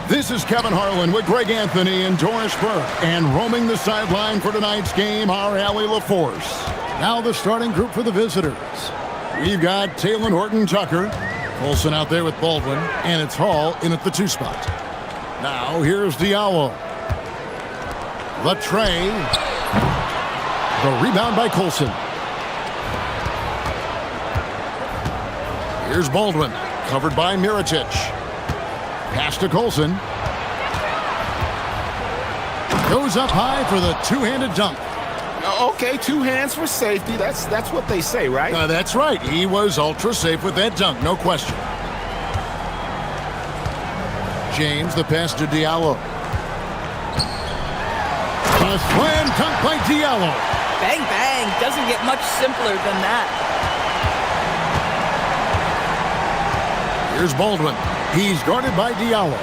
This is Kevin Harlan with Greg Anthony and Doris Burke. And roaming the sideline for tonight's game, our Allie LaForce. Now the starting group for the visitors. We've got Taylor Horton-Tucker. Colson out there with Baldwin. And it's Hall in at the 2 spot. Now here's Diallo. The tray. The rebound by Colson. Here's Baldwin. Covered by Mirotic. Pass to Colson. Goes up high for the two-handed dunk. Okay, 2 hands for safety. That's what they say, right? That's right. He was ultra safe with that dunk, no question. James, the pass to Diallo. A slam dunk by Diallo. Bang, bang. Doesn't get much simpler than that. Here's Baldwin. He's guarded by Diallo.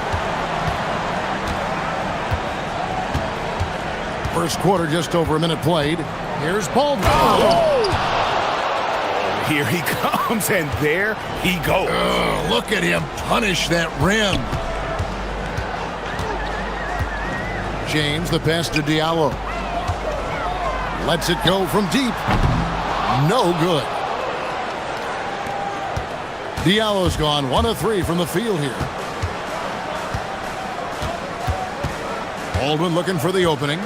First quarter, just over a minute played. Here's Baldwin. Oh! Here he comes, and there he goes. Look at him punish that rim. James, the pass to Diallo. Lets it go from deep. No good. Diallo's gone 1 of 3 from the field here. Baldwin looking for the opening.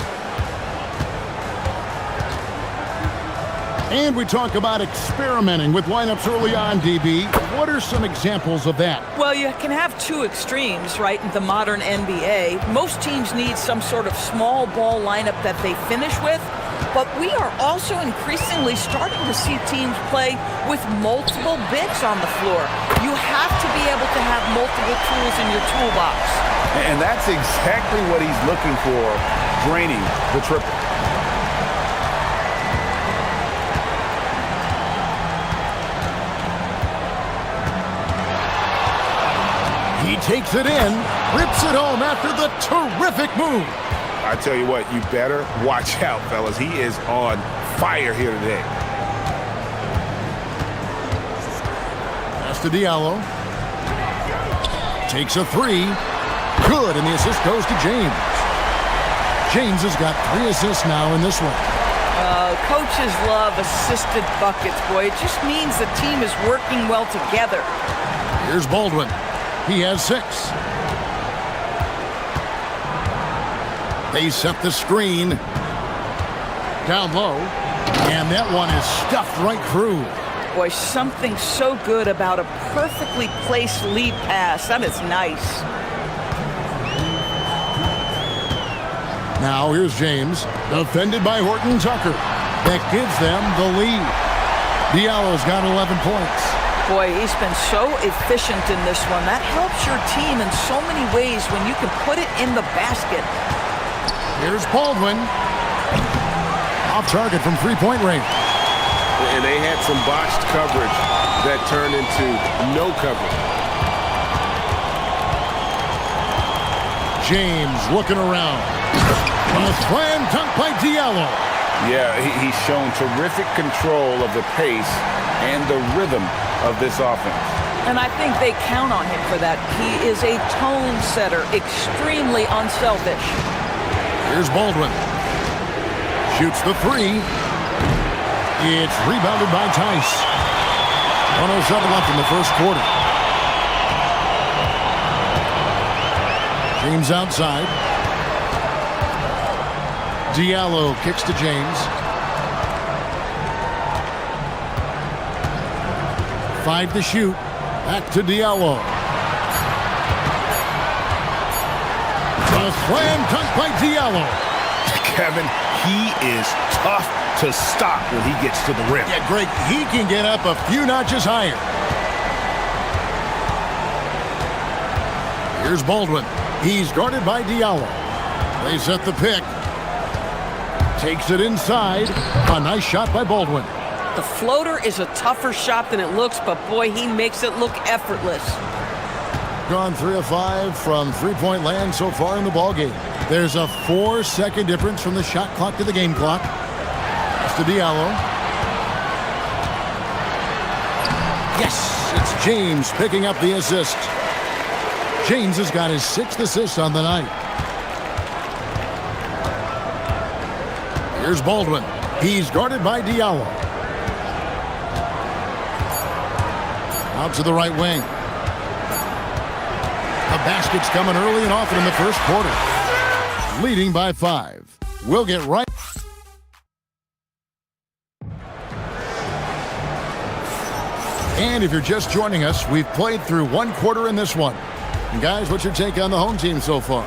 And we talk about experimenting with lineups early on, DB. What are some examples of that? Well, you can have 2 extremes, right, in the modern NBA. Most teams need some sort of small ball lineup that they finish with. But we are also increasingly starting to see teams play with multiple bigs on the floor. You have to be able to have multiple tools in your toolbox. And that's exactly what he's looking for, draining the triple. He takes it in, rips it home after the terrific move. I tell you what, you better watch out, fellas. He is on fire here today. Pass to Diallo. Takes a 3. Good, and the assist goes to James. James has got 3 assists now in this one. Coaches love assisted buckets, boy. It just means the team is working well together. Here's Baldwin. He has 6. They set the screen. Down low. And that one is stuffed right through. Boy, something so good about a perfectly placed lead pass. That is nice. Now here's James. Defended by Horton-Tucker. That gives them the lead. Diallo's got 11 points. Boy, he's been so efficient in this one. That helps your team in so many ways when you can put it in the basket. Here's Baldwin. Off target from 3-point range. And they had some botched coverage that turned into no coverage. James looking around. A slam dunk by Diallo. Yeah, he's shown terrific control of the pace and the rhythm of this offense. And I think they count on him for that. He is a tone setter, extremely unselfish. Here's Baldwin. Shoots the 3. It's rebounded by Tice. 107 left in the first quarter. James outside. Diallo kicks to James. 5 to shoot. Back to Diallo. A slam dunk by Diallo. Kevin, he is tough to stop when he gets to the rim. Yeah, Greg, he can get up a few notches higher. Here's Baldwin. He's guarded by Diallo. They set the pick. Takes it inside. A nice shot by Baldwin. The floater is a tougher shot than it looks, but boy, he makes it look effortless. Gone 3 of 5 from 3-point land so far in the ballgame. There's a 4-second difference from the shot clock to the game clock. That's to Diallo. Yes, it's James picking up the assist. James has got his 6th assist on the night. Here's Baldwin. He's guarded by Diallo. Out to the right wing. The basket's coming early and often in the first quarter. Leading by 5. We'll get right. And if you're just joining us, we've played through 1 quarter in this one. And guys, what's your take on the home team so far?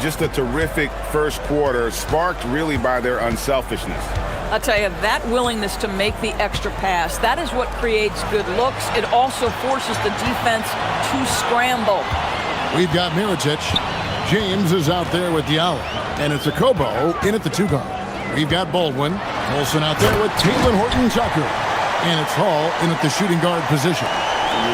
Just a terrific first quarter, sparked really by their unselfishness. I'll tell you, that willingness to make the extra pass, that is what creates good looks. It also forces the defense to scramble. We've got Mirotic. James is out there with Diallo. And it's a Kobo in at the 2 guard. We've got Baldwin. Olsen out there with Taylor Horton-Tucker. And it's Hall in at the shooting guard position.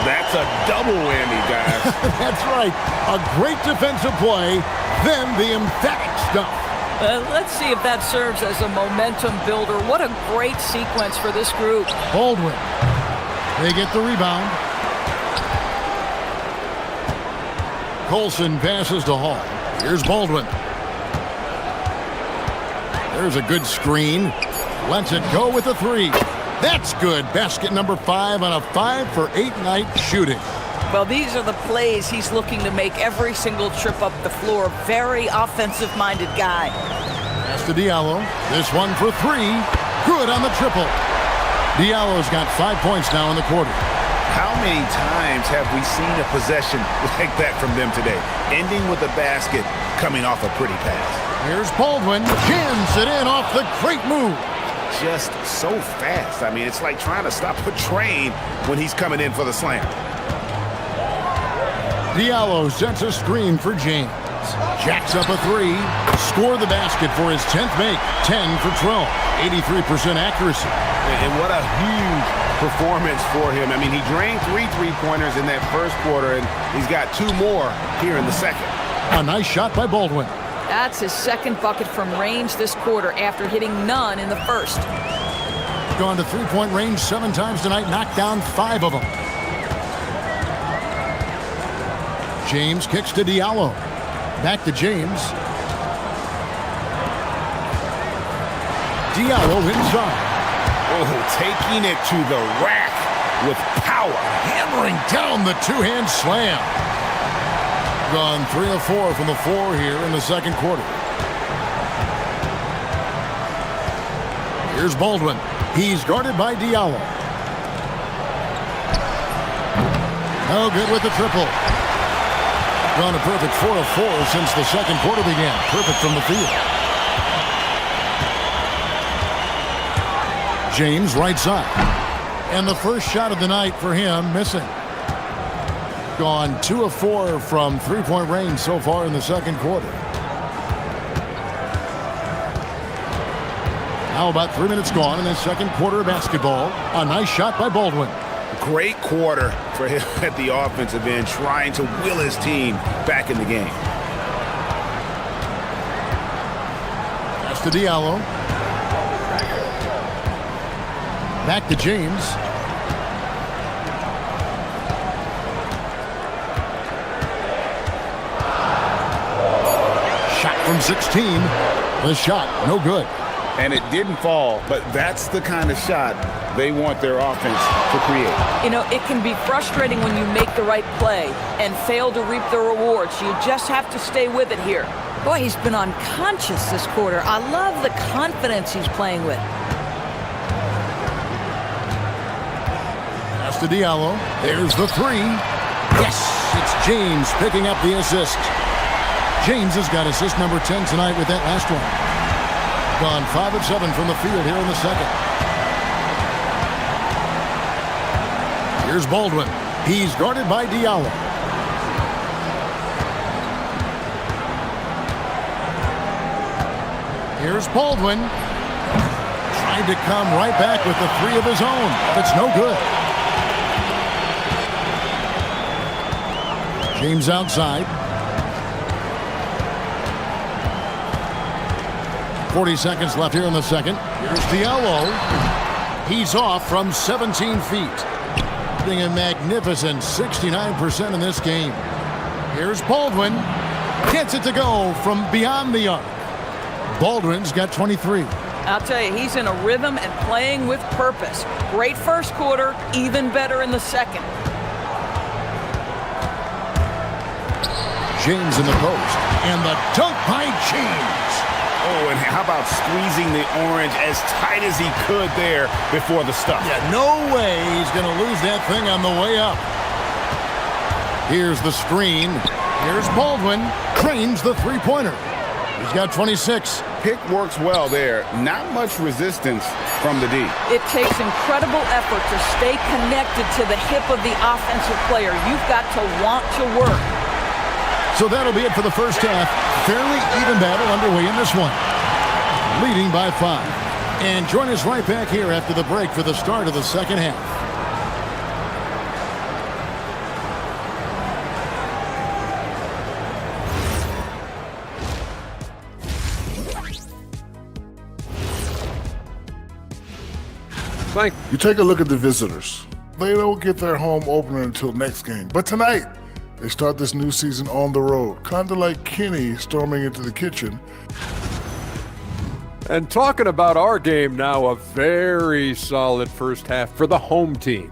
That's a double whammy, guys. That's right. A great defensive play, then the emphatic stuff. Let's see if that serves as a momentum builder. What a great sequence for this group. Baldwin. They get the rebound. Colson passes to Hall. Here's Baldwin. There's a good screen. Lets it go with a 3. That's good. Basket number 5 on a 5-for-8 night shooting. Well, these are the plays he's looking to make every single trip up the floor. Very offensive-minded guy. Pass to Diallo. This one for 3. Good on the triple. Diallo's got 5 points now in the quarter. How many times have we seen a possession like that from them today? Ending with a basket, coming off a pretty pass. Here's Baldwin. Jams it in off the great move. Just so fast. I mean, it's like trying to stop a train when he's coming in for the slam. Diallo sets a screen for James. Jacks up a 3. Score the basket for his 10th make. 10 for 12. 83% accuracy. And what a huge performance for him. I mean, he drained 3 3-pointers in that first quarter, and he's got 2 more here in the second. A nice shot by Baldwin. That's his 2nd bucket from range this quarter after hitting none in the first. Gone to 3-point range 7 times tonight, knocked down 5 of them. James kicks to Diallo. Back to James. Diallo inside. Oh, taking it to the rack with power. Hammering down the 2-hand slam. Gone 3 of 4 from the floor here in the second quarter. Here's Baldwin. He's guarded by Diallo. No good with the triple. Gone a perfect 4 of 4 since the second quarter began. Perfect from the field. James right side. And the first shot of the night for him missing. Gone 2 of 4 from 3-point range so far in the second quarter. Now about 3 minutes gone in the second quarter of basketball. A nice shot by Baldwin. Great quarter for him at the offensive end, trying to will his team back in the game. Pass to Diallo. Back to James. Shot from 16. The shot, no good. And it didn't fall, but that's the kind of shot they want their offense to create. You know, it can be frustrating when you make the right play and fail to reap the rewards. You just have to stay with it here. Boy, he's been unconscious this quarter. I love the confidence he's playing with. Pass to Diallo. There's the 3. Yes, it's James picking up the assist. James has got assist number 10 tonight with that last one. Gone 5 of 7 from the field here in the second. Here's Baldwin. He's guarded by Diallo. Here's Baldwin. Tried to come right back with the 3 of his own. It's no good. James outside. 40 seconds left here in the second. Here's Diallo. He's off from 17 feet. Being a magnificent 69% in this game. Here's Baldwin. Gets it to go from beyond the arc. Baldwin's got 23. I'll tell you, he's in a rhythm and playing with purpose. Great first quarter, even better in the second. James in the post. And the dunk by James. Oh, and how about squeezing the orange as tight as he could there before the stuff? Yeah, no way he's going to lose that thing on the way up. Here's the screen. Here's Baldwin. Trains the three-pointer. He's got 26. Pick works well there. Not much resistance from the D. It takes incredible effort to stay connected to the hip of the offensive player. You've got to want to work. So that'll be it for the first half. Fairly even battle underway in this one. Leading by 5. And join us right back here after the break for the start of the second half. You take a look at the visitors. They don't get their home opener until next game. But tonight, they start this new season on the road, kind of like Kenny storming into the kitchen. And talking about our game now, a very solid first half for the home team.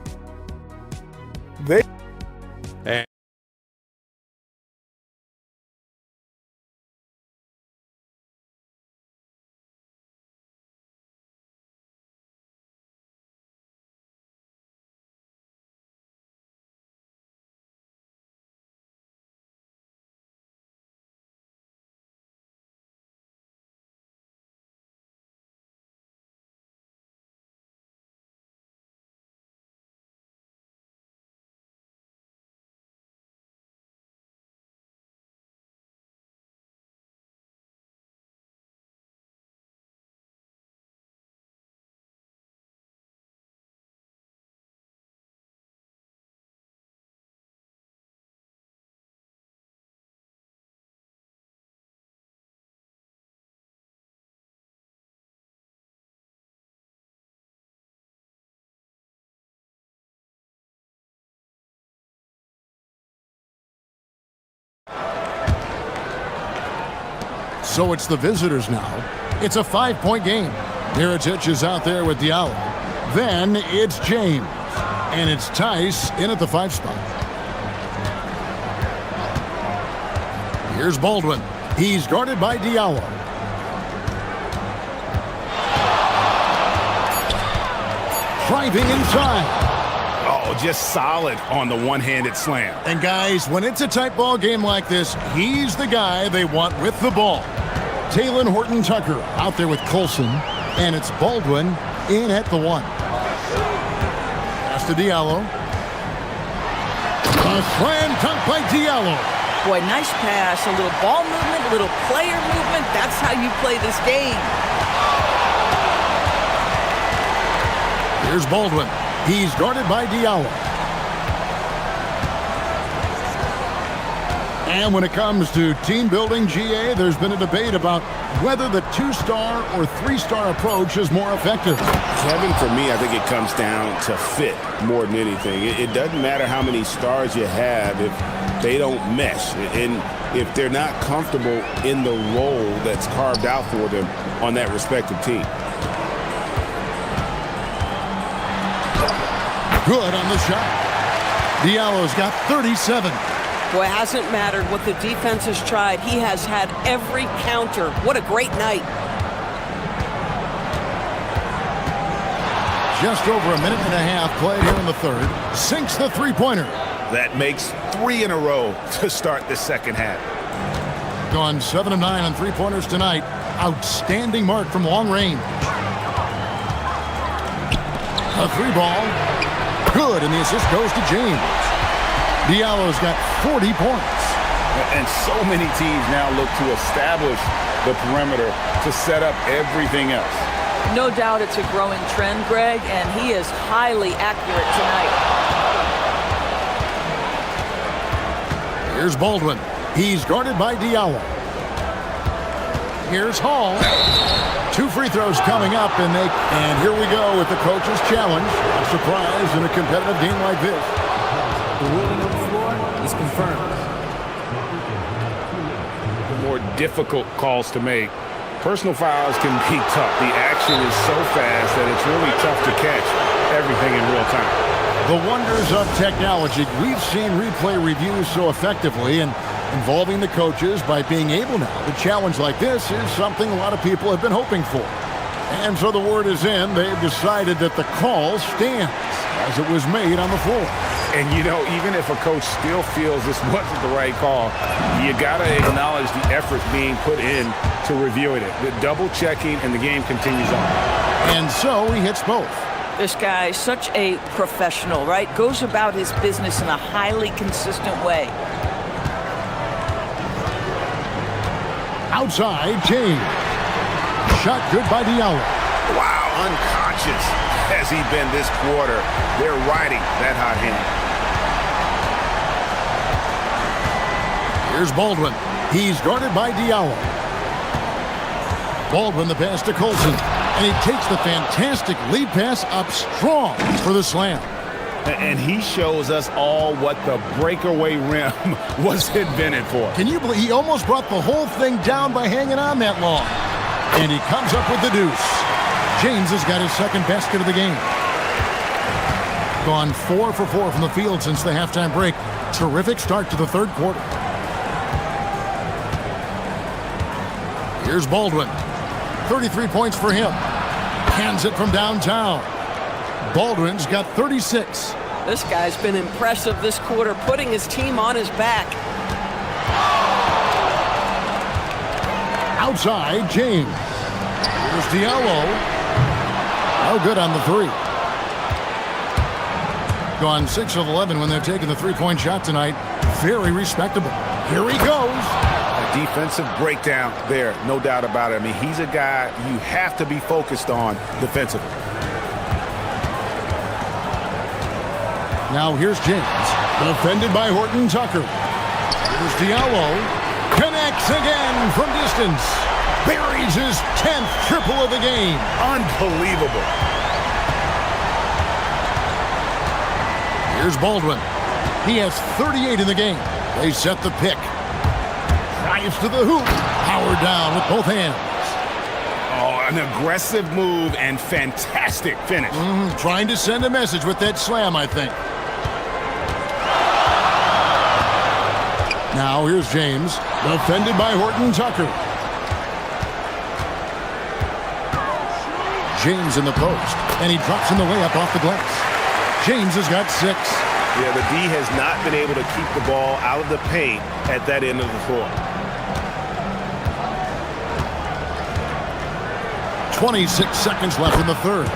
So it's the visitors now. It's a 5-point game. Miritich is out there with Diallo. Then it's James. And it's Tice in at the 5 spot. Here's Baldwin. He's guarded by Diallo. Driving inside. Oh, just solid on the one-handed slam. And guys, when it's a tight ball game like this, he's the guy they want with the ball. Taylor Horton-Tucker out there with Colson, and it's Baldwin in at the 1. Pass to Diallo. A slam dunk by Diallo. Boy, nice pass, a little ball movement, a little player movement. That's how you play this game. Here's Baldwin. He's guarded by Diallo. And when it comes to team building, GA, there's been a debate about whether the 2-star or 3-star approach is more effective. Kevin, for me, I think it comes down to fit more than anything. It doesn't matter how many stars you have if they don't mesh. And if they're not comfortable in the role that's carved out for them on that respective team. Good on the shot. Diallo's got 37. Boy, it hasn't mattered what the defense has tried. He has had every counter. What a great night. Just over a minute and a half played here in the third. Sinks the three-pointer. That makes 3 in a row to start the second half. Gone 7 of 9 on three-pointers tonight. Outstanding mark from long range. A 3-ball. Good, and the assist goes to James. Diallo's got 40 points. And so many teams now look to establish the perimeter to set up everything else. No doubt it's a growing trend, Greg, and he is highly accurate tonight. Here's Baldwin. He's guarded by Diallo. Here's Hall. 2 free throws coming up, and here we go with the coach's challenge. A surprise in a competitive game like this. The ruling on the floor is confirmed. More difficult calls to make. Personal fouls can be tough. The action is so fast that it's really tough to catch everything in real time. The wonders of technology. We've seen replay reviews so effectively, and involving the coaches by being able now to challenge like this is something a lot of people have been hoping for. And so the word is in. They've decided that the call stands as it was made on the floor. And, you know, even if a coach still feels this wasn't the right call, you got to acknowledge the effort being put in to reviewing it. The double checking, and the game continues on. And so he hits both. This guy, such a professional, right? Goes about his business in a highly consistent way. Outside, James. Shot good by Diallo. Wow, unconscious has he been this quarter. They're riding that hot hand. Here's Baldwin. He's guarded by Diallo. Baldwin the pass to Colson. And he takes the fantastic lead pass up strong for the slam. And he shows us all what the breakaway rim was invented for. Can you believe he almost brought the whole thing down by hanging on that long? And he comes up with the deuce. James has got his second basket of the game. Gone 4 for 4 from the field since the halftime break. Terrific start to the third quarter. Here's Baldwin. 33 points for him. Hands it from downtown. Baldwin's got 36. This guy's been impressive this quarter, putting his team on his back. Outside, James. Here's Diallo. No good on the three. Gone 6 of 11 when they've taken the three-point shot tonight. Very respectable. Here he goes. A defensive breakdown there, no doubt about it. I mean, he's a guy you have to be focused on defensively. Now here's James. Defended by Horton Tucker. Here's Diallo. Connects again from distance. Buries his 10th triple of the game. Unbelievable. Here's Baldwin. He has 38 in the game. They set the pick. Drives to the hoop. Powered down with both hands. Oh, an aggressive move and fantastic finish. Trying to send a message with that slam, I think. Now here's James. Defended by Horton Tucker. James in the post. And he drops in the layup off the glass. James has got 6. Yeah, the D has not been able to keep the ball out of the paint at that end of the floor. 26 seconds left in the third.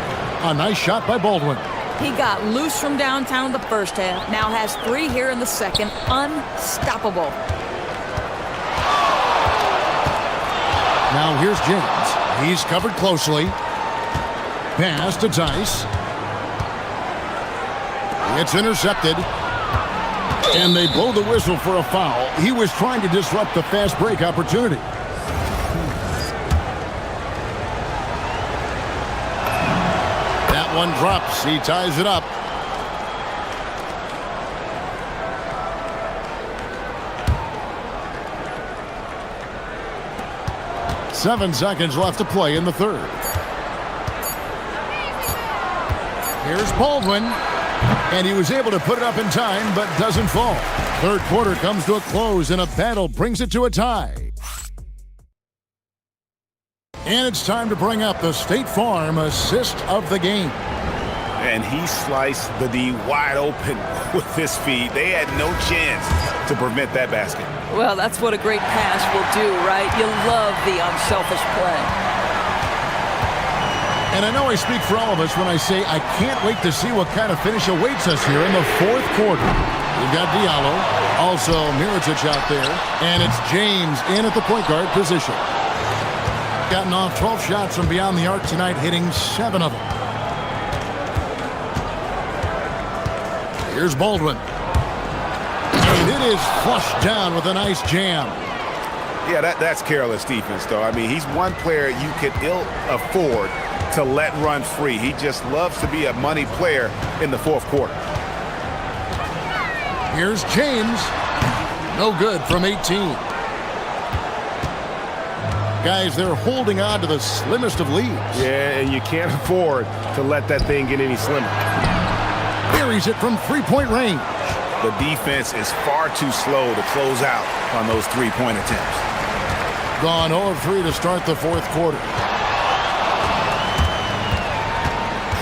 A nice shot by Baldwin. He got loose from downtown the first half. Now has 3 here in the second. Unstoppable. Now here's James. He's covered closely. Pass to Tice. It's intercepted. And they blow the whistle for a foul. He was trying to disrupt the fast break opportunity. That one drops. He ties it up. Seven seconds left to play in the third. Here's Baldwin. And he was able to put it up in time, but doesn't fall. Third quarter comes to a close, and a battle brings it to a tie. And it's time to bring up the State Farm assist of the game. And he sliced the D wide open with his feet. They had no chance to prevent that basket. Well, that's what a great pass will do, right? You love the unselfish play. And I know I speak for all of us when I say I can't wait to see what kind of finish awaits us here in the fourth quarter. We've got Diallo, also Mirotic out there, and it's James in at the point guard position. Gotten off 12 shots from beyond the arc tonight, hitting 7 of them. Here's Baldwin. And it is flushed down with a nice jam. Yeah, that's careless defense, though. I mean, he's one player you could ill afford to let run free. He just loves to be a money player in the fourth quarter. Here's James. No good from 18. Guys, they're holding on to the slimmest of leads. Yeah, and you can't afford to let that thing get any slimmer. Buries it from three-point range. The defense is far too slow to close out on those three-point attempts. Gone 0 of 3 to start the fourth quarter.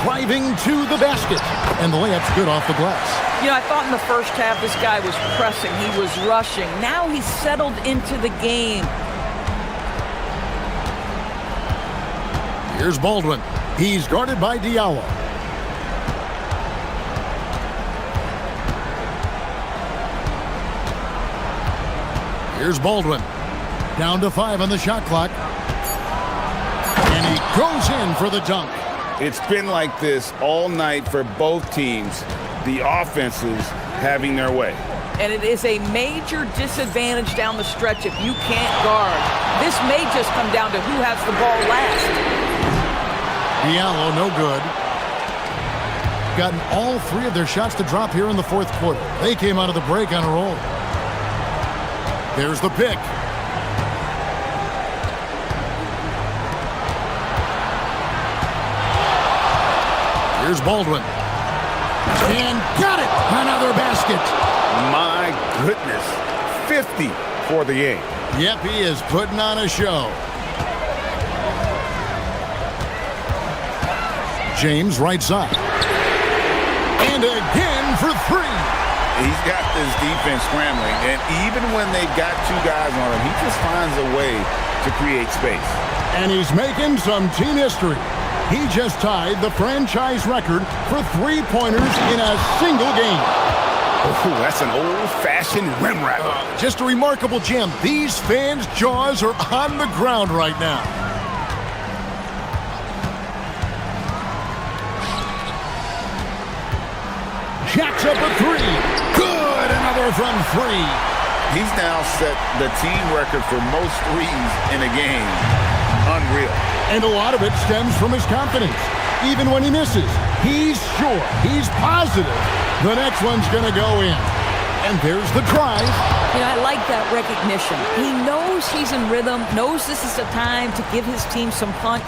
Driving to the basket. And the layup's good off the glass. You know, I thought in the first half this guy was pressing. He was rushing. Now he's settled into the game. Here's Baldwin. He's guarded by Diallo. Here's Baldwin. Down to 5 on the shot clock. And he goes in for the dunk. It's been like this all night for both teams. The offenses having their way. And it is a major disadvantage down the stretch if you can't guard. This may just come down to who has the ball last. Diallo, no good. Gotten all 3 of their shots to drop here in the fourth quarter. They came out of the break on a roll. There's the pick. Here's Baldwin. And got it! Another basket. My goodness. 50 for the game. Yep, he is putting on a show. James, right side. And again for 3. He's got this defense scrambling, and even when they've got 2 guys on him, he just finds a way to create space. And he's making some team history. He just tied the franchise record for 3-pointers in a single game. Oh, that's an old-fashioned rim wrapper. Just a remarkable gem. These fans' jaws are on the ground right now. Jacks up a 3. Good! Another from 3. He's now set the team record for most threes in a game. Unreal. And a lot of it stems from his confidence. Even when he misses, he's sure, he's positive the next one's going to go in. And there's the drive. You know, I like that recognition. He knows he's in rhythm, knows this is the time to give his team some punch.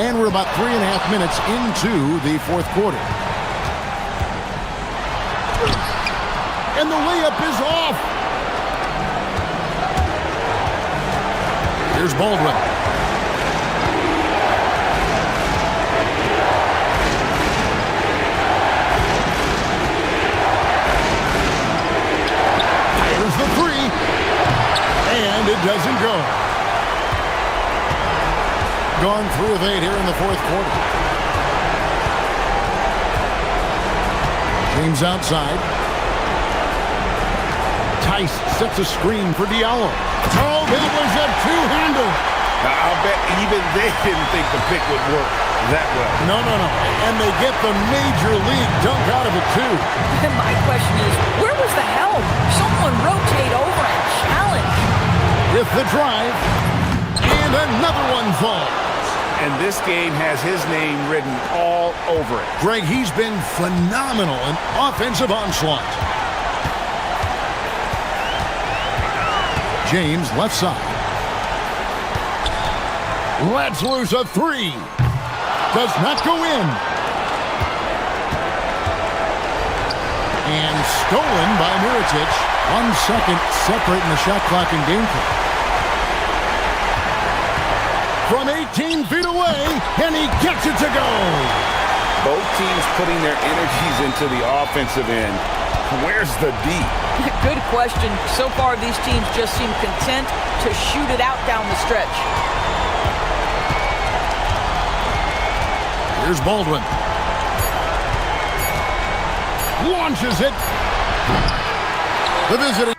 And we're about 3.5 minutes into the fourth quarter. And the layup is off. Here's Baldwin. Here's the 3. And it doesn't go. Gone 3 of 8 here in the fourth quarter. James outside. Tice sets a screen for Diallo. Oh, that was a two-hander. I'll bet even they didn't think the pick would work that well. No. And they get the major league dunk out of it, too. And my question is, where was the help? Someone rotate over and challenge. With the drive. And another one falls. And this game has his name written all over it. Greg, he's been phenomenal in offensive onslaught. James, left side. Lets loose a 3. Does not go in. And stolen by Mirotic. 1 second separating the shot clock and game clock. From 18 feet away, and he gets it to go. Both teams putting their energies into the offensive end. Where's the D? Good question. So far, these teams just seem content to shoot it out down the stretch. Here's Baldwin. Launches it. The visiting.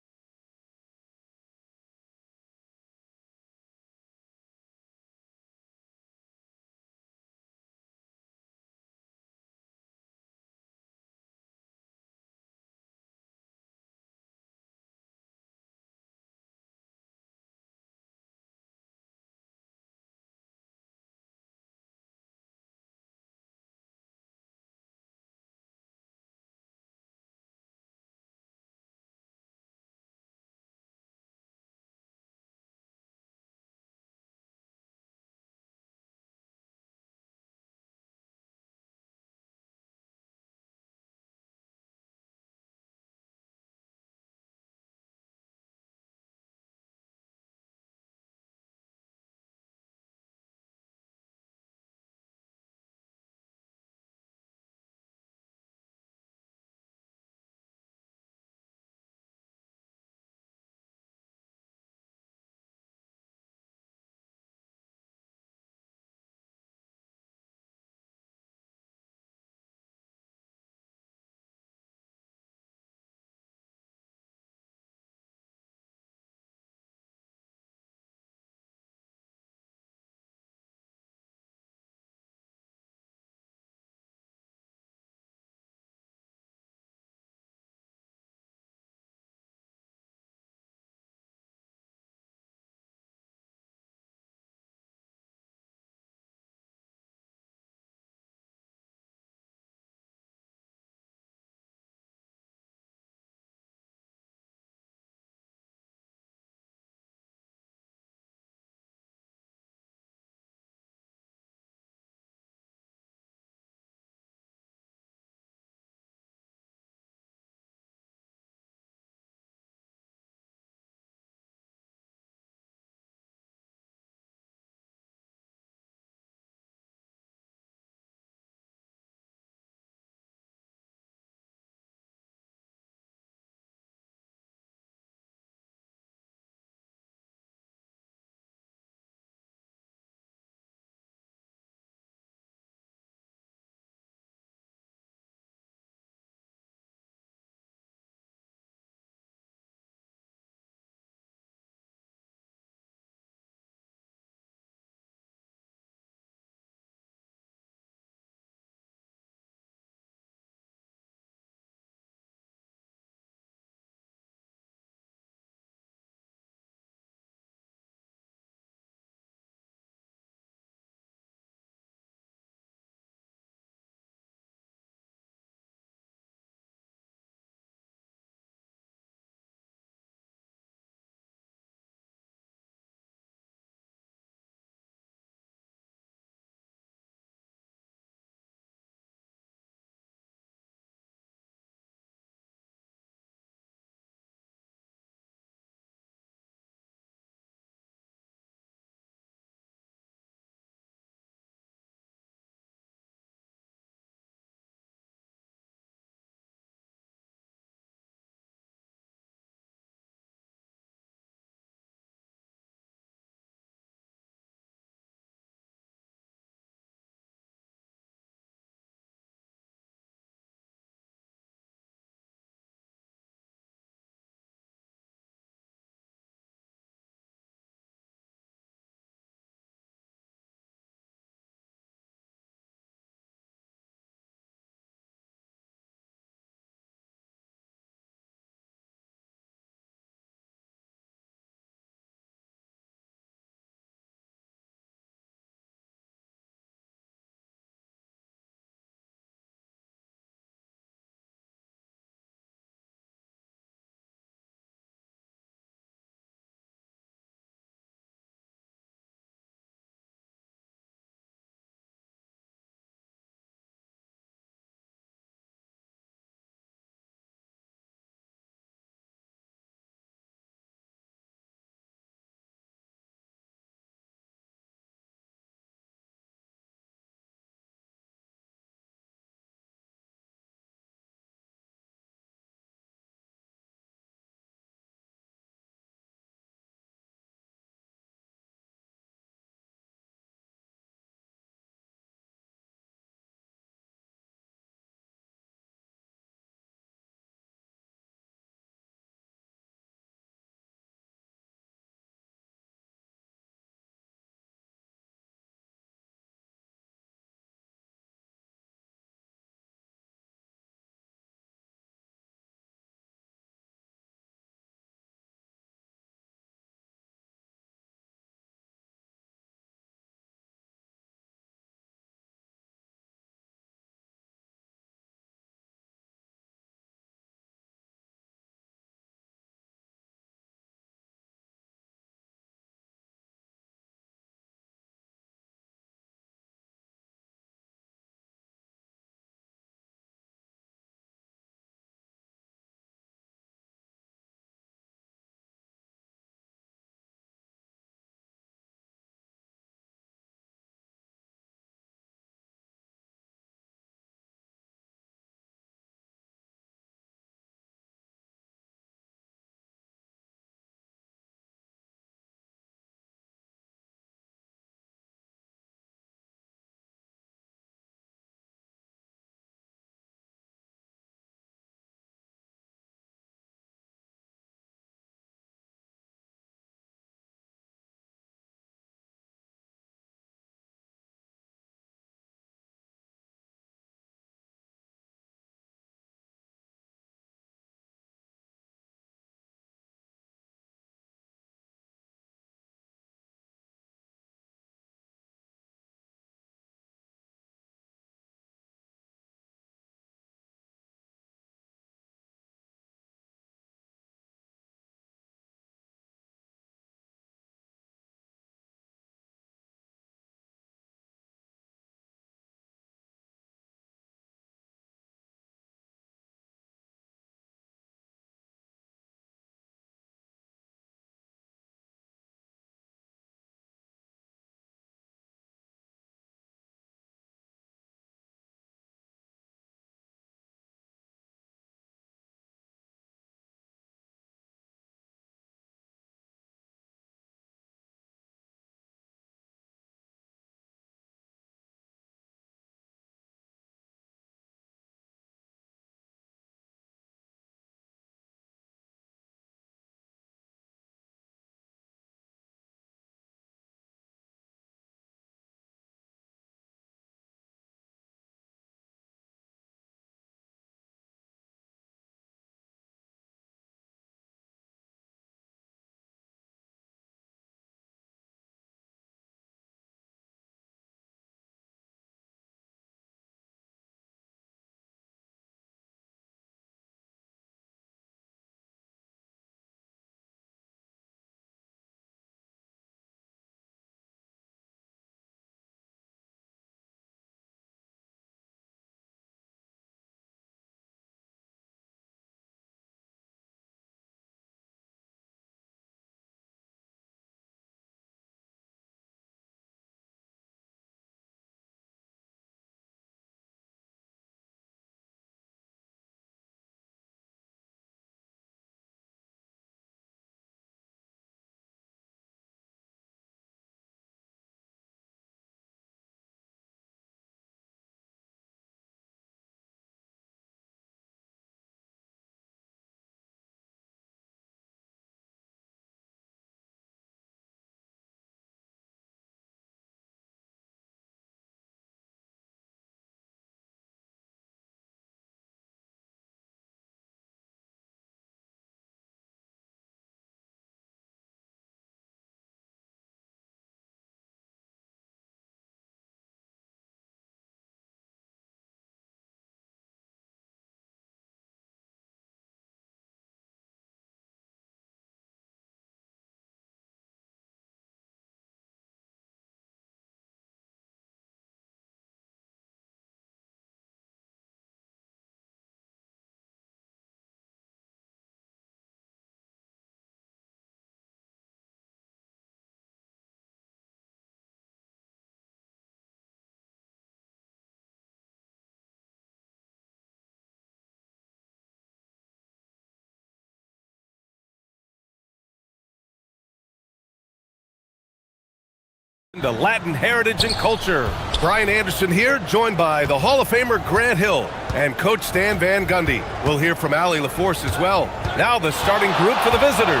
The Latin heritage and culture. Brian Anderson here, joined by the Hall of Famer Grant Hill and Coach Stan Van Gundy. We'll hear from Ali LaForce as well. Now the starting group for the visitors.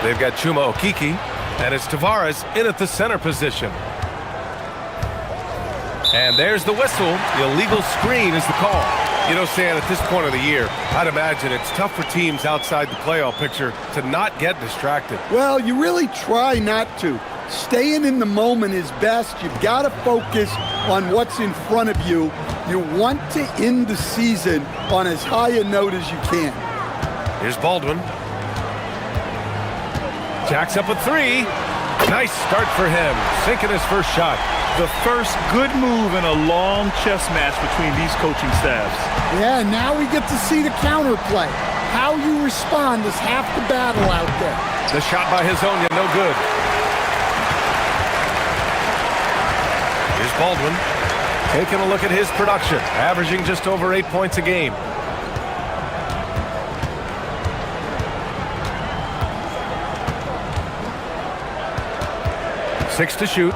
They've got Chuma Okiki, and it's Tavares in at the center position. And there's the whistle. The illegal screen is the call. You know, Stan, at this point of the year, I'd imagine it's tough for teams outside the playoff picture to not get distracted. Well, you really try not to. Staying in the moment is best. You've got to focus on what's in front of you. You want to end the season on as high a note as you can. Here's Baldwin. Jacks up with three. Nice start for him, sinking his first shot. The first good move in a long chess match between these coaching staffs. Yeah, now we get to see the counterplay. How you respond is half the battle out there. The shot by Hezonja, no good. Here's Baldwin, taking a look at his production, averaging just over 8 points a game. Six to shoot.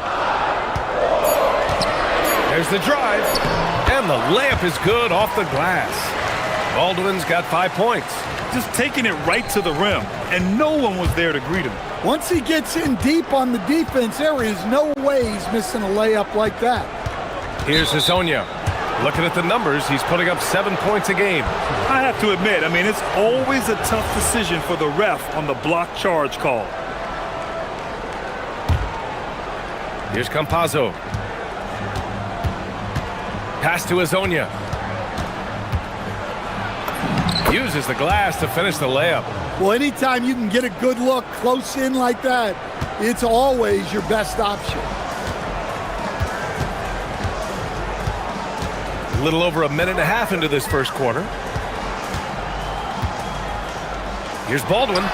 There's the drive, and the layup is good off the glass. Baldwin's got 5 points. Just taking it right to the rim, and no one was there to greet him. Once he gets in deep on the defense, there is no way he's missing a layup like that. Here's Hezonja. Looking at the numbers, he's putting up 7 points a game. I have to admit, it's always a tough decision for the ref on the block charge call. Here's Campazzo. Pass to Hezonja. Uses the glass to finish the layup. Well, anytime you can get a good look close in like that, it's always your best option. A little over a minute and a half into this first quarter. Here's Baldwin.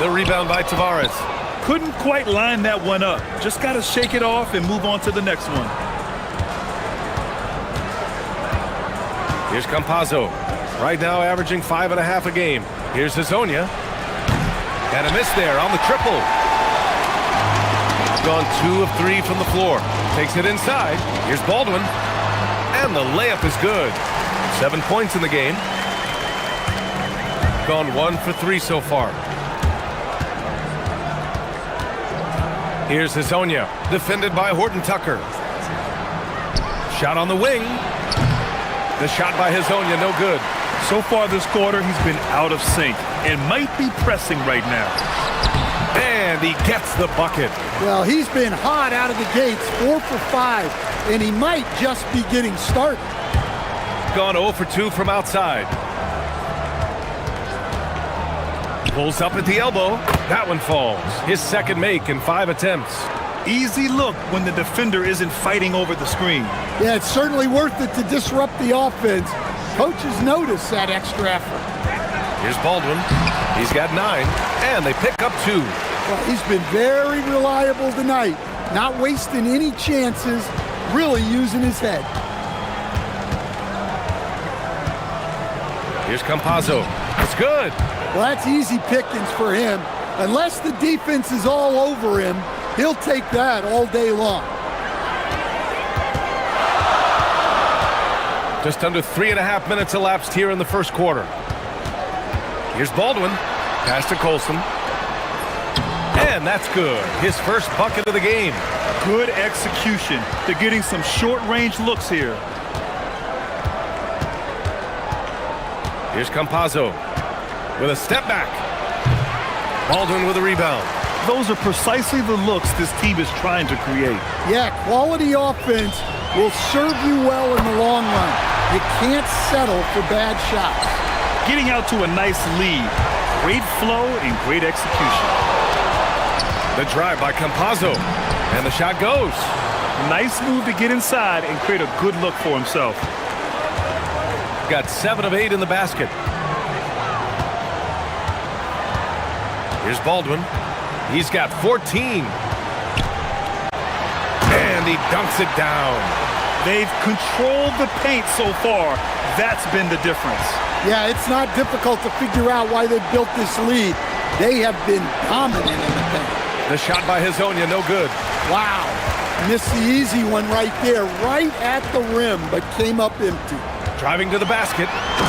The rebound by Tavares. Couldn't quite line that one up. Just got to shake it off and move on to the next one. Here's Campazzo. Right now averaging 5.5 a game. Here's Hezonja. And a miss there on the triple. Gone 2 of 3 from the floor. Takes it inside. Here's Baldwin. And the layup is good. 7 points in the game. Gone 1 for 3 so far. Here's Hezonja, defended by Horton Tucker. Shot on the wing. The shot by Hezonja, no good. So far this quarter, he's been out of sync and might be pressing right now. And he gets the bucket. Well, he's been hot out of the gates, 4 for 5, and he might just be getting started. Gone 0 for 2 from outside. Pulls up at the elbow. That one falls. His second make in 5 attempts. Easy look when the defender isn't fighting over the screen. Yeah, it's certainly worth it to disrupt the offense. Coaches notice that extra effort. Here's Baldwin. He's got 9, and they pick up 2. Well, he's been very reliable tonight, not wasting any chances, really using his head. Here's Campazzo. It's good. Well, that's easy pickings for him. Unless the defense is all over him, he'll take that all day long. Just under 3.5 minutes elapsed here in the first quarter. Here's Baldwin. Pass to Colson. And that's good. His first bucket of the game. Good execution. They're getting some short-range looks here. Here's Campazzo with a step back. Baldwin with a rebound. Those are precisely the looks this team is trying to create. Yeah, quality offense will serve you well in the long run. You can't settle for bad shots. Getting out to a nice lead. Great flow and great execution. The drive by Campazzo. And the shot goes. Nice move to get inside and create a good look for himself. Got 7 of 8 in the basket. Here's Baldwin. He's got 14. And he dunks it down. They've controlled the paint so far. That's been the difference. Yeah, it's not difficult to figure out why they built this lead. They have been dominant in the paint. The shot by Hazonia, no good. Wow. Missed the easy one right there, right at the rim, but came up empty. Driving to the basket.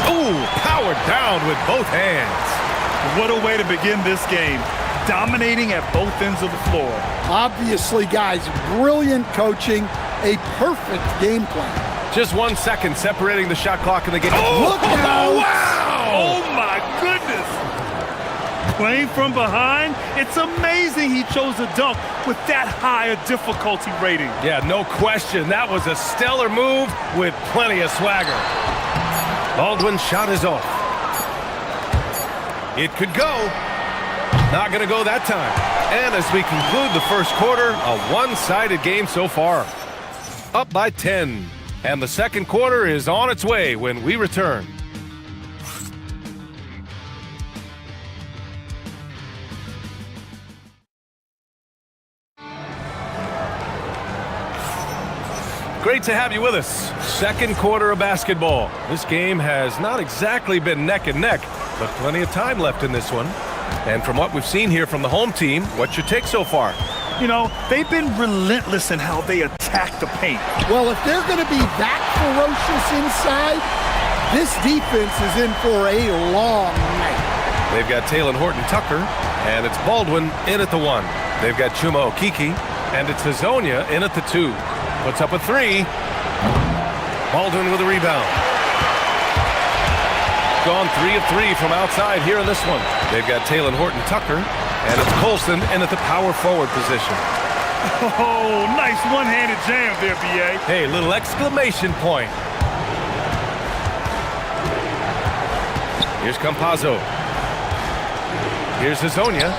Ooh, powered down with both hands. What a way to begin this game. Dominating at both ends of the floor. Obviously, guys, brilliant coaching, a perfect game plan. Just 1 second separating the shot clock in the game. Oh, look out! Wow! Oh my goodness! Playing from behind, it's amazing he chose a dunk with that higher difficulty rating. Yeah, no question. That was a stellar move with plenty of swagger. Baldwin's shot is off. It could go. Not going to go that time. And as we conclude the first quarter, a one-sided game so far. Up by 10. And the second quarter is on its way when we return. Great to have you with us. Second quarter of basketball. This game has not exactly been neck and neck, but plenty of time left in this one. And from what we've seen here from the home team, what's your take so far? You know, they've been relentless in how they attack the paint. Well, if they're going to be that ferocious inside, this defense is in for a long night. They've got Taylor Horton-Tucker, and it's Baldwin in at the 1. They've got Chuma Okeke, and it's Hazonia in at the 2. Puts up a 3. Baldwin with a rebound. Gone 3 of 3 from outside here in this one. They've got Taylor Horton-Tucker, and it's Colston in at the power forward position. Oh, nice one-handed jam there, B.A. Hey, little exclamation point. Here's Campazzo. Here's Hazonia.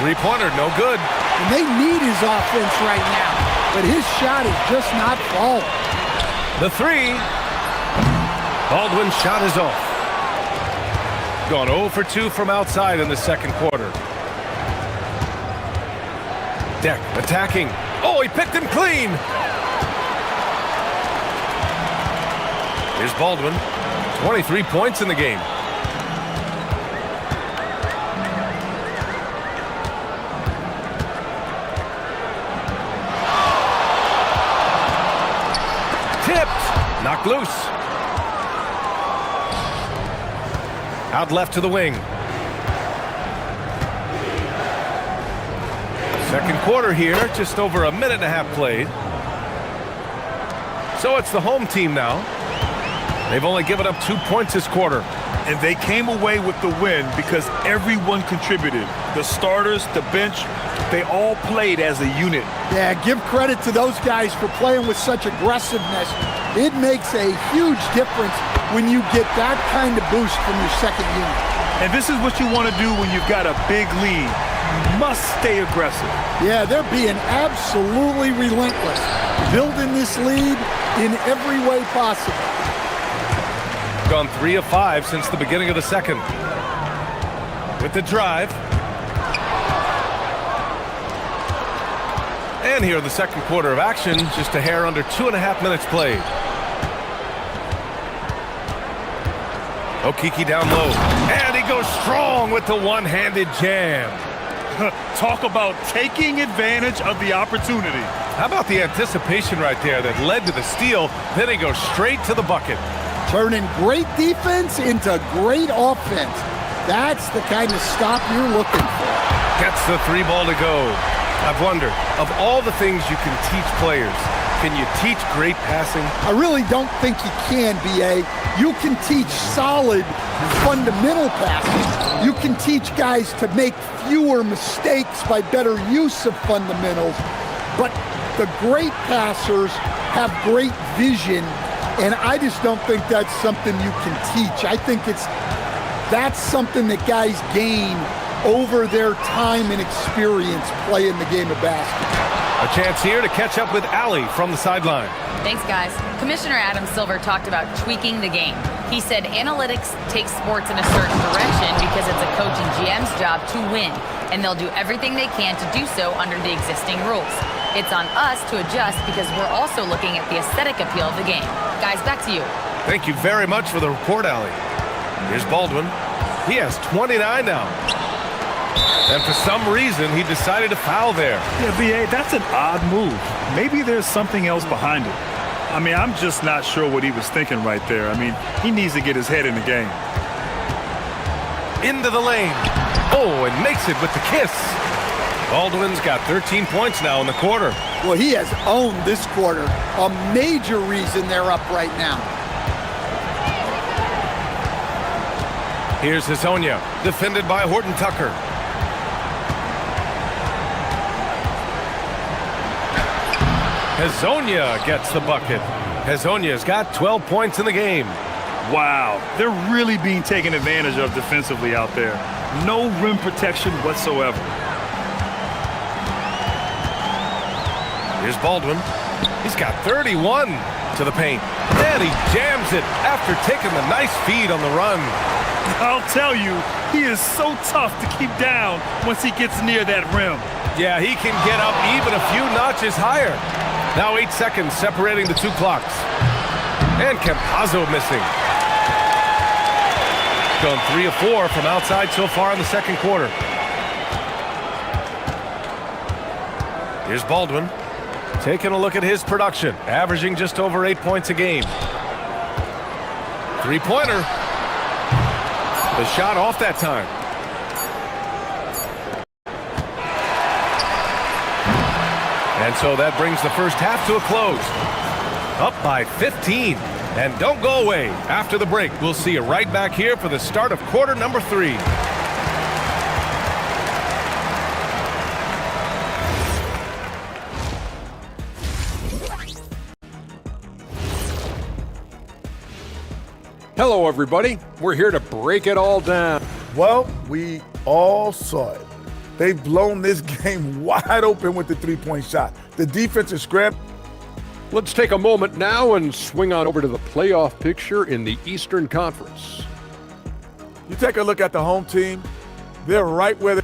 Three-pointer, no good. And they need his offense right now, but his shot is just not falling. The 3. Baldwin's shot is off. Gone 0 for 2 from outside in the second quarter. Deck attacking. Oh, he picked him clean. Here's Baldwin. 23 points in the game. Tipped. Knocked loose. Out left to the wing. Second quarter here, just over a minute and a half played. So it's the home team now. They've only given up 2 points this quarter. And they came away with the win because everyone contributed. The starters, the bench, they all played as a unit. Yeah, give credit to those guys for playing with such aggressiveness. It makes a huge difference when you get that kind of boost from your second unit. And this is what you want to do when you've got a big lead. You must stay aggressive. Yeah, they're being absolutely relentless, building this lead in every way possible. Gone 3 of 5 since the beginning of the second. With the drive. And here in the second quarter of action, just a hair under 2.5 minutes played. Okeke down low. And he goes strong with the one-handed jam. Talk about taking advantage of the opportunity. How about the anticipation right there that led to the steal? Then he goes straight to the bucket. Turning great defense into great offense. That's the kind of stop you're looking for. Gets the 3 ball to go. I've wondered, of all the things you can teach players, can you teach great passing? I really don't think you can, B.A. You can teach solid, fundamental passing. You can teach guys to make fewer mistakes by better use of fundamentals. But the great passers have great vision, and I just don't think that's something you can teach. I think that's something that guys gain over their time and experience playing the game of basketball. A chance here to catch up with Allie from the sideline. Thanks, guys. Commissioner Adam Silver talked about tweaking the game. He said analytics takes sports in a certain direction because it's a coach and GM's job to win, and they'll do everything they can to do so under the existing rules. It's on us to adjust because we're also looking at the aesthetic appeal of the game. Guys, back to you. Thank you very much for the report, Allie. Here's Baldwin. He has 29 now. And for some reason, he decided to foul there. Yeah, B.A., that's an odd move. Maybe there's something else behind it. I mean, I'm just not sure what he was thinking right there. I mean, he needs to get his head in the game. Into the lane. Oh, and makes it with the kiss. Baldwin's got 13 points now in the quarter. Well, he has owned this quarter. A major reason they're up right now. Here's Hezonja, defended by Horton Tucker. Hezonja gets the bucket. Hezonja's got 12 points in the game. Wow, they're really being taken advantage of defensively out there. No rim protection whatsoever. Here's Baldwin. He's got 31 to the paint. And he jams it after taking the nice feed on the run. I'll tell you, he is so tough to keep down once he gets near that rim. Yeah, he can get up even a few notches higher. Now 8 seconds separating the two clocks. And Campazzo missing. Gone 3 of 4 from outside so far in the second quarter. Here's Baldwin. Taking a look at his production. Averaging just over 8 points a game. Three-pointer. The shot off that time. And so that brings the first half to a close. Up by 15. And don't go away. After the break, we'll see you right back here for the start of quarter number 3. Hello, everybody. We're here to break it all down. Well, we all saw it. They've blown this game wide open with the three-point shot. The defense is scrapped. Let's take a moment now and swing on over to the playoff picture in the Eastern Conference. You take a look at the home team, they're right where they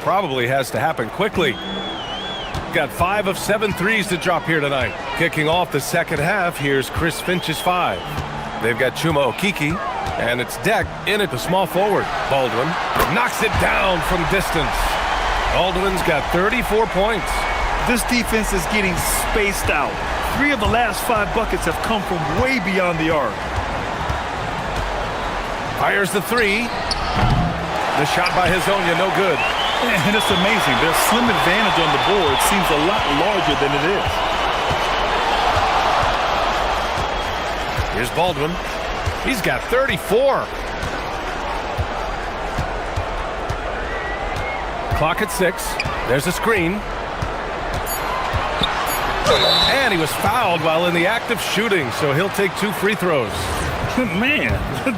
probably has to happen quickly. Got 5 of 7 threes to drop here tonight. Kicking off the second half, here's Chris Finch's 5. They've got Chuma Okeke, and it's Deck in at the small forward. Baldwin knocks it down from distance. Baldwin's got 34 points. This defense is getting spaced out. 3 of the last 5 buckets have come from way beyond the arc. Fires the 3. The shot by Hezonja, no good. And it's amazing. Their slim advantage on the board seems a lot larger than it is. Here's Baldwin. He's got 34. Clock at 6. There's a screen. And he was fouled while in the act of shooting, so he'll take 2 free throws. Man,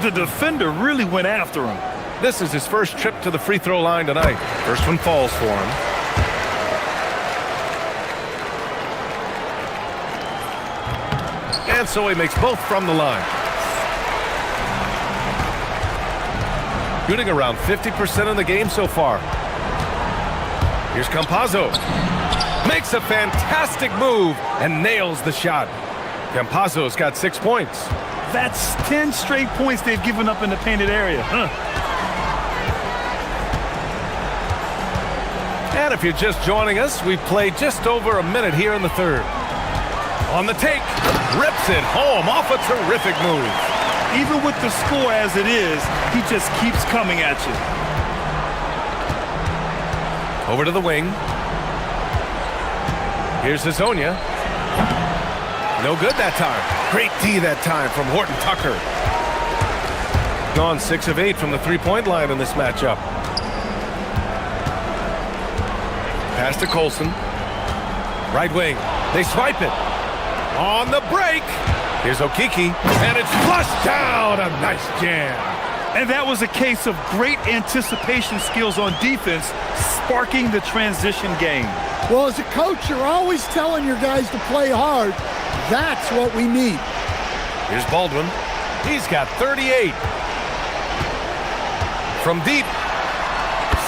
the defender really went after him. This is his first trip to the free throw line tonight. First one falls for him. And so he makes both from the line. Shooting around 50% in the game so far. Here's Campazzo. Makes a fantastic move and nails the shot. Campazzo's got 6 points. That's 10 straight points they've given up in the painted area. And if you're just joining us, we've played just over a minute here in the third. On the take, rips it home off a terrific move. Even with the score as it is, he just keeps coming at you. Over to the wing. Here's Hazonia. No good that time. Great D that time from Horton Tucker. Gone 6 of 8 from the three-point line in this matchup. Pass to Colson. Right wing. They swipe it. On the break. Here's Okiki. And it's flushed down. A nice jam. And that was a case of great anticipation skills on defense, sparking the transition game. Well, as a coach, you're always telling your guys to play hard. That's what we need. Here's Baldwin. He's got 38. From deep.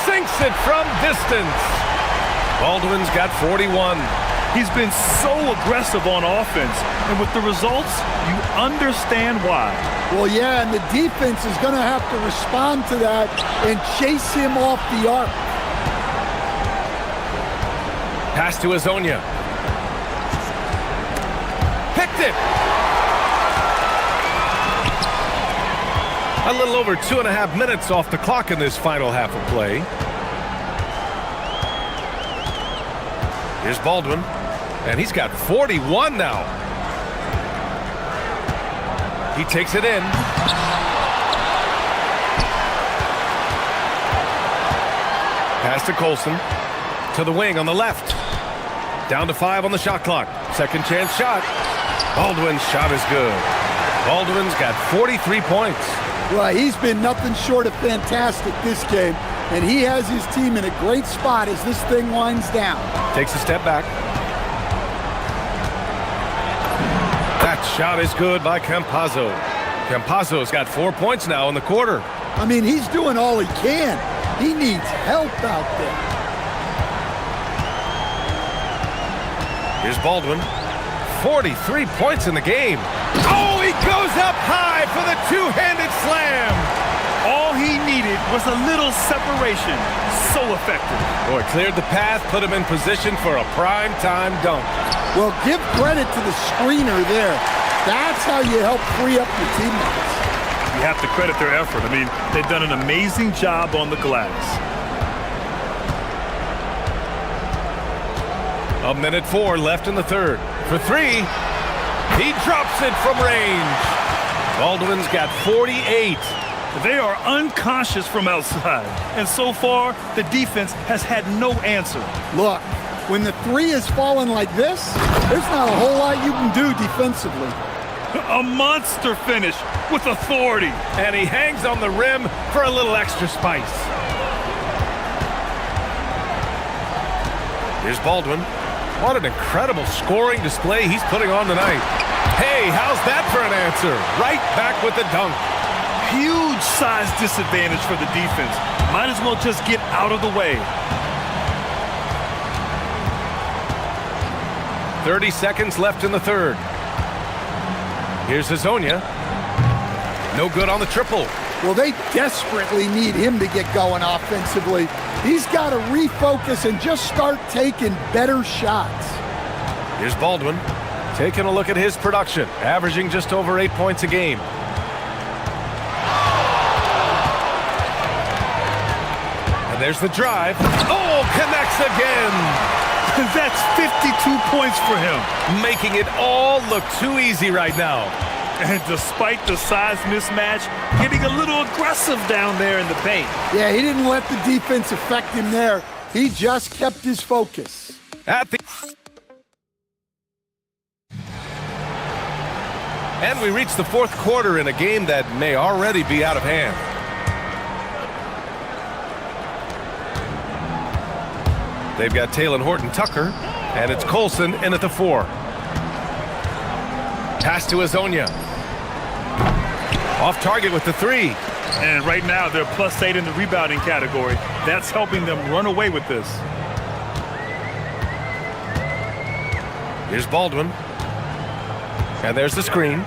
Sinks it from distance. Baldwin's got 41. He's been so aggressive on offense, and with the results, you understand why. Well, yeah, and the defense is going to have to respond to that and chase him off the arc. Pass to Hazonia. Picked it! A little over 2.5 minutes off the clock in this final half of play. Here's Baldwin, and he's got 41 now. He takes it in. Pass to Colson. To the wing on the left. Down to 5 on the shot clock. Second chance shot. Baldwin's shot is good. Baldwin's got 43 points. Well, he's been nothing short of fantastic this game, and he has his team in a great spot as this thing winds down. Takes a step back. That shot is good by Campazzo. Campazzo's got 4 points now in the quarter. I mean, he's doing all he can. He needs help out there. Here's Baldwin. 43 points in the game. Oh, he goes up high for the two-handed slam. All he needed was a little separation. So effective. Boy, cleared the path, put him in position for a prime-time dunk. Well, give credit to the screener there. That's how you help free up your teammates. You have to credit their effort. I mean, they've done an amazing job on the glass. 1:04 left in the third. For 3, he drops it from range. Baldwin's got 48. They are unconscious from outside, and so far, the defense has had no answer. Look, when the 3 is falling like this, there's not a whole lot you can do defensively. A monster finish with authority. And he hangs on the rim for a little extra spice. Here's Baldwin. What an incredible scoring display he's putting on tonight. Hey, how's that for an answer? Right back with the dunk. Huge size disadvantage for the defense. Might as well just get out of the way. 30 seconds left in the third. Here's Hazonia. No good on the triple. Well, they desperately need him to get going offensively. He's got to refocus and just start taking better shots. Here's Baldwin. Taking a look at his production. Averaging just over 8 points a game. And there's the drive. Oh, connects again. That's 52 points for him. Making it all look too easy right now. And despite the size mismatch, getting a little aggressive down there in the paint. Yeah, he didn't let the defense affect him there. He just kept his focus. And we reach the fourth quarter in a game that may already be out of hand. They've got Taylor Horton Tucker, and it's Colson in at the 4. Pass to Hazonia. Off target with the 3. And right now, they're +8 in the rebounding category. That's helping them run away with this. Here's Baldwin. And there's the screen.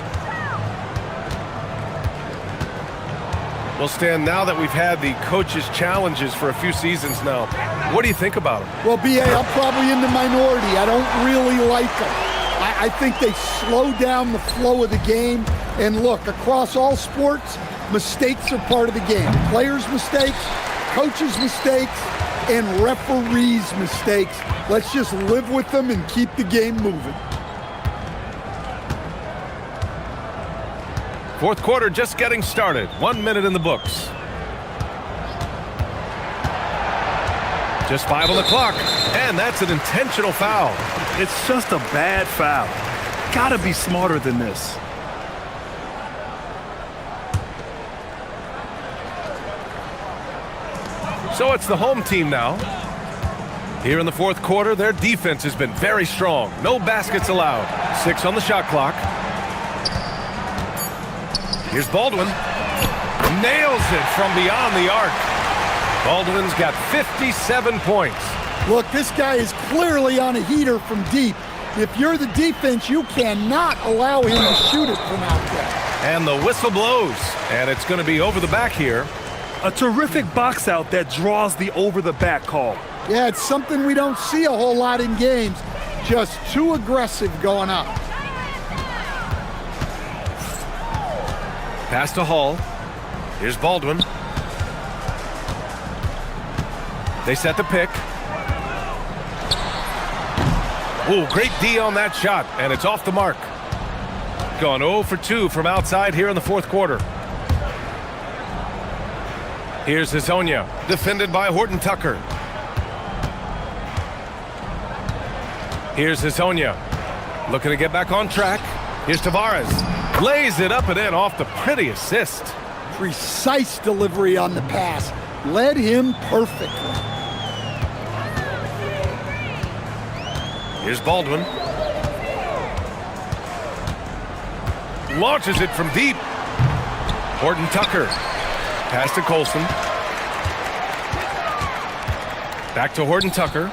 Well, Stan, now that we've had the coaches' challenges for a few seasons now, what do you think about them? Well, B.A., I'm probably in the minority. I don't really like them. I think they slow down the flow of the game. And look, across all sports, mistakes are part of the game. Players' mistakes, coaches' mistakes, and referees' mistakes. Let's just live with them and keep the game moving. Fourth quarter just getting started. 1 minute in the books. Just 5 on the clock, and that's an intentional foul. It's just a bad foul. Gotta be smarter than this. So it's the home team now. Here in the fourth quarter, their defense has been very strong. No baskets allowed. 6 on the shot clock. Here's Baldwin. Nails it from beyond the arc. Baldwin's got 57 points. Look, this guy is clearly on a heater from deep. If you're the defense, you cannot allow him to shoot it from out there. And the whistle blows, and it's going to be over the back here. A terrific box out that draws the over-the-back call. Yeah, it's something we don't see a whole lot in games. Just too aggressive going up. Pass to Hall. Here's Baldwin. They set the pick. Ooh, great D on that shot, and it's off the mark. Gone 0 for 2 from outside here in the fourth quarter. Here's Hezonja, defended by Horton Tucker. Here's Hezonja, looking to get back on track. Here's Tavares, lays it up and in off the pretty assist. Precise delivery on the pass. Led him perfectly. Here's Baldwin. Launches it from deep. Horton Tucker. Pass to Colson. Back to Horton Tucker.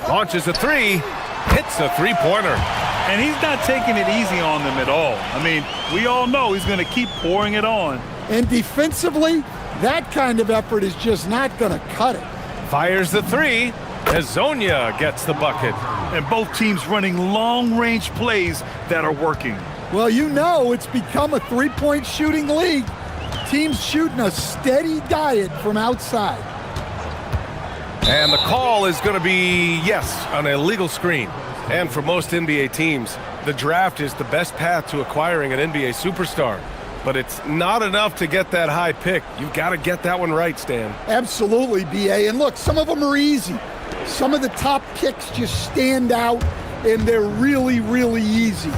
Launches a three. Hits a three-pointer. And he's not taking it easy on them at all. I mean, we all know he's going to keep pouring it on. And defensively, that kind of effort is just not going to cut it. Fires the three. Hezonja gets the bucket. And both teams running long-range plays that are working. Well, you know it's become a three-point shooting league. Teams shooting a steady diet from outside. And the call is going to be, yes, an illegal screen. And for most NBA teams, the draft is the best path to acquiring an NBA superstar. But it's not enough to get that high pick. You've got to get that one right, Stan. Absolutely, B.A. And look, some of them are easy. Some of the top picks just stand out, and they're really, really easy.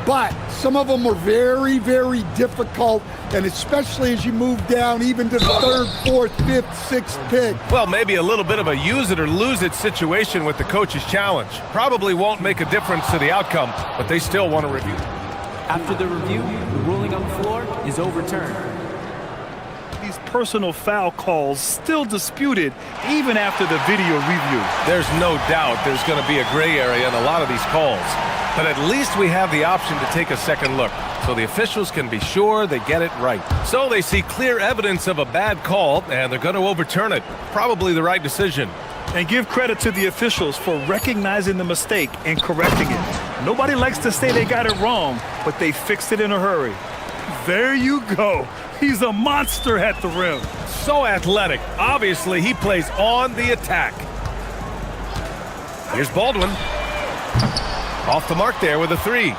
But some of them are very, very difficult, and especially as you move down even to the third, fourth, fifth, sixth pick. Well, maybe a little bit of a use it or lose it situation with the coach's challenge. Probably won't make a difference to the outcome, but they still want to review. After the review, the ruling on the floor is overturned. These personal foul calls still disputed even after the video review. There's no doubt there's going to be a gray area in a lot of these calls. But at least we have the option to take a second look, so the officials can be sure they get it right. So they see clear evidence of a bad call, and they're going to overturn it. Probably the right decision. And give credit to the officials for recognizing the mistake and correcting it. Nobody likes to say they got it wrong, but they fixed it in a hurry. There you go. He's a monster at the rim. So athletic. Obviously, he plays on the attack. Here's Baldwin. Off the mark there with a three.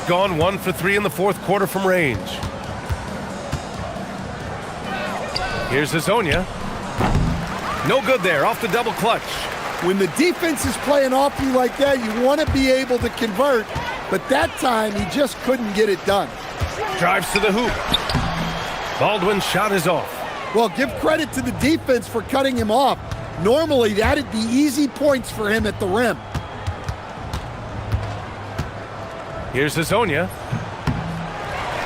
Gone 1 for 3 in the fourth quarter from range. Here's Hezonja. No good there, off the double clutch. When the defense is playing off you like that, you want to be able to convert, but that time he just couldn't get it done. Drives to the hoop. Baldwin's shot is off. Well, give credit to the defense for cutting him off. Normally, that'd be easy points for him at the rim. Here's Hezonja.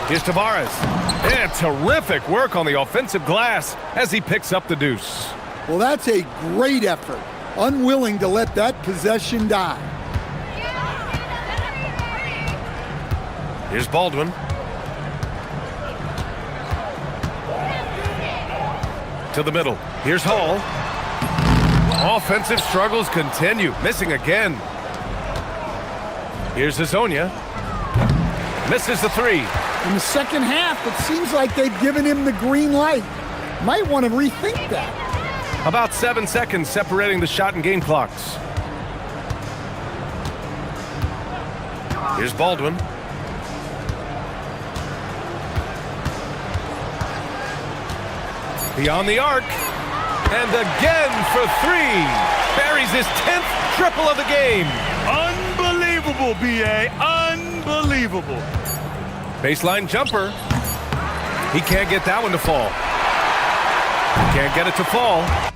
Here's Tavares. And terrific work on the offensive glass as he picks up the deuce. Well, that's a great effort. Unwilling to let that possession die. Here's Baldwin. To the middle. Here's Hall. Offensive struggles continue. Missing again. Here's Azonia. Misses the three. In the second half, it seems like they've given him the green light. Might want to rethink that. About 7 seconds separating the shot and game clocks. Here's Baldwin. Beyond the arc. And again for three. Buries his 10th triple of the game. Unbelievable, B.A. Unbelievable. Baseline jumper. He can't get that one to fall. Can't get it to fall.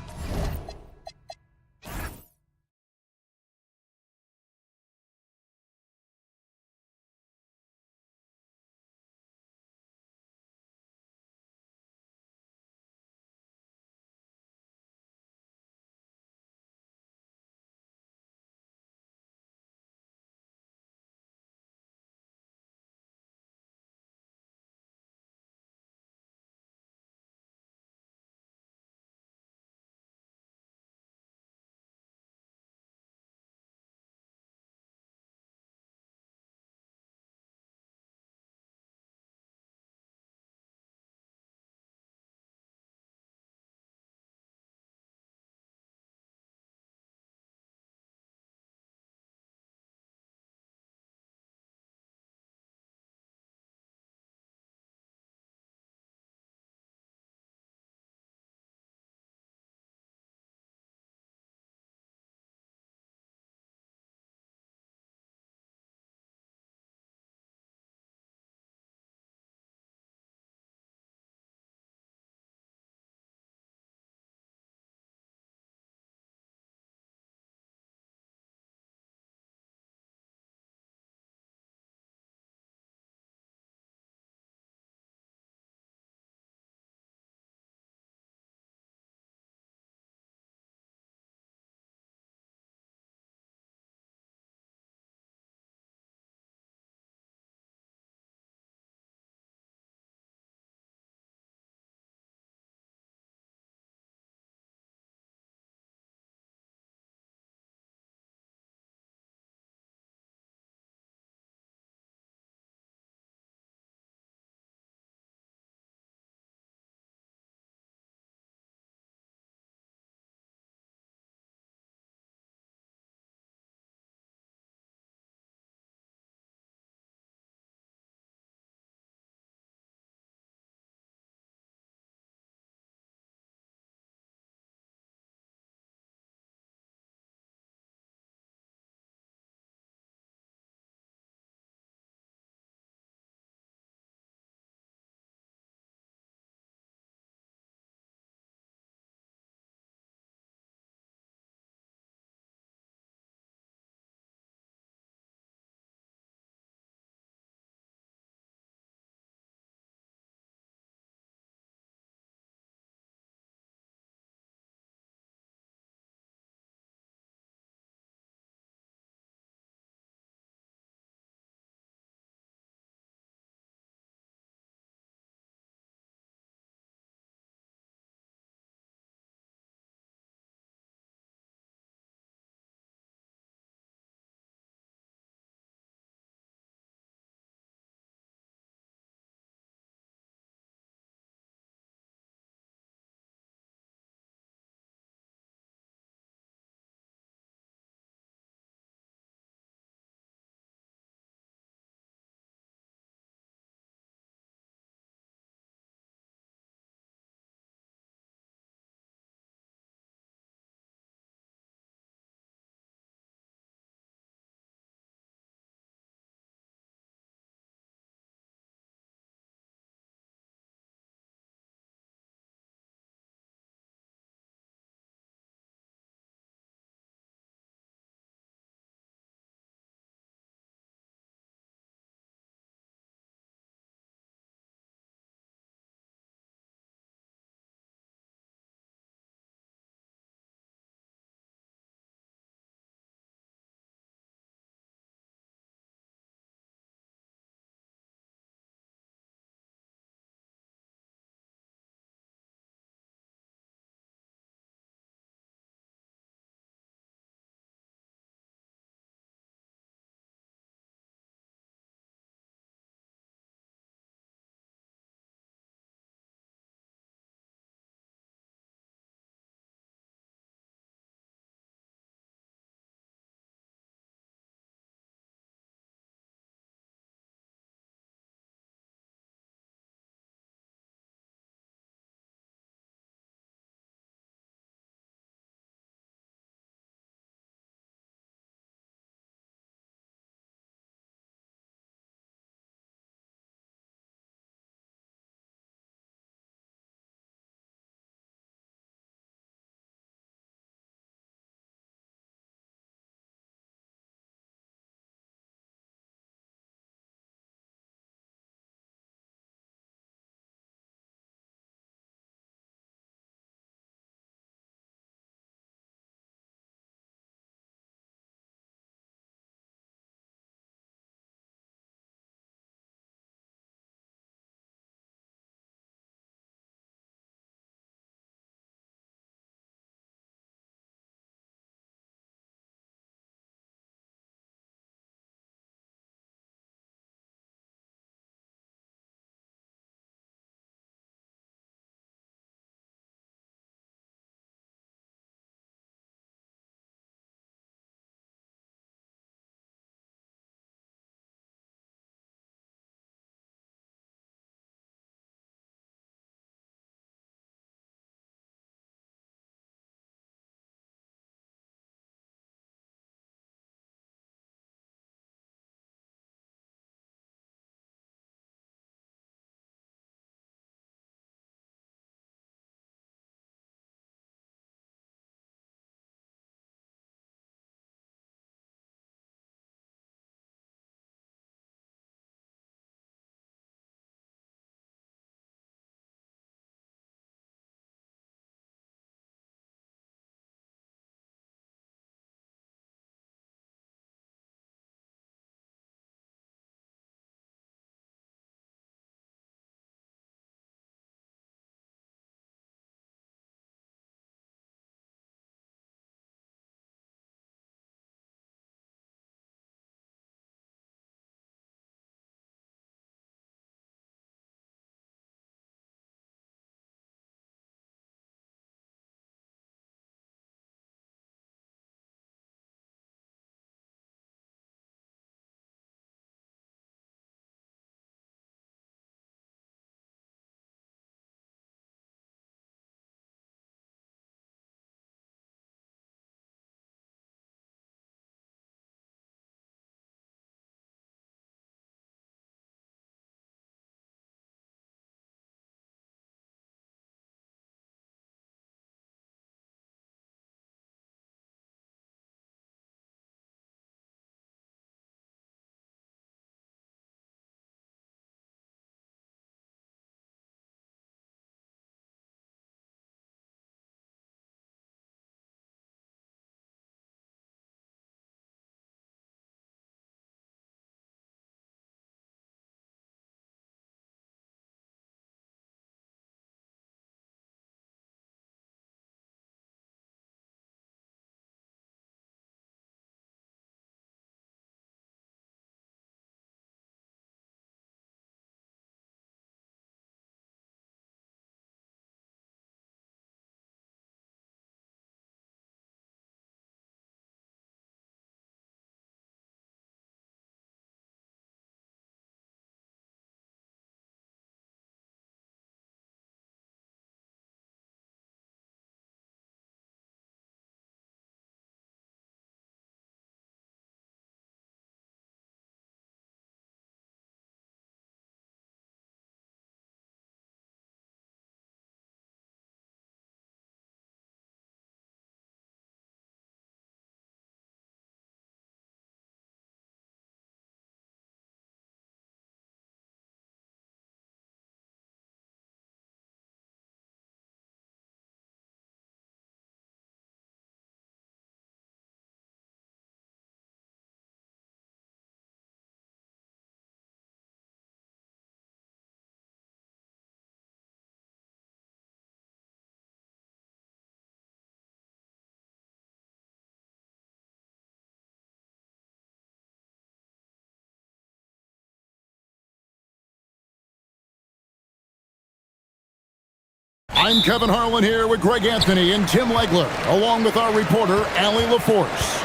I'm Kevin Harlan here with Greg Anthony and Tim Legler, along with our reporter, Allie LaForce.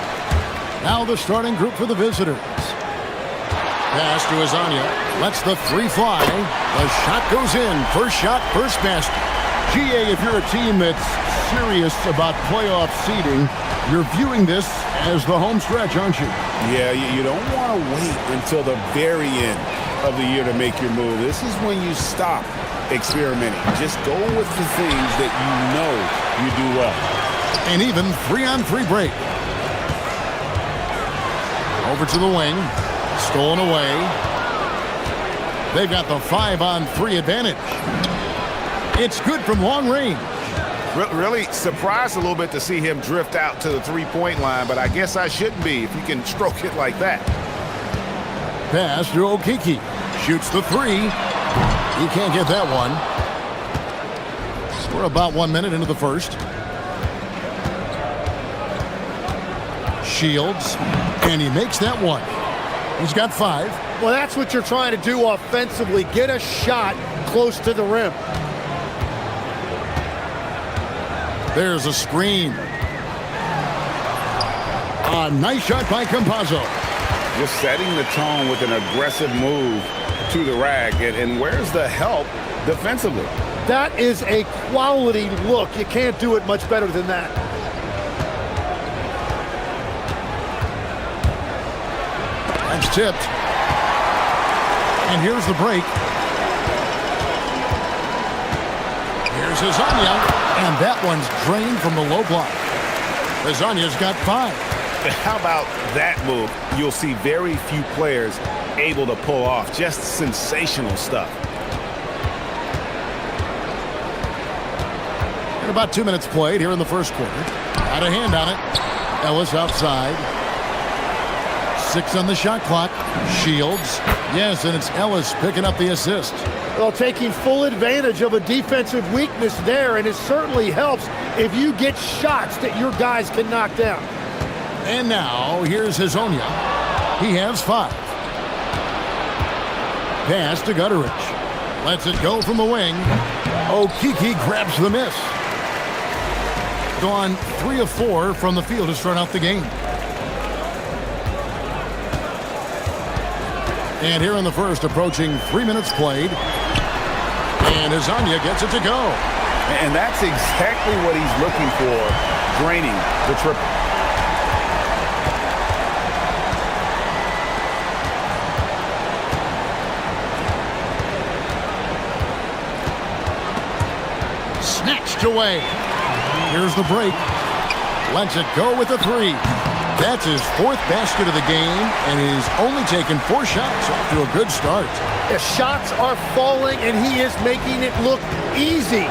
Now the starting group for the visitors. Pass to Azania. Lets the three fly. The shot goes in. First shot, first basket. GA, if you're a team that's serious about playoff seeding, you're viewing this as the home stretch, aren't you? Yeah, you don't want to wait until the very end of the year to make your move. This is when you stop experimenting. Just go with the things that you know you do well. An even 3-on-3 break. Over to the wing. Stolen away. They've got the 5-on-3 advantage. It's good from long range. Really surprised a little bit to see him drift out to the three-point line, but I guess I shouldn't be if you can stroke it like that. Pass to Okiki. Shoots the three. He can't get that one. We're about 1 minute into the first. Shields. And he makes that one. He's got 5. Well, that's what you're trying to do offensively. Get a shot close to the rim. There's a screen. A nice shot by Campazzo. Just setting the tone with an aggressive move to the rack. And where's the help defensively? That is a quality look. You can't do it much better than that. That's tipped. And here's the break. Here's Azania. And that one's drained from the low block. Azania's got 5. How about that move? You'll see very few players able to pull off. Just sensational stuff. And about 2 minutes played here in the first quarter. Got a hand on it. Ellis outside. 6 on the shot clock. Shields. Yes, and it's Ellis picking up the assist. Well, taking full advantage of a defensive weakness there, and it certainly helps if you get shots that your guys can knock down. And now, here's Hazonia. He has 5. Pass to Gutteridge. Lets it go from the wing. Okiki grabs the miss. Gone 3 of 4 from the field to start out the game. And here in the first, approaching 3 minutes played. And Azania gets it to go. And that's exactly what he's looking for, draining the triple. Snatched away. Here's the break. Lets it go with the 3. That's his 4th basket of the game, and he's only taken 4 shots off to a good start. The shots are falling, and he is making it look easy.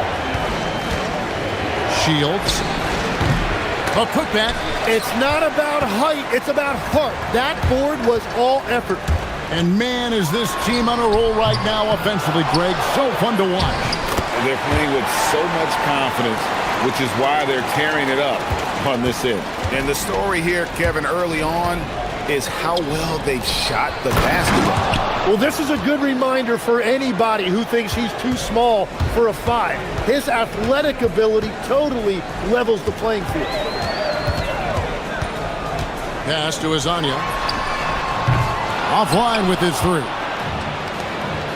Shields. A putback. It's not about height, it's about heart. That board was all effort. And man, is this team on a roll right now offensively, Greg. So fun to watch. They're playing with so much confidence, which is why they're tearing it up on this end. And the story here, Kevin, early on is how well they've shot the basketball. Well, this is a good reminder for anybody who thinks he's too small for a 5. His athletic ability totally levels the playing field. Pass to Azania. Offline with his 3.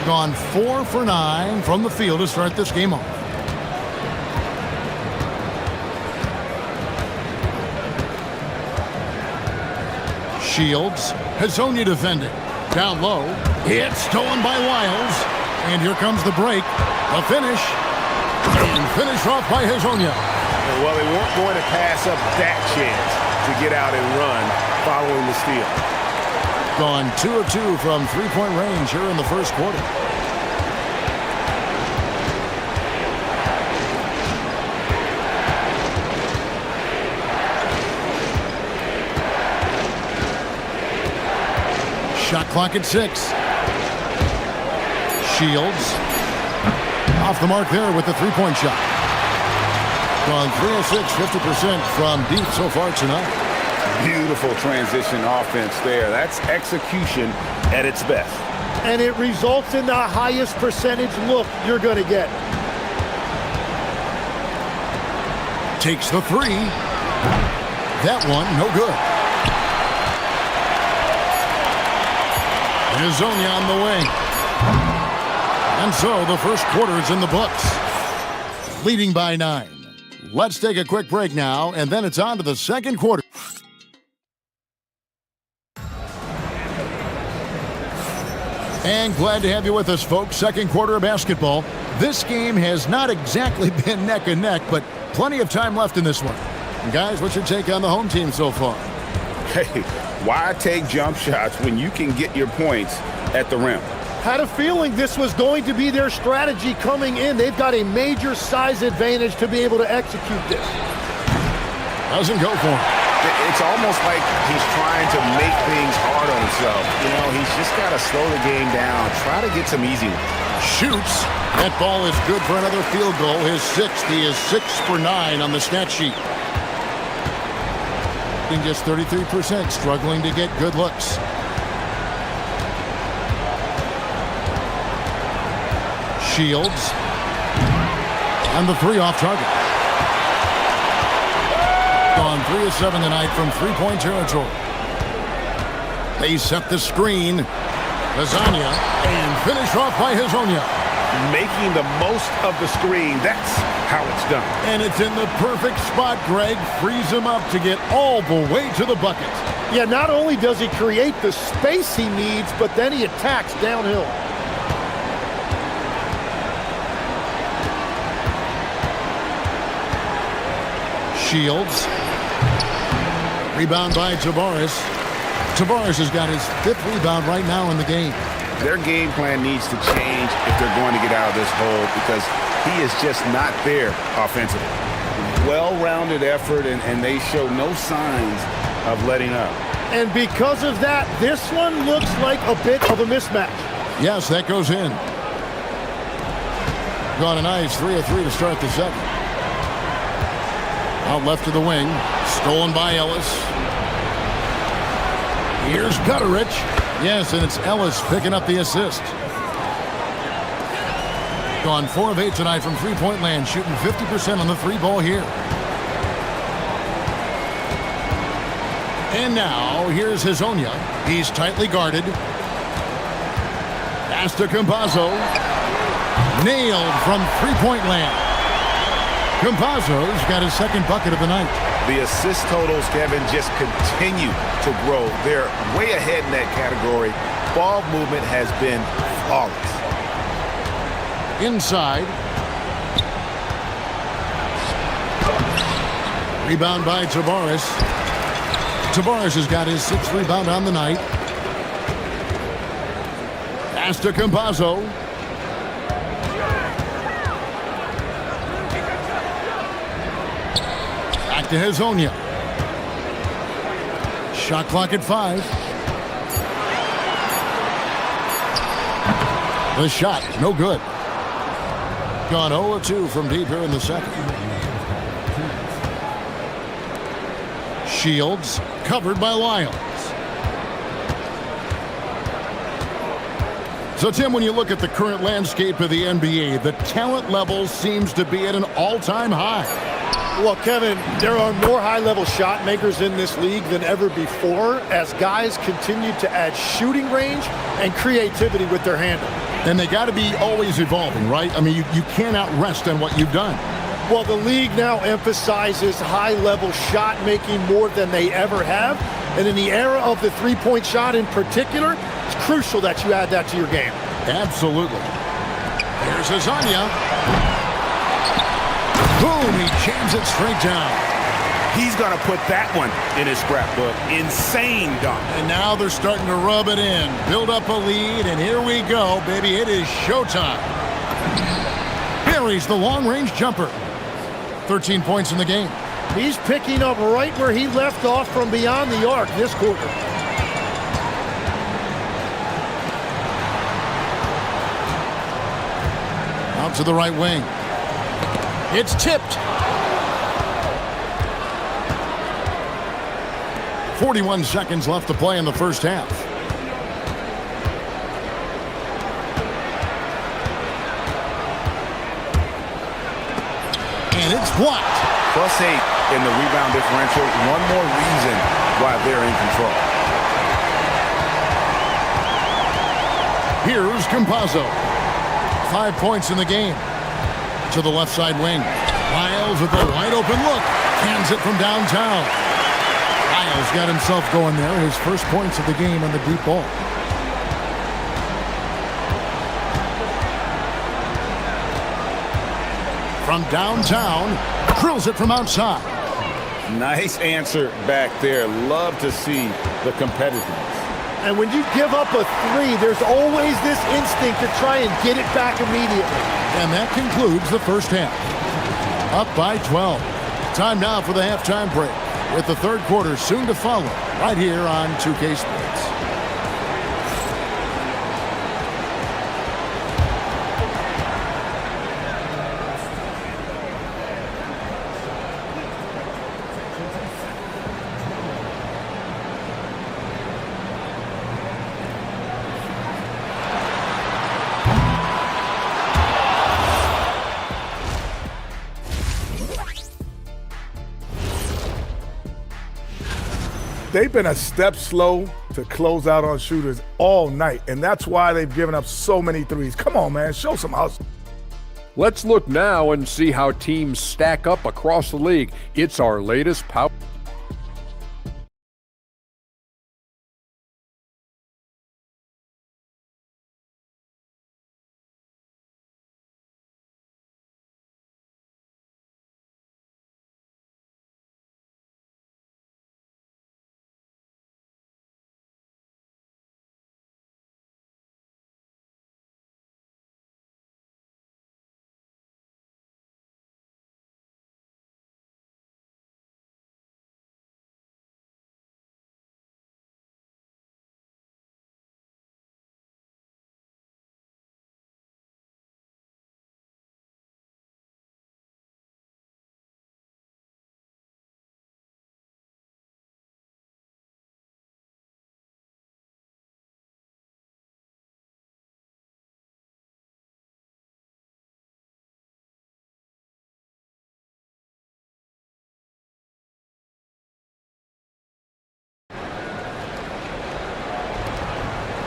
Gone 4 for 9 from the field to start this game off. Shields. Hazonia defending. Down low. It's stolen by Wiles. And here comes the break. The finish. And finished off by Hazonia. Well, they weren't going to pass up that chance to get out and run following the steal. Gone 2 of 2 from 3-point range here in the first quarter. Shot clock at 6. Shields. Off the mark there with the 3-point shot. Gone 3 of 6, 50% from deep so far tonight. Beautiful transition offense there. That's execution at its best. And it results in the highest percentage look you're going to get. Takes the three. That one, no good. Hazonia on the wing. And so the first quarter is in the books. Leading by 9. Let's take a quick break now, and then it's on to the second quarter. And glad to have you with us, folks. Second quarter of basketball. This game has not exactly been neck and neck, but plenty of time left in this one. And guys, what's your take on the home team so far? Hey, why take jump shots when you can get your points at the rim? Had a feeling this was going to be their strategy coming in. They've got a major size advantage to be able to execute this. Doesn't go for him. It's almost like he's trying to make things hard on himself. You know, he's just got to slow the game down, try to get some easy ones. Shoots. That ball is good for another field goal. His sixth. He is 6 for 9 on the stat sheet. Just 33%, struggling to get good looks. Shields. And the three off target. Gone 3 of 7 tonight from three-point territory. They set the screen. Lasagna, and finish off by Hazonia. Making the most of the screen. That's how it's done. And it's in the perfect spot. Greg frees him up to get all the way to the bucket. Yeah, not only does he create the space he needs, but then he attacks downhill. Shields. Rebound by Tavares. Tavares has got his 5th rebound right now in the game. Their game plan needs to change if they're going to get out of this hole because he is just not there offensively. Well-rounded effort, and they show no signs of letting up. And because of that, this one looks like a bit of a mismatch. Yes, that goes in. Gone a nice 3 of 3 to start the second. Out left to the wing. Stolen by Ellis. Here's Gutterich. Yes, and it's Ellis picking up the assist. Gone 4 of 8 tonight from three-point land, shooting 50% on the three ball here. And now, here's Hazonia. He's tightly guarded. Pass to Campazzo. Nailed from three-point land. Campazzo's got his second bucket of the night. The assist totals, Kevin, just continue to grow. They're way ahead in that category. Ball movement has been flawless. Inside. Rebound by Tavares. Tavares has got his 6th rebound on the night. Pass to Campazzo. Back to Hazonia. Shot clock at 5. The shot, no good. Gone 0 of 2 from deep here in the second. Shields, covered by Lyles. So, Tim, when you look at the current landscape of the NBA, the talent level seems to be at an all-time high. Well, Kevin, there are more high-level shot makers in this league than ever before as guys continue to add shooting range and creativity with their handle. And they got to be always evolving, right? I mean, you cannot rest on what you've done. Well, the league now emphasizes high-level shot making more than they ever have. And in the era of the three-point shot in particular, it's crucial that you add that to your game. Absolutely. Here's Hazonia. Boom, he jams it straight down. He's going to put that one in his scrapbook. Insane dunk. And now they're starting to rub it in, build up a lead, and here we go, baby. It is showtime. Buries the long-range jumper. 13 points in the game. He's picking up right where he left off from beyond the arc this quarter. Out to the right wing. It's tipped. 41 seconds left to play in the first half. And it's blocked. +8 in the rebound differential. One more reason why they're in control. Here's Campazzo. 5 points in the game. To the left side wing. Lyles with a wide open look. Hands it from downtown. Lyles got himself going there. His first points of the game on the deep ball. From downtown, drills it from outside. Nice answer back there. Love to see the competitiveness. And when you give up a three, there's always this instinct to try and get it back immediately. And that concludes the first half. Up by 12. Time now for the halftime break, with the third quarter soon to follow, right here on 2K Sports. They've been a step slow to close out on shooters all night, and that's why they've given up so many threes. Come on, man, show some hustle. Let's look now and see how teams stack up across the league. It's our latest power.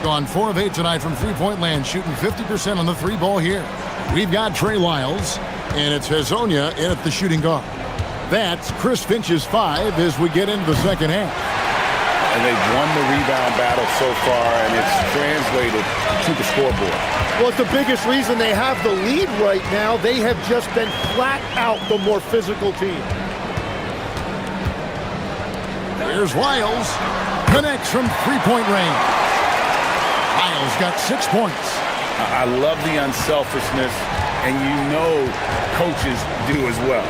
Gone 4 of 8 tonight from three-point land, shooting 50% on the three ball here. We've got Trey Lyles, and it's Hezonja in at the shooting guard. That's Chris Finch's 5 as we get into the second half. And they've won the rebound battle so far, and it's translated to the scoreboard. Well, it's the biggest reason they have the lead right now. They have just been flat out the more physical team. Here's Lyles. Connects from three-point range. Lyles got 6 points. I love the unselfishness, and you know coaches do as well.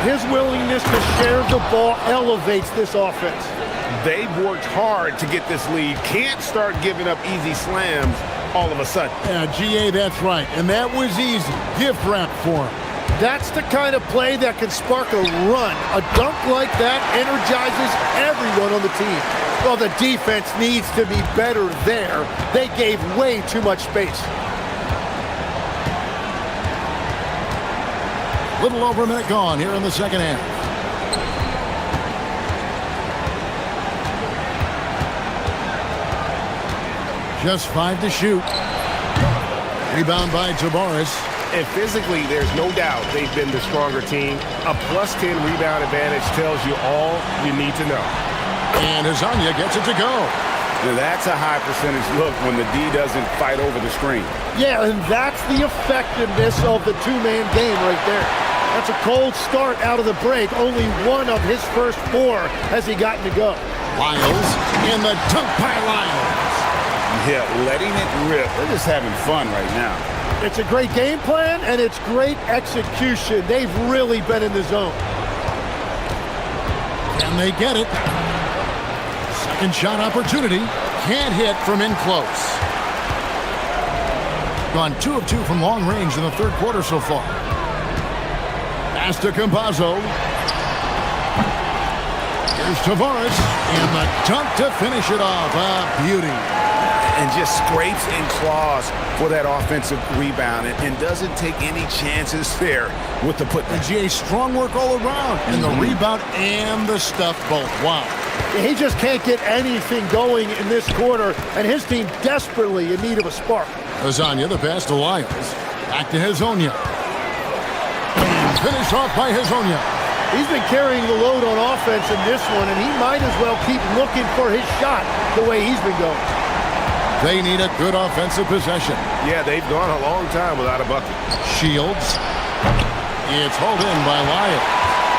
His willingness to share the ball elevates this offense. They've worked hard to get this lead. Can't start giving up easy slams all of a sudden. Yeah, GA, that's right. And that was easy. Gift wrap for him. That's the kind of play that can spark a run. A dunk like that energizes everyone on the team. Well, the defense needs to be better there. They gave way too much space. Little over a minute gone here in the second half. Just 5 to shoot. Rebound by Tavares. And physically, there's no doubt they've been the stronger team. A +10 rebound advantage tells you all you need to know. And Hezonja gets it to go. Now that's a high percentage look when the D doesn't fight over the screen. Yeah, and that's the effectiveness of the two-man game right there. That's a cold start out of the break. Only one of his first 4 has he gotten to go. Lyles in the dunk by Lyles. Yeah, letting it rip. They're just having fun right now. It's a great game plan, and it's great execution. They've really been in the zone. Can they get it? Second shot opportunity. Can't hit from in close. Gone 2 of 2 from long range in the third quarter so far. Pass to Campazzo. Here's Tavares. And the dunk to finish it off. A beauty. and just scrapes and claws for that offensive rebound and doesn't take any chances there with the putback. GA, strong work all around, and the rebound and the stuff both. Wow. He just can't get anything going in this quarter, and his team desperately in need of a spark. Lasagna, the pass to Lyles. Back to Hezonja. And finished off by Hezonja. He's been carrying the load on offense in this one, and he might as well keep looking for his shot the way he's been going. They need a good offensive possession. Yeah, they've gone a long time without a bucket. Shields. It's hauled in by Lyles.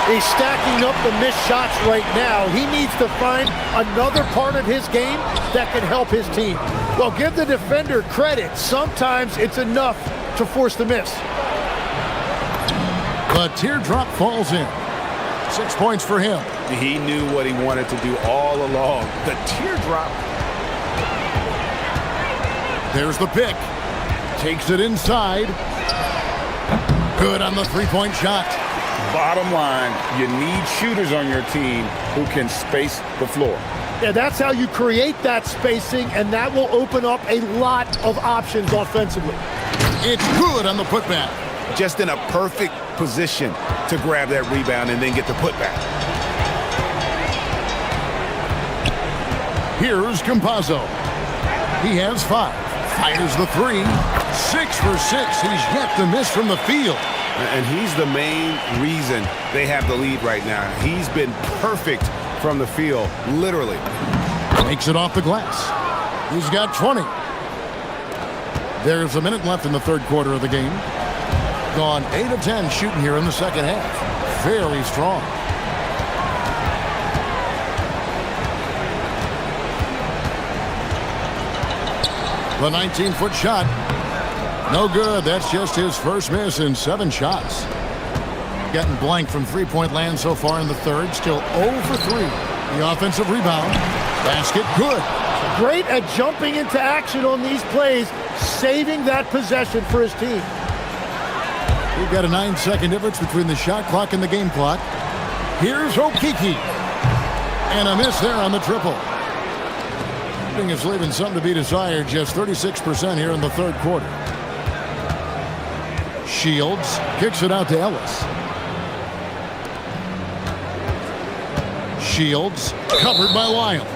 He's stacking up the missed shots right now. He needs to find another part of his game that can help his team. Well, give the defender credit. Sometimes it's enough to force the miss. The teardrop falls in. 6 points for him. He knew what he wanted to do all along. The teardrop. There's the pick. Takes it inside. Good on the three-point shot. Bottom line, you need shooters on your team who can space the floor. Yeah, that's how you create that spacing, and that will open up a lot of options offensively. It's good on the putback. Just in a perfect position to grab that rebound and then get the putback. Here's Campazzo. He has 5. Fires the 3. 6 for 6. He's yet to miss from the field. And he's the main reason they have the lead right now. He's been perfect from the field, literally. Makes it off the glass. He's got 20. There's a minute left in the third quarter of the game. Gone 8 of 10 shooting here in the second half. Very strong. The 19-foot shot. No good. That's just his first miss in 7 shots. Getting blank from three-point land so far in the third. Still 0 for 3. The offensive rebound. Basket good. Great at jumping into action on these plays, saving that possession for his team. We've got a 9-second difference between the shot clock and the game clock. Here's Okiki. And a miss there on the triple. Shooting is leaving something to be desired. Just 36% here in the third quarter. Shields kicks it out to Ellis. Shields covered by Lyles.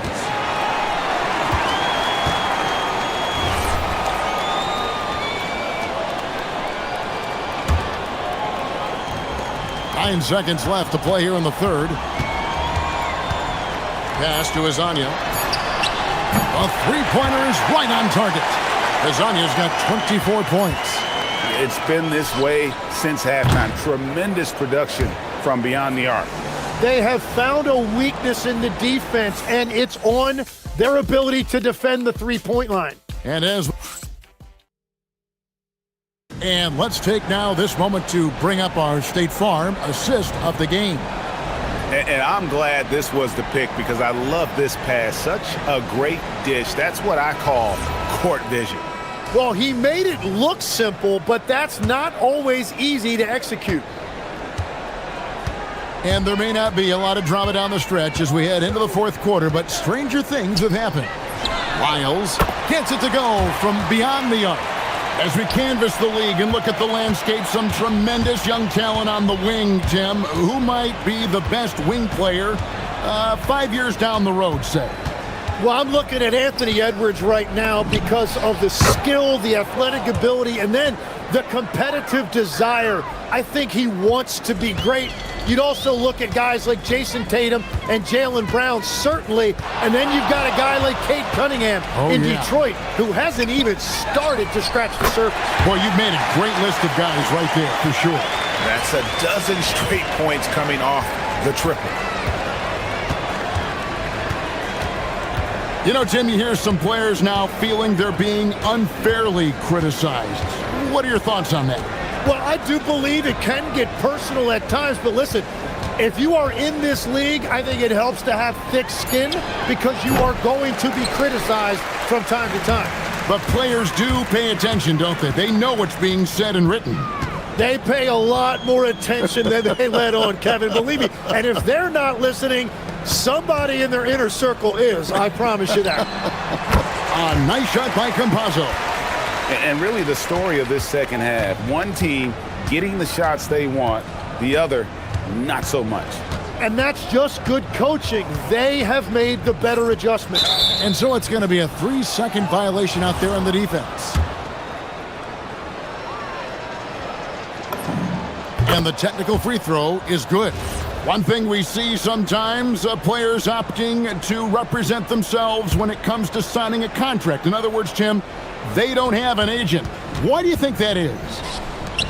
Nine seconds left to play here in the third. Pass to Hezonja. A three-pointer is right on target. Hezonja's got 24 points. It's been this way since halftime. Tremendous production from beyond the arc. They have found a weakness in the defense, and it's on their ability to defend the three-point line. And let's take now this moment to bring up our State Farm assist of the game. And I'm glad this was the pick because I love this pass. Such a great dish. That's what I call court vision. Well, he made it look simple, but that's not always easy to execute. And there may not be a lot of drama down the stretch as we head into the fourth quarter, but stranger things have happened. Lyles gets it to go from beyond the arc. As we canvass the league and look at the landscape, some tremendous young talent on the wing, Tim. Who might be the best wing player 5 years down the road, say? Well, I'm looking at Anthony Edwards right now because of the skill, the athletic ability, and then the competitive desire. I think he wants to be great. You'd also look at guys like Jason Tatum and Jaylen Brown, certainly. And then you've got a guy like Cade Cunningham in Detroit, who hasn't even started to scratch the surface. Boy, you've made a great list of guys right there, for sure. That's a dozen straight points coming off the triple. You know, Tim, you hear some players now feeling they're being unfairly criticized. What are your thoughts on that? Well, I do believe it can get personal at times, but listen, if you are in this league, I think it helps to have thick skin because you are going to be criticized from time to time. But players do pay attention, don't they? They know what's being said and written. They pay a lot more attention than they let on, Kevin, believe me. And if they're not listening, somebody in their inner circle is, I promise you that. A nice shot by Campazzo. And really the story of this second half, one team getting the shots they want, the other not so much. And that's just good coaching. They have made the better adjustment. And so it's going to be a 3-second violation out there on the defense. And the technical free throw is good. One thing we see sometimes, players opting to represent themselves when it comes to signing a contract. In other words, Tim, they don't have an agent. Why do you think that is?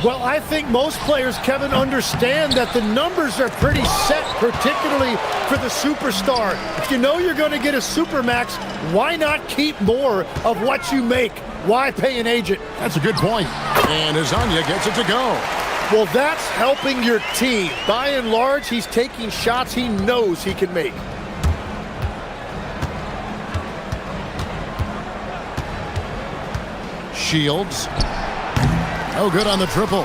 Well, I think most players, Kevin, understand that the numbers are pretty set, particularly for the superstar. If you know you're going to get a supermax, why not keep more of what you make? Why pay an agent? That's a good point. And Azania gets it to go. Well, that's helping your team. By and large, he's taking shots he knows he can make. Shields. No good on the triple.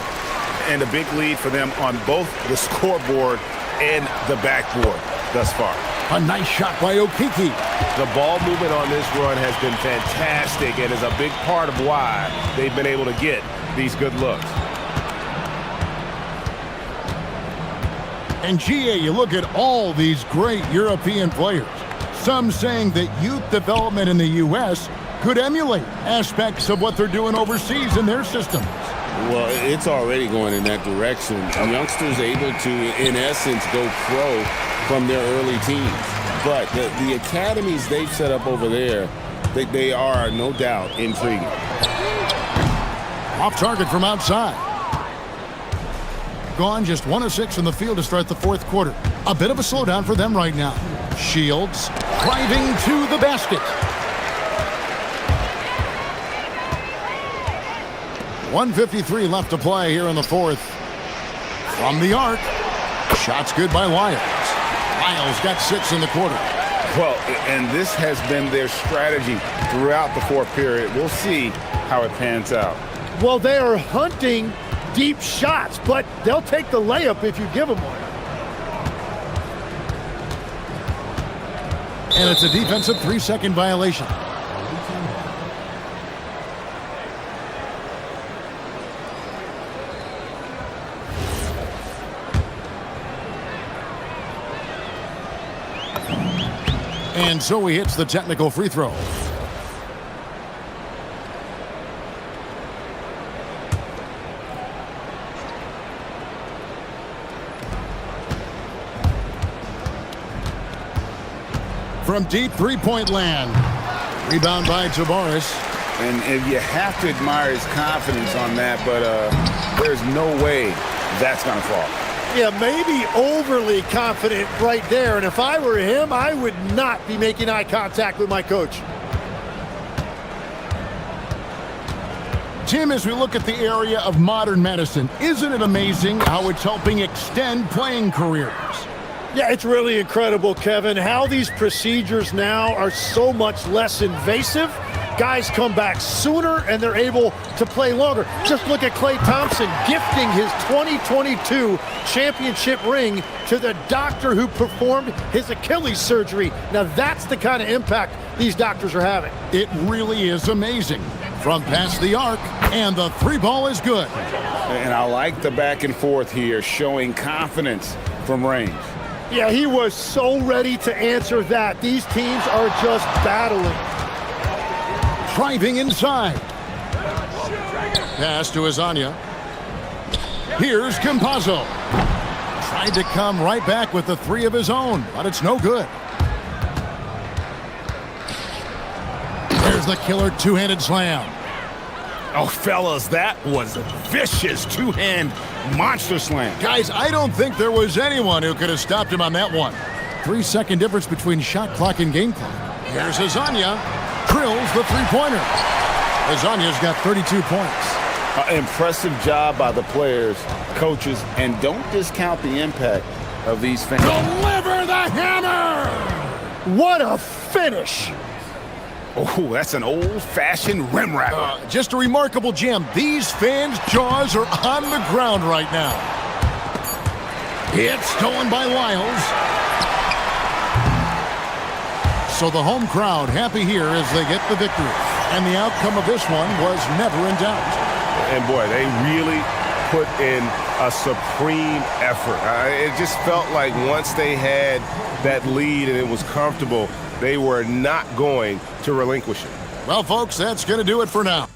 And a big lead for them on both the scoreboard and the backboard thus far. A nice shot by Okiki. The ball movement on this run has been fantastic and is a big part of why they've been able to get these good looks. And GA, you look at all these great European players. Some saying that youth development in the U.S. could emulate aspects of what they're doing overseas in their systems. Well, it's already going in that direction. Youngsters able to, in essence, go pro from their early teens. But the academies they've set up over there, they are, no doubt, intriguing. Off target from outside. Gone just 1 of 6 from the field to start the fourth quarter. A bit of a slowdown for them right now. Shields driving to the basket. 1:53 left to play here in the fourth. From the arc. Shots good by Lyles. Lyles got 6 in the quarter. Well, and this has been their strategy throughout the fourth period. We'll see how it pans out. Well, they are hunting deep shots, but they'll take the layup if you give them one. And it's a defensive 3-second violation. And so he hits the technical free throw. From deep three-point land. Rebound by Tavares. And you have to admire his confidence on that, but there's no way that's going to fall. Yeah, maybe overly confident right there. And if I were him, I would not be making eye contact with my coach. Tim, as we look at the area of modern medicine, isn't it amazing how it's helping extend playing careers? Yeah, it's really incredible, Kevin, how these procedures now are so much less invasive. Guys come back sooner and they're able to play longer. Just look at Klay Thompson gifting his 2022 championship ring to the doctor who performed his Achilles surgery. Now that's the kind of impact these doctors are having. It really is amazing. From past the arc, and the three ball is good. And I like the back and forth here, showing confidence from range. Yeah, he was so ready to answer that. These teams are just battling. Driving inside. Pass to Azania. Here's Campazzo. Tried to come right back with the three of his own, but it's no good. There's the killer two-handed slam. Oh, fellas, that was a vicious two-hand monster slam. Guys, I don't think there was anyone who could have stopped him on that one. 3-second difference between shot clock and game clock. Here's Azania. Drills the three-pointer. Azania's got 32 points. Impressive job by the players, coaches, and don't discount the impact of these fans. Deliver the hammer! What a finish! Oh, that's an old-fashioned rim wrapper. Just a remarkable jam. These fans' jaws are on the ground right now. It's stolen by Lyles. So the home crowd happy here as they get the victory. And the outcome of this one was never in doubt. And boy, they really put in a supreme effort. It just felt like once they had that lead and it was comfortable, they were not going to relinquish it. Well, folks, that's going to do it for now.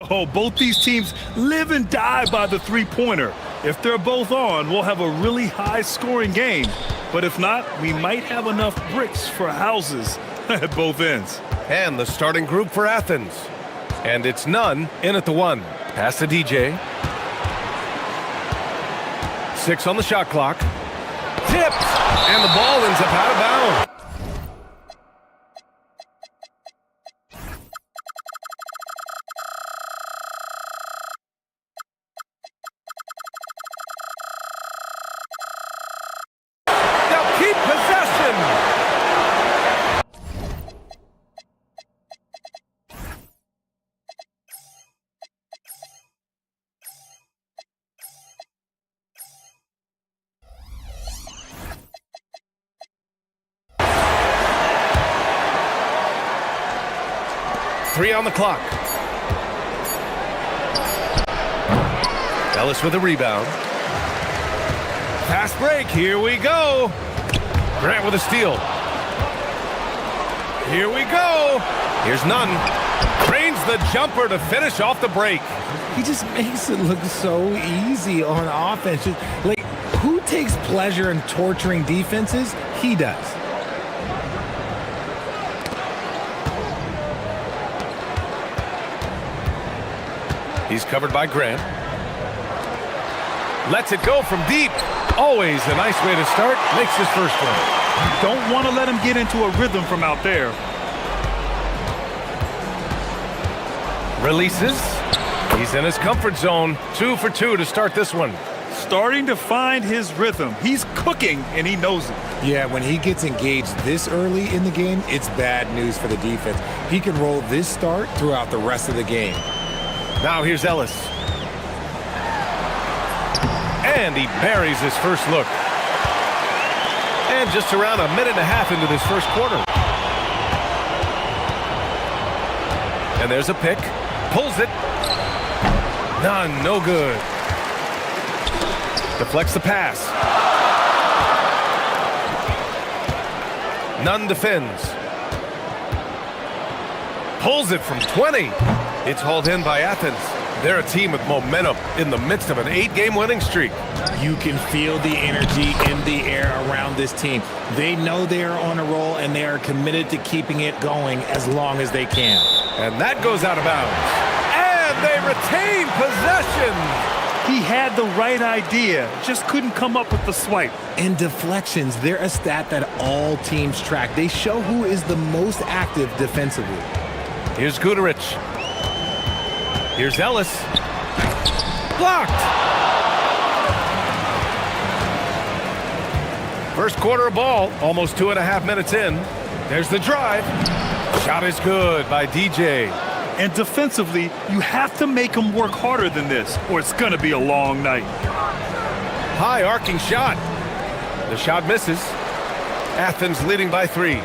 Oh, both these teams live and die by the three-pointer. If they're both on, we'll have a really high-scoring game. But if not, we might have enough bricks for houses at both ends. And the starting group for Athens. And it's Nunn in at the 1. Pass to DJ. 6 on the shot clock. Tipped! And the ball ends up out of bounds. They'll keep possession! Three on the clock. Ellis with a rebound. Fast break, here we go. Grant with a steal. Here we go. Here's Nunn. Drains the jumper to finish off the break. He just makes it look so easy on offense. Like, who takes pleasure in torturing defenses? He does. He's covered by Grant. Lets it go from deep. Always a nice way to start. Makes his first one. Don't want to let him get into a rhythm from out there. Releases. He's in his comfort zone. 2 for 2 to start this one. Starting to find his rhythm. He's cooking, and he knows it. Yeah, when he gets engaged this early in the game, it's bad news for the defense. He can roll this start throughout the rest of the game. Now here's Ellis. And he buries his first look. And just around a minute and a half into this first quarter. And there's a pick. Pulls it. None, no good. Deflects the pass. Nunn defends. Pulls it from 20. It's hauled in by Athens. They're a team with momentum in the midst of an 8-game winning streak. You can feel the energy in the air around this team. They know they are on a roll, and they are committed to keeping it going as long as they can. And that goes out of bounds. And they retain possession. He had the right idea, just couldn't come up with the swipe. And deflections, they're a stat that all teams track. They show who is the most active defensively. Here's Guterich. Here's Ellis. Blocked. First quarter of ball, almost 2.5 minutes in. There's the drive. Shot is good by DJ. And defensively, you have to make him work harder than this, or it's going to be a long night. High arcing shot. The shot misses. Athens leading by 3.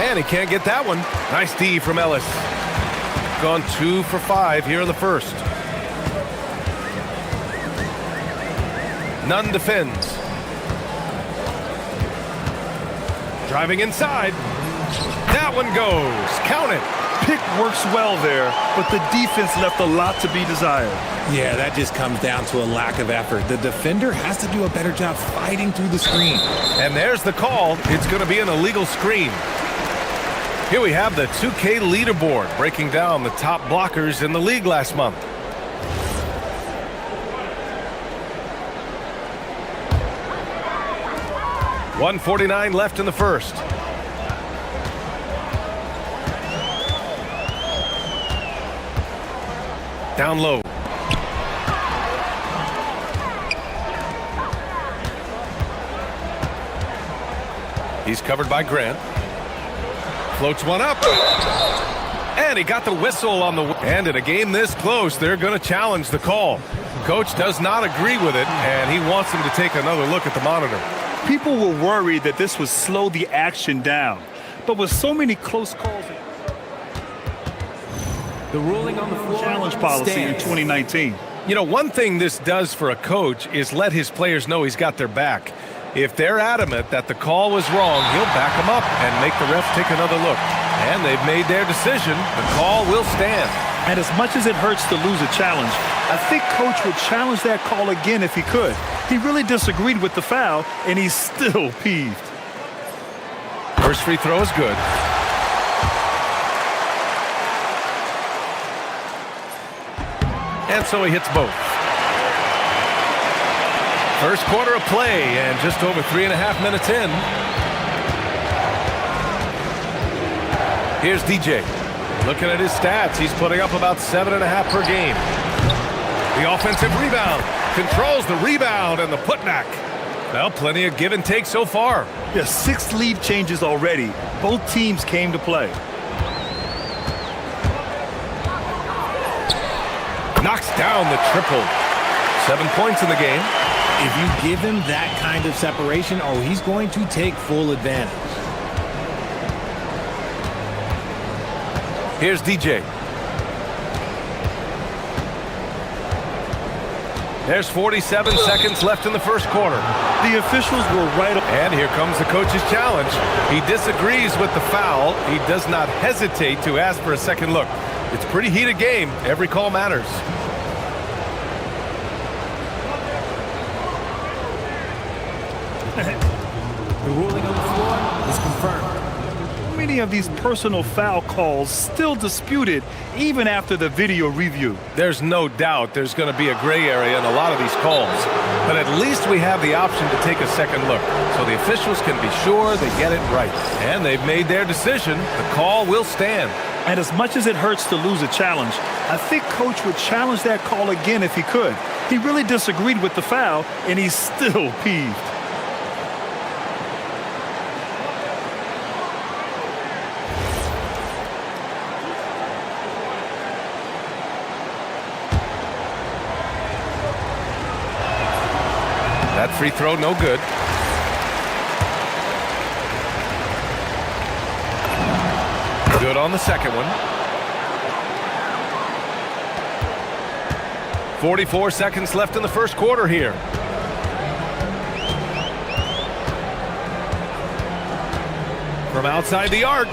And he can't get that one. Nice D from Ellis. Gone 2 for 5 here in the first. Nunn defends. Driving inside. That one goes. Count it. Pick works well there, but the defense left a lot to be desired. Yeah, that just comes down to a lack of effort. The defender has to do a better job fighting through the screen. And there's the call. It's going to be an illegal screen. Here we have the 2K leaderboard breaking down the top blockers in the league last month. .149 left in the first. Down low. He's covered by Grant. Floats one up. And he got the whistle on the... And in a game this close, they're going to challenge the call. Coach does not agree with it, and he wants him to take another look at the monitor. People were worried that this would slow the action down. But with so many close calls... The ruling on the floor challenge policy stands. in 2019. You know, one thing this does for a coach is let his players know he's got their back. If they're adamant that the call was wrong, he'll back them up and make the refs take another look. And they've made their decision. The call will stand. And as much as it hurts to lose a challenge, I think Coach would challenge that call again if he could. He really disagreed with the foul, and he's still peeved. First free throw is good. And so he hits both. First quarter of play, and just over 3.5 minutes in. Here's DJ. Looking at his stats, he's putting up about 7.5 per game. The offensive rebound. Controls the rebound and the putback. Well, plenty of give and take so far. Yeah, 6 lead changes already. Both teams came to play. Knocks down the triple. 7 points in the game. If you give him that kind of separation, oh, he's going to take full advantage. Here's DJ. There's 47 seconds left in the first quarter. The officials were right. And here comes the coach's challenge. He disagrees with the foul. He does not hesitate to ask for a second look. It's a pretty heated game. Every call matters. The ruling on the floor is confirmed. Many of these personal foul calls still disputed even after the video review. There's no doubt there's going to be a gray area in a lot of these calls. But at least we have the option to take a second look, so the officials can be sure they get it right. And they've made their decision. The call will stand. And as much as it hurts to lose a challenge, I think Coach would challenge that call again if he could. He really disagreed with the foul, and he's still peeved. That free throw, no good. Good on the second one. 44 seconds left in the first quarter here. From outside the arc,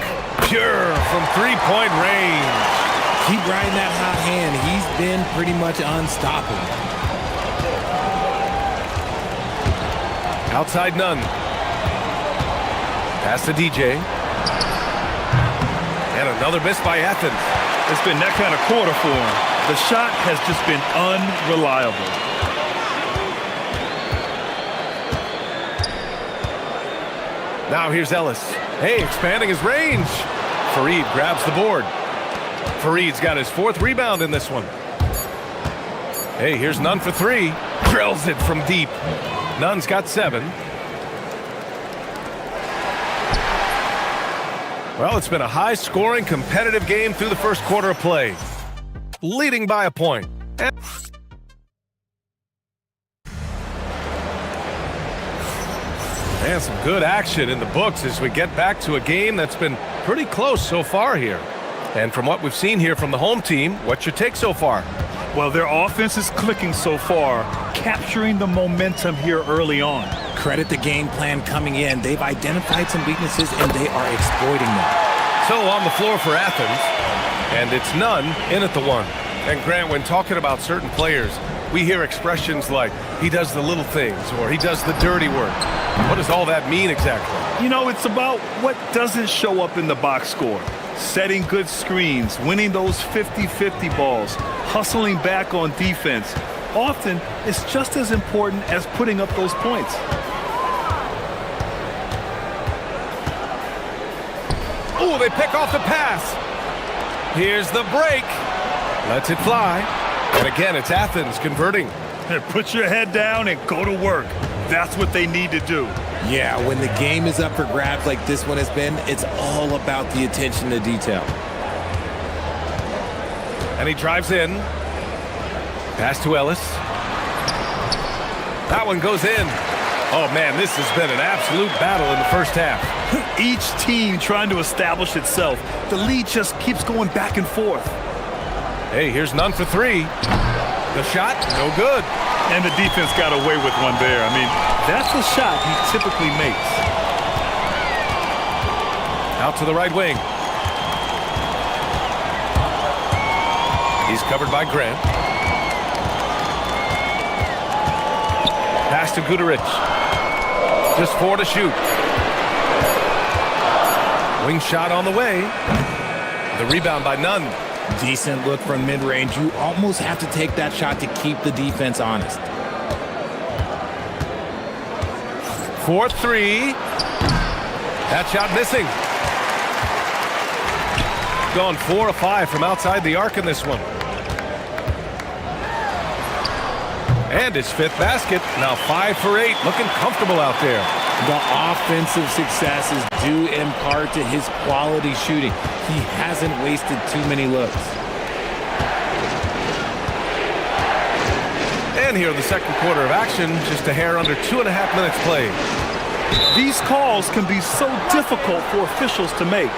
pure from three-point range. Keep riding that hot hand. He's been pretty much unstoppable. Outside none. Pass to DJ. And another miss by Athens. It's been that kind of quarter for him. The shot has just been unreliable. Now here's Ellis. Hey, expanding his range. Fareed grabs the board. Fareed's got his 4th rebound in this one. Hey, here's Nunn for 3. Drills it from deep. Nunn's got 7. Well, it's been a high-scoring, competitive game through the first quarter of play. Leading by a point. And some good action in the books as we get back to a game that's been pretty close so far here. And from what we've seen here from the home team, what's your take so far? Well, their offense is clicking so far, capturing the momentum here early on. Credit the game plan coming in. They've identified some weaknesses, and they are exploiting them. So on the floor for Athens, and it's Nunn in at the 1. And Grant, when talking about certain players, we hear expressions like, he does the little things, or he does the dirty work. What does all that mean exactly? You know, it's about what doesn't show up in the box score. Setting good screens, winning those 50-50 balls, hustling back on defense. Often, it's just as important as putting up those points. Oh, they pick off the pass. Here's the break. Lets it fly. And again, it's Athens converting. Put your head down and go to work. That's what they need to do. Yeah, when the game is up for grabs like this one has been, it's all about the attention to detail. And he drives in. Pass to Ellis. That one goes in. Oh, man, this has been an absolute battle in the first half. Each team trying to establish itself. The lead just keeps going back and forth. Hey, here's Nunn for 3. The shot, no good. And the defense got away with one there. I mean, that's a shot he typically makes. Out to the right wing. He's covered by Grant. Pass to Guterich. Just 4 to shoot. Wing shot on the way. The rebound by Nunn. Decent look from mid-range. You almost have to take that shot to keep the defense honest. 4-3. That shot missing. Gone 4 of 5 from outside the arc in this one. And his 5th basket. Now 5 for 8. Looking comfortable out there. The offensive success is due in part to his quality shooting. He hasn't wasted too many looks. And here in the second quarter of action, just a hair under 2.5 minutes played. These calls can be so difficult for officials to make.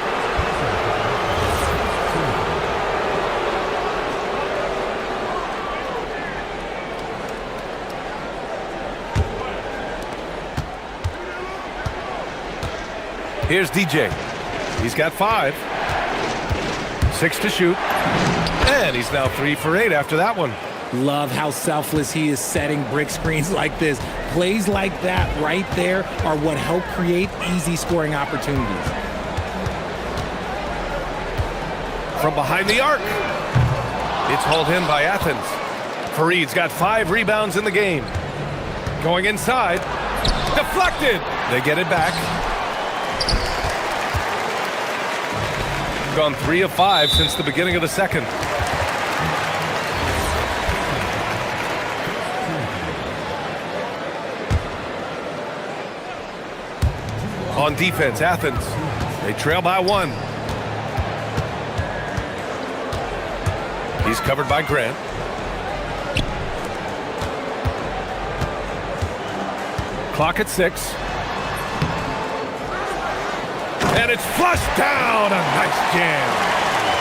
Here's DJ. He's got 5. 6 to shoot. And he's now 3 for 8 after that one. Love how selfless he is setting brick screens like this. Plays like that right there are what help create easy scoring opportunities. From behind the arc. It's hauled in by Athens. Fareed's got 5 rebounds in the game. Going inside. Deflected. They get it back. Gone 3 of 5 since the beginning of the second. On defense, Athens. They trail by 1. He's covered by Grant. Clock at 6. And it's flushed down. A nice jam.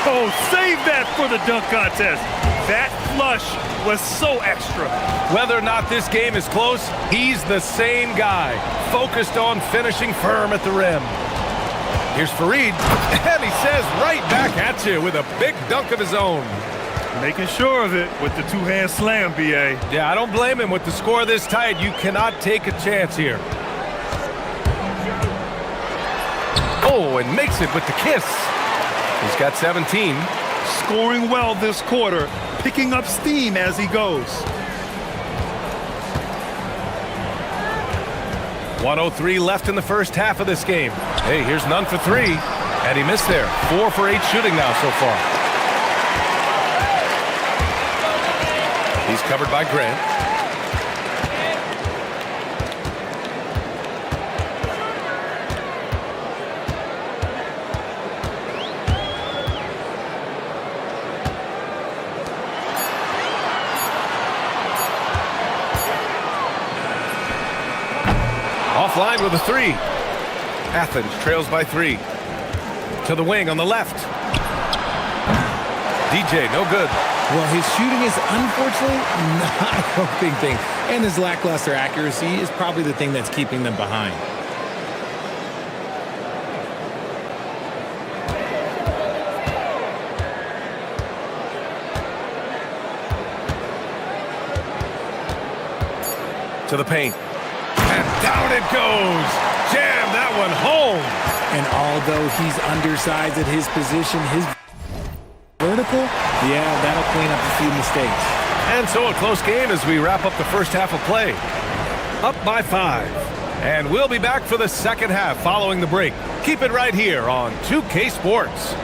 Oh, save that for the dunk contest. That flush was so extra. Whether or not this game is close, he's the same guy, focused on finishing firm at the rim. Here's Fareed, and he says right back at you with a big dunk of his own. Making sure of it with the two-hand slam, B.A. Yeah, I don't blame him. With the score this tight, you cannot take a chance here. Oh, and makes it with the kiss. He's got 17. Scoring well this quarter, picking up steam as he goes. 1:03 left in the first half of this game. Hey, here's Nunn for 3, and he missed there. 4 for 8 shooting now so far. He's covered by Grant. Offline with a 3. Athens trails by 3. To the wing on the left. DJ, no good. Well, his shooting is unfortunately not a helping thing. And his lackluster accuracy is probably the thing that's keeping them behind. To the paint. And down it goes. Jam that one home. And although he's undersized at his position, his vertical, yeah, that'll clean up a few mistakes. And so a close game as we wrap up the first half of play. Up by 5. And we'll be back for the second half following the break. Keep it right here on 2K Sports.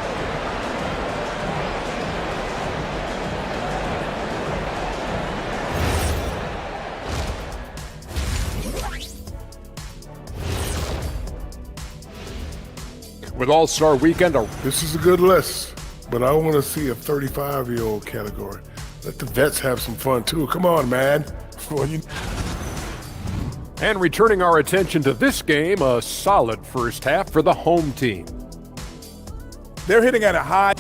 With All-Star Weekend, this is a good list, but I want to see a 35-year-old category. Let the vets have some fun too. Come on, man. And returning our attention to this game, a solid first half for the home team. They're hitting at a high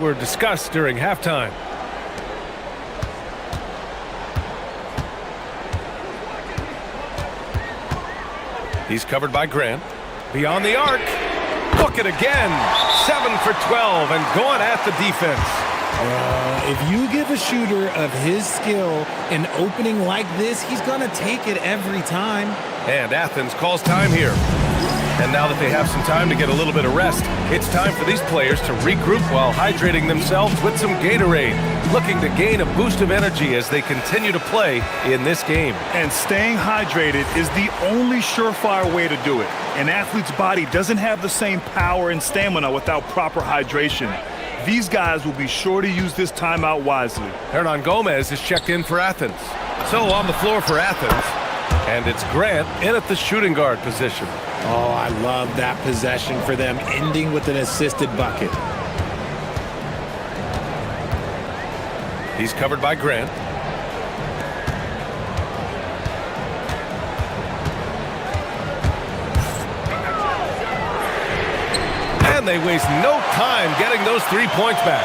were discussed during halftime. He's covered by Grant. Beyond the arc. Book it again. 7 for 12 and going at the defense. If you give a shooter of his skill an opening like this, he's going to take it every time. And Athens calls time here. And now that they have some time to get a little bit of rest, it's time for these players to regroup while hydrating themselves with some Gatorade, looking to gain a boost of energy as they continue to play in this game. And staying hydrated is the only surefire way to do it. An athlete's body doesn't have the same power and stamina without proper hydration. These guys will be sure to use this timeout wisely. Hernan Gomez is checked in for Athens. So on the floor for Athens, and it's Grant in at the shooting guard position. Oh, I love that possession for them, ending with an assisted bucket. He's covered by Grant. And they waste no time getting those 3 points back.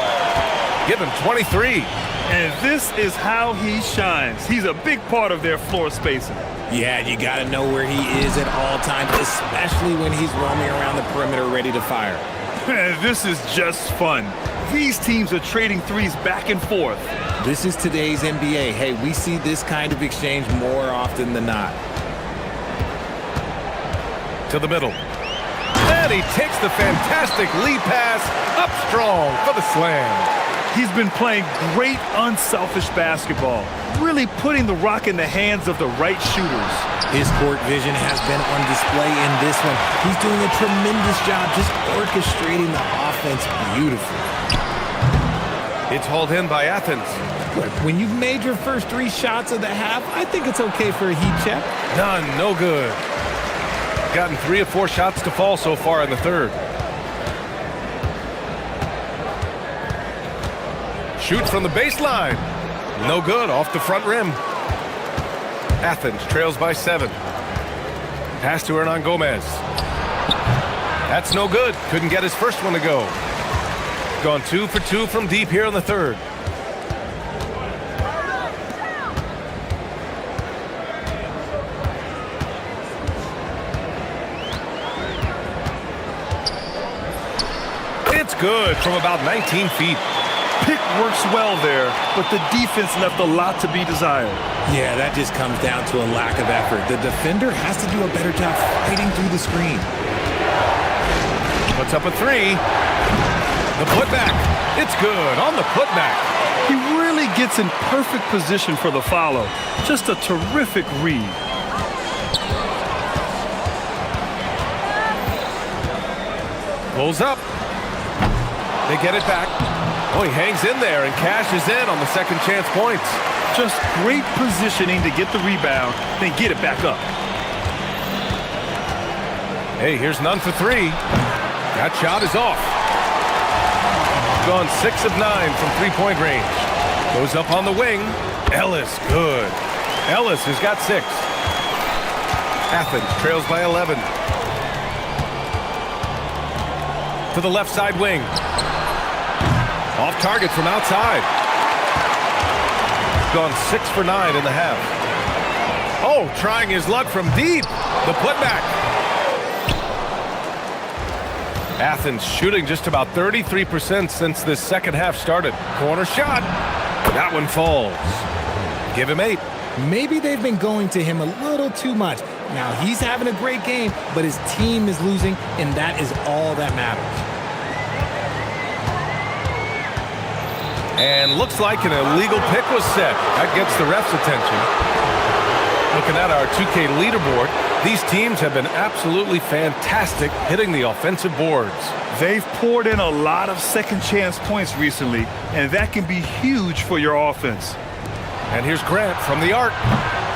Give him 23. And this is how he shines. He's a big part of their floor spacing. Yeah, you got to know where he is at all times, especially when he's roaming around the perimeter ready to fire. This is just fun. These teams are trading threes back and forth. This is today's NBA. Hey, we see this kind of exchange more often than not. To the middle. And he takes the fantastic lead pass up strong for the slam. He's been playing great unselfish basketball, really putting the rock in the hands of the right shooters. His court vision has been on display in this one. He's doing a tremendous job just orchestrating the offense beautifully. It's hauled in by Athens. Look, when you've made your first 3 shots of the half, I think it's okay for a heat check. None, no good. Gotten 3 of 4 shots to fall so far in the third. Shoots from the baseline. No good, off the front rim. Athens trails by 7. Pass to Hernan Gomez. That's no good. Couldn't get his first one to go. Gone 2 for 2 from deep here in the third. It's good from about 19 feet. Pick works well there, but the defense left a lot to be desired. Yeah, that just comes down to a lack of effort. The defender has to do a better job fighting through the screen. Puts up a 3. The putback. It's good on the putback. He really gets in perfect position for the follow. Just a terrific read. Pulls up. They get it back. Oh, he hangs in there and cashes in on the second chance points. Just great positioning to get the rebound, then get it back up. Hey, here's none for 3. That shot is off. Gone 6 of 9 from 3-point range. Goes up on the wing. Ellis, good. Ellis has got 6. Athens trails by 11. To the left side wing. Off target from outside. Gone 6 for 9 in the half. Oh, trying his luck from deep. The putback. Athens shooting just about 33% since this second half started. Corner shot. That one falls. Give him 8. Maybe they've been going to him a little too much. Now he's having a great game, but his team is losing, and that is all that matters. And looks like an illegal pick was set. That gets the ref's attention. Looking at our 2K leaderboard, these teams have been absolutely fantastic hitting the offensive boards. They've poured in a lot of second chance points recently, and that can be huge for your offense. And here's Grant from the arc.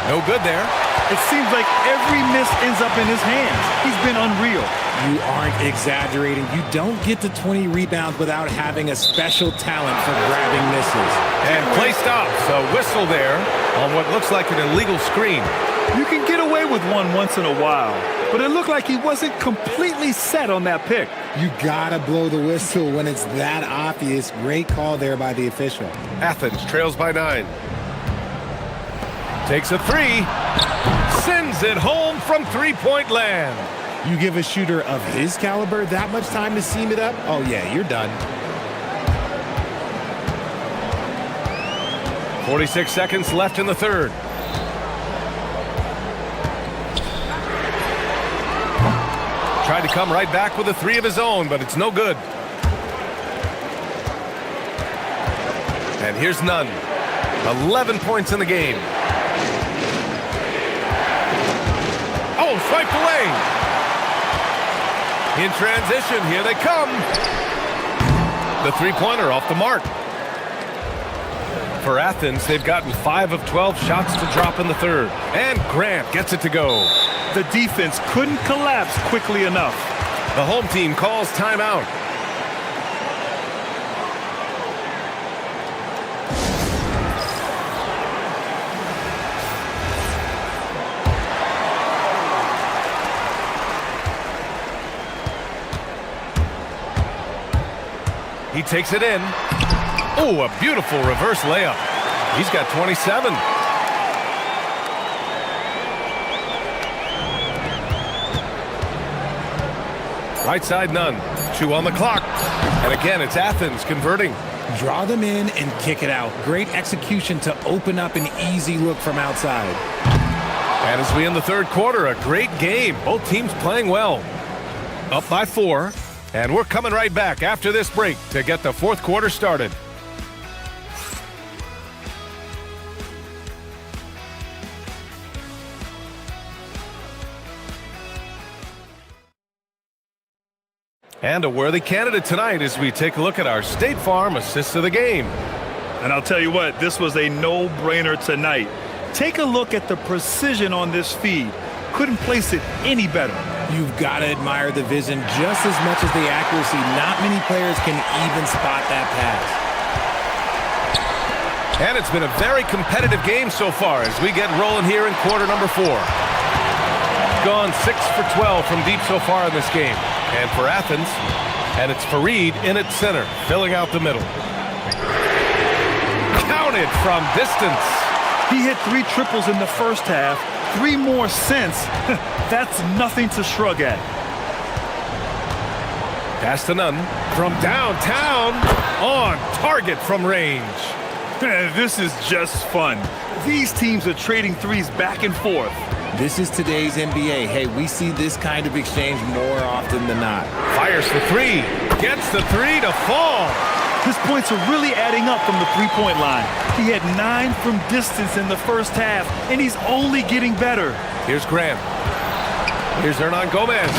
No good there. It seems like every miss ends up in his hands. He's been unreal. You aren't exaggerating. You don't get to 20 rebounds without having a special talent for grabbing misses. And play stops. A whistle there on what looks like an illegal screen. You can get away away with one once in a while, but it looked like he wasn't completely set on that pick. You gotta blow the whistle when it's that obvious. Great call there by the official. Athens trails by 9. Takes a three. Sends it home from three-point land. You give a shooter of his caliber that much time to seam it up? Oh yeah, you're done. 46 seconds left in the third. Tried to come right back with a three of his own, but it's no good. And here's Nunn. 11 points in the game. Oh, swiped away. In transition, here they come. The three-pointer off the mark. For Athens, they've gotten 5 of 12 shots to drop in the third. And Grant gets it to go. The defense couldn't collapse quickly enough. The home team calls timeout. He takes it in. Oh, a beautiful reverse layup. He's got 27. Right side, Nunn. 2 on the clock. And again, it's Athens converting. Draw them in and kick it out. Great execution to open up an easy look from outside. And as we end the third quarter, a great game. Both teams playing well. Up by 4. And we're coming right back after this break to get the fourth quarter started. And a worthy candidate tonight as we take a look at our State Farm assist of the game. And I'll tell you what, this was a no-brainer tonight. Take a look at the precision on this feed. Couldn't place it any better. You've got to admire the vision just as much as the accuracy. Not many players can even spot that pass. And it's been a very competitive game so far as we get rolling here in quarter number 4. Gone 6 for 12 from deep so far in this game. And for Athens, and it's Fareed in at center, filling out the middle. Counted from distance. He hit 3 triples in the first half, 3 more since. That's nothing to shrug at. Pass to Nunn from downtown, on target from range. This is just fun. These teams are trading threes back and forth. This is today's NBA. Hey, we see this kind of exchange more often than not. Fires for 3, gets the 3 to fall. His points are really adding up from the three-point line. He had 9 from distance in the first half, and he's only getting better. Here's Grant. Here's Hernan Gomez.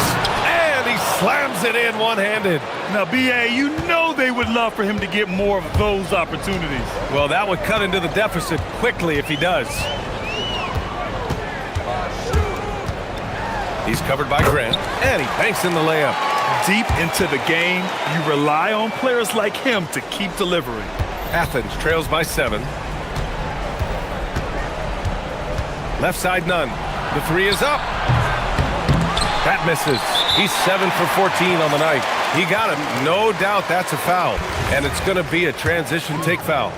And he slams it in one-handed. Now, B.A., you know they would love for him to get more of those opportunities. Well, that would cut into the deficit quickly if he does. He's covered by Grant, and he banks in the layup. Deep into the game, you rely on players like him to keep delivering. Athens trails by 7. Left side, Nunn. The 3 is up. That misses. He's 7 for 14 on the night. He got him. No doubt that's a foul. And it's going to be a transition take foul.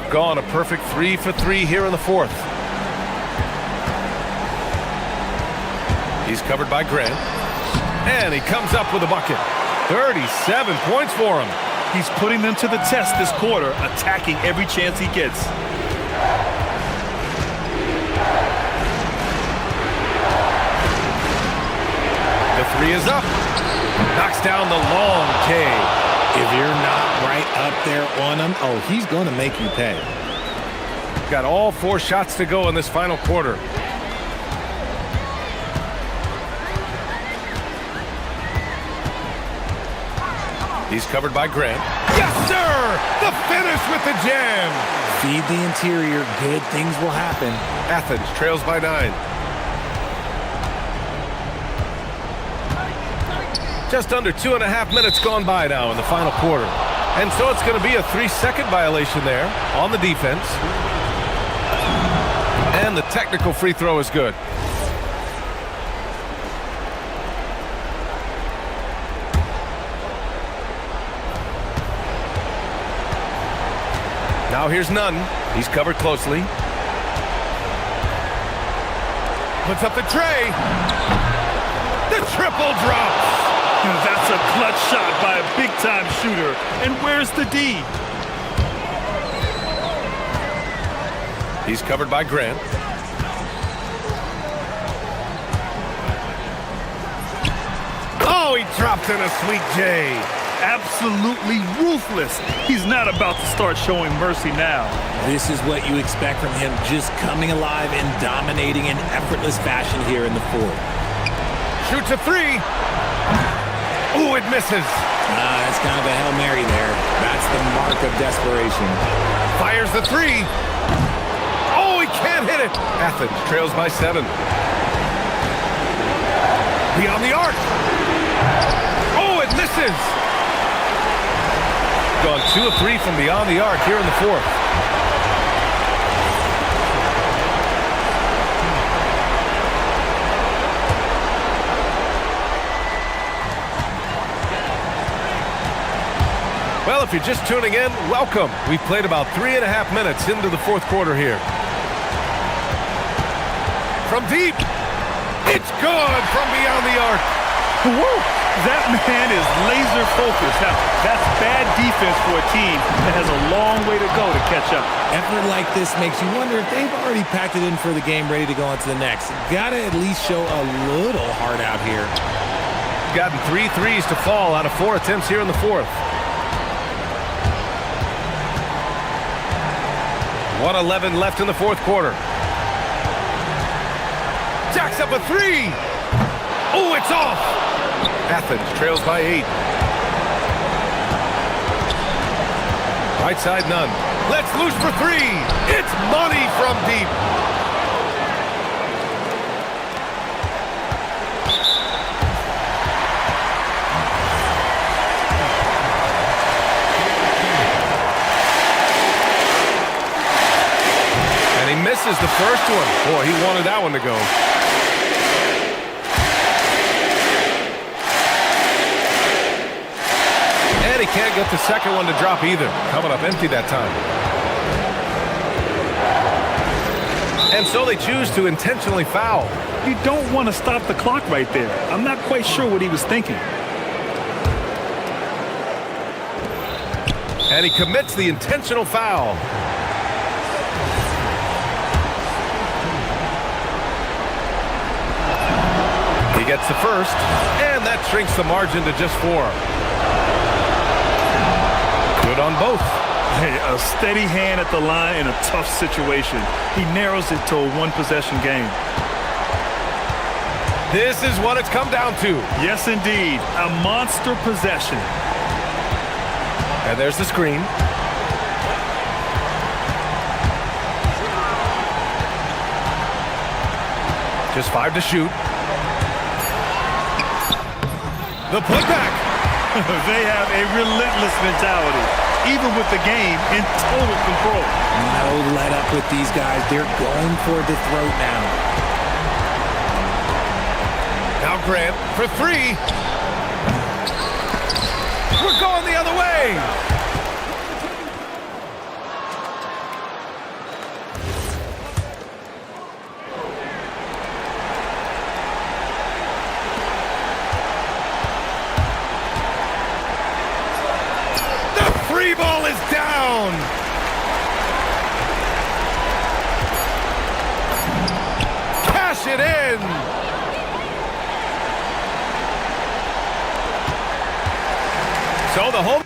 Gone a perfect 3 for 3 here in the fourth. He's covered by Grant. And he comes up with a bucket. 37 points for him. He's putting them to the test this quarter, attacking every chance he gets. The 3 is up. Knocks down the long K. If you're not right up there on him, oh, he's going to make you pay. Got all 4 shots to go in this final quarter. He's covered by Grant. Yes, sir! The finish with the jam! Feed the interior. Good things will happen. Athens trails by 9. Just under 2.5 minutes gone by now in the final quarter. And so it's going to be a 3-second violation there on the defense. And the technical free throw is good. Now here's Nunn. He's covered closely. Puts up the tray. The triple drops. That's a clutch shot by a big-time shooter. And where's the D? He's covered by Grant. Oh, he dropped in a sweet J. Absolutely ruthless. He's not about to start showing mercy now. This is what you expect from him, just coming alive and dominating in effortless fashion here in the fourth. Shoots a 3. Ooh, it misses. That's kind of a Hail Mary there. That's the mark of desperation. Fires the 3. Oh, he can't hit it. Athens trails by 7. Beyond the arc. Oh, it misses. Gone 2 of 3 from beyond the arc here in the fourth. Well, if you're just tuning in, welcome. We've played about 3.5 minutes into the fourth quarter here. From deep. It's good from beyond the arc. Woo! That man is laser focused. Now, that's bad defense for a team that has a long way to go to catch up. Effort like this makes you wonder if they've already packed it in for the game, ready to go on to the next. Gotta at least show a little heart out here. Gotten 3 threes to fall out of 4 attempts here in the fourth. 1:11 left in the fourth quarter. Jacks up a 3. Oh, it's off. Athens trails by 8. Right side, Nunn. Let's loose for 3. It's money from deep. And he misses the first one. Boy, he wanted that one to go. And he can't get the second one to drop either. Coming up empty that time. And so they choose to intentionally foul. You don't want to stop the clock right there. I'm not quite sure what he was thinking. And he commits the intentional foul. He gets the first, and that shrinks the margin to just 4. Good on both. Hey, a steady hand at the line in a tough situation. He narrows it to a one-possession game. This is what it's come down to. Yes, indeed. A monster possession. And there's the screen. Just 5 to shoot. The putback. They have a relentless mentality, even with the game in total control. No let up with these guys. They're going for the throat now. Now Grant for 3. We're going the other way. Free ball is down. Cash it in. So the home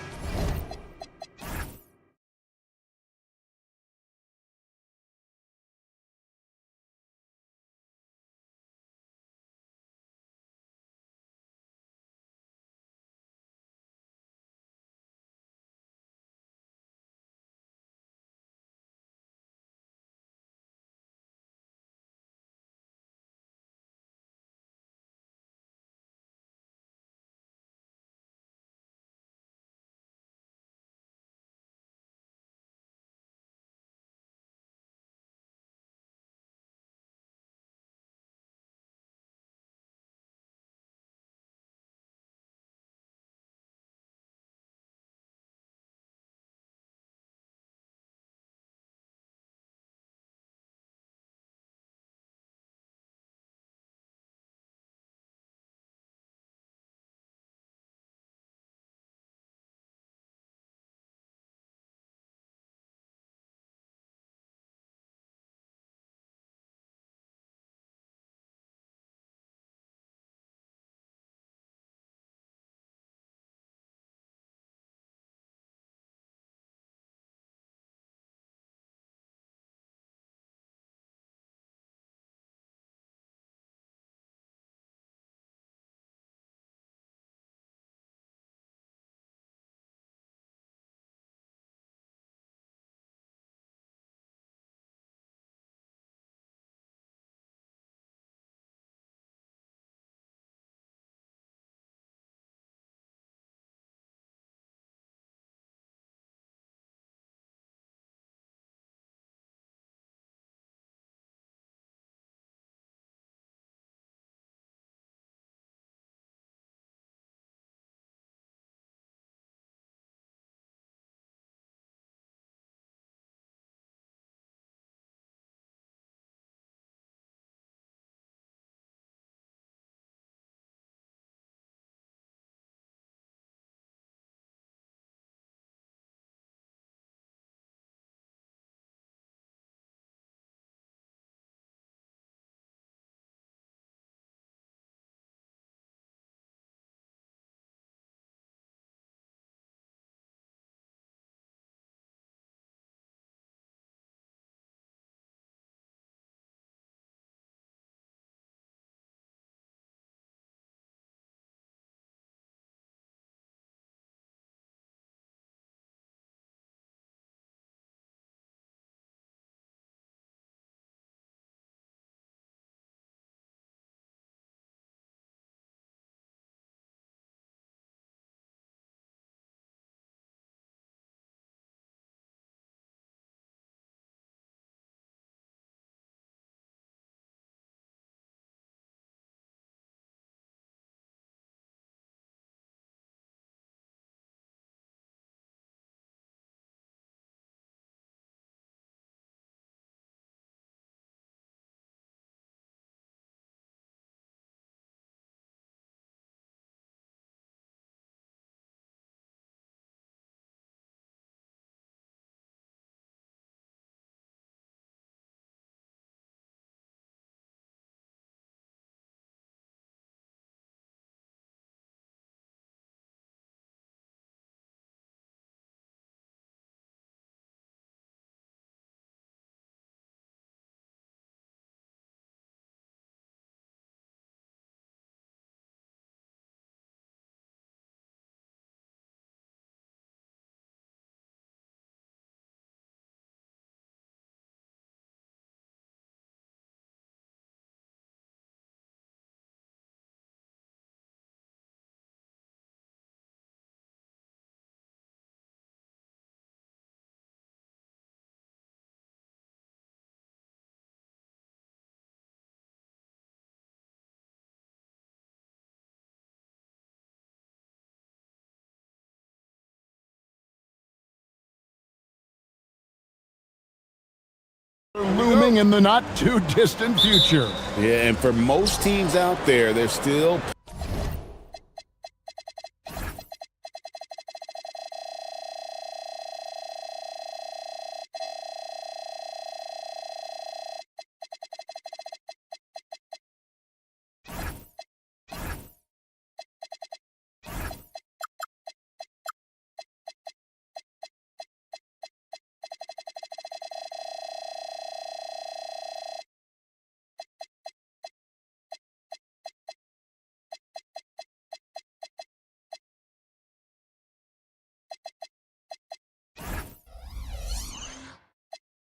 Looming in the not-too-distant future. Yeah, and for most teams out there, they're still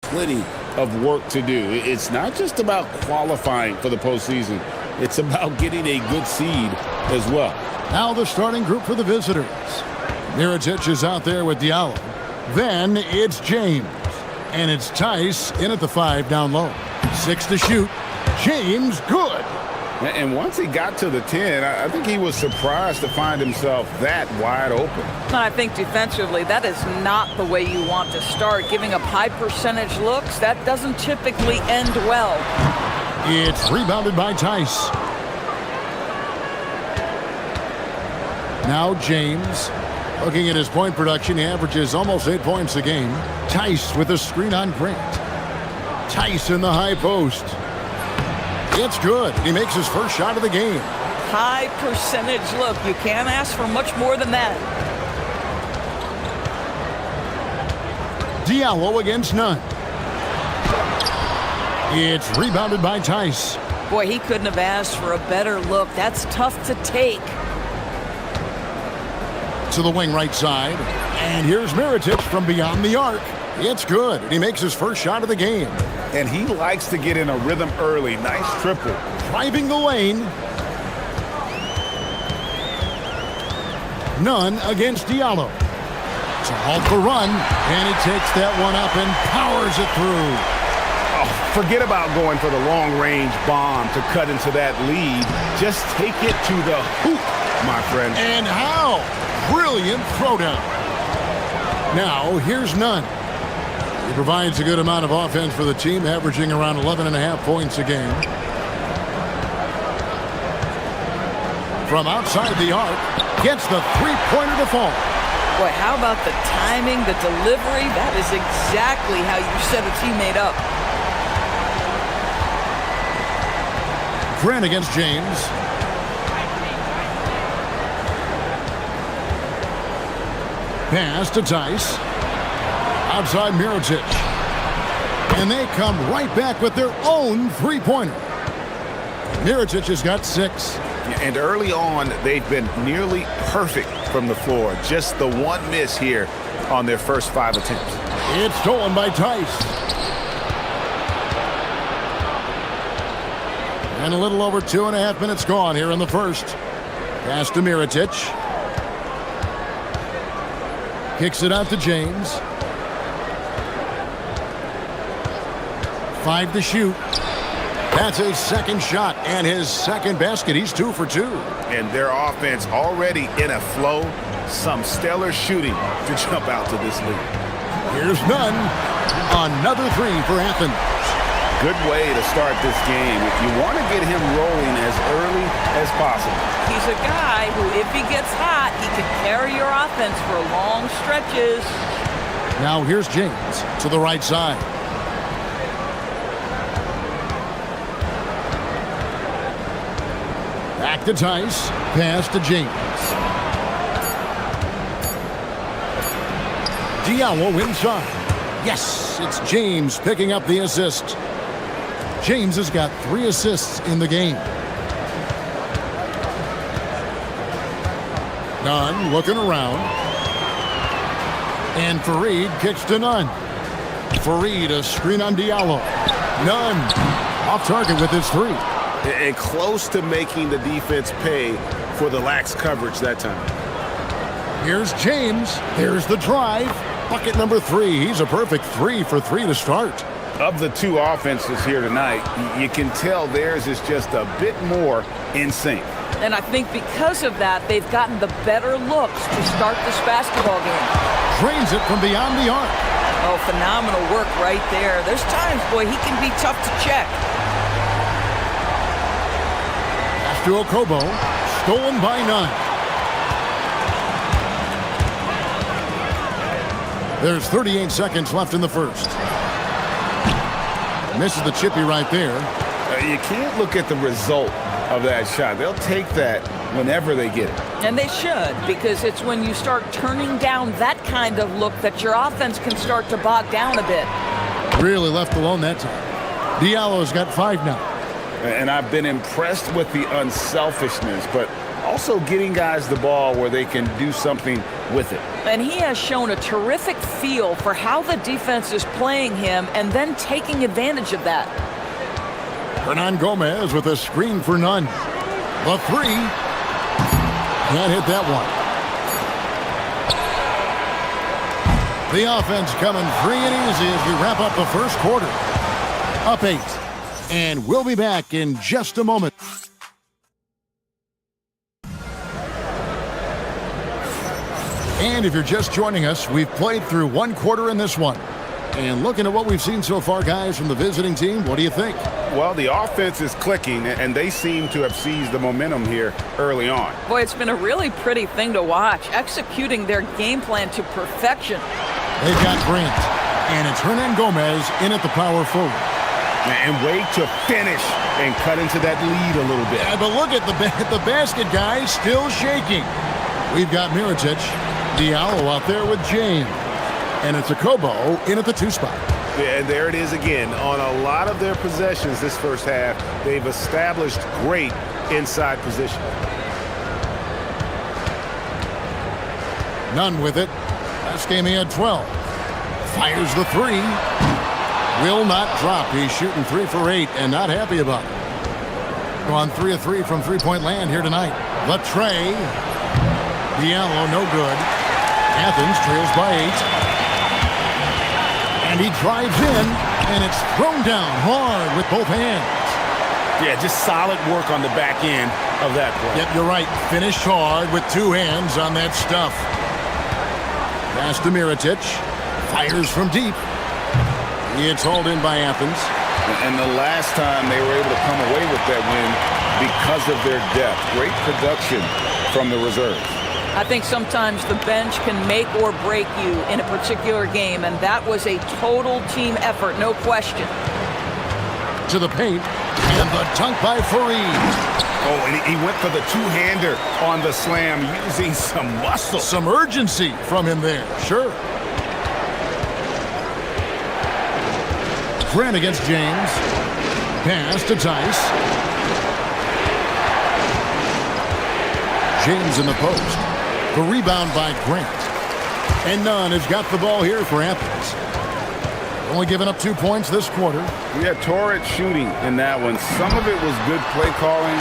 plenty of work to do. It's not just about qualifying for the postseason. It's about getting a good seed as well. Now the starting group for the visitors. Mirotic is out there with Diallo. Then it's James. And it's Tice in at the 5 down low. 6 to shoot. James, good. And once he got to the 10, I think he was surprised to find himself that wide open. I think defensively, that is not the way you want to start. Giving up high percentage looks, that doesn't typically end well. It's rebounded by Tice. Now James. Looking at his point production, he averages almost 8 points a game. Tice with a screen on Grant. Tice in the high post. It's good. He makes his first shot of the game. High percentage look. You can't ask for much more than that. Diallo against Nunn. It's rebounded by Tice. Boy, he couldn't have asked for a better look. That's tough to take. To the wing right side. And here's Mirotic from beyond the arc. It's good. He makes his first shot of the game. And he likes to get in a rhythm early. Nice triple. Driving the lane. Nunn against Diallo. It's a halt for run. And he takes that one up and powers it through. Oh, forget about going for the long-range bomb to cut into that lead. Just take it to the hoop, my friend. And how? Brilliant throwdown. Now, here's Nunn. He provides a good amount of offense for the team, averaging around 11.5 points a game. From outside the arc, gets the three-pointer to fall. Boy, how about the timing, the delivery? That is exactly how you set a teammate up. Grant against James. Pass to Tice. Outside Mirotic. And they come right back with their own three-pointer. Mirotic has got 6. And early on, they've been nearly perfect from the floor. Just the one miss here on their first 5 attempts. It's stolen by Tice. And a little over 2.5 minutes gone here in the first. Pass to Mirotic. Kicks it out to James. 5 to shoot. That's his second shot and his second basket. He's 2 for 2. And their offense already in a flow. Some stellar shooting to jump out to this lead. Here's Nunn. Another 3 for Athens. Good way to start this game. You want to get him rolling as early as possible. He's a guy who, if he gets hot, he can carry your offense for long stretches. Now here's James to the right side. Back to Tice. Pass to James. Diallo inside. Yes, it's James picking up the assist. James has got 3 assists in the game. Nunn looking around. And Fareed kicks to Nunn. Fareed a screen on Diallo. Nunn off target with his 3. And close to making the defense pay for the lax coverage that time. Here's James. Here's the drive. Bucket number 3. He's a perfect 3 for 3 to start. Of the 2 offenses here tonight, you can tell theirs is just a bit more in sync. And I think because of that, they've gotten the better looks to start this basketball game. Drains it from beyond the arc. Oh, phenomenal work right there. There's times, boy, he can be tough to check. Pass to Okobo. Stolen by Nunn. There's 38 seconds left in the first. Misses the chippy right there. You can't look at the result of that shot. They'll take that whenever they get it. And they should, because it's when you start turning down that kind of look that your offense can start to bog down a bit. Really left alone that time. Diallo's got 5 now. And I've been impressed with the unselfishness, but also getting guys the ball where they can do something with it. And he has shown a terrific feel for how the defense is playing him and then taking advantage of that. Hernan Gomez with a screen for Nunn. The 3. Can't hit that one. The offense coming free and easy as we wrap up the first quarter. Up 8. And we'll be back in just a moment. And if you're just joining us, we've played through 1 quarter in this one. And looking at what we've seen so far, guys, from the visiting team, what do you think? Well, the offense is clicking, and they seem to have seized the momentum here early on. Boy, it's been a really pretty thing to watch, executing their game plan to perfection. They've got Grant, and it's Hernan Gomez in at the power forward. And wait to finish and cut into that lead a little bit. Yeah, but look at the basket, guys, still shaking. We've got Mirotic, Diallo out there with James. And it's Okobo in at the 2 spot. Yeah, and there it is again. On a lot of their possessions this first half, they've established great inside position. Nunn with it. Last game he had 12. Fires the 3. Will not drop. He's shooting 3 for 8 and not happy about it. Gone 3 of 3 from three-point land here tonight. Latre. Diallo, no good. Athens trails by 8. And he drives in, and it's thrown down hard with both hands. Yeah, just solid work on the back end of that play. Yep, you're right. Finished hard with 2 hands on that stuff. Pass to Mirotic. Fires from deep. It's hauled in by Athens. And the last time they were able to come away with that win because of their depth. Great production from the reserves. I think sometimes the bench can make or break you in a particular game, and that was a total team effort, no question. To the paint, and the dunk by Fareed. Oh, and he went for the 2-hander on the slam, using some muscle. Some urgency from him there, sure. Grant against James. Pass to Tice. James in the post. The rebound by Grant. And Nunn has got the ball here for Athens. Only giving up 2 points this quarter. Yeah, torrid shooting in that one. Some of it was good play calling.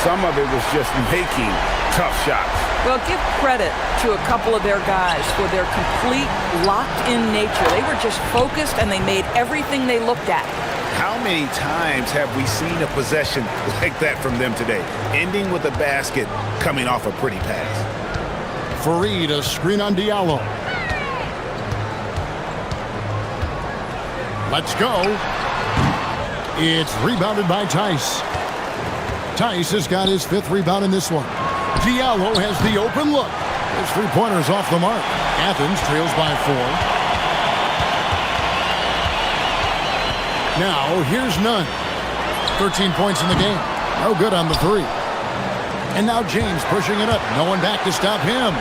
Some of it was just making tough shots. Well, give credit to a couple of their guys for their complete locked-in nature. They were just focused, and they made everything they looked at. How many times have we seen a possession like that from them today? Ending with a basket, coming off a pretty pass. Fareed, a screen on Diallo. Let's go. It's rebounded by Tice. Tice has got his 5th rebound in this one. Diallo has the open look. His 3-pointer's off the mark. Athens trails by 4. Now, here's Nunn. 13 points in the game. No good on the 3. And now James pushing it up. No one back to stop him.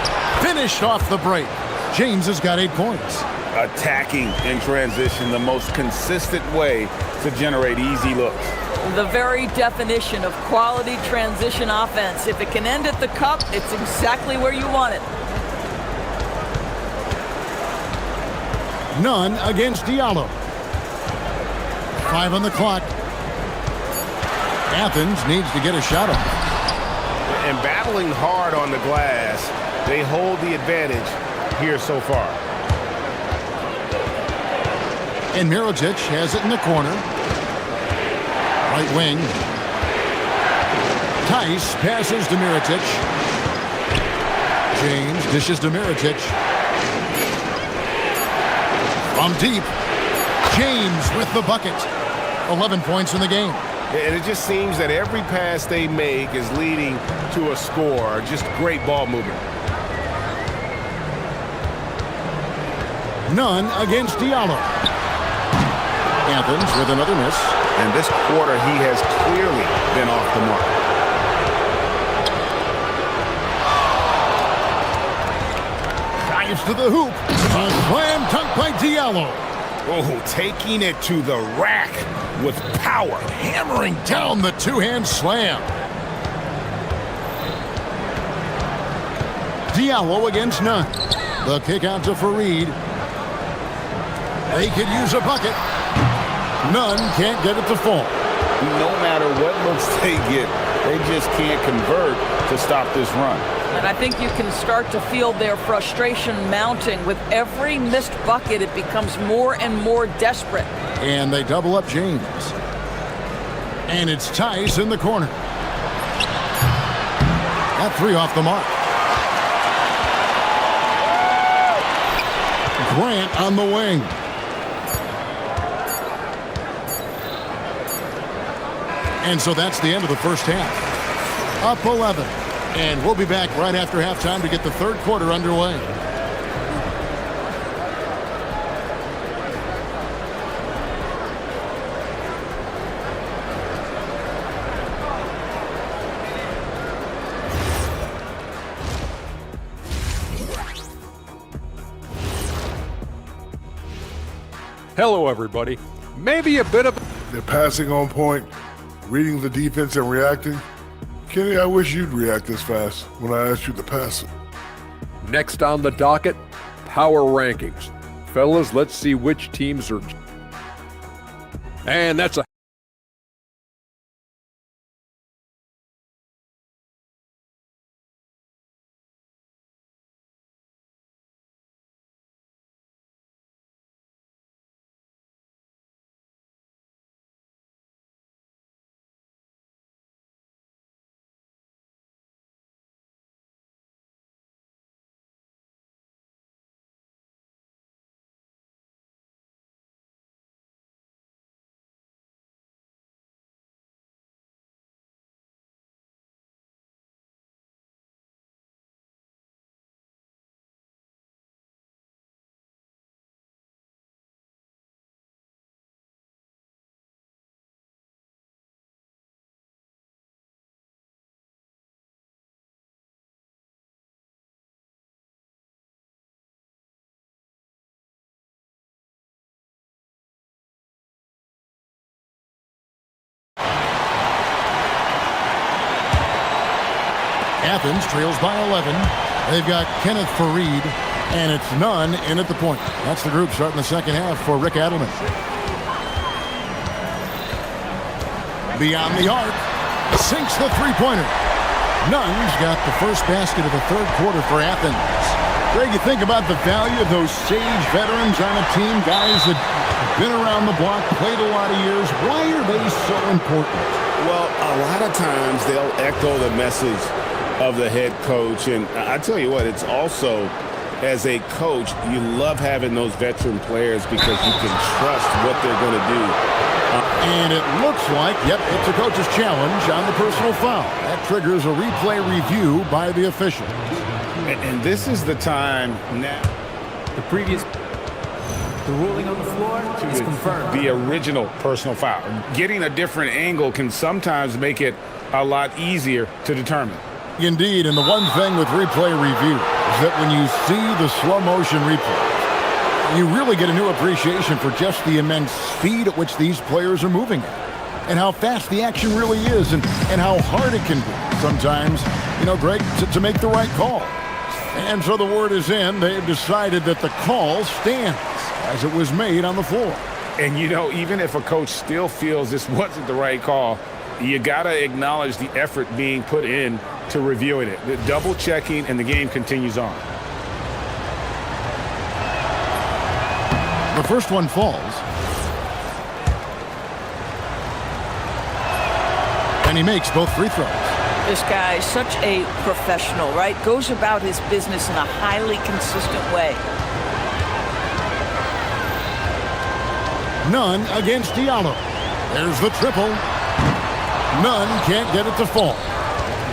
Finished off the break. James has got 8 points. Attacking in transition, the most consistent way to generate easy looks. The very definition of quality transition offense. If it can end at the cup, it's exactly where you want it. Nunn against Diallo. 5 on the clock. Athens needs to get a shot up. And battling hard on the glass, they hold the advantage here so far. And Mirotic has it in the corner. Right wing. Tice passes to Mirotic. James dishes to Mirotic. Down deep. James with the bucket. 11 points in the game. And it just seems that every pass they make is leading to a score. Just great ball movement. None against Diallo. Athens with another miss. And this quarter, he has clearly been off the mark. Dives to the hoop. A slam dunk by Diallo. Oh, taking it to the rack with power. Hammering down the two-hand slam. Diallo against Nunn. The kick out to Fareed. They could use a bucket. Nunn can't get it to fall. No matter what looks they get, they just can't convert to stop this run. And I think you can start to feel their frustration mounting. With every missed bucket, it becomes more and more desperate. And they double up James. And it's Tice in the corner. That three off the mark. Grant on the wing. And so that's the end of the first half. Up 11. And we'll be back right after halftime to get the third quarter underway. Hello, everybody. Maybe a bit of... They're passing on point, reading the defense and reacting. Kenny, I wish you'd react this fast when I asked you to pass it. Next on the docket, power rankings. Fellas, let's see which teams are... And that's a... Athens trails by 11. They've got Kenneth Fareed, and it's Nunn in at the point. That's the group starting the second half for Rick Adelman. Beyond the arc, sinks the three-pointer. Nunn's got the first basket of the third quarter for Athens. Greg, you think about the value of those sage veterans on a team, guys that have been around the block, played a lot of years. Why are they so important? Well, a lot of times they'll echo the message of the head coach. And I tell you what, it's also, as a coach, you love having those veteran players because you can trust what they're going to do. And it looks like, yep, it's a coach's challenge on the personal foul. That triggers a replay review by the official. And this is the time now. The ruling on the floor is confirmed. The original personal foul. Getting a different angle can sometimes make it a lot easier to determine. Indeed, and the one thing with replay review is that when you see the slow motion replay, you really get a new appreciation for just the immense speed at which these players are moving at, and how fast the action really is, and how hard it can be sometimes, Greg, to make the right call. And so the word is in. They've decided that the call stands as it was made on the floor. And, even if a coach still feels this wasn't the right call, you got to acknowledge the effort being put in to reviewing it. The double checking, and the game continues on. The first one falls. And he makes both free throws. This guy is such a professional, right? Goes about his business in a highly consistent way. None against Diallo. There's the triple. None can't get it to fall.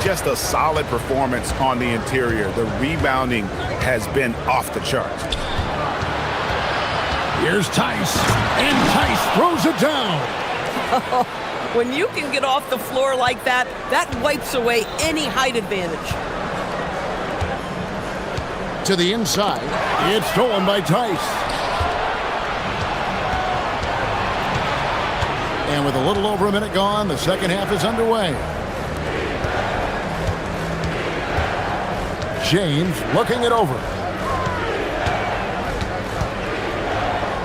Just a solid performance on the interior. The rebounding has been off the charts. Here's Tice, and Tice throws it down. When you can get off the floor like that, that wipes away any height advantage. To the inside, it's stolen by Tice. And with a little over a minute gone, the second half is underway. James looking it over.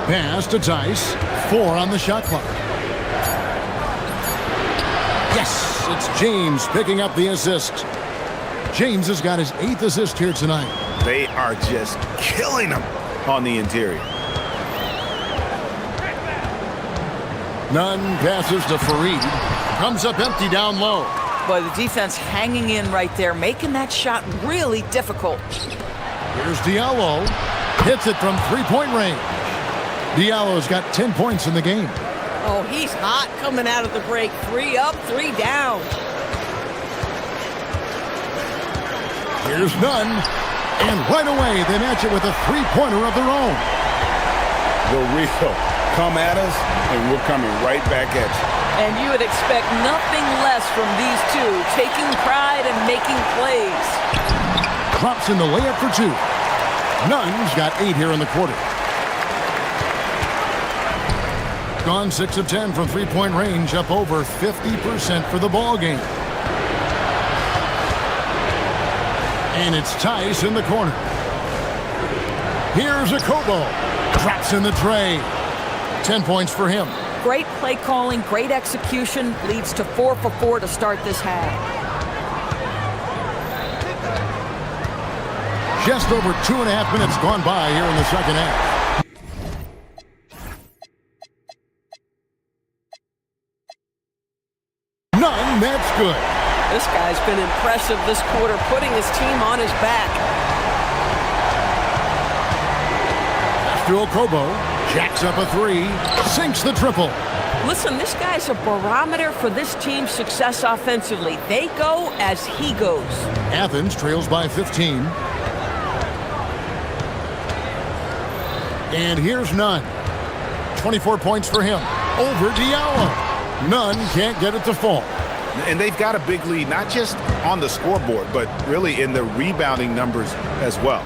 Pass to Tice. 4 on the shot clock. Yes, it's James picking up the assist. James has got his 8th assist here tonight. They are just killing them on the interior. None passes to Fareed. Comes up empty down low. Boy, the defense hanging in right there, making that shot really difficult. Here's Diallo. Hits it from three-point range. Diallo's got 10 points in the game. Oh, he's hot coming out of the break. 3 up, 3 down. Here's Nunn. And right away, they match it with a three-pointer of their own. The real come at us, and we're coming right back at you. And you would expect nothing less from these two, taking pride and making plays. Drops in the layup for 2. Nunn's got 8 here in the quarter. Gone 6 of 10 from three-point range, up over 50% for the ball game. And it's Tice in the corner. Here's a Kobo. Drops in the tray. 10 points for him. Great play calling, great execution, leads to 4 for 4 to start this half. Just over 2.5 minutes gone by here in the second half. None, that's good. This guy's been impressive this quarter, putting his team on his back. Astro Kobo jacks up a 3, sinks the triple. Listen, this guy's a barometer for this team's success offensively. They go as he goes. Athens trails by 15. And here's Nunn. 24 points for him. Over Diallo. Nunn can't get it to fall. And they've got a big lead, not just on the scoreboard, but really in the rebounding numbers as well.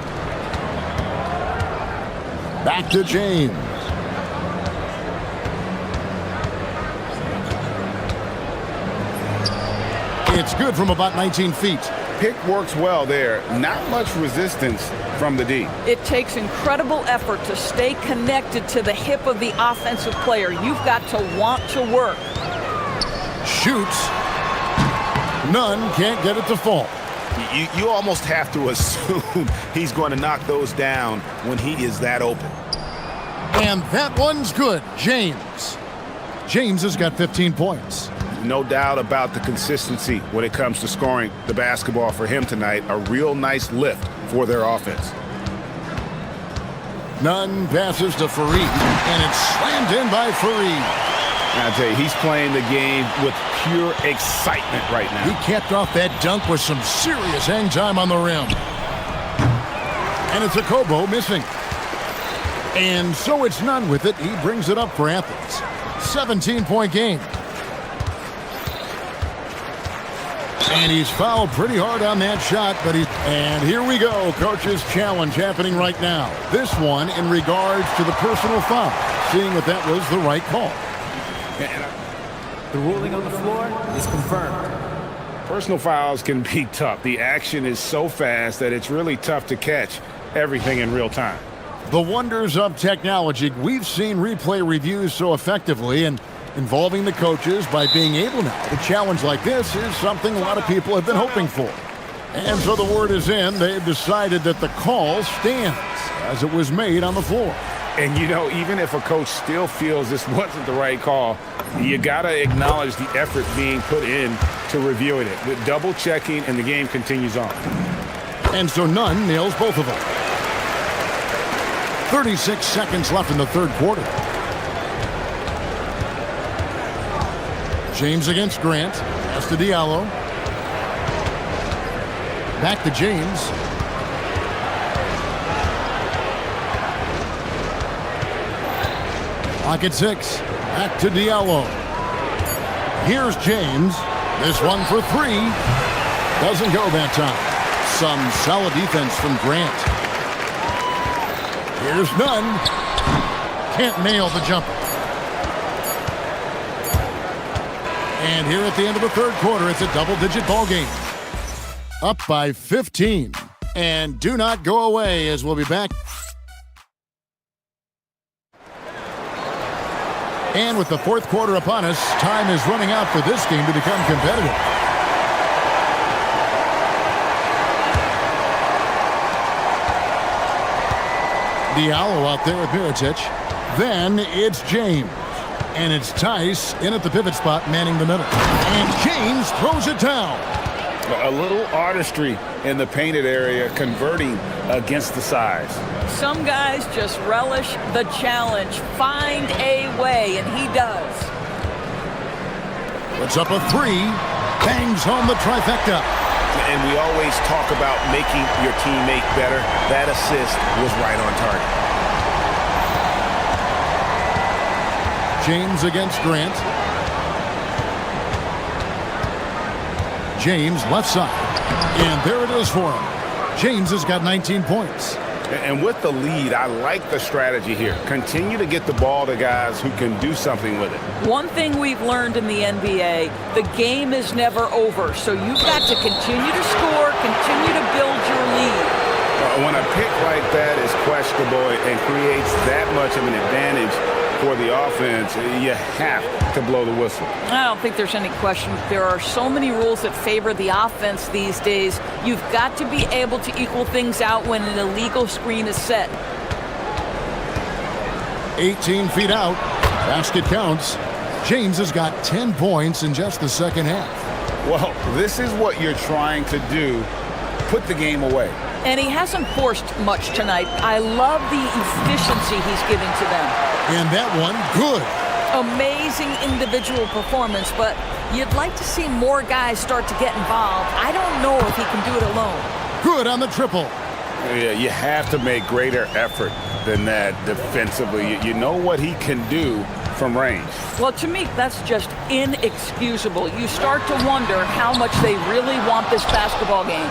Back to James. It's good from about 19 feet. Pick works well there. Not much resistance from the D. It takes incredible effort to stay connected to the hip of the offensive player. You've got to want to work. Shoots. Nunn can't get it to fall. You almost have to assume he's going to knock those down when he is that open. And that one's good. James. James has got 15 points. No doubt about the consistency when it comes to scoring the basketball for him tonight. A real nice lift for their offense. Nunn passes to Fareed, and it's slammed in by Fareed. I tell you, he's playing the game with pure excitement right now. He capped off that dunk with some serious hang time on the rim. And it's a Kobo missing. And so it's Nunn with it. He brings it up for Athens. 17-point game. And he's fouled pretty hard on that shot, but and here we go, coach's challenge happening right now. This one in regards to the personal foul, seeing if that was the right call. The ruling on the floor is confirmed. Personal fouls can be tough. The action is so fast that it's really tough to catch everything in real time. The wonders of technology. We've seen replay reviews so effectively, and involving the coaches by being able now to challenge like this is something a lot of people have been hoping for. And so the word is in. They've decided that the call stands as it was made on the floor. And, you know, even if a coach still feels this wasn't the right call, you got to acknowledge the effort being put in to reviewing it. With double checking, and the game continues on. And so Nunn nails both of them. 36 seconds left in the third quarter. James against Grant. Pass to Diallo. Back to James. Pocket 6. Back to Diallo. Here's James. This one for 3. Doesn't go that time. Some solid defense from Grant. Here's Nunn. Can't nail the jumper. And here at the end of the third quarter, it's a double-digit ball game. Up by 15. And do not go away, as we'll be back. And with the fourth quarter upon us, time is running out for this game to become competitive. Diallo out there with Mirotic. Then it's James. And it's Tice in at the pivot spot, manning the middle. And James throws it down. A little artistry in the painted area, converting against the size. Some guys just relish the challenge. Find a way, and he does. Puts up a 3. Bangs home the trifecta. And we always talk about making your teammate better. That assist was right on target. James against Grant. James left side. And there it is for him. James has got 19 points. And with the lead, I like the strategy here. Continue to get the ball to guys who can do something with it. One thing we've learned in the NBA, the game is never over. So you've got to continue to score, continue to build your lead. When a pick like that is questionable and creates that much of an advantage for the offense, you have to blow the whistle. I don't think there's any question. There are so many rules that favor the offense these days. You've got to be able to equal things out when an illegal screen is set. 18 feet out. Basket counts. James has got 10 points in just the second half. Well, this is what you're trying to do. Put the game away. And he hasn't forced much tonight. I love the efficiency he's giving to them. And that one, good. Amazing individual performance, but you'd like to see more guys start to get involved. I don't know if he can do it alone. Good on the triple. Yeah, you have to make greater effort than that defensively. You know what he can do from range. Well, to me, that's just inexcusable. You start to wonder how much they really want this basketball game.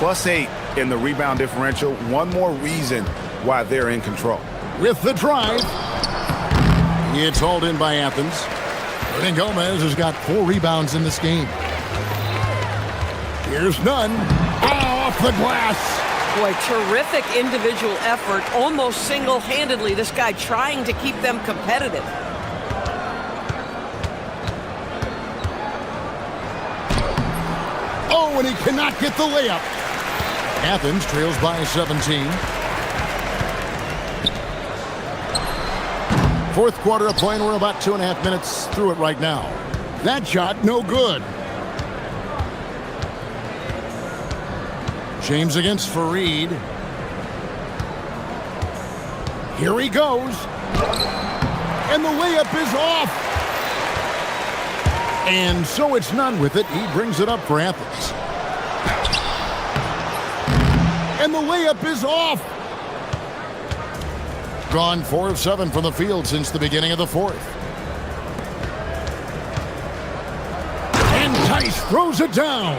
+8 in the rebound differential. One more reason why they're in control. With the drive. It's hauled in by Athens. And Gomez has got 4 rebounds in this game. Here's Nunn. Off the glass. Boy, terrific individual effort. Almost single-handedly, this guy trying to keep them competitive. Oh, and he cannot get the layup. Athens trails by 17. Fourth quarter of play, and we're about 2.5 minutes through it right now. That shot, no good. James against Fareed. Here he goes. And the layup is off. And so it's Nunn with it. He brings it up for Athens. And the layup is off. Gone 4 of 7 from the field since the beginning of the fourth. And Tice throws it down.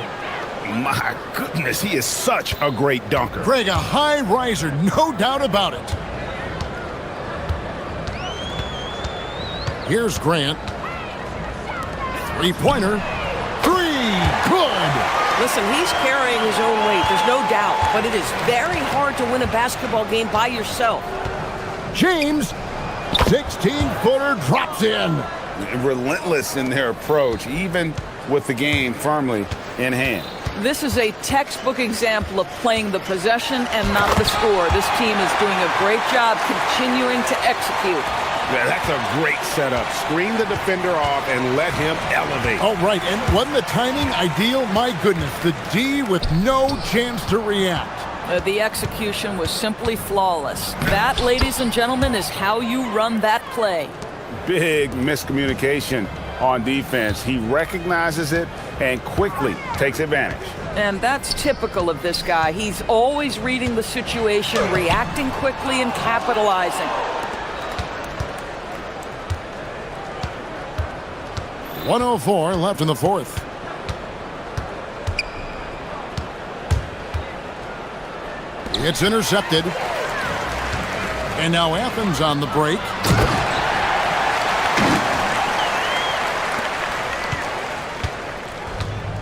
My goodness, he is such a great dunker. Greg, a high riser, no doubt about it. Here's Grant. 3-pointer. 3. Good. Listen, he's carrying his own weight, there's no doubt, but it is very hard to win a basketball game by yourself. James, 16-footer, drops in. Relentless in their approach, even with the game firmly in hand. This is a textbook example of playing the possession and not the score. This team is doing a great job continuing to execute. Yeah, that's a great setup. Screen the defender off and let him elevate. Oh, right, and wasn't the timing ideal? My goodness, the D with no chance to react. The execution was simply flawless. That, ladies and gentlemen, is how you run that play. Big miscommunication on defense. He recognizes it and quickly takes advantage. And that's typical of this guy. He's always reading the situation, reacting quickly, and capitalizing. 1:04 left in the fourth. It's intercepted. And now Athens on the break.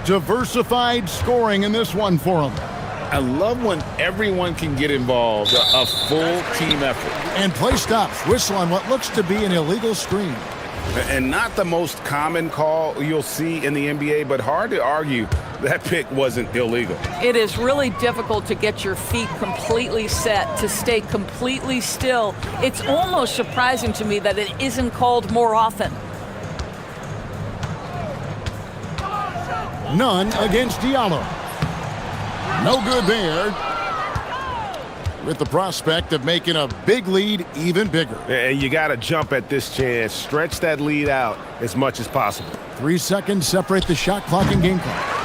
Diversified scoring in this one for them. I love when everyone can get involved, a full team effort. And play stops. Whistle on what looks to be an illegal screen. And not the most common call you'll see in the NBA, but hard to argue that pick wasn't illegal. It is really difficult to get your feet completely set, to stay completely still. It's almost surprising to me that it isn't called more often. None against Diallo. No good there. With the prospect of making a big lead even bigger. And you got to jump at this chance. Stretch that lead out as much as possible. 3 seconds separate the shot clock and game clock.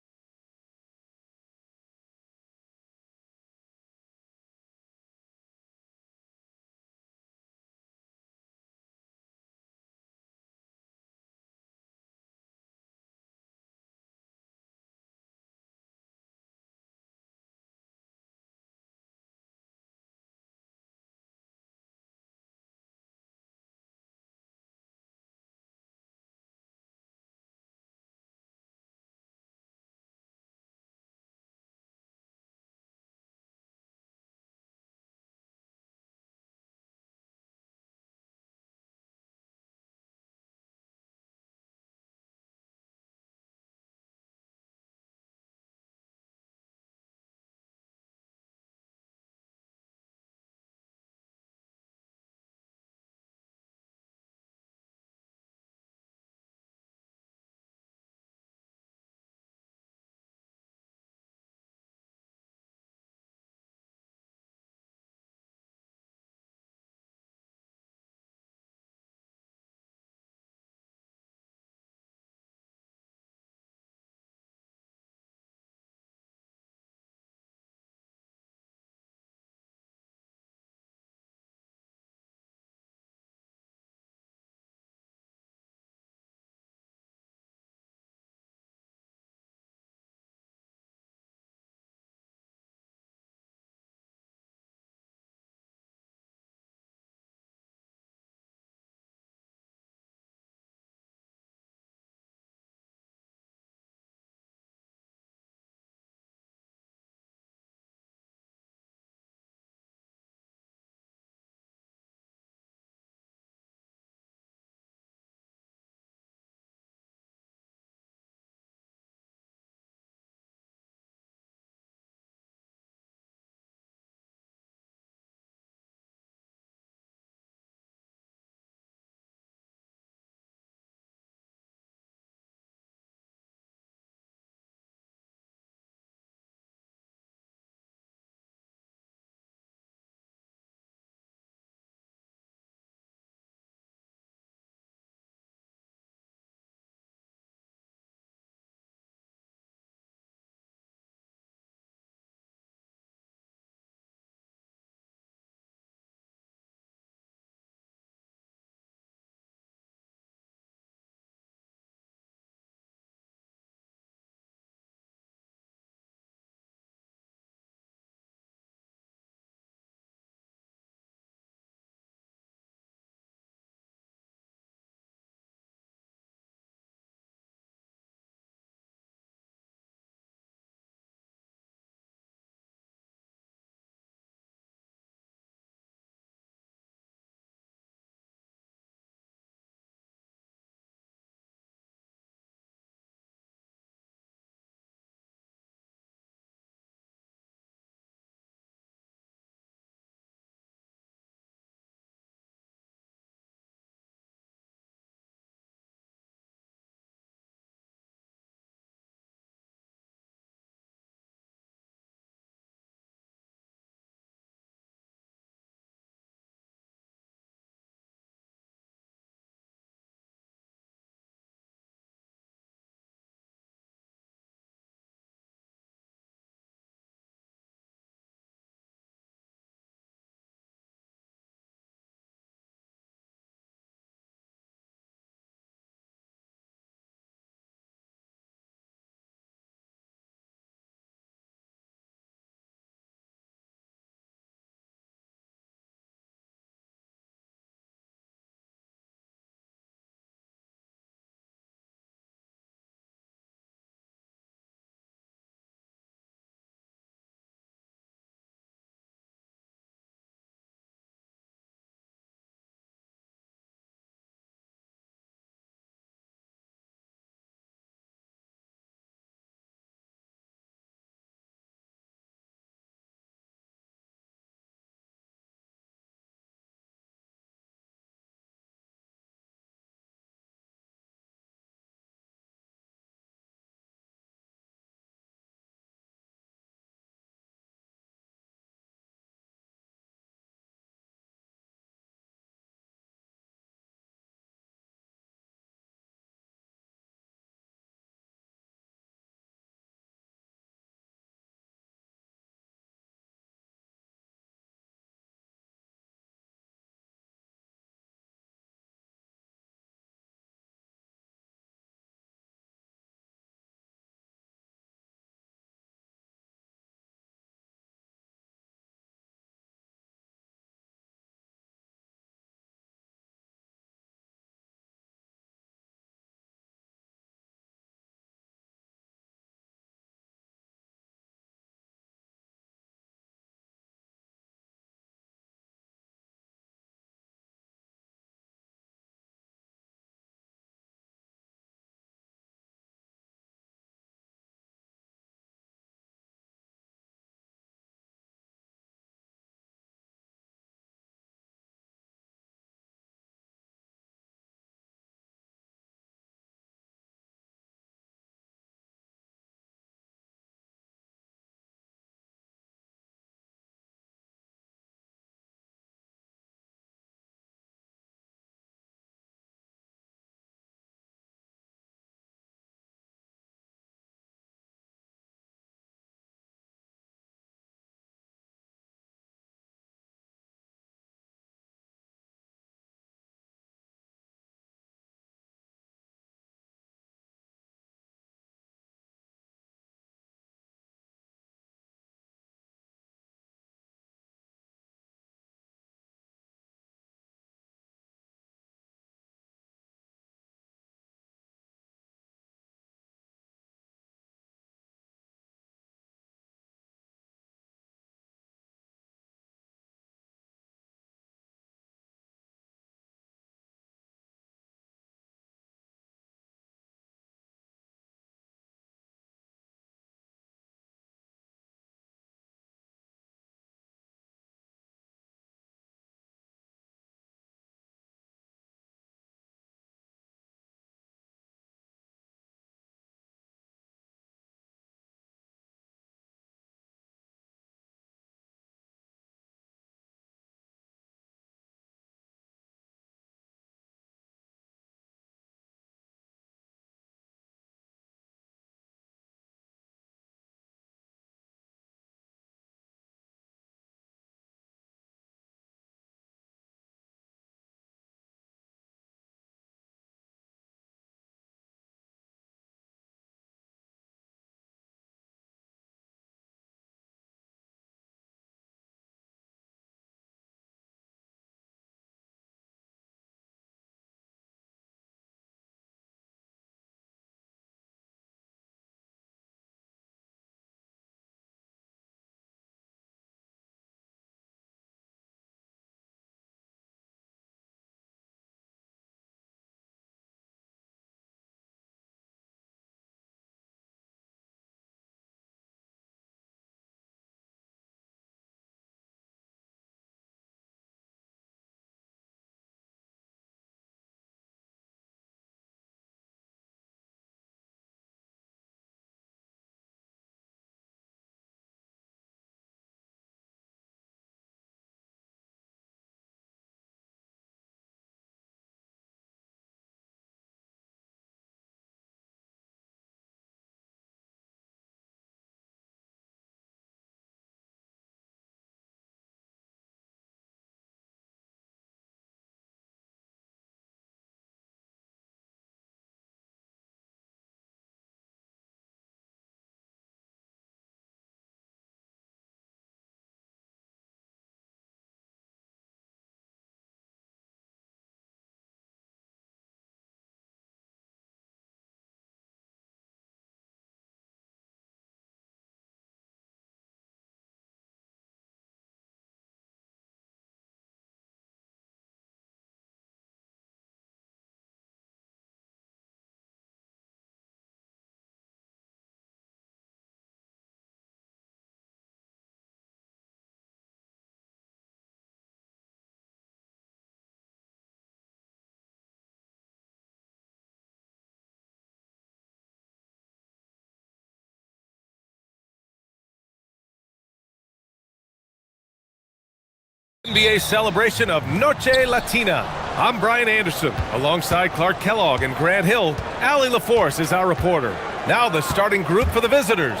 NBA celebration of Noche Latina. I'm Brian Anderson. Alongside Clark Kellogg and Grant Hill, Allie LaForce is our reporter. Now the starting group for the visitors.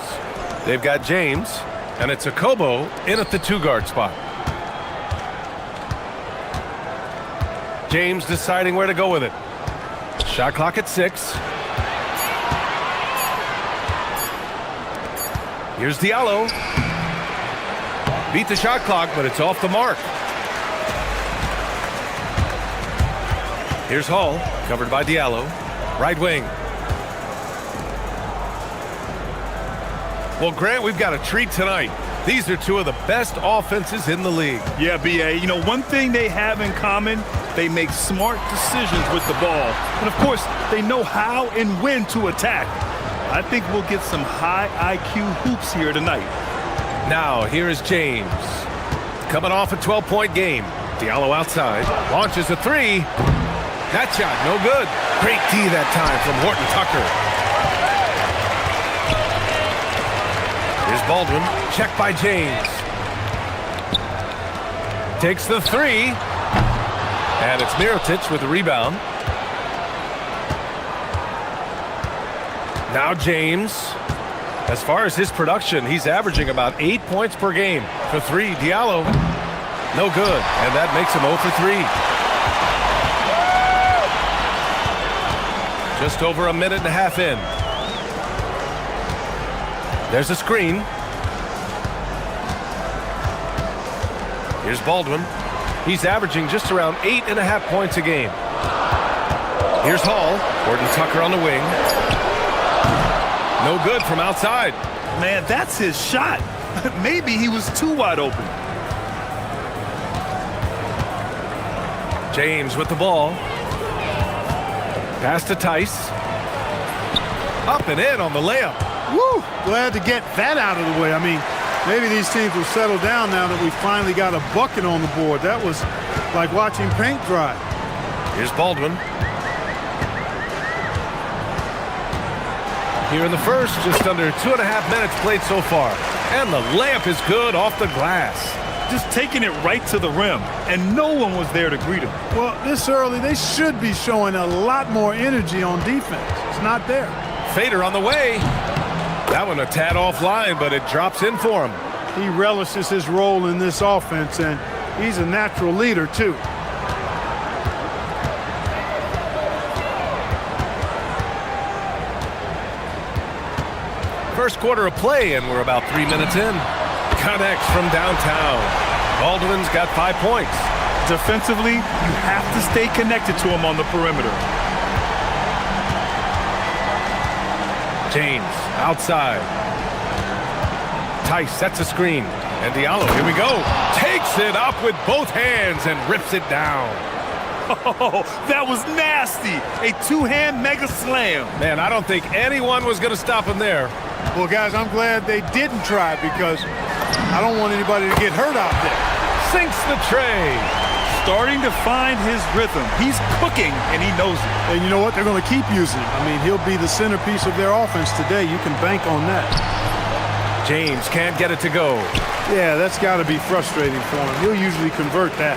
They've got James, and it's Akobo in at the two-guard spot. James deciding where to go with it. Shot clock at 6. Here's Diallo. Beat the shot clock, but it's off the mark. Here's Hall, covered by Diallo. Right wing. Well, Grant, we've got a treat tonight. These are two of the best offenses in the league. Yeah, B.A. You know, one thing they have in common, they make smart decisions with the ball. And, of course, they know how and when to attack. I think we'll get some high IQ hoops here tonight. Now, here is James. Coming off a 12-point game. Diallo outside. Launches a three. That shot, no good. Great D that time from Horton Tucker. Here's Baldwin. Checked by James. Takes the three. And it's Mirotic with the rebound. Now James. As far as his production, he's averaging about 8 points per game. For three, Diallo. No good. And that makes him 0 for 3. Just over a minute and a half in. There's a screen. Here's Baldwin. He's averaging just around 8.5 points a game. Here's Hall. Horton Tucker on the wing. No good from outside. Man, that's his shot. Maybe he was too wide open. James with the ball. Pass to Tice. Up and in on the layup. Woo! Glad to get that out of the way. I mean, maybe these teams will settle down now that we finally got a bucket on the board. That was like watching paint dry. Here's Baldwin. Here in the first, just under 2.5 minutes played so far. And the layup is good off the glass. Just taking it right to the rim, and no one was there to greet him. Well, this early, they should be showing a lot more energy on defense. It's not there. Fader on the way. That one a tad offline, but it drops in for him. He relishes his role in this offense, and he's a natural leader, too. First quarter of play, and we're about 3 minutes in. Connects from downtown. Baldwin's got 5 points. Defensively, you have to stay connected to him on the perimeter. James outside. Tice sets a screen. And Diallo, here we go. Takes it up with both hands and rips it down. Oh, that was nasty. A two-hand mega slam. Man, I don't think anyone was going to stop him there. Well, guys, I'm glad they didn't try because I don't want anybody to get hurt out there. Sinks the tray. Starting to find his rhythm. He's cooking, and he knows it. And you know what? They're going to keep using him. I mean, he'll be the centerpiece of their offense today. You can bank on that. James can't get it to go. Yeah, that's got to be frustrating for him. He'll usually convert that.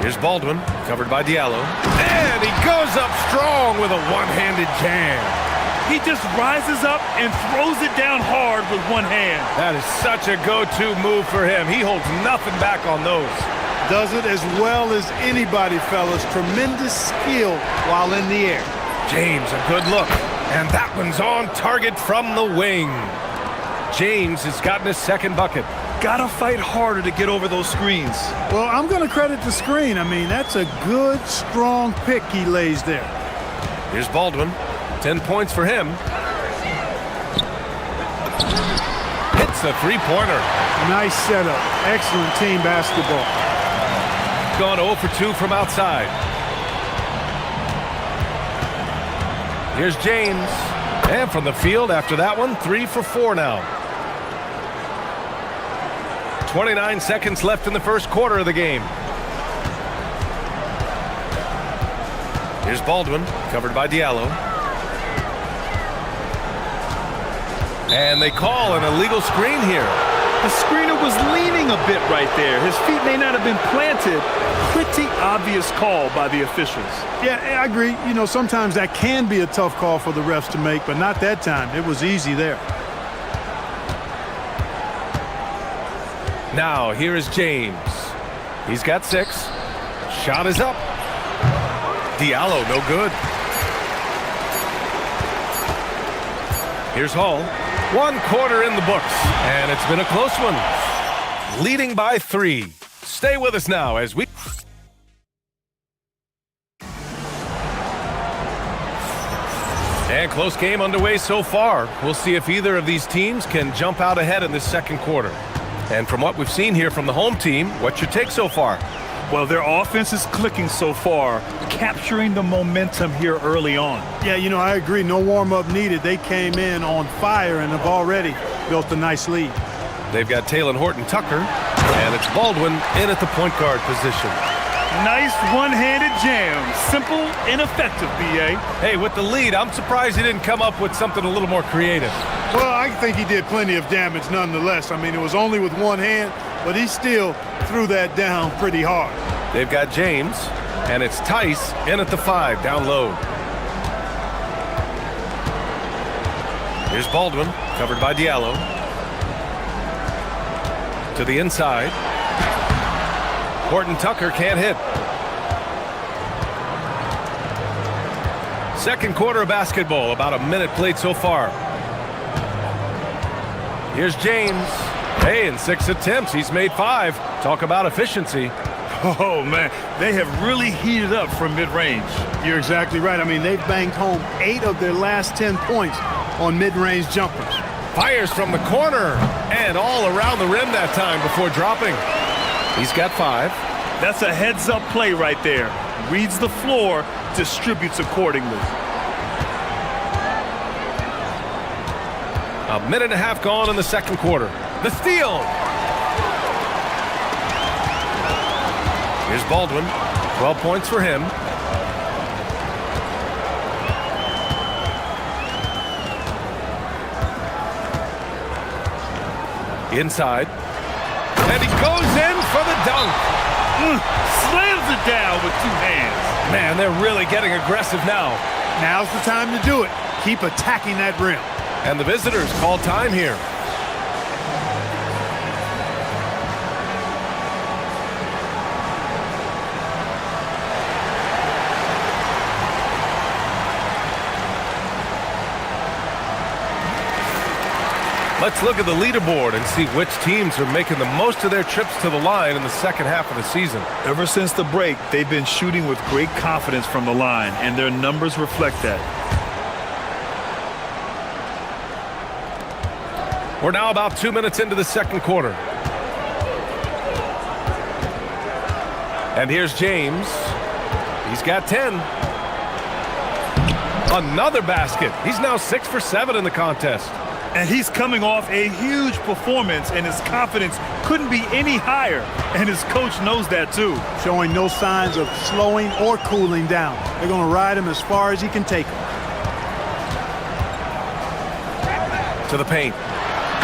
Here's Baldwin, covered by Diallo. And he goes up strong with a one-handed jam. He just rises up and throws it down hard with one hand. That is such a go-to move for him. He holds nothing back on those. Does it as well as anybody, fellas. Tremendous skill while in the air. James, a good look. And that one's on target from the wing. James has gotten his second bucket. Gotta fight harder to get over those screens. Well, I'm going to credit the screen. I mean, that's a good, strong pick he lays there. Here's Baldwin. 10 points for him. Hits a three-pointer. Nice setup. Excellent team basketball. Gone 0 for 2 from outside. Here's James. And from the field after that one, 3 for 4 now. 29 seconds left in the first quarter of the game. Here's Baldwin, covered by Diallo. And they call an illegal screen here. The screener was leaning a bit right there. His feet may not have been planted. Pretty obvious call by the officials. Yeah, I agree. You know, sometimes that can be a tough call for the refs to make, but not that time. It was easy there. Now, here is James. He's got 6. Shot is up. Diallo, no good. Here's Hall. 1 quarter in the books, and it's been a close one. Leading by 3. Stay with us now as we... And close game underway so far. We'll see if either of these teams can jump out ahead in this second quarter. And from what we've seen here from the home team, what's your take so far? Well, their offense is clicking so far, capturing the momentum here early on. Yeah, you know, I agree. No warm-up needed. They came in on fire and have already built a nice lead. They've got Taylor Horton-Tucker, and it's Baldwin in at the point guard position. Nice one-handed jam. Simple and effective, B.A. Hey, with the lead, I'm surprised he didn't come up with something a little more creative. Well, I think he did plenty of damage nonetheless. I mean, it was only with one hand, but he still threw that down pretty hard. They've got James, and it's Tice in at the 5, down low. Here's Baldwin, covered by Diallo. To the inside. Horton-Tucker can't hit. Second quarter of basketball, about a minute played so far. Here's James. Hey, in 6 attempts, he's made 5. Talk about efficiency. Oh, man, they have really heated up from mid-range. You're exactly right. I mean, they've banged home 8 of their last 10 points on mid-range jumpers. Fires from the corner and all around the rim that time before dropping. He's got 5. That's a heads-up play right there. Reads the floor, distributes accordingly. A minute and a half gone in the second quarter. The steal. Here's Baldwin. 12 points for him. Inside. And he goes in for the dunk. Slams it down with 2 hands. Man, they're really getting aggressive now. Now's the time to do it. Keep attacking that rim. And the visitors call time here. Let's look at the leaderboard and see which teams are making the most of their trips to the line in the second half of the season. Ever since the break, they've been shooting with great confidence from the line, and their numbers reflect that. We're now about 2 minutes into the second quarter. And here's James. He's got 10. Another basket. He's now 6 for 7 in the contest. And he's coming off a huge performance, and his confidence couldn't be any higher. And his coach knows that, too. Showing no signs of slowing or cooling down. They're going to ride him as far as he can take him. To the paint.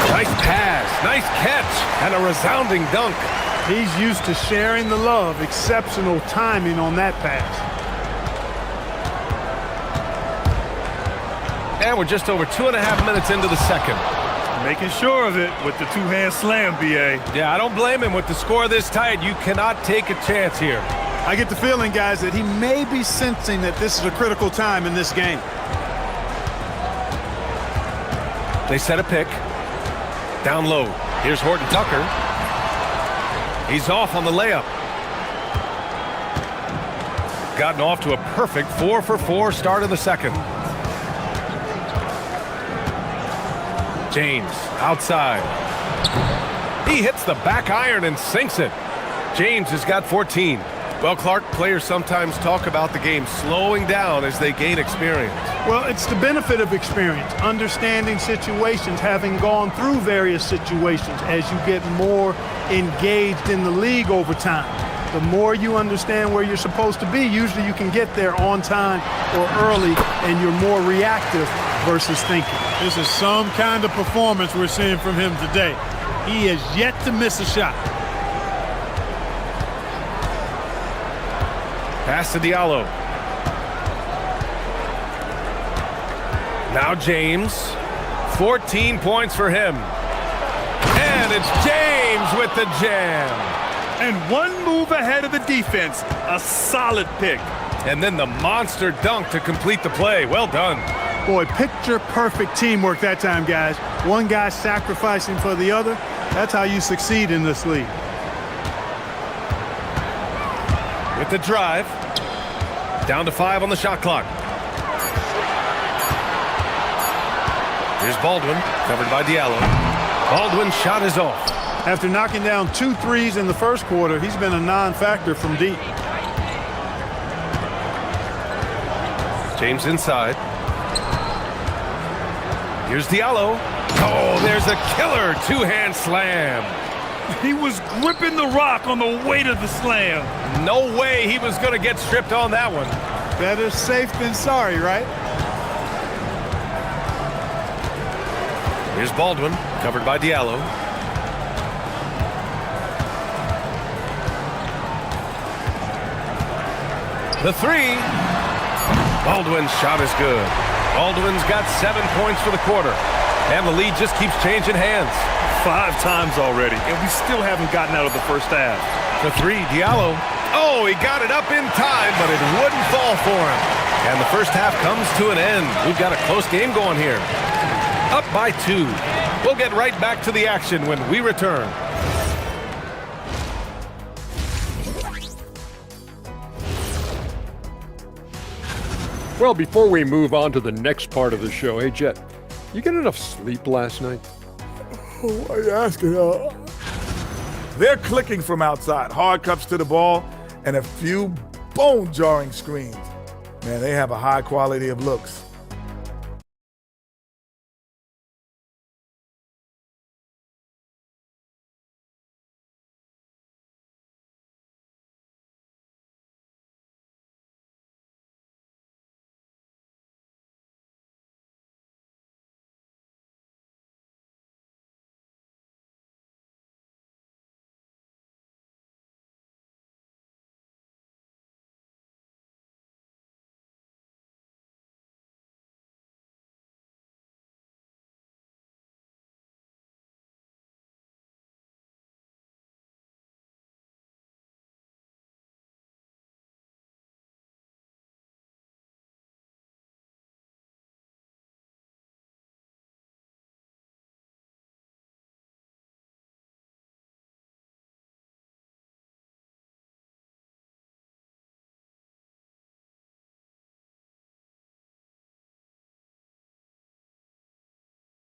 Nice pass, nice catch, and a resounding dunk. He's used to sharing the love. Exceptional timing on that pass. And we're just over 2.5 minutes into the second. Making sure of it with the 2-hand slam, B.A. Yeah, I don't blame him. With the score this tight, you cannot take a chance here. I get the feeling, guys, that he may be sensing that this is a critical time in this game. They set a pick. Down low. Here's Horton-Tucker. He's off on the layup. Gotten off to a perfect 4 for 4 start of the second. James outside. He hits the back iron and sinks it. James has got 14. Well, Clark, players sometimes talk about the game slowing down as they gain experience. Well, it's the benefit of experience, understanding situations, having gone through various situations as you get more engaged in the league over time. The more you understand where you're supposed to be, usually you can get there on time or early, and you're more reactive versus thinking. This is some kind of performance we're seeing from him today. He has yet to miss a shot. Pass to Diallo. Now James. 14 points for him. And it's James with the jam. And one move ahead of the defense. A solid pick. And then the monster dunk to complete the play. Well done. Boy, picture-perfect teamwork that time, guys. One guy sacrificing for the other. That's how you succeed in this league. With the drive. Down to 5 on the shot clock. Here's Baldwin, covered by Diallo. Baldwin's shot is off. After knocking down 2 threes in the first quarter, he's been a non-factor from deep. James inside. Here's Diallo. Oh, there's a killer two-hand slam. He was gripping the rock on the weight of the slam. No way he was going to get stripped on that one. Better safe than sorry, right? Here's Baldwin, covered by Diallo. The three. Baldwin's shot is good. Baldwin's got 7 points for the quarter. And the lead just keeps changing hands. 5 times already, and we still haven't gotten out of the first half. The three, Diallo. Oh, he got it up in time, but it wouldn't fall for him. And the first half comes to an end. We've got a close game going here. Up by 2. We'll get right back to the action when we return. Well, before we move on to the next part of the show, hey, Jet, you get enough sleep last night? Oh, are you asking? They're clicking from outside. Hard cups to the ball and a few bone-jarring screens. Man, they have a high quality of looks.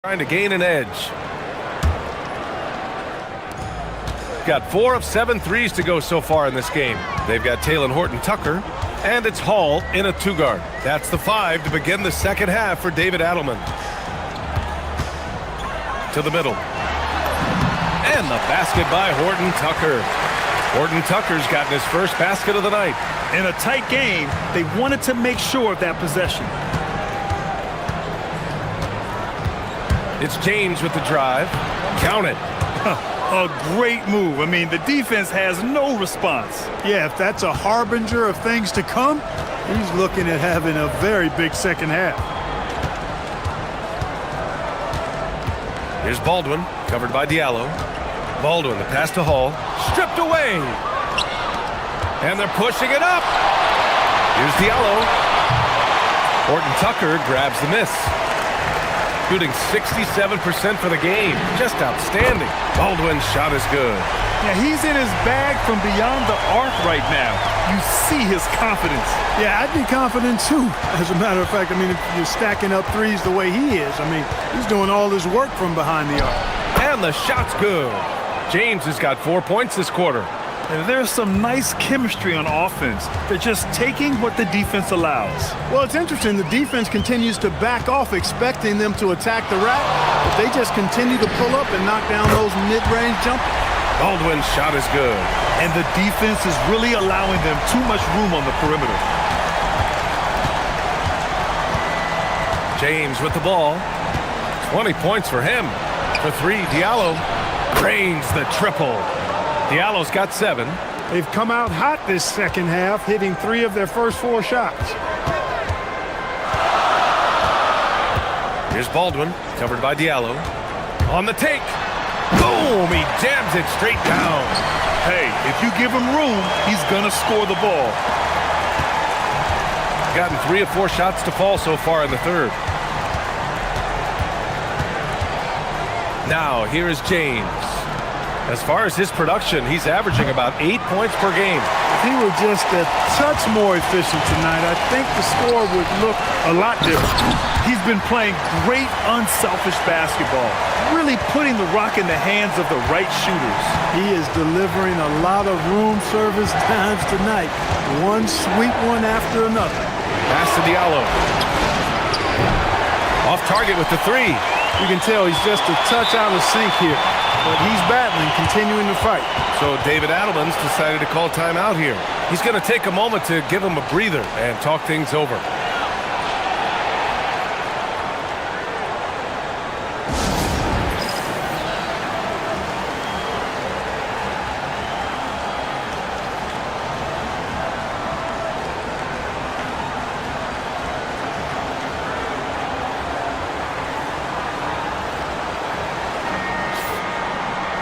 Trying to gain an edge. Got 4 of 7 threes to go so far in this game. They've got Taylor Horton-Tucker, and it's Hall in a 2-guard. That's the 5 to begin the second half for David Adelman. To the middle. And the basket by Horton-Tucker. Horton-Tucker's gotten his first basket of the night. In a tight game, they wanted to make sure of that possession. It's James with the drive. Count it. A great move. I mean, the defense has no response. Yeah, if that's a harbinger of things to come, he's looking at having a very big second half. Here's Baldwin, covered by Diallo. Baldwin, the pass to Hall. Stripped away. And they're pushing it up. Here's Diallo. Horton-Tucker grabs the miss. Shooting 67% for the game. Just outstanding. Baldwin's shot is good. Yeah, he's in his bag from beyond the arc right now. You see his confidence. Yeah, I'd be confident too. As a matter of fact, I mean, if you're stacking up threes the way he is, I mean, he's doing all his work from behind the arc. And the shot's good. James has got 4 points this quarter. And there's some nice chemistry on offense. They're just taking what the defense allows. Well, it's interesting. The defense continues to back off, expecting them to attack the rack, but they just continue to pull up and knock down those mid-range jumpers. Baldwin's shot is good. And the defense is really allowing them too much room on the perimeter. James with the ball. 20 points for him. For three, Diallo drains the triple. Diallo's got 7. They've come out hot this second half, hitting 3 of their first 4 shots. Here's Baldwin, covered by Diallo. On the take. Boom! He jams it straight down. Hey, if you give him room, he's going to score the ball. Gotten 3 of 4 shots to fall so far in the third. Now, here is James. As far as his production, he's averaging about 8 points per game. If he were just a touch more efficient tonight, I think the score would look a lot different. He's been playing great, unselfish basketball, really putting the rock in the hands of the right shooters. He is delivering a lot of room service times tonight. One sweet one after another. Pass to Diallo. Off target with the 3. You can tell he's just a touch out of sync here, but he's battling, continuing to fight. So David Adelman's decided to call timeout here. He's going to take a moment to give him a breather and talk things over.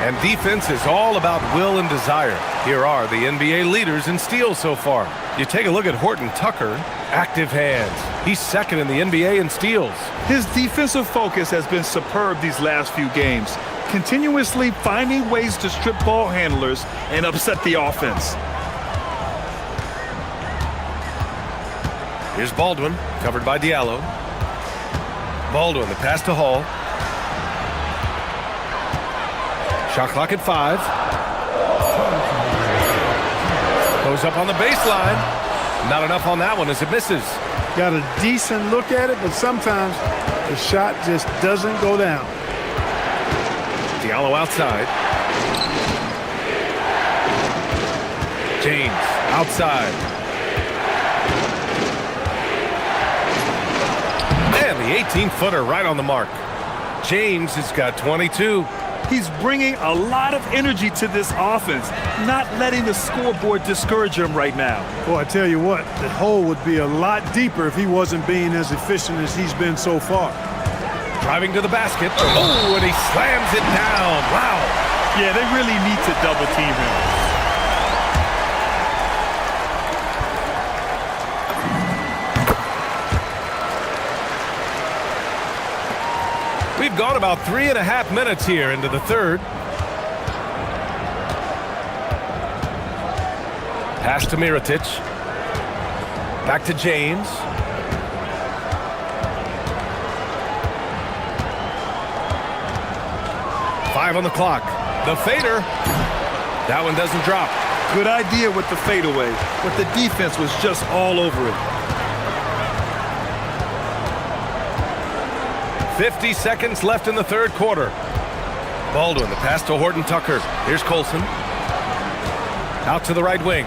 And defense is all about will and desire. Here are the NBA leaders in steals so far. You take a look at Horton Tucker, active hands. He's second in the NBA in steals. His defensive focus has been superb these last few games, continuously finding ways to strip ball handlers and upset the offense. Here's Baldwin, covered by Diallo. Baldwin, the pass to Hall. Shot clock at 5. Goes up on the baseline. Not enough on that one as it misses. Got a decent look at it, but sometimes the shot just doesn't go down. Diallo outside. James outside. And the 18-footer right on the mark. James has got 22. He's bringing a lot of energy to this offense, not letting the scoreboard discourage him right now. Well, I tell you what, the hole would be a lot deeper if he wasn't being as efficient as he's been so far. Driving to the basket. Oh, and he slams it down. Wow. Yeah, they really need to double team him. We've gone about 3.5 minutes here into the third. Pass to Mirotic. Back to James. Five on the clock. The fader. That one doesn't drop. Good idea with the fadeaway, but the defense was just all over it. 50 seconds left in the third quarter. Baldwin, the pass to Horton Tucker. Here's Colson. Out to the right wing.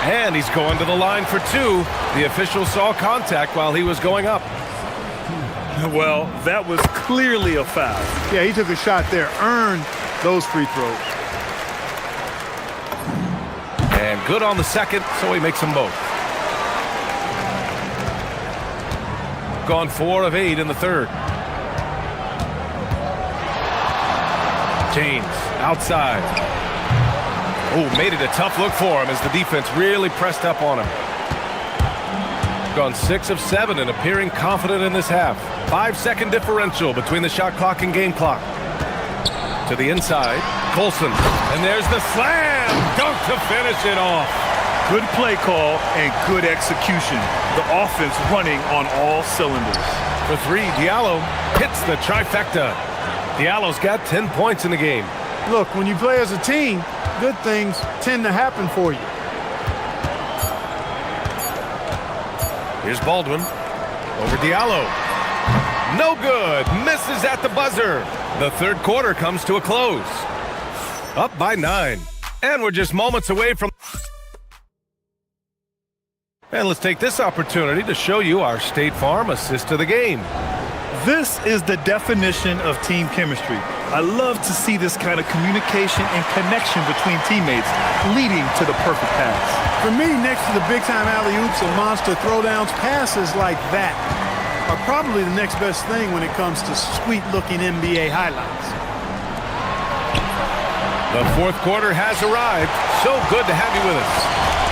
And he's going to the line for 2. The official saw contact while he was going up. Well, that was clearly a foul. Yeah, he took a shot there, earned those free throws. And good on the second, so he makes them both. Gone 4 of 8 in the third. James outside. Oh, made it a tough look for him as the defense really pressed up on him. Gone 6 of 7 and appearing confident in this half. 5-second differential between the shot clock and game clock. To the inside, Colson. And there's the slam! Dunk to finish it off. Good play call and good execution. The offense running on all cylinders. For 3, Diallo hits the trifecta. Diallo's got 10 points in the game. Look, when you play as a team, good things tend to happen for you. Here's Baldwin. Over Diallo. No good. Misses at the buzzer. The third quarter comes to a close. Up by 9. And we're just moments away from... And let's take this opportunity to show you our State Farm assist to the game. This is the definition of team chemistry. I love to see this kind of communication and connection between teammates leading to the perfect pass. For me, next to the big-time alley-oops and monster throwdowns, passes like that are probably the next best thing when it comes to sweet-looking NBA highlights. The fourth quarter has arrived. So good to have you with us.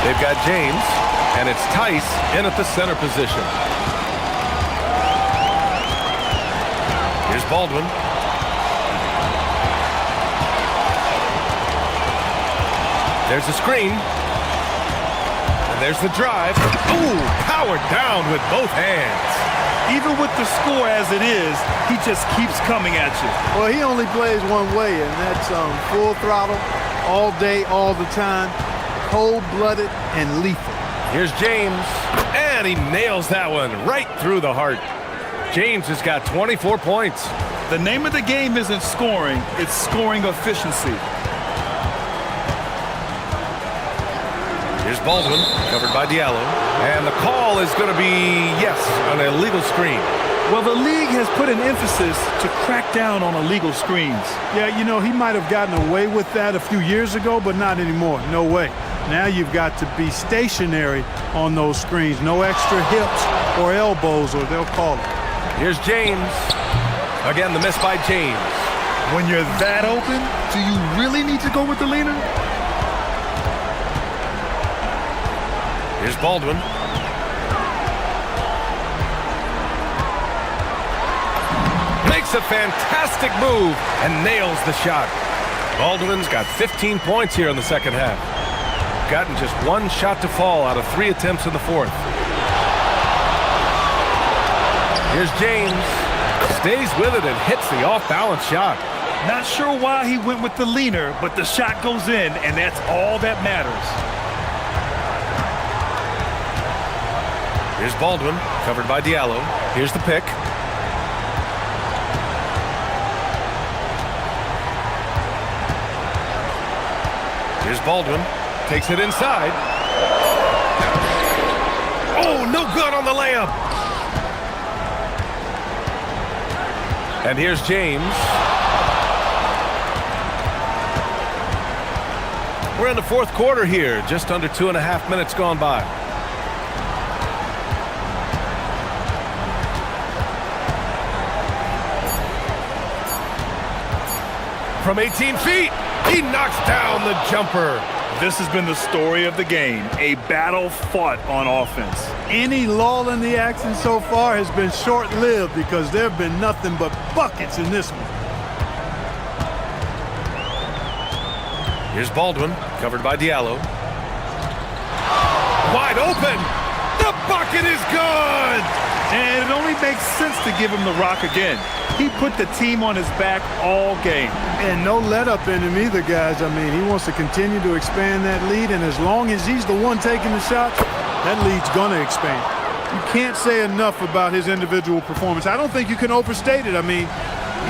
They've got James, and it's Tice in at the center position. Here's Baldwin. There's the screen. And there's the drive. Ooh, powered down with both hands. Even with the score as it is, he just keeps coming at you. Well, he only plays one way, and that's full throttle, all day, all the time, cold-blooded and lethal. Here's James, and he nails that one right through the heart. James has got 24 points. The name of the game isn't scoring, it's scoring efficiency. Here's Baldwin, covered by Diallo. And the call is going to be, yes, an illegal screen. Well, the league has put an emphasis to crack down on illegal screens. Yeah, you know, he might have gotten away with that a few years ago, but not anymore. No way. Now you've got to be stationary on those screens. No extra hips or elbows, or they'll call it. Here's James. Again, the miss by James. When you're that open, do you really need to go with the leaner? Here's Baldwin. Makes a fantastic move and nails the shot. Baldwin's got 15 points here in the second half. Gotten just one shot to fall out of 3 attempts in the fourth. Here's James. Stays with it and hits the off-balance shot. Not sure why he went with the leaner, but the shot goes in, and that's all that matters. Here's Baldwin, covered by Diallo. Here's the pick. Here's Baldwin, takes it inside. Oh, no good on the layup. And here's James. We're in the fourth quarter here, just under 2.5 minutes gone by. From 18 feet, he knocks down the jumper. This has been the story of the game, a battle fought on offense. Any lull in the action so far has been short-lived because there have been nothing but buckets in this one. Here's Baldwin, covered by Diallo. Wide open! The bucket is good! And it only makes sense to give him the rock again. He put the team on his back all game. And no let-up in him either, guys. I mean, he wants to continue to expand that lead, and as long as he's the one taking the shots, that lead's going to expand. You can't say enough about his individual performance. I don't think you can overstate it. I mean,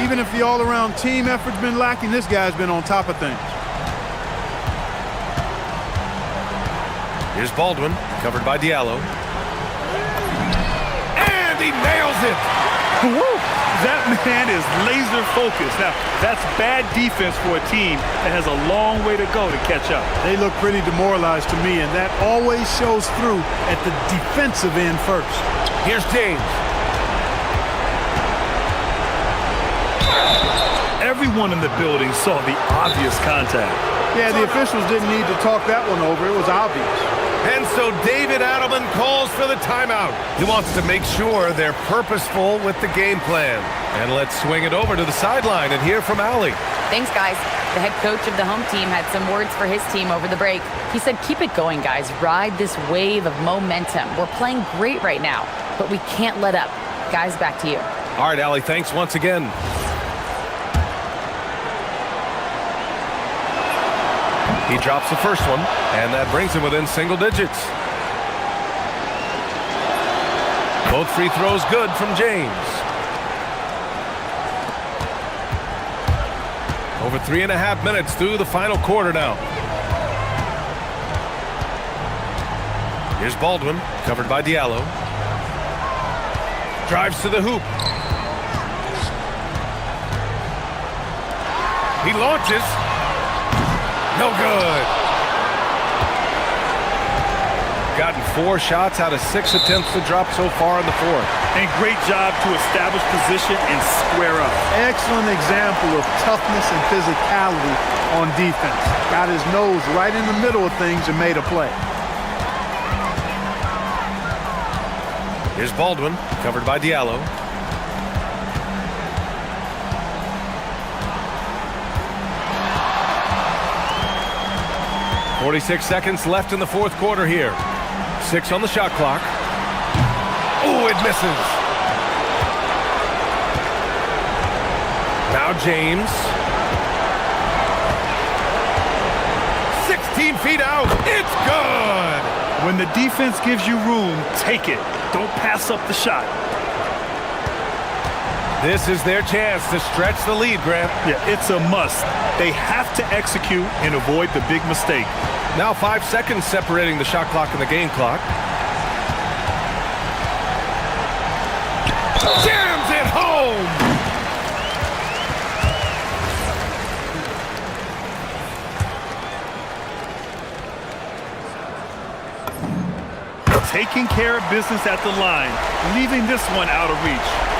even if the all-around team effort's been lacking, this guy's been on top of things. Here's Baldwin, covered by Diallo. And he nails it! Woo! That man is laser focused. Now, that's bad defense for a team that has a long way to go to catch up. They look pretty demoralized to me, and that always shows through at the defensive end first. Here's James. Everyone in the building saw the obvious contact. Yeah, the officials didn't need to talk that one over. It was obvious. And so David Adelman calls for the timeout. He wants to make sure they're purposeful with the game plan. And let's swing it over to the sideline and hear from Allie. Thanks, guys. The head coach of the home team had some words for his team over the break. He said, keep it going, guys. Ride this wave of momentum. We're playing great right now, but we can't let up. Guys, back to you. All right, Allie, thanks once again. He drops the first one, and that brings him within single digits. Both free throws good from James. Over 3.5 minutes through the final quarter now. Here's Baldwin, covered by Diallo. Drives to the hoop. He launches. No good. Gotten 4 shots out of 6 attempts to drop so far in the fourth. And great job to establish position and square up. Excellent example of toughness and physicality on defense. Got his nose right in the middle of things and made a play. Here's Baldwin, covered by Diallo. .46 seconds left in the fourth quarter here. 6 on the shot clock. Oh, it misses. Now James. 16 feet out. It's good. When the defense gives you room, take it. Don't pass up the shot. This is their chance to stretch the lead, Grant. Yeah, it's a must. They have to execute and avoid the big mistake. Now 5 seconds separating the shot clock and the game clock. Jams it home! Taking care of business at the line, leaving this one out of reach.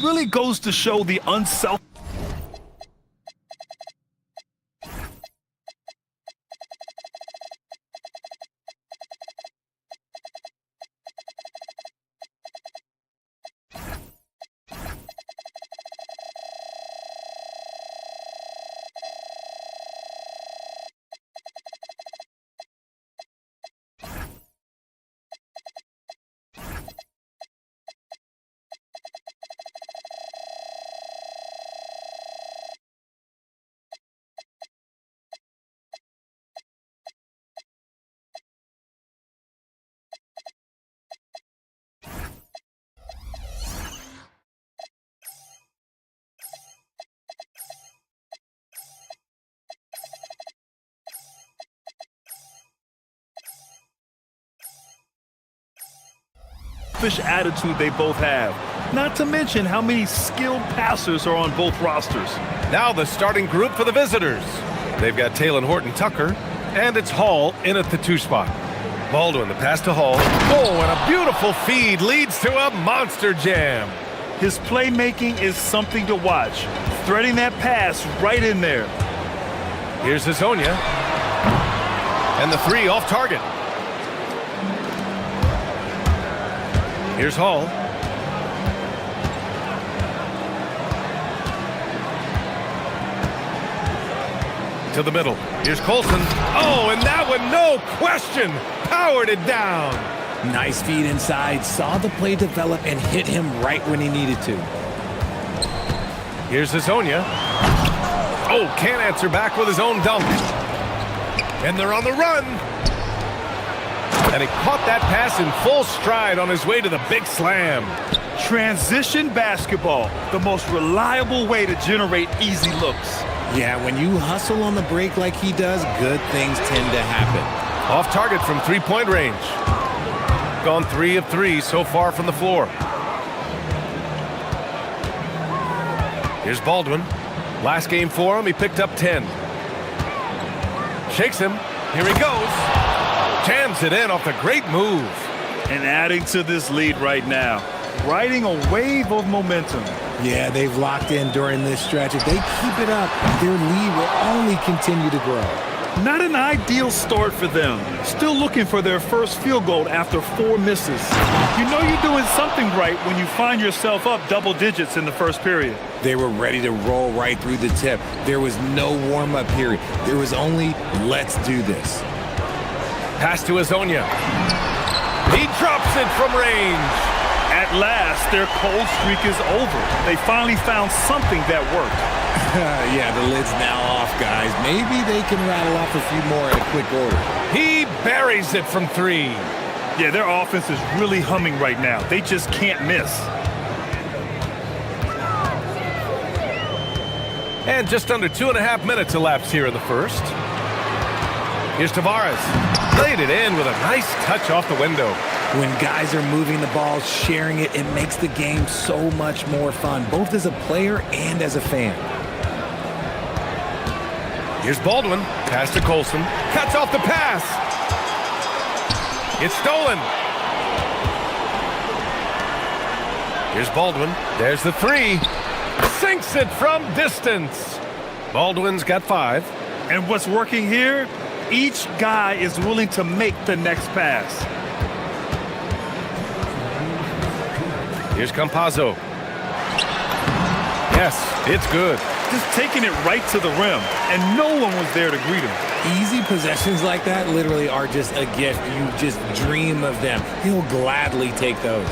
Really goes to show the unselfish. Attitude they both have. Not to mention how many skilled passers are on both rosters. Now the starting group for the visitors. They've got Taylor Horton-Tucker, and it's Hall in at the 2 spot. Baldwin, the pass to Hall. Oh, and a beautiful feed leads to a monster jam. His playmaking is something to watch. Threading that pass right in there. Here's Hazonia. And the 3 off target. Here's Hall. To the middle. Here's Colson. Oh, and that one, no question, powered it down. Nice feed inside, saw the play develop and hit him right when he needed to. Here's Hazonia. Oh, can't answer back with his own dunk. And they're on the run. And he caught that pass in full stride on his way to the big slam. Transition basketball, the most reliable way to generate easy looks. Yeah, when you hustle on the break like he does, good things tend to happen. Off target from 3-point range. Gone 3 of 3 so far from the floor. Here's Baldwin. Last game for him, he picked up 10. Shakes him. Here he goes. Jams it in off the great move. And adding to this lead right now. Riding a wave of momentum. Yeah, they've locked in during this stretch. If they keep it up, their lead will only continue to grow. Not an ideal start for them. Still looking for their first field goal after 4 misses. You know you're doing something right when you find yourself up double digits in the first period. They were ready to roll right through the tip. There was no warm-up period. There was only, let's do this. Pass to Hazonia. He drops it from range. At last, their cold streak is over. They finally found something that worked. Yeah, the lid's now off, guys. Maybe they can rattle off a few more in a quick order. He buries it from 3. Yeah, their offense is really humming right now. They just can't miss. And just under 2.5 minutes elapsed here in the first. Here's Tavares. Laid it in with a nice touch off the window. When guys are moving the ball, sharing it, it makes the game so much more fun, both as a player and as a fan. Here's Baldwin. Pass to Colson. Cuts off the pass. It's stolen. Here's Baldwin. There's the 3. Sinks it from distance. Baldwin's got 5. And what's working here? Each guy is willing to make the next pass. Here's Campazzo. Yes, it's good. Just taking it right to the rim, and no one was there to greet him. Easy possessions like that literally are just a gift. You just dream of them. He'll gladly take those.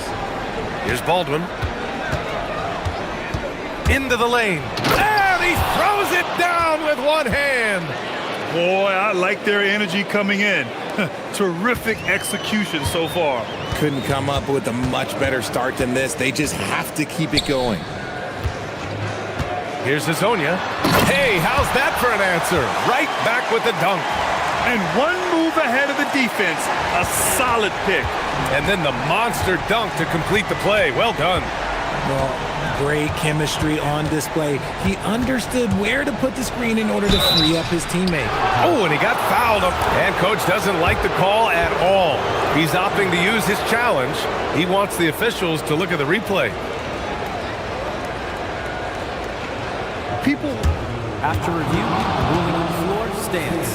Here's Baldwin. Into the lane. And he throws it down with one hand. Boy, I like their energy coming in. Terrific execution so far. Couldn't come up with a much better start than this. They just have to keep it going. Here's Hazonia. Hey, how's that for an answer? Right back with the dunk. And one move ahead of the defense. A solid pick. And then the monster dunk to complete the play. Well done. Well, great chemistry on display. He understood where to put the screen in order to free up his teammate. Oh, and he got fouled. And coach doesn't like the call at all. He's opting to use his challenge. He wants the officials to look at the replay. People... After review, the ruling on the floor stands.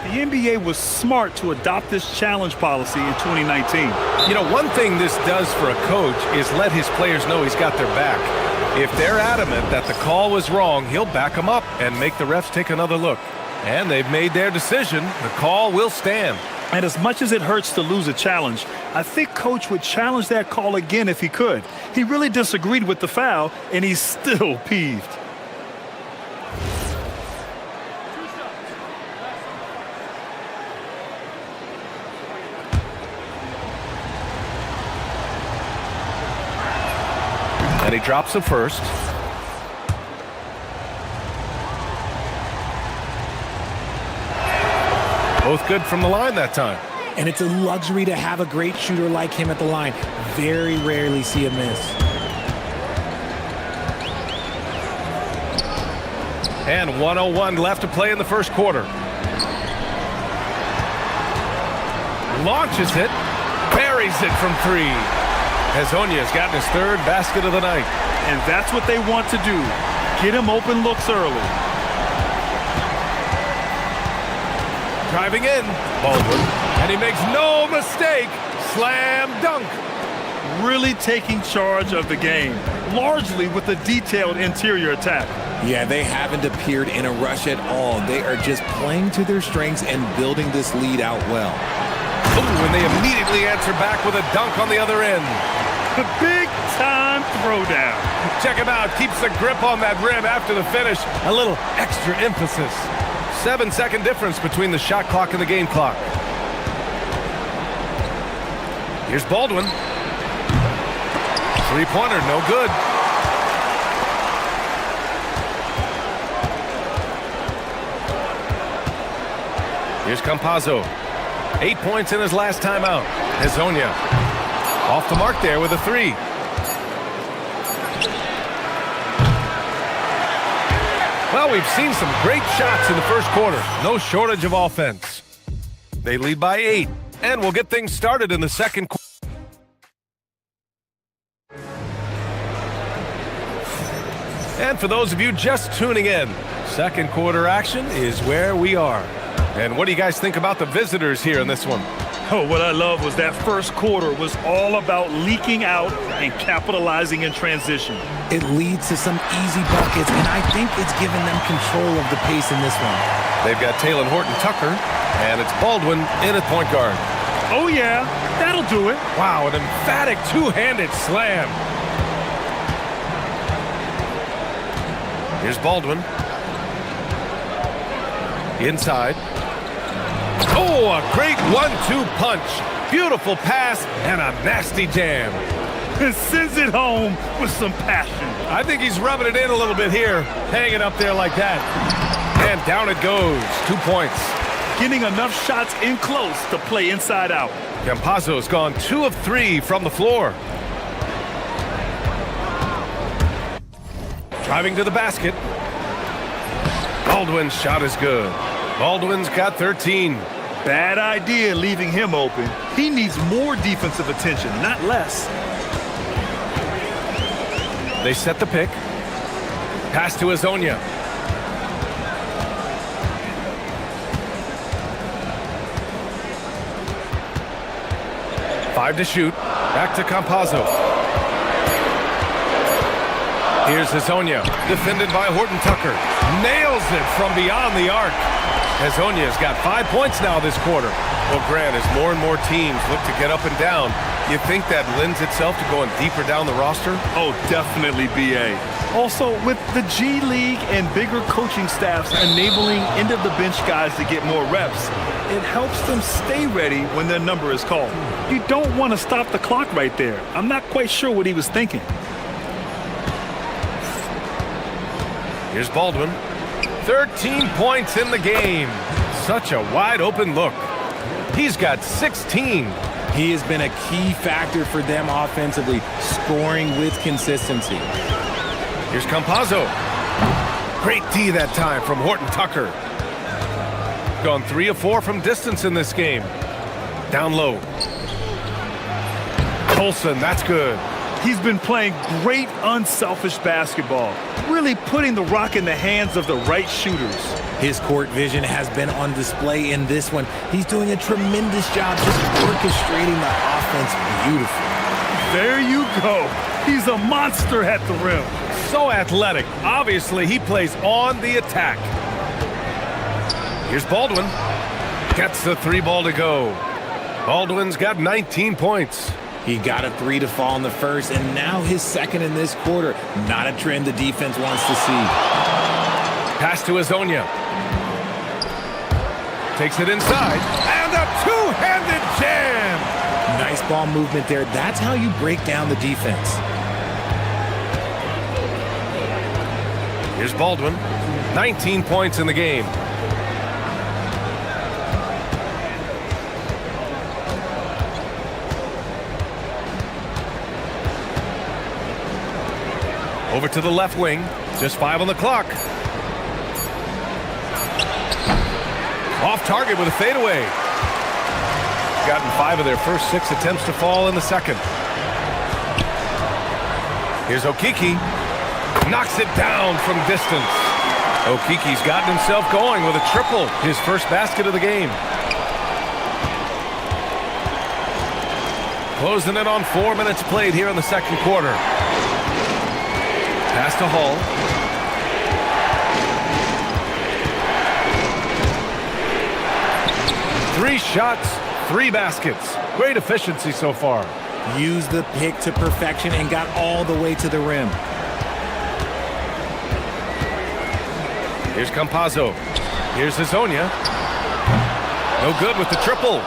The NBA was smart to adopt this challenge policy in 2019. You know, one thing this does for a coach is let his players know he's got their back. If they're adamant that the call was wrong, he'll back them up and make the refs take another look. And they've made their decision. The call will stand. And as much as it hurts to lose a challenge, I think Coach would challenge that call again if he could. He really disagreed with the foul, and he's still peeved. And he drops the first. Both good from the line that time. And it's a luxury to have a great shooter like him at the line. Very rarely see a miss. And 1:01 left to play in the first quarter. Launches it. Buries it from three. Hezonja's gotten his third basket of the night. And that's what they want to do. Get him open looks early. Driving in, Baldwin, and he makes no mistake. Slam dunk. Really taking charge of the game, largely with a detailed interior attack. Yeah, they haven't appeared in a rush at all. They are just playing to their strengths and building this lead out well. Ooh, and they immediately answer back with a dunk on the other end. The big-time throwdown. Check him out. Keeps the grip on that rim after the finish. A little extra emphasis. 7-second difference between the shot clock and the game clock. Here's Baldwin. Three-pointer, no good. Here's Campazzo. 8 points in his last time out. Hezonja off the mark there with a three. Well, we've seen some great shots in the first quarter. No shortage of offense. They lead by 8, and we'll get things started in the second quarter. And for those of you just tuning in, second quarter action is where we are. And what do you guys think about the visitors here in this one? Oh, what I love was that first quarter was all about leaking out and capitalizing in transition. It leads to some easy buckets, and I think it's given them control of the pace in this one. They've got Taylor Horton-Tucker, and it's Baldwin in at point guard. Oh, yeah, that'll do it. Wow, an emphatic two-handed slam. Here's Baldwin. Inside. Oh, a great 1-2 punch. Beautiful pass and a nasty jam. And sends it home with some passion. I think he's rubbing it in a little bit here, hanging up there like that. And down it goes. 2 points. Getting enough shots in close to play inside out. Campazzo's gone 2 of 3 from the floor. Driving to the basket. Baldwin's shot is good. Baldwin's got 13. Bad idea leaving him open. He needs more defensive attention, not less. They set the pick. Pass to Hezonja. Five to shoot. Back to Campazzo. Here's Hezonja, defended by Horton-Tucker. Nails it from beyond the arc. Hezonja's got 5 points now this quarter. Well, Grant, as more and more teams look to get up and down, you think that lends itself to going deeper down the roster? Oh, definitely, BA. Also, with the G League and bigger coaching staffs enabling end-of-the-bench guys to get more reps, it helps them stay ready when their number is called. You don't want to stop the clock right there. I'm not quite sure what he was thinking. Here's Baldwin. 13 points in the game. Such a wide open look. He's got 16. He has been a key factor for them offensively, scoring with consistency. Here's Campazzo. Great D that time from Horton-Tucker. Gone 3 of 4 from distance in this game. Down low. Colson, that's good. He's been playing great unselfish basketball, really putting the rock in the hands of the right shooters. His court vision has been on display in this one. He's doing a tremendous job just orchestrating the offense beautifully. There you go. He's a monster at the rim. So athletic. Obviously, he plays on the attack. Here's Baldwin. Gets the 3 ball to go. Baldwin's got 19 points. He got a 3 to fall in the first, and now his second in this quarter. Not a trend the defense wants to see. Pass to Azonia. Takes it inside, and a two-handed jam! Nice ball movement there. That's how you break down the defense. Here's Baldwin. 19 points in the game. Over to the left wing. Just 5 on the clock. Off target with a fadeaway. Gotten 5 of their first 6 attempts to fall in the second. Here's Okiki. Knocks it down from distance. Okiki's gotten himself going with a triple. His first basket of the game. Closing in on 4 minutes played here in the second quarter. Pass to Hall. Three shots, 3 baskets. Great efficiency so far. Used the pick to perfection and got all the way to the rim. Here's Campazzo. Here's Azonia. No good with the triple.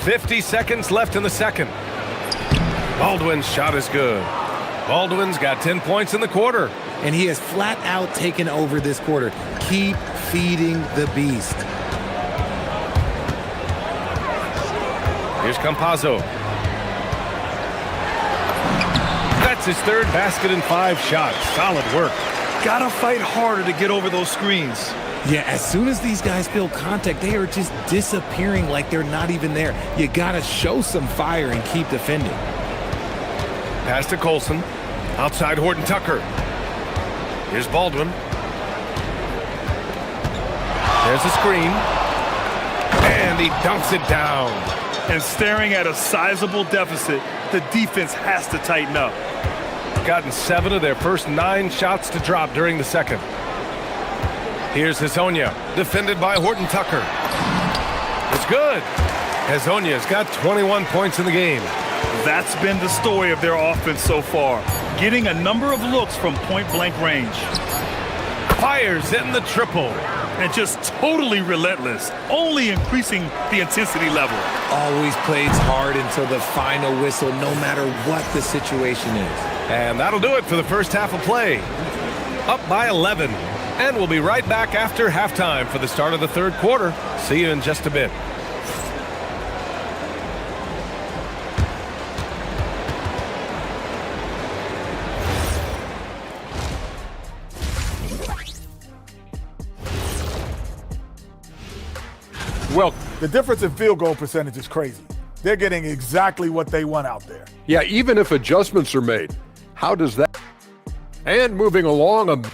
50 seconds left in the second. Baldwin's shot is good. Baldwin's got 10 points in the quarter. And he has flat out taken over this quarter. Keep feeding the beast. Here's Campazzo. That's his 3rd basket in 5 shots. Solid work. Gotta fight harder to get over those screens. Yeah, as soon as these guys feel contact, they are just disappearing like they're not even there. You gotta show some fire and keep defending. Pass to Colson. Outside Horton Tucker. Here's Baldwin. There's a screen. And he dunks it down. And staring at a sizable deficit, the defense has to tighten up. Gotten 7 of their first 9 shots to drop during the second. Here's Hazonia, defended by Horton Tucker. It's good. Hazonia's got 21 points in the game. That's been the story of their offense so far, getting a number of looks from point-blank range. Fires in the triple. And just totally relentless, only increasing the intensity level. Always plays hard until the final whistle, no matter what the situation is. And that'll do it for the first half of play. Up by 11. And we'll be right back after halftime for the start of the third quarter. See you in just a bit. Well, the difference in field goal percentage is crazy. They're getting exactly what they want out there. yeah, even if adjustments are made, how does that? And moving along,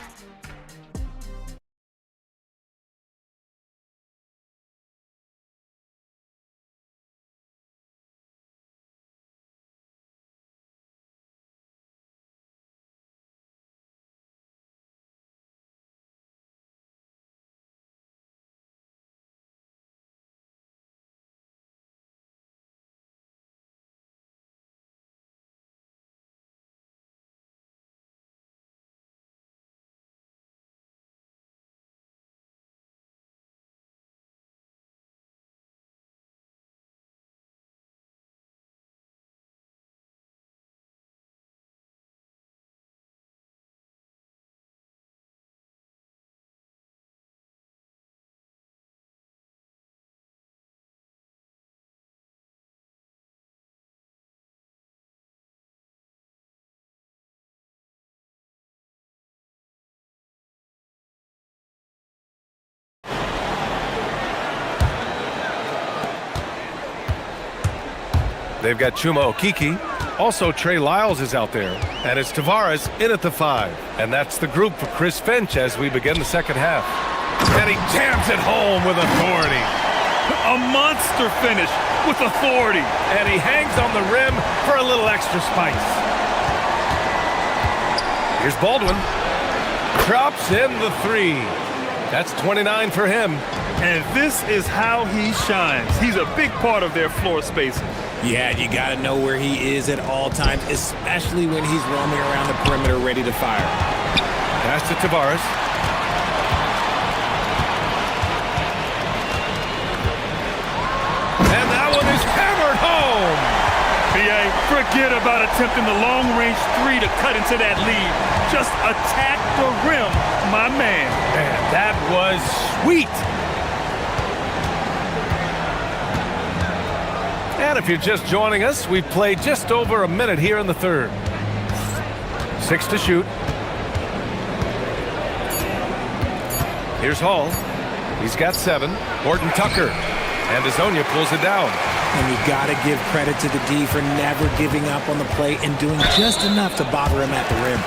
They've got Chuma Okiki. Also, Trey Lyles is out there. And it's Tavares in at the 5. And that's the group for Chris Finch as we begin the second half. And he jams it home with authority. A monster finish with authority. And he hangs on the rim for a little extra spice. Here's Baldwin. Drops in the 3. That's 29 for him. And this is how he shines. He's a big part of their floor spacing. Yeah, you got to know where he is at all times, especially when he's roaming around the perimeter ready to fire. Pass to Tavares. And that one is hammered home. BA, forget about attempting the long-range 3 to cut into that lead. Just attack the rim, my man. And that was sweet. And if you're just joining us, we've played just over a minute here in the third. 6 to shoot. Here's Hall. He's got 7. Horton Tucker. And Azonia pulls it down. And you got to give credit to the D for never giving up on the play and doing just enough to bother him at the rim.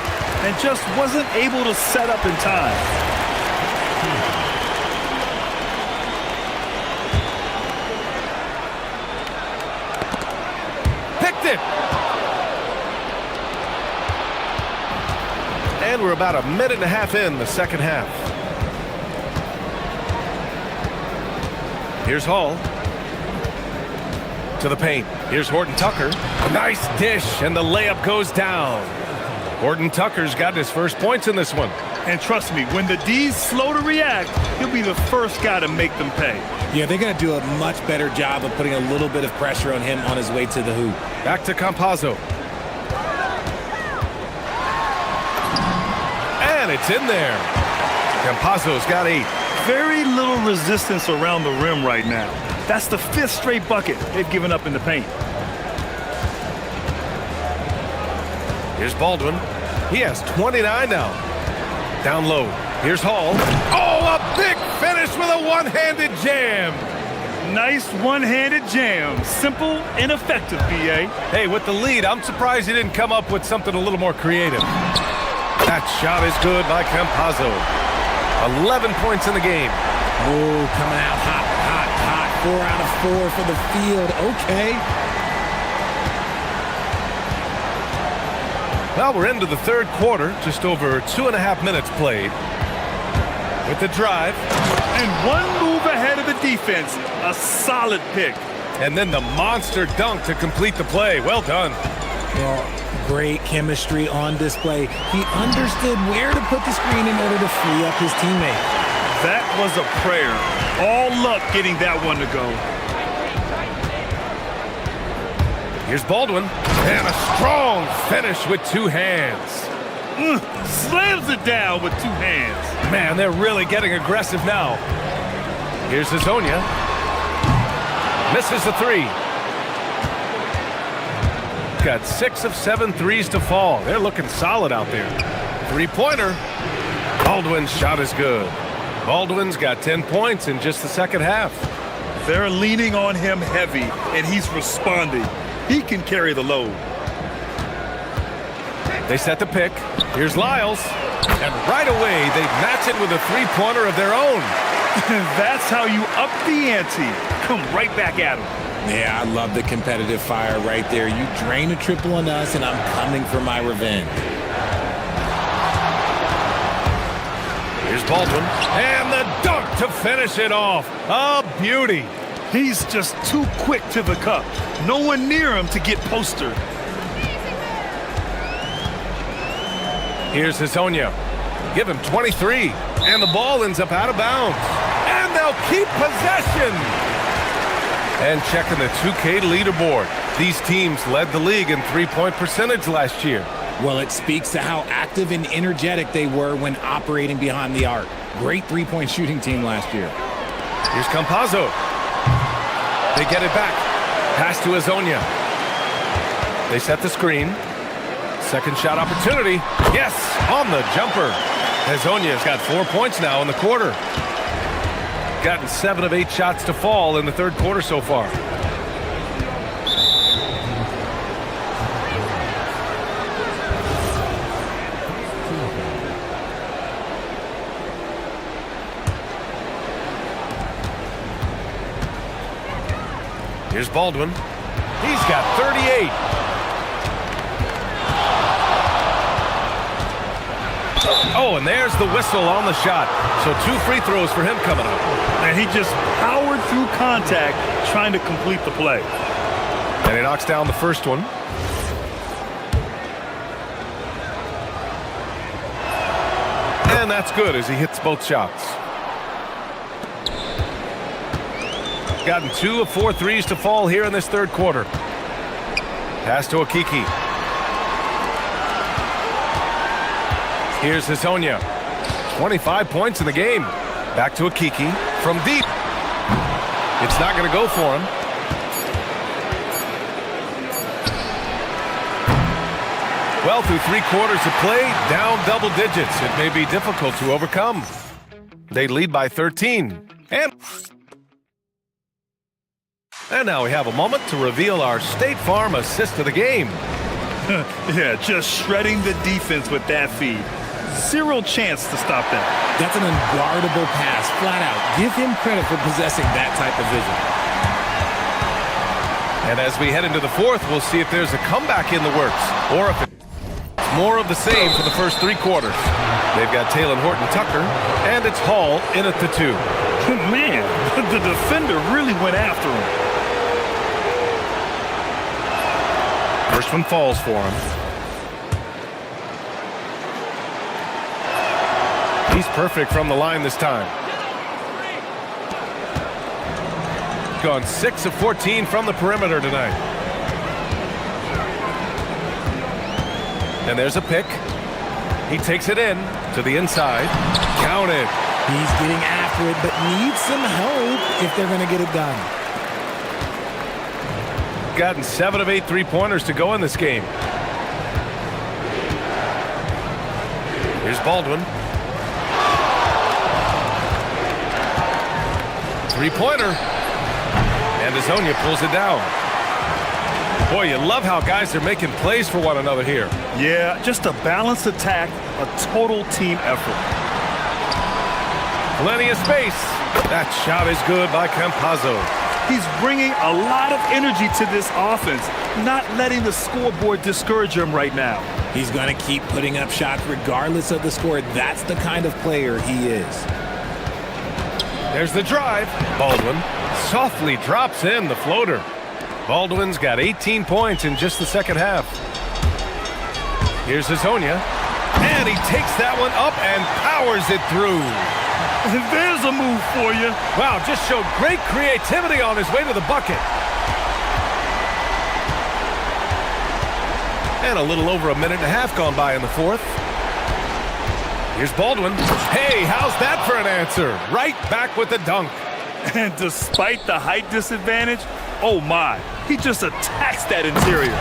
And just wasn't able to set up in time. Picked it! And we're about a minute and a half in the second half. Here's Hall. To the paint. Here's Horton Tucker. A nice dish, and the layup goes down. Horton Tucker's got his first points in this one. And trust me, when the D's slow to react, he'll be the first guy to make them pay. Yeah, they're going to do a much better job of putting a little bit of pressure on him on his way to the hoop. Back to Campazzo. And it's in there. Campazzo's got 8. Very little resistance around the rim right now. That's the 5th straight bucket they've given up in the paint. Here's Baldwin. He has 29 now. Down low. Here's Hall. Oh, a big finish with a one-handed jam. Nice one-handed jam. Simple and effective, B.A. Hey, with the lead, I'm surprised he didn't come up with something a little more creative. That shot is good by Campazzo. 11 points in the game. Oh, coming out hot, hot, hot. 4 out of 4 for the field. Okay. Well, we're into the third quarter. Just over 2.5 minutes played. With the drive. And one move ahead of the defense. A solid pick. And then the monster dunk to complete the play. Well done. Well, great chemistry on display. He understood where to put the screen in order to free up his teammate. That was a prayer. All luck getting that one to go. Here's Baldwin. And a strong finish with 2 hands. Slams it down with 2 hands. Man, they're really getting aggressive now. Here's Azonia. Misses the 3. Got 6 of 7 threes to fall. They're looking solid out there. 3-pointer. Baldwin's shot is good. Baldwin's got 10 points in just the second half. They're leaning on him heavy, and he's responding. He can carry the load. They set the pick. Here's Lyles. And right away, they match it with a 3-pointer of their own. That's how you up the ante. Come right back at him. Yeah, I love the competitive fire right there. You drain a triple on us, and I'm coming for my revenge. Here's Baldwin. And the dunk to finish it off. A beauty. He's just too quick to the cup. No one near him to get postered. Here's Azonia. Give him 23. And the ball ends up out of bounds. And they'll keep possession. And checking the 2K leaderboard. These teams led the league in 3-point percentage last year. Well, it speaks to how active and energetic they were when operating behind the arc. Great 3-point shooting team last year. Here's Campazzo. They get it back. Pass to Azonia. They set the screen. Second shot opportunity. Yes, on the jumper. Azonia's got 4 points now in the quarter. Gotten 7 of 8 shots to fall in the third quarter so far. Here's Baldwin. He's got 38. Oh, and there's the whistle on the shot. So 2 free throws for him coming up. And he just powered through contact trying to complete the play. And he knocks down the first one. And that's good as he hits both shots. Gotten 2 of 4 threes to fall here in this third quarter. Pass to Okiki. Here's Hazonia. 25 points in the game. Back to Okiki from deep. It's not going to go for him. Well, through 3 quarters of play, down double digits. It may be difficult to overcome. They lead by 13. And now we have a moment to reveal our State Farm assist of the game. Yeah, just shredding the defense with that feed. 0 chance to stop that. That's an unguardable pass, flat out. Give him credit for possessing that type of vision. And as we head into the fourth, we'll see if there's a comeback in the works, or if it's more of the same for the first 3 quarters. They've got Taylor Horton-Tucker, and it's Hall in at the 2. Man, the defender really went after him. First one falls for him. He's perfect from the line this time. Gone 6 of 14 from the perimeter tonight. And there's a pick. He takes it in to the inside. Counted. He's getting after it, but needs some help if they're going to get it done. Gotten 7 of 8 3-pointers to go in this game. Here's Baldwin. 3-pointer. And Hazonia pulls it down. Boy, you love how guys are making plays for one another here. Yeah, just a balanced attack, a total team effort. Plenty of space. That shot is good by Campazzo. He's bringing a lot of energy to this offense, not letting the scoreboard discourage him right now. He's going to keep putting up shots regardless of the score. That's the kind of player he is. There's the drive. Baldwin softly drops in the floater. Baldwin's got 18 points in just the second half. Here's Hazonia. And he takes that one up and powers it through. There's a move for you. Wow, just showed great creativity on his way to the bucket. And a little over a minute and a half gone by in the fourth. Here's Baldwin. Hey, how's that for an answer? Right back with the dunk. And despite the height disadvantage, oh my, he just attacks that interior.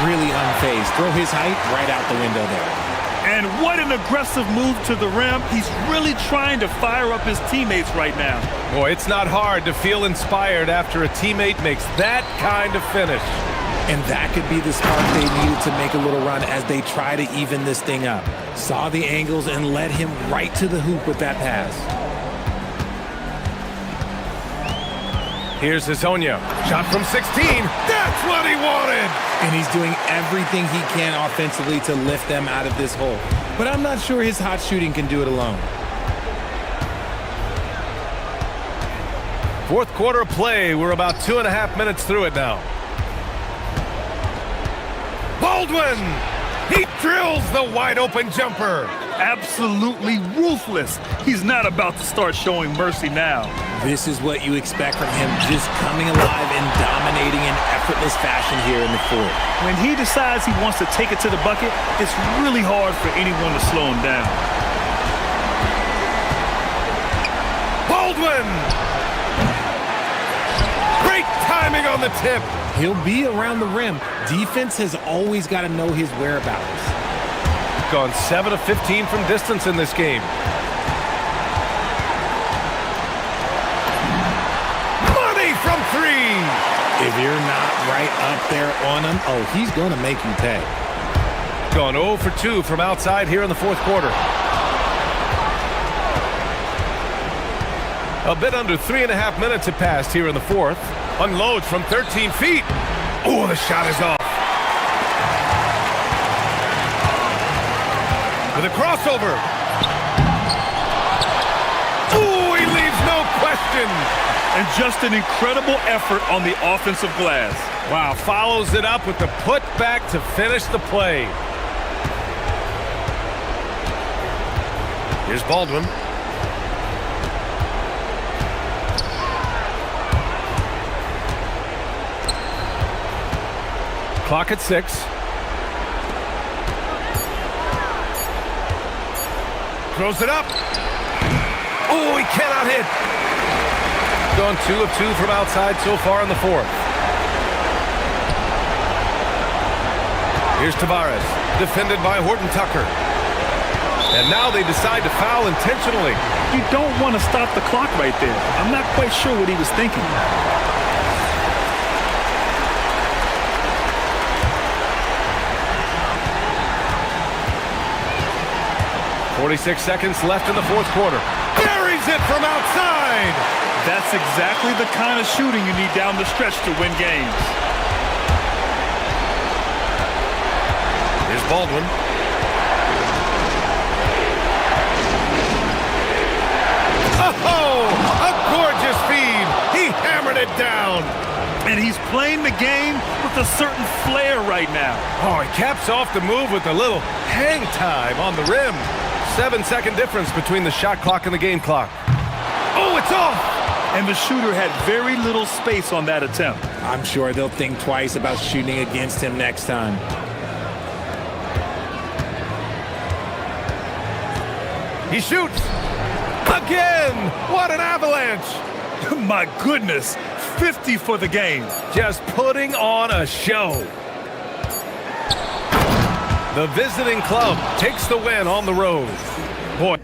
Really unfazed. Throw his height right out the window there. And what an aggressive move to the rim. He's really trying to fire up his teammates right now. Boy, it's not hard to feel inspired after a teammate makes that kind of finish. And that could be the spark they needed to make a little run as they try to even this thing up. Saw the angles and led him right to the hoop with that pass. Here's Hazonia. Shot from 16. That's what he wanted! And he's doing everything he can offensively to lift them out of this hole. But I'm not sure his hot shooting can do it alone. Fourth quarter of play. We're about 2.5 minutes through it now. Baldwin! He drills the wide-open jumper. Absolutely ruthless. He's not about to start showing mercy now. This is what you expect from him, just coming alive and dominating in effortless fashion here in the fourth. When he decides he wants to take it to the bucket, it's really hard for anyone to slow him down. Baldwin! Great timing on the tip. He'll be around the rim. Defense has always got to know his whereabouts. Gone 7 of 15 from distance in this game. Money from 3! If you're not right up there on him, oh, he's going to make you pay. Gone 0 for 2 from outside here in the fourth quarter. A bit under 3.5 minutes have passed here in the fourth. Unloads from 13 feet. Oh, the shot is off. With a crossover. Oh, he leaves no question. And just an incredible effort on the offensive glass. Wow, follows it up with the putback to finish the play. Here's Baldwin. Clock at 6. Throws it up. Oh, he cannot hit. Gone 2 of 2 from outside so far in the fourth. Here's Tavares, defended by Horton Tucker. And now they decide to foul intentionally. You don't want to stop the clock right there. I'm not quite sure what he was thinking. 46 seconds left in the fourth quarter. Buries it from outside! That's exactly the kind of shooting you need down the stretch to win games. Here's Baldwin. Oh, a gorgeous feed. He hammered it down. And he's playing the game with a certain flair right now. Oh, he caps off the move with a little hang time on the rim. 7-second difference between the shot clock and the game clock. Oh, it's off! And the shooter had very little space on that attempt. I'm sure they'll think twice about shooting against him next time. He shoots! Again! What an avalanche! My goodness, 50 for the game. Just putting on a show. The visiting club takes the win on the road. Boy.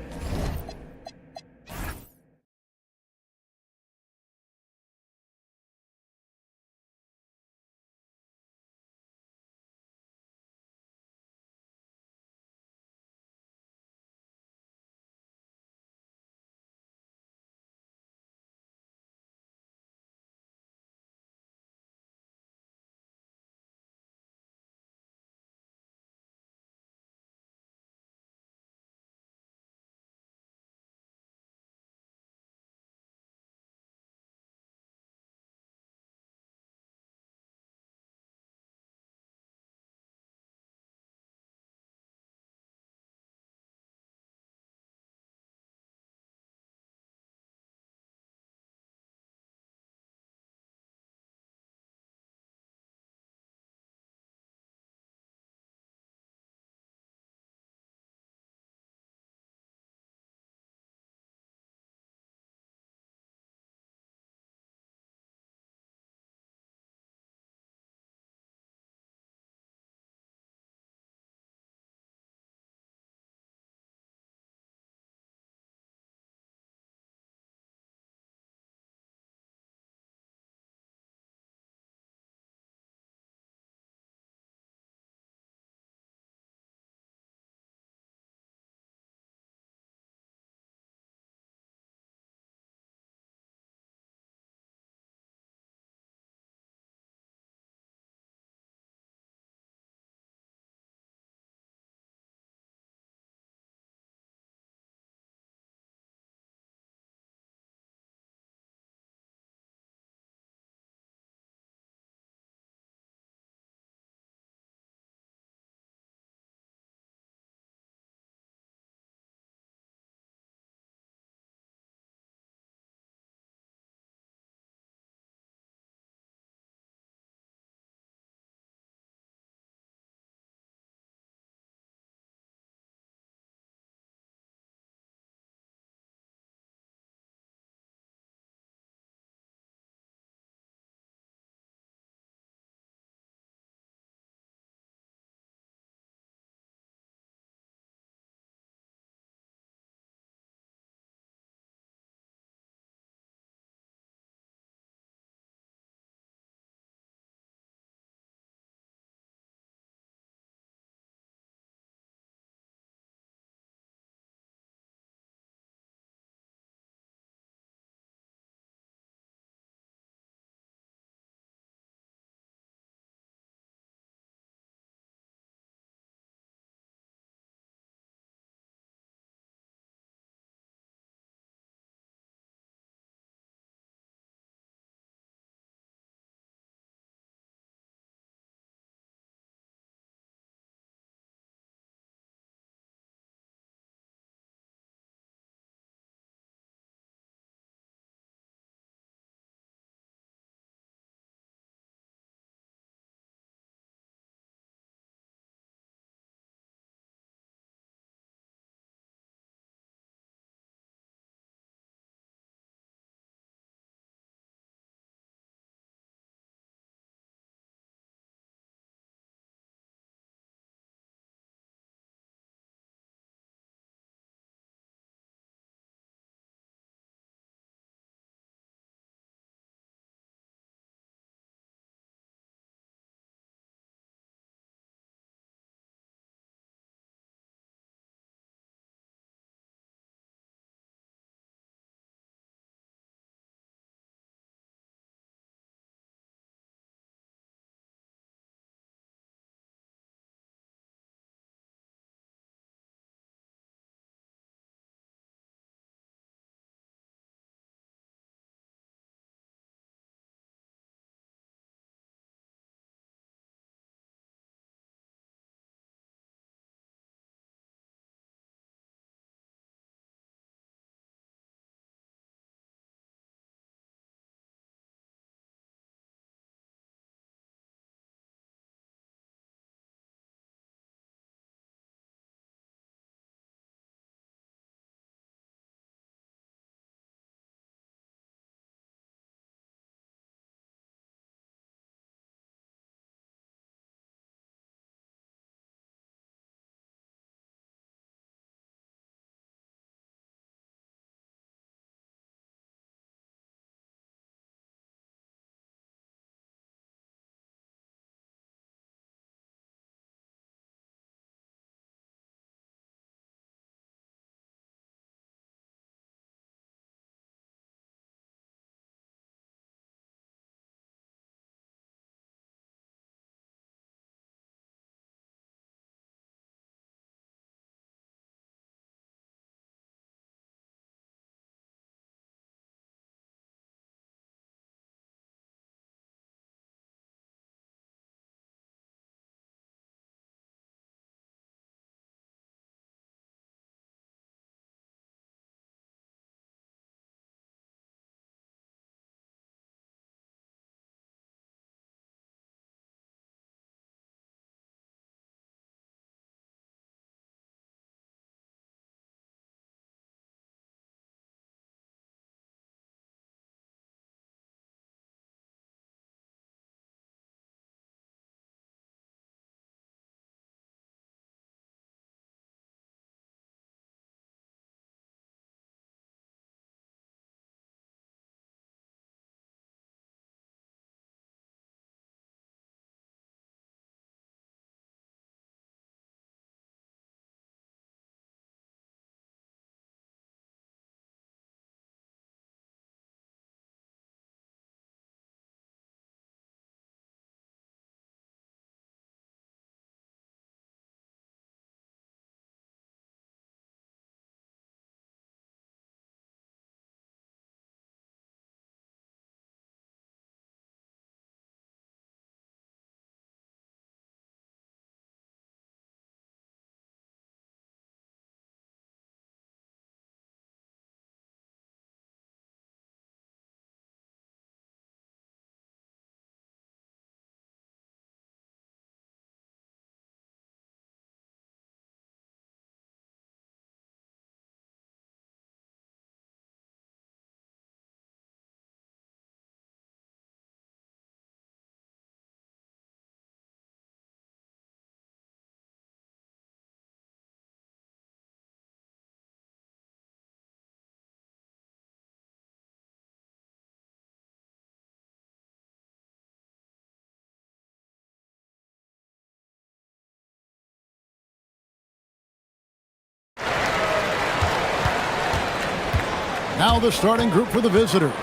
Now the starting group for the visitors.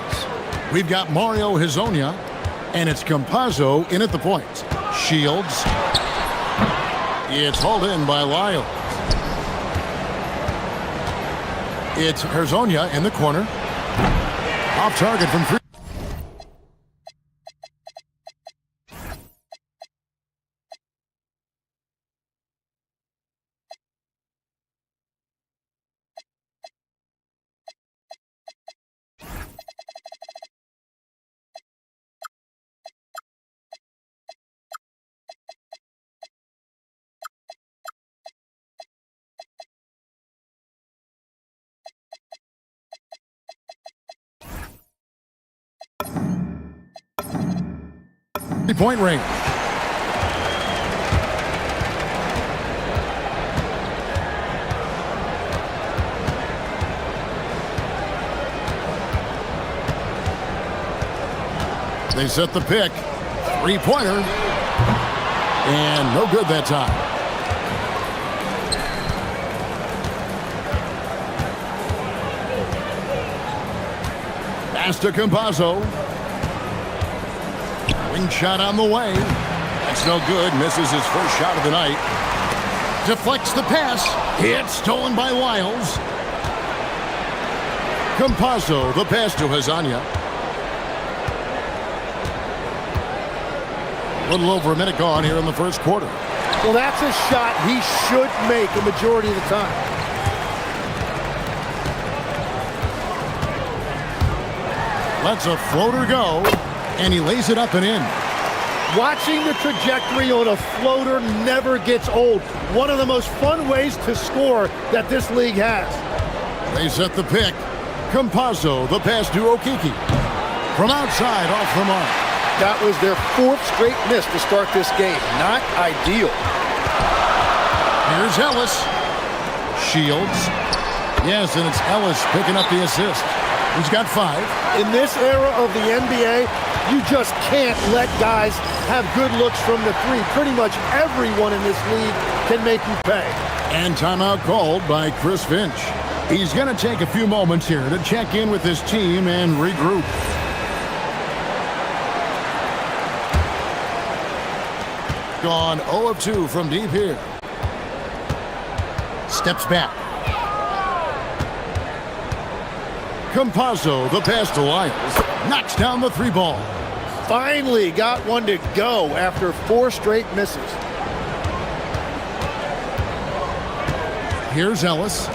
We've got Mario Hezonja, and it's Campazzo in at the point. Shields. It's hauled in by Lyle. It's Hezonja in the corner. Off target from 3. Point range. They set the pick. Three-pointer. And no good that time. Pass to Campazzo. Wing shot on the way. That's no good. Misses his first shot of the night. Deflects the pass. It's stolen by Wiles. Campazzo, the pass to Hezonja. A little over a minute gone here in the first quarter. Well, that's a shot he should make a majority of the time. Lets a floater go. And he lays it up and in. Watching the trajectory on a floater never gets old. One of the most fun ways to score that this league has. They set the pick. Campazzo, the pass to Okiki. From outside, off the mark. That was their fourth straight miss to start this game. Not ideal. Here's Ellis. Shields. Yes, and it's Ellis picking up the assist. He's got 5. In this era of the NBA, you just can't let guys have good looks from the three. Pretty much everyone in this league can make you pay. And timeout called by Chris Finch. He's going to take a few moments here to check in with his team and regroup. Gone 0 of 2 from deep here. Steps back. Campazzo, the pass to Lyles. Knocks down the 3 ball. Finally got one to go after 4 straight misses. Here's Ellis.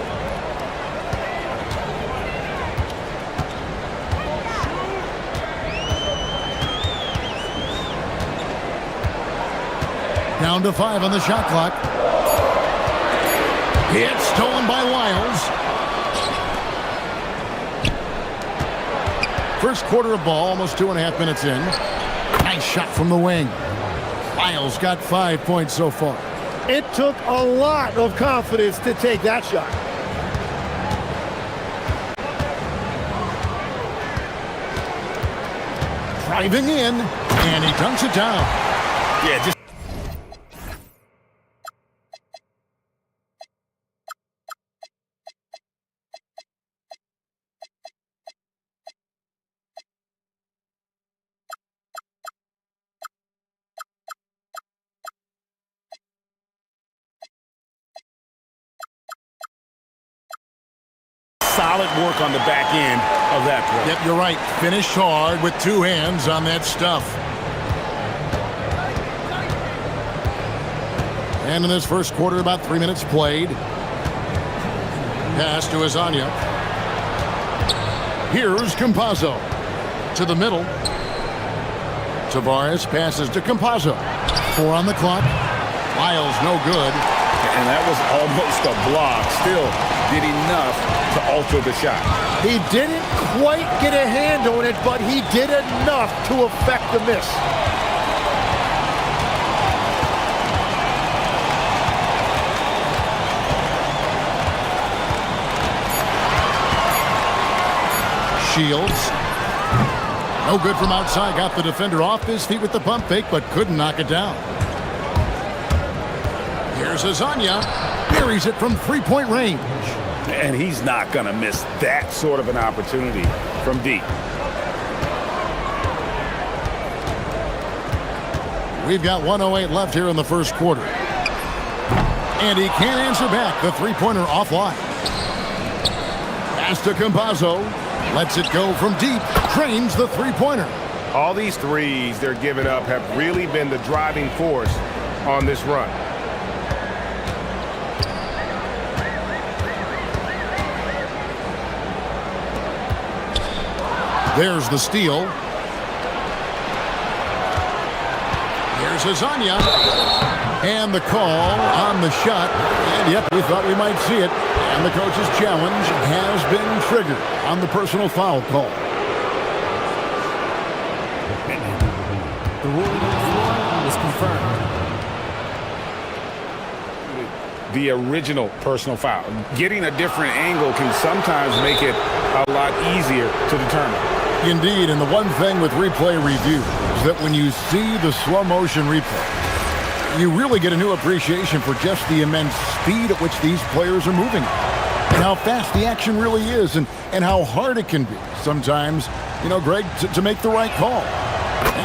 Down to 5 on the shot clock. It's stolen by Wiles. First quarter of ball, almost 2.5 minutes in. Nice shot from the wing. Wiles got 5 points so far. It took a lot of confidence to take that shot. Driving in, and he dunks it down. Yeah, just solid work on the back end of that play. Yep, you're right. Finished hard with 2 hands on that stuff. And in this first quarter, about 3 minutes played. Pass to Hezonja. Here's Campazzo. To the middle. Tavares passes to Campazzo. 4 on the clock. Wiles no good. And that was almost a block. Still did enough to alter the shot. He didn't quite get a hand on it, but he did enough to affect the miss. Shields. No good from outside. Got the defender off his feet with the pump fake, but couldn't knock it down. Here's Hezonja. Buries it from 3-point range. And he's not going to miss that sort of an opportunity from deep. We've got 1:08 left here in the first quarter. And he can't answer back. The three-pointer offline. Pass to Campazzo. Lets it go from deep. Drains the three-pointer. All these threes they're giving up have really been the driving force on this run. There's the steal. Here's Azania. And the call on the shot. And yep, we thought we might see it. And the coach's challenge has been triggered on the personal foul call. The ruling on the floor is confirmed. The original personal foul. Getting a different angle can sometimes make it a lot easier to determine. Indeed, and the one thing with replay review is that when you see the slow motion replay, you really get a new appreciation for just the immense speed at which these players are moving and how fast the action really is and how hard it can be sometimes, you know, Greg, to make the right call.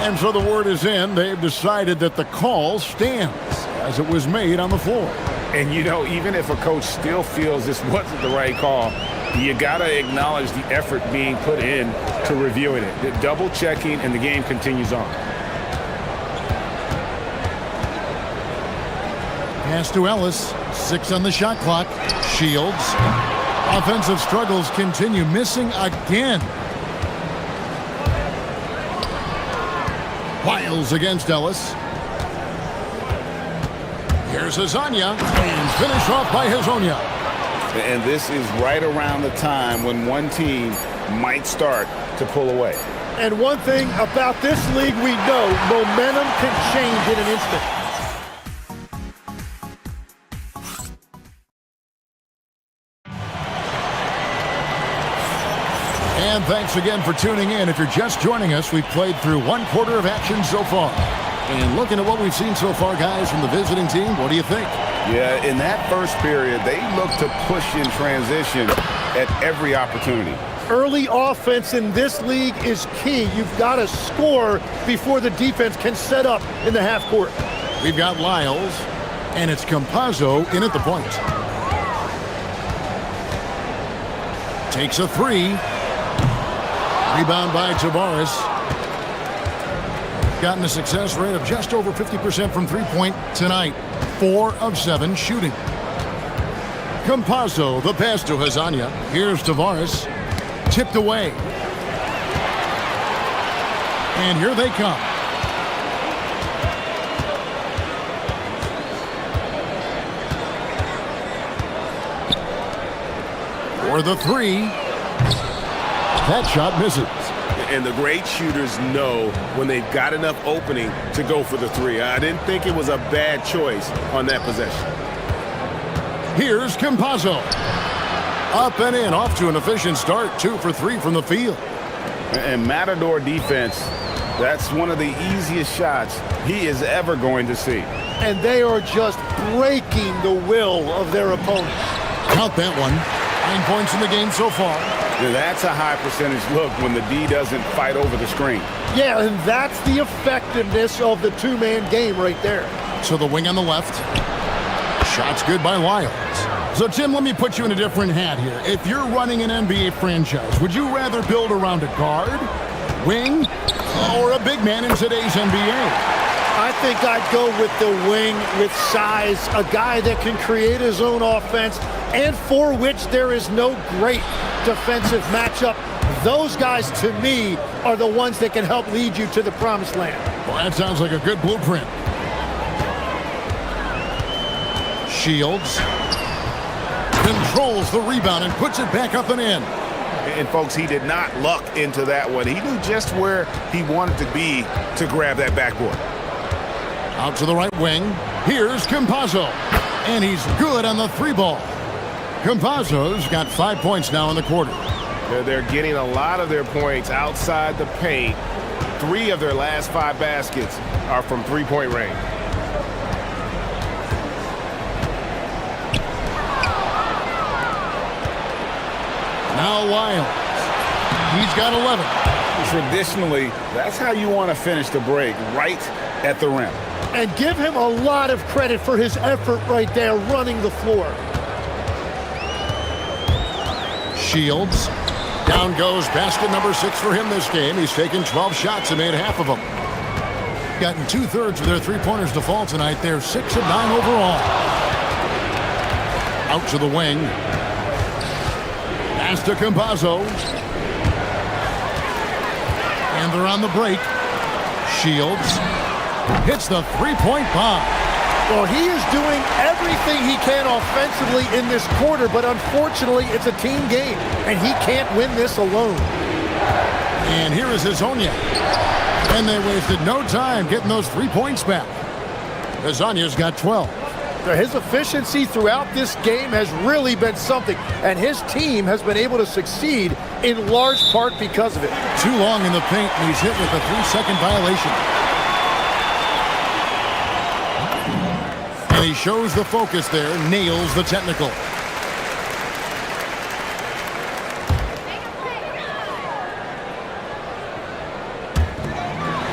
And so the word is in. They've decided that the call stands as it was made on the floor. And, you know, even if a coach still feels this wasn't the right call, you got to acknowledge the effort being put in to reviewing it. The double checking, and the game continues on. Pass to Ellis. 6 on the shot clock. Shields. Offensive struggles continue. Missing again. Wiles against Ellis. Here's Azania. And finished off by Hazonia. And this is right around the time when one team might start to pull away. And one thing about this league we know, momentum can change in an instant. And thanks again for tuning in. If you're just joining us, we've played through one quarter of action so far. And looking at what we've seen so far, guys, from the visiting team, what do you think? Yeah, in that first period, they looked to push in transition at every opportunity. Early offense in this league is key. You've got to score before the defense can set up in the half court. We've got Lyles, and it's Campazzo in at the point. Takes a three. Rebound by Tavares. Gotten a success rate of just over 50% from three-point tonight. 4 of 7 shooting. Campazzo, the pass to Hazonia. Here's Tavares. Tipped away. And here they come. For the three. That shot misses. And the great shooters know when they've got enough opening to go for the three. I didn't think it was a bad choice on that possession. Here's Campazzo. Up and in, off to an efficient start. 2 for 3 from the field. And Matador defense, that's one of the easiest shots he is ever going to see. And they are just breaking the will of their opponents. Count that one. 9 points in the game so far. That's a high percentage look when the D doesn't fight over the screen. Yeah, and that's the effectiveness of the two-man game right there. So the wing on the left. Shot's good by Lyles. So, Tim, let me put you in a different hat here. If you're running an NBA franchise, would you rather build around a guard, wing, or a big man in today's NBA? I think I'd go with the wing with size, a guy that can create his own offense and for which there is no great defensive matchup. Those guys, to me, are the ones that can help lead you to the promised land. Well, that sounds like a good blueprint. Shields controls the rebound and puts it back up and in. And, folks, he did not luck into that one. He knew just where he wanted to be to grab that backboard. Out to the right wing. Here's Campazzo. And he's good on the three ball. Campazzo's got 5 points now in the quarter. They're getting a lot of their points outside the paint. 3 of their last 5 baskets are from three-point range. Now Lyles. He's got 11. Traditionally, that's how you want to finish the break, right at the rim. And give him a lot of credit for his effort right there running the floor. Shields. Down goes basket number 6 for him this game. He's taken 12 shots and made half of them. Gotten 2/3 of their three-pointers to fall tonight. They're 6 of 9 overall. Out to the wing. Pass to Campazzo. And they're on the break. Shields hits the three-point bomb. Well, he is doing everything he can offensively in this quarter, but unfortunately, it's a team game, and he can't win this alone. And here is Hezonja. And they wasted no time getting those 3 points back. Hezonja's got 12. His efficiency throughout this game has really been something, and his team has been able to succeed in large part because of it. Too long in the paint, and he's hit with a 3-second violation. And he shows the focus there, nails the technical.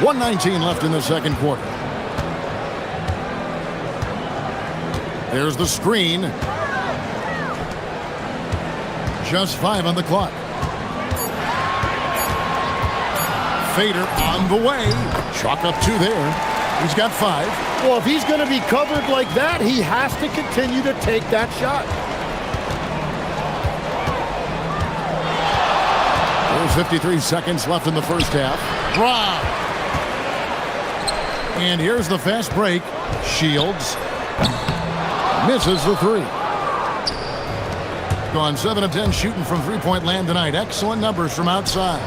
.119 left in the second quarter. There's the screen. Just 5 on the clock. Fader on the way. Chalk up 2 there. He's got 5. Well, if he's going to be covered like that, he has to continue to take that shot. There's 53 seconds left in the first half. Rob. And here's the fast break. Shields misses the 3. Gone 7 of 10 shooting from three-point land tonight. Excellent numbers from outside.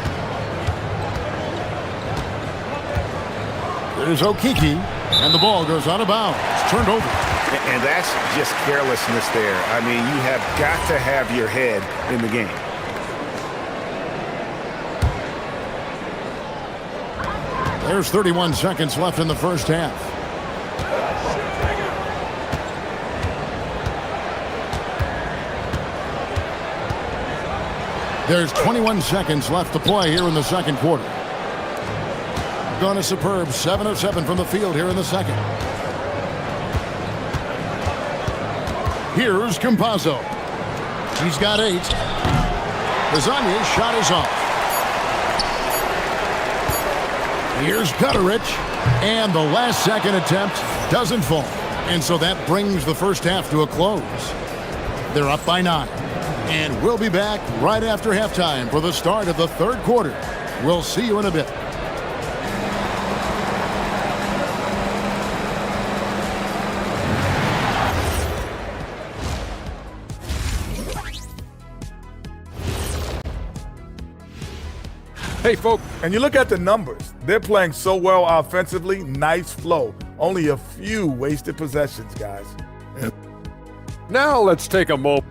There's Okiki, and the ball goes out of bounds. It's turned over. And that's just carelessness there. I mean, you have got to have your head in the game. There's 31 seconds left in the first half. There's 21 seconds left to play here in the second quarter. Gone a superb 7 of 7 from the field here in the second. Here's Campazzo. He's got 8. Hezonja's shot is off. Here's Gutterich, and the last second attempt doesn't fall. And so that brings the first half to a close. They're up by 9. And we'll be back right after halftime for the start of the third quarter. We'll see you in a bit. Hey, folks. And you look at the numbers. They're playing so well offensively. Nice flow. Only a few wasted possessions, guys. Now let's take a moment.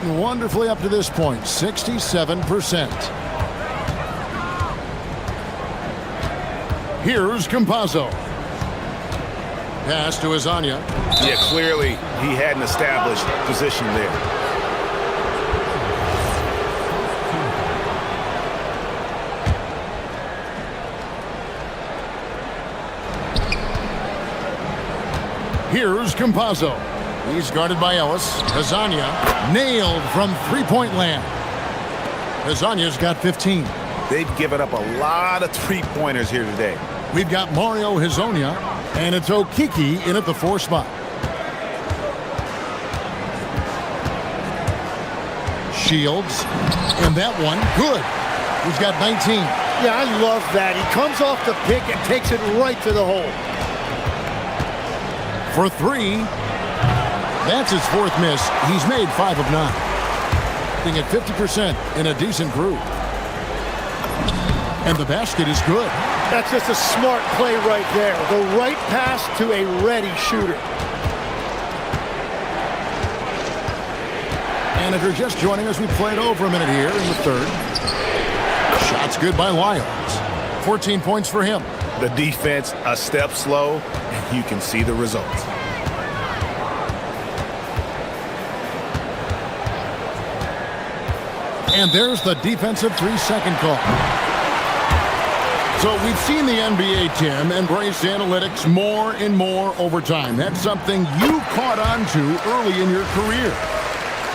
Wonderfully up to this point, 67%. Here's Campazzo. Pass to Hezonja. Yeah, clearly he had an established position there. Here's Campazzo. He's guarded by Ellis. Hazania nailed from three-point land. Hazania's got 15. They've given up a lot of three-pointers here today. We've got Mario Hazonia, and it's Okiki in at the 4 spot. Shields, and that one, good. He's got 19. Yeah, I love that. He comes off the pick and takes it right to the hole. For 3, that's his 4th miss. He's made 5 of 9. Being at 50% in a decent groove. And the basket is good. That's just a smart play right there. The right pass to a ready shooter. And if you're just joining us, we played over a minute here in the 3rd. Shot's good by Lyles. 14 points for him. The defense a step slow, and you can see the results. And there's the defensive 3-second call. So we've seen the NBA, Tim, embrace analytics more and more over time. That's something you caught on to early in your career.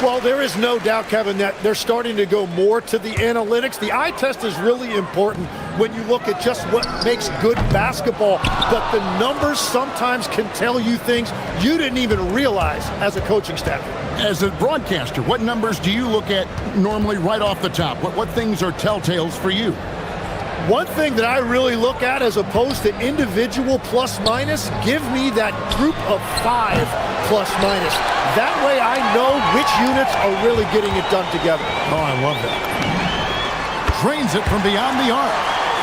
Well, there is no doubt, Kevin, that they're starting to go more to the analytics. The eye test is really important when you look at just what makes good basketball. But the numbers sometimes can tell you things you didn't even realize as a coaching staff. As a broadcaster, what numbers do you look at normally right off the top? What things are telltales for you? One thing that I really look at as opposed to individual plus-minus, give me that group of 5 plus-minus. That way I know which units are really getting it done together. Oh, I love that. Drains it from beyond the arc.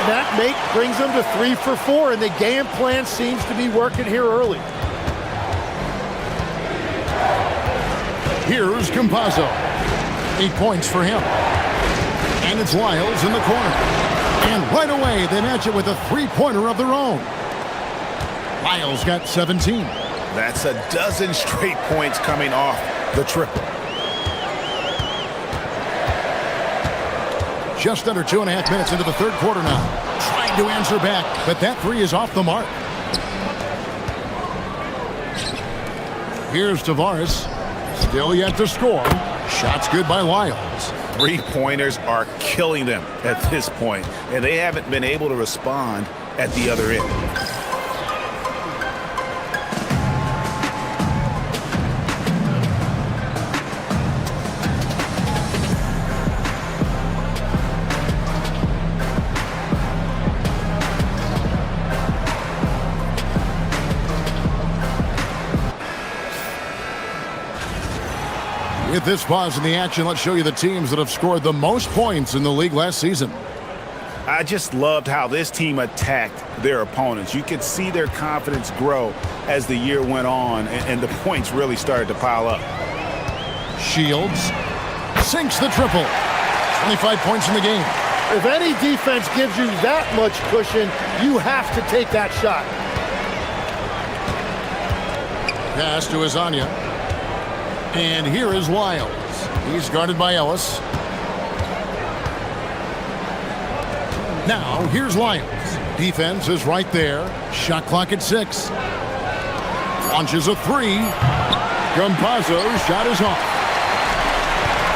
That brings them to 3 for 4, and the game plan seems to be working here early. Here's Campazzo. 8 points for him. And it's Lyles in the corner. And right away, they match it with a 3-pointer of their own. Lyles got 17. That's a dozen straight points coming off the triple. Just under 2.5 minutes into the 3rd quarter now. Trying to answer back, but that 3 is off the mark. Here's Tavares. Still yet to score. Shot's good by Lyles. 3-pointers are killing them at this point, and they haven't been able to respond at the other end. With this pause in the action, let's show you the teams that have scored the most points in the league last season. I just loved how this team attacked their opponents. You could see their confidence grow as the year went on, and the points really started to pile up. Shields sinks the triple. 25 points in the game. If any defense gives you that much cushion, you have to take that shot. Pass to Hazania. And here is Lyles. He's guarded by Ellis. Now, here's Lyles. Defense is right there. Shot clock at 6. Launches a 3. Campazzo's shot is off.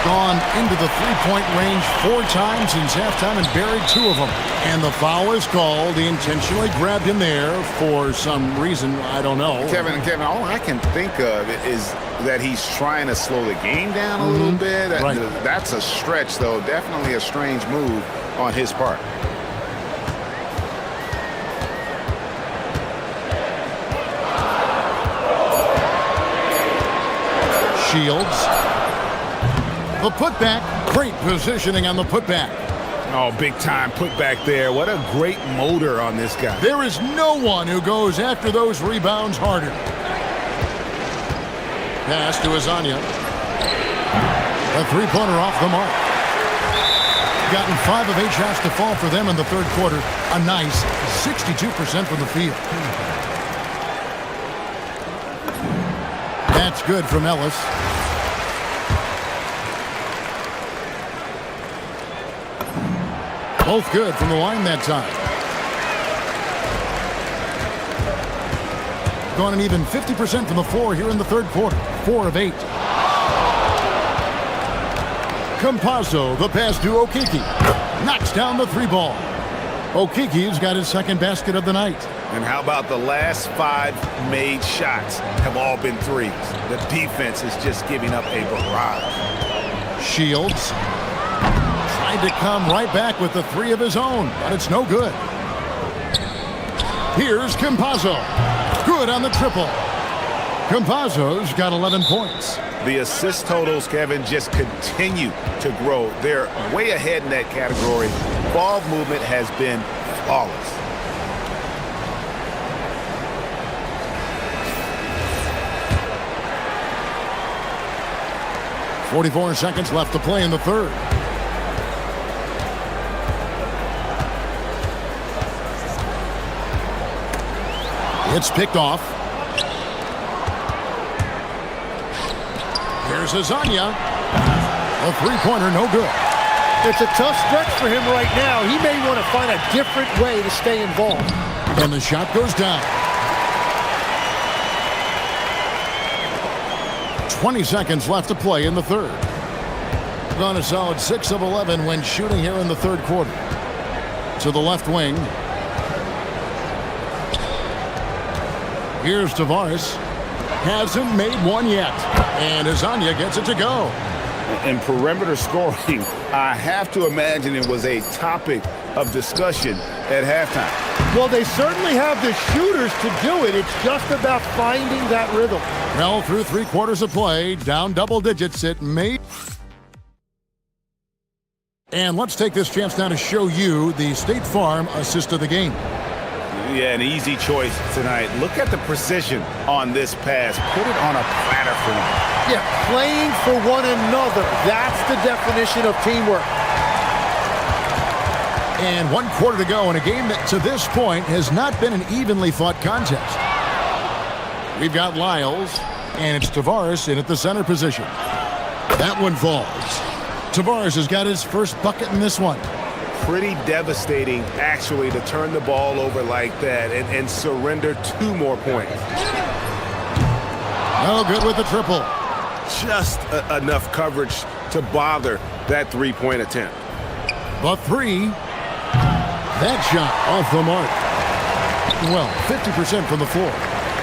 Gone into the 3-point range 4 times since halftime and buried 2 of them. And the foul is called. He intentionally grabbed him there for some reason, I don't know. Kevin, all I can think of is that he's trying to slow the game down a little bit. Right. That's a stretch, though. Definitely a strange move on his part. Shields. The putback. Great positioning on the putback. Oh, big time putback there. What a great motor on this guy. There is no one who goes after those rebounds harder. Pass to Hazania. A 3-pointer off the mark. Gotten 5 of 8 shots to fall for them in the 3rd quarter. A nice 62% from the field. That's good from Ellis. Both good from the line that time. Gone an even 50% from the floor here in the third quarter. 4 of 8. Campazzo, the pass to Okiki. Knocks down the 3-ball. Okiki's got his second basket of the night. And how about the last 5 made shots have all been threes? The defense is just giving up a barrage. Shields tried to come right back with the 3 of his own, but it's no good. Here's Campazzo. Good on the triple. Campazzo's got 11 points. The assist totals, Kevin, just continue to grow. They're way ahead in that category. Ball movement has been flawless. .44 seconds left to play in the third. It's picked off. Here's Azania. A 3-pointer, no good. It's a tough stretch for him right now. He may want to find a different way to stay involved. And the shot goes down. 20 seconds left to play in the third. Gone a solid 6 of 11 when shooting here in the third quarter. To the left wing. Here's Tavares. Hasn't made one yet. And Azania gets it to go. In perimeter scoring, I have to imagine it was a topic of discussion at halftime. Well, they certainly have the shooters to do it. It's just about finding that rhythm. Well, through 3 quarters of play, down double digits, it may. And let's take this chance now to show you the State Farm assist of the game. Yeah, an easy choice tonight. Look at the precision on this pass. Put it on a platter for him. Yeah, playing for one another. That's the definition of teamwork. And 1 quarter to go in a game that to this point has not been an evenly fought contest. We've got Lyles, and it's Tavares in at the center position. That one falls. Tavares has got his first bucket in this one. Pretty devastating, actually, to turn the ball over like that and surrender 2 more points. No good with the triple. Just enough coverage to bother that 3-point attempt. But 3. That shot off the mark. Well, 50% from the floor.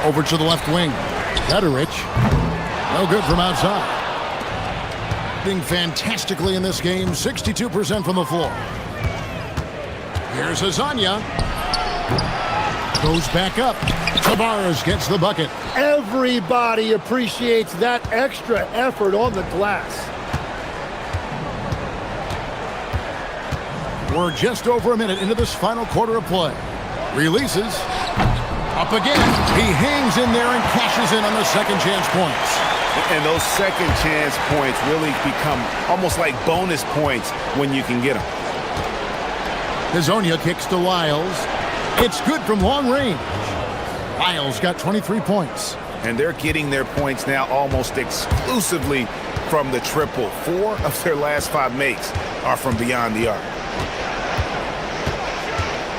Over to the left wing. Gutterich. No good from outside. Doing fantastically in this game. 62% from the floor. Here's Azania. Goes back up. Tavares gets the bucket. Everybody appreciates that extra effort on the glass. We're just over a minute into this final quarter of play. Releases. Up again. He hangs in there and cashes in on the second chance points. And those second chance points really become almost like bonus points when you can get them. Hazonia kicks to Lyles. It's good from long range. Lyles got 23 points. And they're getting their points now almost exclusively from the triple. 4 of their last 5 makes are from beyond the arc.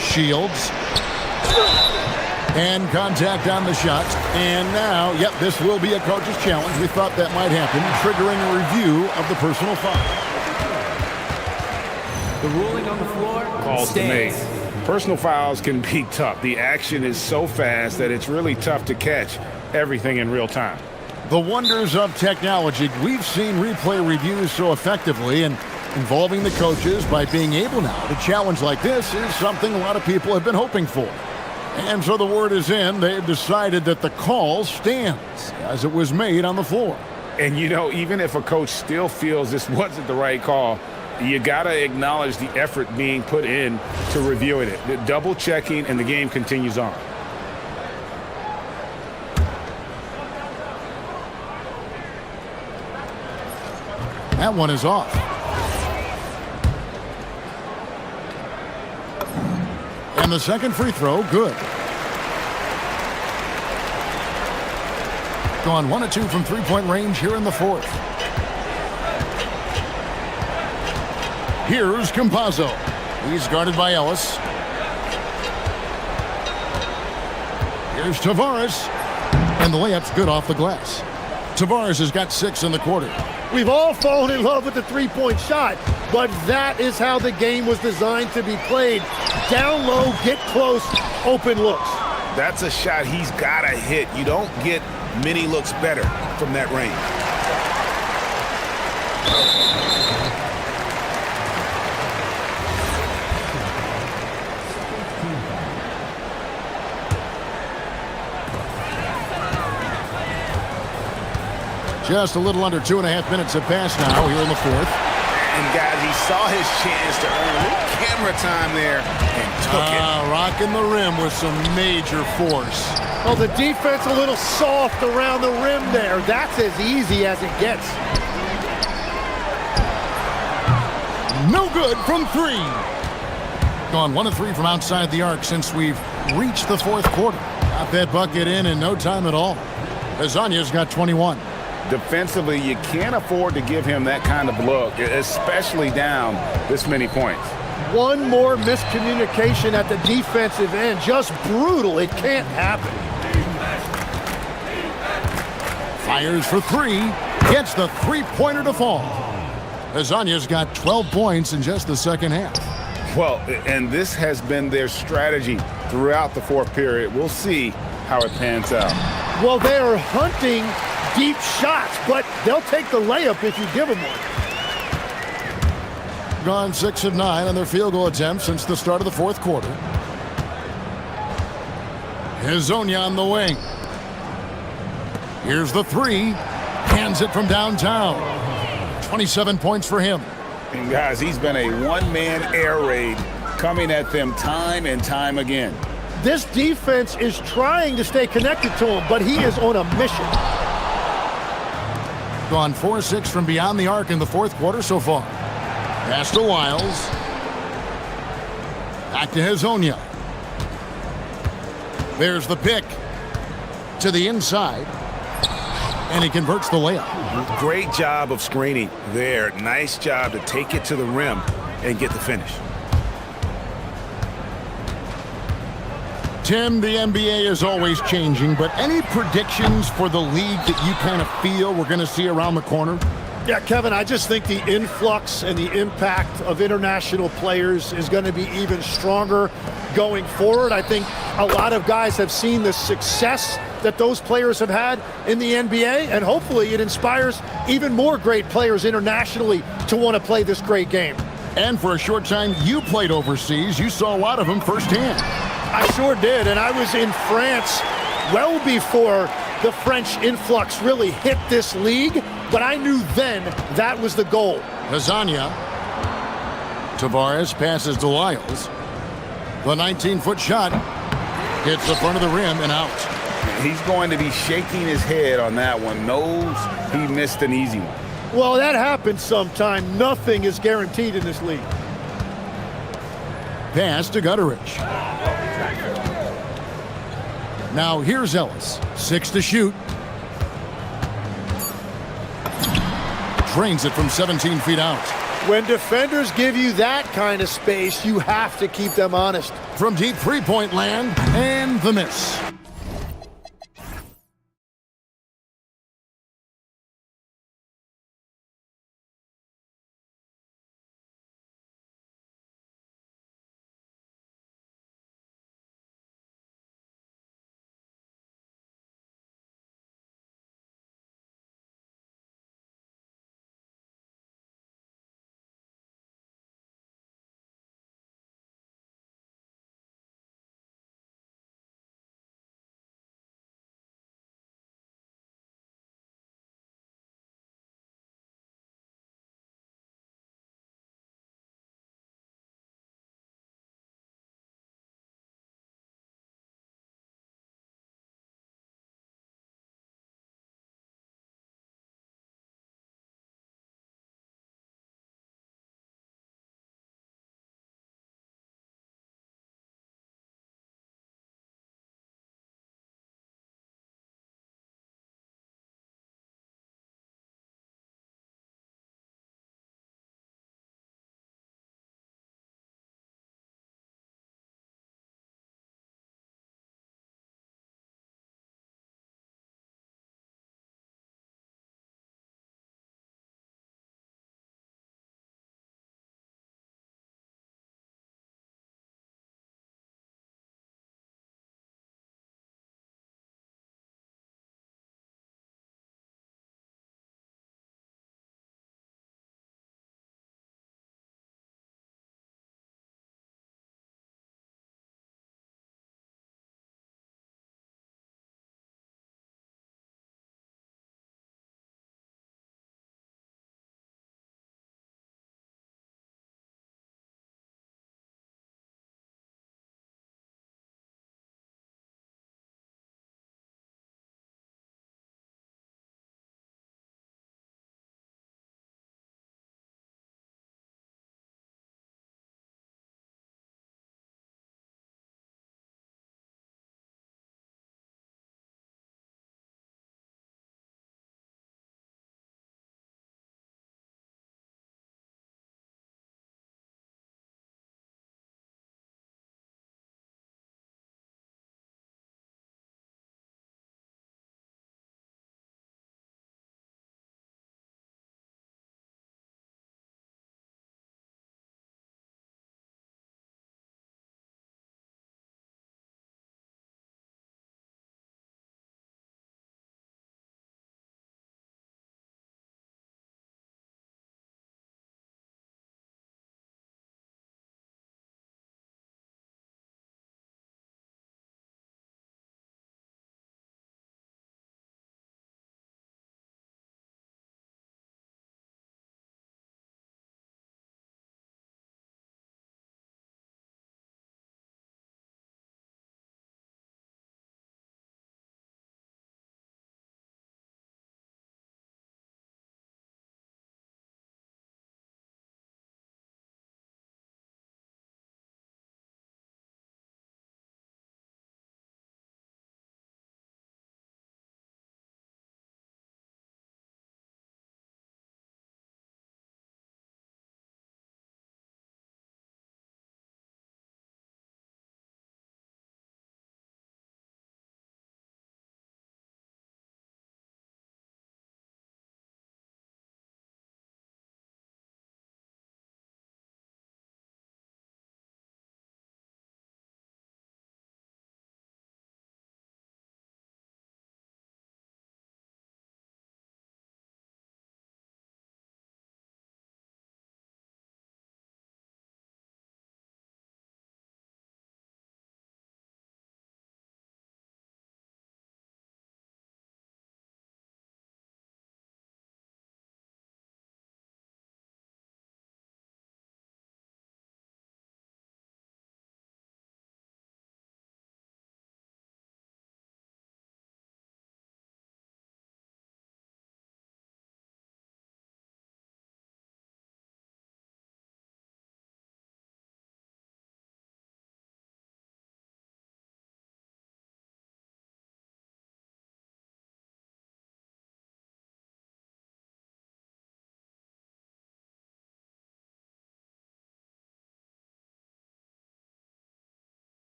Shields. And contact on the shot. And now, yep, this will be a coach's challenge. We thought that might happen, triggering a review of the personal foul. The ruling on the floor calls to make. Personal fouls can be tough. The action is so fast that it's really tough to catch everything in real time. The wonders of technology. We've seen replay reviews so effectively, and involving the coaches by being able now to challenge like this is something a lot of people have been hoping for. And so the word is in. They've decided that the call stands as it was made on the floor. And, you know, even if a coach still feels this wasn't the right call, you got to acknowledge the effort being put in to reviewing it. The double checking, and the game continues on. That one is off. And the second free throw, good. Gone 1 of 2 from 3-point range here in the fourth. Here's Campazzo. He's guarded by Ellis. Here's Tavares. And the layup's good off the glass. Tavares has got 6 in the quarter. We've all fallen in love with the three-point shot, but that is how the game was designed to be played. Down low, get close, open looks. That's a shot he's got to hit. You don't get many looks better from that range. Just a little under 2.5 minutes have passed now here in the fourth. And guys, he saw his chance to earn a little camera time there and took it. Rocking the rim with some major force. Well, the defense a little soft around the rim there. That's as easy as it gets. No good from 3. Gone 1 of 3 from outside the arc since we've reached the fourth quarter. Got that bucket in no time at all. Azanya's got 21. Defensively, you can't afford to give him that kind of look, especially down this many points. One more miscommunication at the defensive end. Just brutal. It can't happen. Fires for 3. Gets the three-pointer to fall. Azanya's got 12 points in just the second half. Well, and this has been their strategy throughout the fourth period. We'll see how it pans out. Well, they are hunting deep shots, but they'll take the layup if you give them one. Gone 6 of 9 on their field goal attempts since the start of the fourth quarter. Hezonja on the wing. Here's the 3. Hands it from downtown. 27 points for him. And guys, he's been a one-man air raid coming at them time and time again. This defense is trying to stay connected to him, but he is on a mission. Gone 4-6 from beyond the arc in the fourth quarter so far. Pass to Wiles. Back to Hezonja. There's the pick to the inside. And he converts the layup. Great job of screening there. Nice job to take it to the rim and get the finish. Tim, the NBA is always changing, but any predictions for the league that you kind of feel we're going to see around the corner? Yeah, Kevin, I just think the influx and the impact of international players is going to be even stronger going forward. I think a lot of guys have seen the success that those players have had in the NBA, and hopefully it inspires even more great players internationally to want to play this great game. And for a short time, you played overseas. You saw a lot of them firsthand. I sure did, and I was in France well before the French influx really hit this league, but I knew then that was the goal. Hezonja. Tavares passes to Wiles. The 19-foot shot hits the front of the rim and out. He's going to be shaking his head on that one. Knows he missed an easy one. Well, that happens sometime. Nothing is guaranteed in this league. Pass to Gutteridge. Now here's Ellis. 6 to shoot. Drains it from 17 feet out. When defenders give you that kind of space, you have to keep them honest. From deep three-point land, and the miss.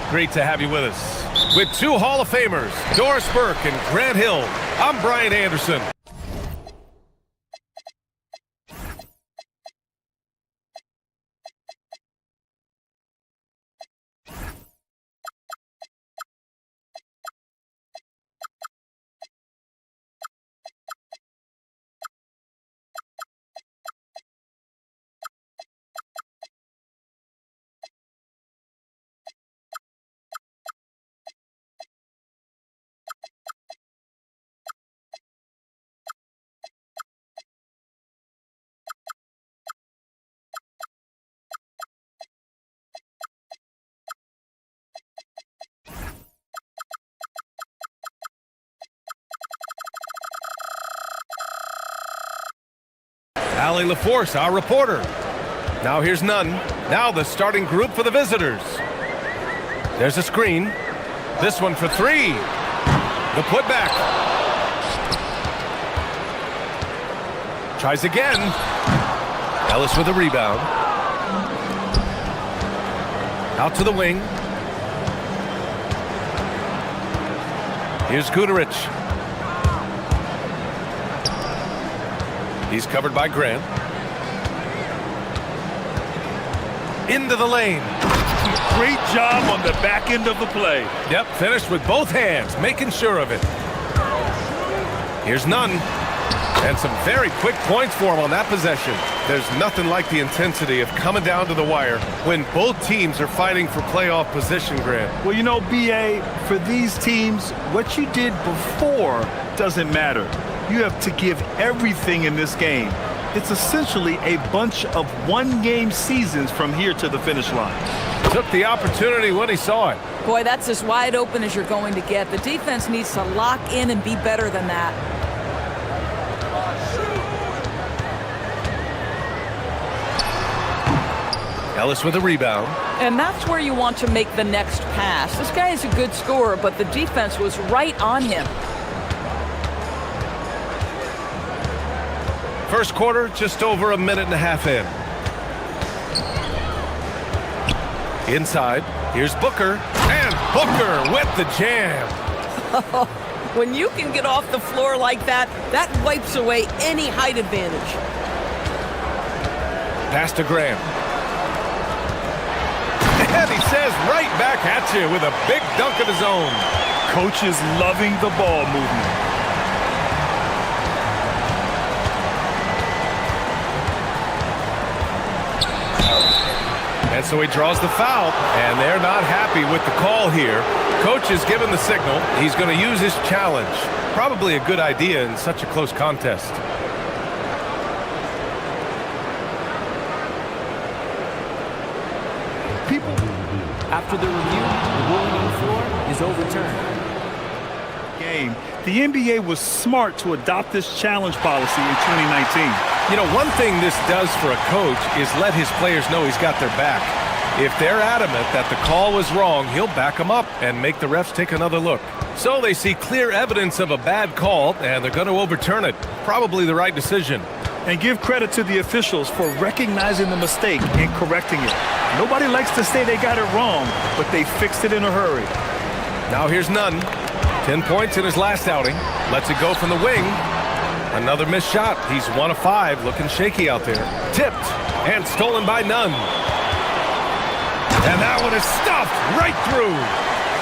Great to have you with us. With two Hall of Famers, Doris Burke and Grant Hill, I'm Brian Anderson. Allie LaForce, our reporter. Now here's none. Now the starting group for the visitors. There's a screen. This one for three. The putback. Tries again. Ellis with a rebound. Out to the wing. Here's Guterich. He's covered by Grant. Into the lane. Great job on the back end of the play. Yep, finished with both hands, making sure of it. Here's none. And some very quick points for him on that possession. There's nothing like the intensity of coming down to the wire when both teams are fighting for playoff position, Grant. Well, you know, B.A., for these teams, what you did before doesn't matter. You have to give everything in this game. It's essentially a bunch of one-game seasons from here to the finish line. Took the opportunity when he saw it. Boy, that's as wide open as you're going to get. The defense needs to lock in and be better than that. Ellis with a rebound. And that's where you want to make the next pass. This guy is a good scorer, but the defense was right on him. First quarter, just over a minute and a half in. Inside, here's Booker, and Booker with the jam. When you can get off the floor like that, that wipes away any height advantage. Pass to Graham. And he says right back at you with a big dunk of his own. Coach is loving the ball movement. And so he draws the foul, and they're not happy with the call here. Coach has given the signal. He's going to use his challenge. Probably a good idea in such a close contest. People, after the review, the ruling on the floor is overturned. Game. The NBA was smart to adopt this challenge policy in 2019. You know, one thing this does for a coach is let his players know he's got their back. If they're adamant that the call was wrong, he'll back them up and make the refs take another look. So they see clear evidence of a bad call, and they're going to overturn it. Probably the right decision. And give credit to the officials for recognizing the mistake and correcting it. Nobody likes to say they got it wrong, but they fixed it in a hurry. Now here's none. 10 points in his last outing. Lets it go from the wing. Another missed shot. He's 1 of 5, looking shaky out there. Tipped and stolen by Nunn. And that one is stuffed right through.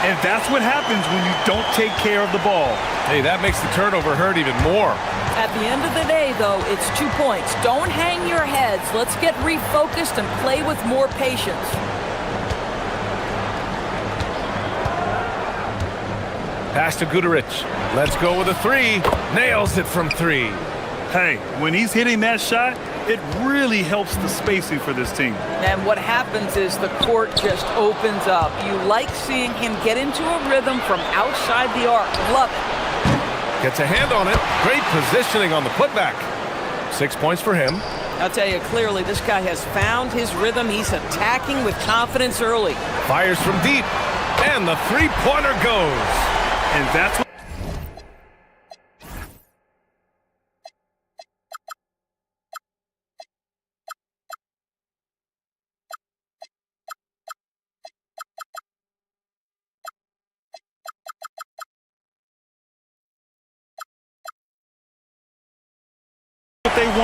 And that's what happens when you don't take care of the ball. Hey, that makes the turnover hurt even more. At the end of the day, though, it's 2 points. Don't hang your heads. Let's get refocused and play with more patience. Pass to Guterich. Let's go with a 3. Nails it from 3. Hey, when he's hitting that shot, it really helps the spacing for this team. And what happens is the court just opens up. You like seeing him get into a rhythm from outside the arc. Love it. Gets a hand on it. Great positioning on the putback. 6 points for him. I'll tell you clearly, this guy has found his rhythm. He's attacking with confidence early. Fires from deep. And the three-pointer goes. And that's what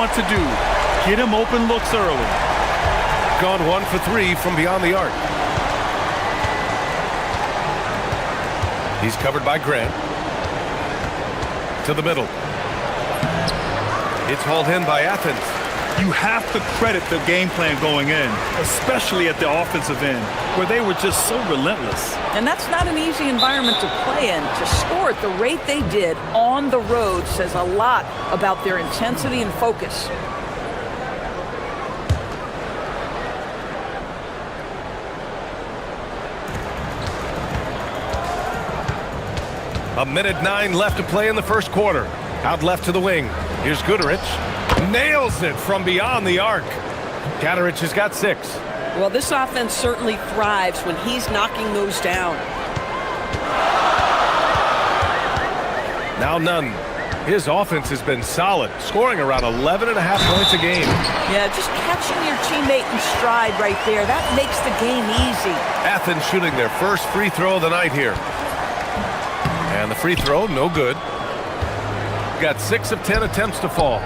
want to do. Get him open looks early. Gone 1 for 3 from beyond the arc. He's covered by Grant. To the middle. It's hauled in by Athens. You have to credit the game plan going in, especially at the offensive end, where they were just so relentless. And that's not an easy environment to play in. To score at the rate they did on the road says a lot about their intensity and focus. A minute 9 left to play in the first quarter. Out left to the wing. Here's Guduric. Nails it from beyond the arc. Guduric has got 6. Well, this offense certainly thrives when he's knocking those down. Now Nunn. His offense has been solid, scoring around 11.5 points a game. Yeah, just catching your teammate in stride right there. That makes the game easy. Athens shooting their first free throw of the night here. And the free throw, no good. Got 6 of 10 attempts to fall.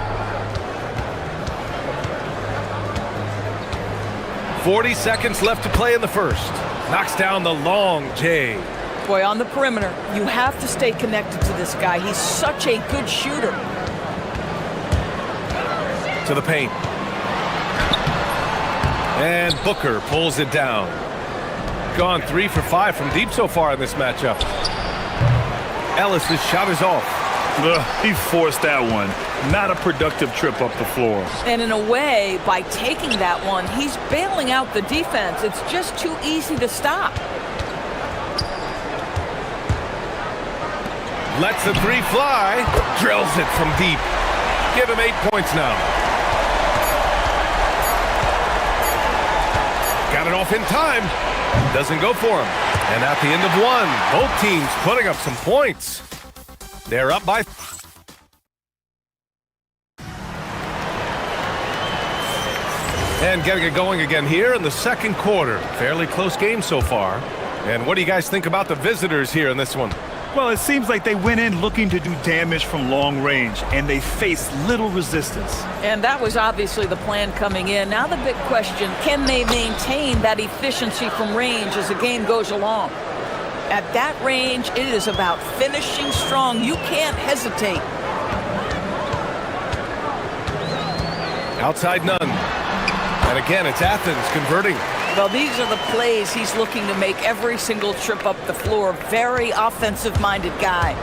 40 seconds left to play in the first. Knocks down the long J. Boy, on the perimeter, you have to stay connected to this guy. He's such a good shooter. To the paint. And Booker pulls it down. Gone 3 for 5 from deep so far in this matchup. Ellis's shot is off. He forced that one. Not a productive trip up the floor. And in a way, by taking that one, he's bailing out the defense. It's just too easy to stop. Lets the 3 fly. Drills it from deep. Give him 8 points now. Got it off in time. Doesn't go for him. And at the end of 1, both teams putting up some points. They're up by... And getting it going again here in the second quarter. Fairly close game so far. And what do you guys think about the visitors here in this one? Well, it seems like they went in looking to do damage from long range, and they faced little resistance. And that was obviously the plan coming in. Now the big question, can they maintain that efficiency from range as the game goes along? At that range, it is about finishing strong. You can't hesitate. Outside Nunn. And again, it's Athens converting. Well, these are the plays he's looking to make every single trip up the floor. Very offensive-minded guy.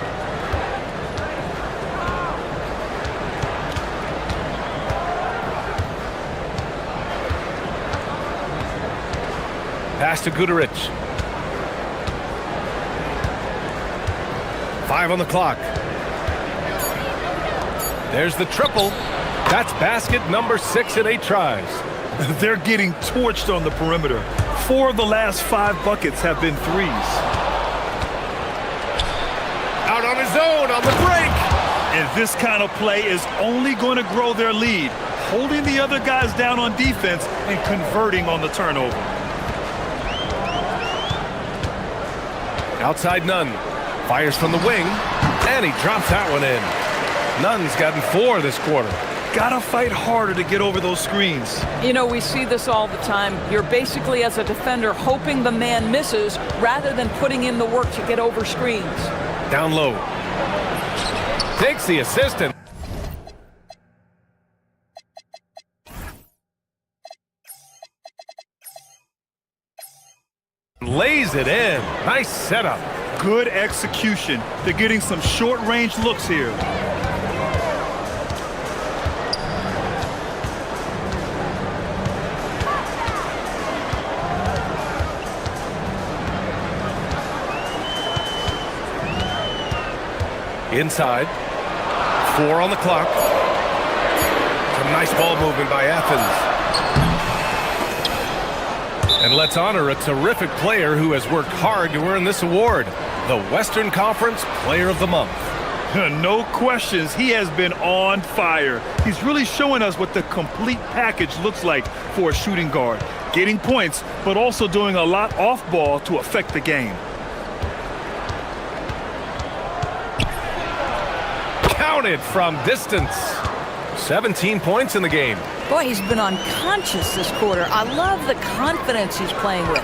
Pass to Guduric. 5 on the clock. There's the triple. That's basket number 6 in 8 tries. They're getting torched on the perimeter. 4 of the last 5 buckets have been threes. Out on his own on the break. And this kind of play is only going to grow their lead, holding the other guys down on defense and converting on the turnover. Outside Nunn. Fires from the wing. And he drops that one in. Nunn's gotten 4 this quarter. Gotta fight harder to get over those screens. You know, we see this all the time. You're basically, as a defender, hoping the man misses rather than putting in the work to get over screens. Down low. Takes the assist and lays it in. Nice setup. Good execution. They're getting some short-range looks here. Inside. 4 on the clock. Some nice ball movement by Athens. And let's honor a terrific player who has worked hard to earn this award. The Western Conference Player of the Month. No questions, he has been on fire. He's really showing us what the complete package looks like for a shooting guard. Getting points, but also doing a lot off ball to affect the game. Counted from distance. 17 points in the game. Boy, he's been unconscious this quarter. I love the confidence he's playing with.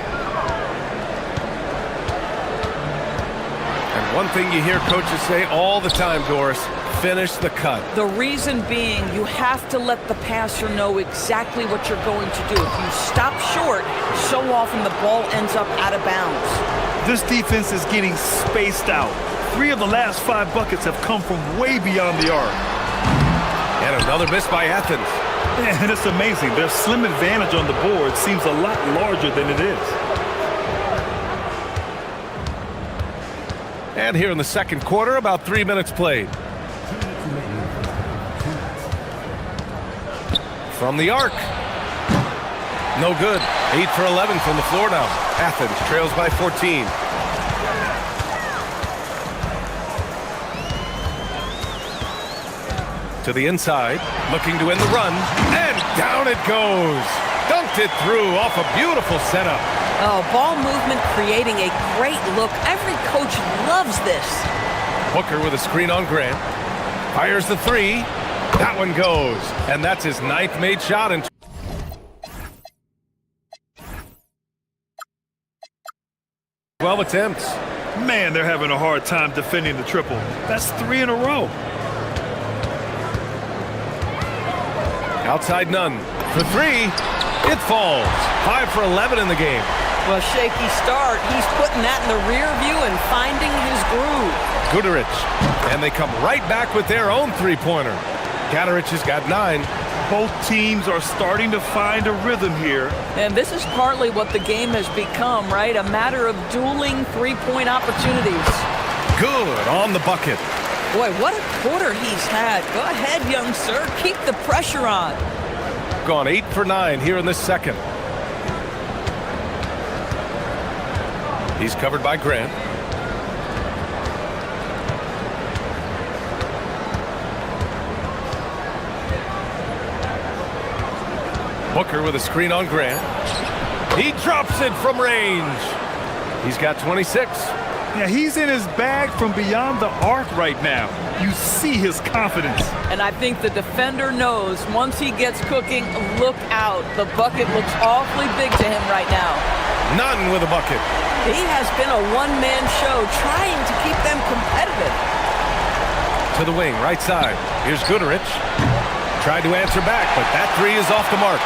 And one thing you hear coaches say all the time, Doris, finish the cut. The reason being, you have to let the passer know exactly what you're going to do. If you stop short, so often the ball ends up out of bounds. This defense is getting spaced out. 3 of the last 5 buckets have come from way beyond the arc. And another miss by Athens. And it's amazing. Their slim advantage on the board seems a lot larger than it is. And here in the second quarter, about 3 minutes played. From the arc. No good. 8 for 11 from the floor now. Athens trails by 14. To the inside, looking to end the run, and down it goes. Dunked it through off a beautiful setup. Oh, ball movement creating a great look. Every coach loves this. Booker with a screen on Grant. Fires the 3. That one goes. And that's his 9th made shot in 12 attempts. Man, they're having a hard time defending the triple. That's 3 in a row. Outside none. For 3, it falls. 5 for 11 in the game. Well, shaky start. He's putting that in the rear view and finding his groove. Guderich. And they come right back with their own 3-pointer. Gaderich has got 9. Both teams are starting to find a rhythm here. And this is partly what the game has become, right? A matter of dueling 3-point opportunities. Good on the bucket. Boy, what a quarter he's had. Go ahead, young sir. Keep the pressure on. Gone 8 for 9 here in this second. He's covered by Grant. Booker with a screen on Grant. He drops it from range. He's got 26. Yeah, he's in his bag from beyond the arc right now. You see his confidence. And I think the defender knows once he gets cooking, look out. The bucket looks awfully big to him right now. None with a bucket. He has been a one-man show trying to keep them competitive. To the wing, right side. Here's Guderich. Tried to answer back, but that 3 is off the mark.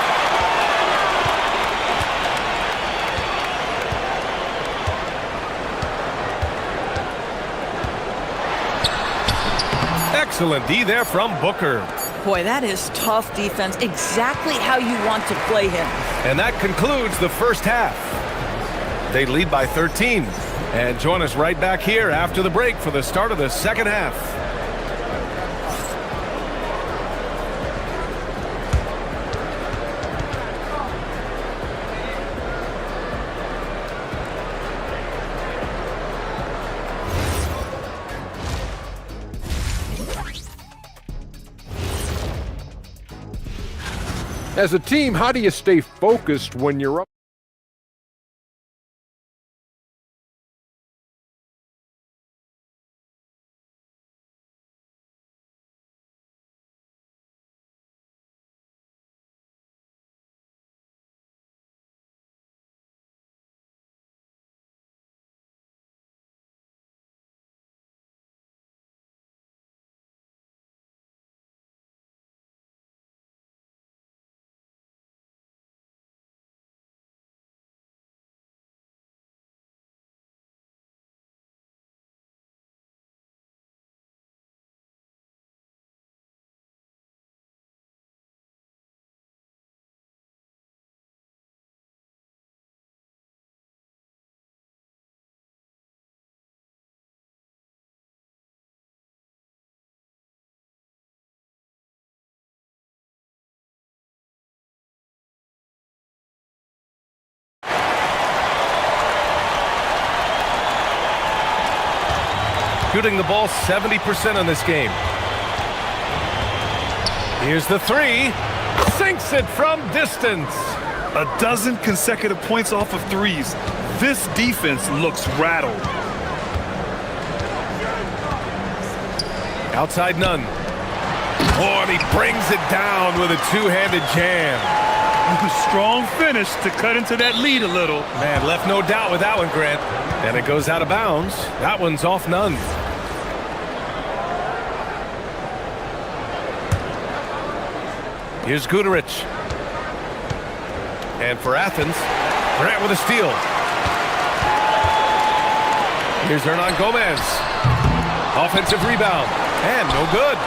Excellent D there from Booker. Boy, that is tough defense. Exactly how you want to play him. And that concludes the first half. They lead by 13. And join us right back here after the break for the start of the second half. As a team, how do you stay focused when you're up? Shooting the ball 70% in this game. Here's the 3. Sinks it from distance. A dozen consecutive points off of 3s. This defense looks rattled. Outside none. Oh, and he brings it down with a two-handed jam. Strong finish to cut into that lead a little. Man, left no doubt with that one, Grant. And it goes out of bounds. That one's off none. Here's Guduric. And for Athens, Grant with a steal. Here's Hernan Gomez. Offensive rebound. And no good.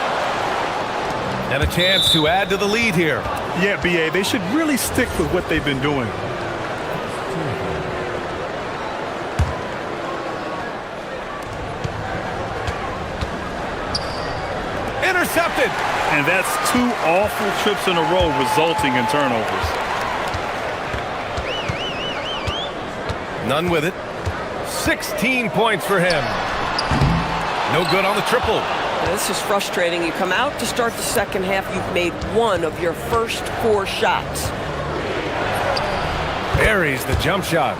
And a chance to add to the lead here. Yeah, BA, they should really stick with what they've been doing. Intercepted. And that's 2 awful trips in a row resulting in turnovers. None with it. 16 points for him. No good on the triple. This is frustrating. You come out to start the second half, you've made 1 of your first 4 shots. Buries the jump shot.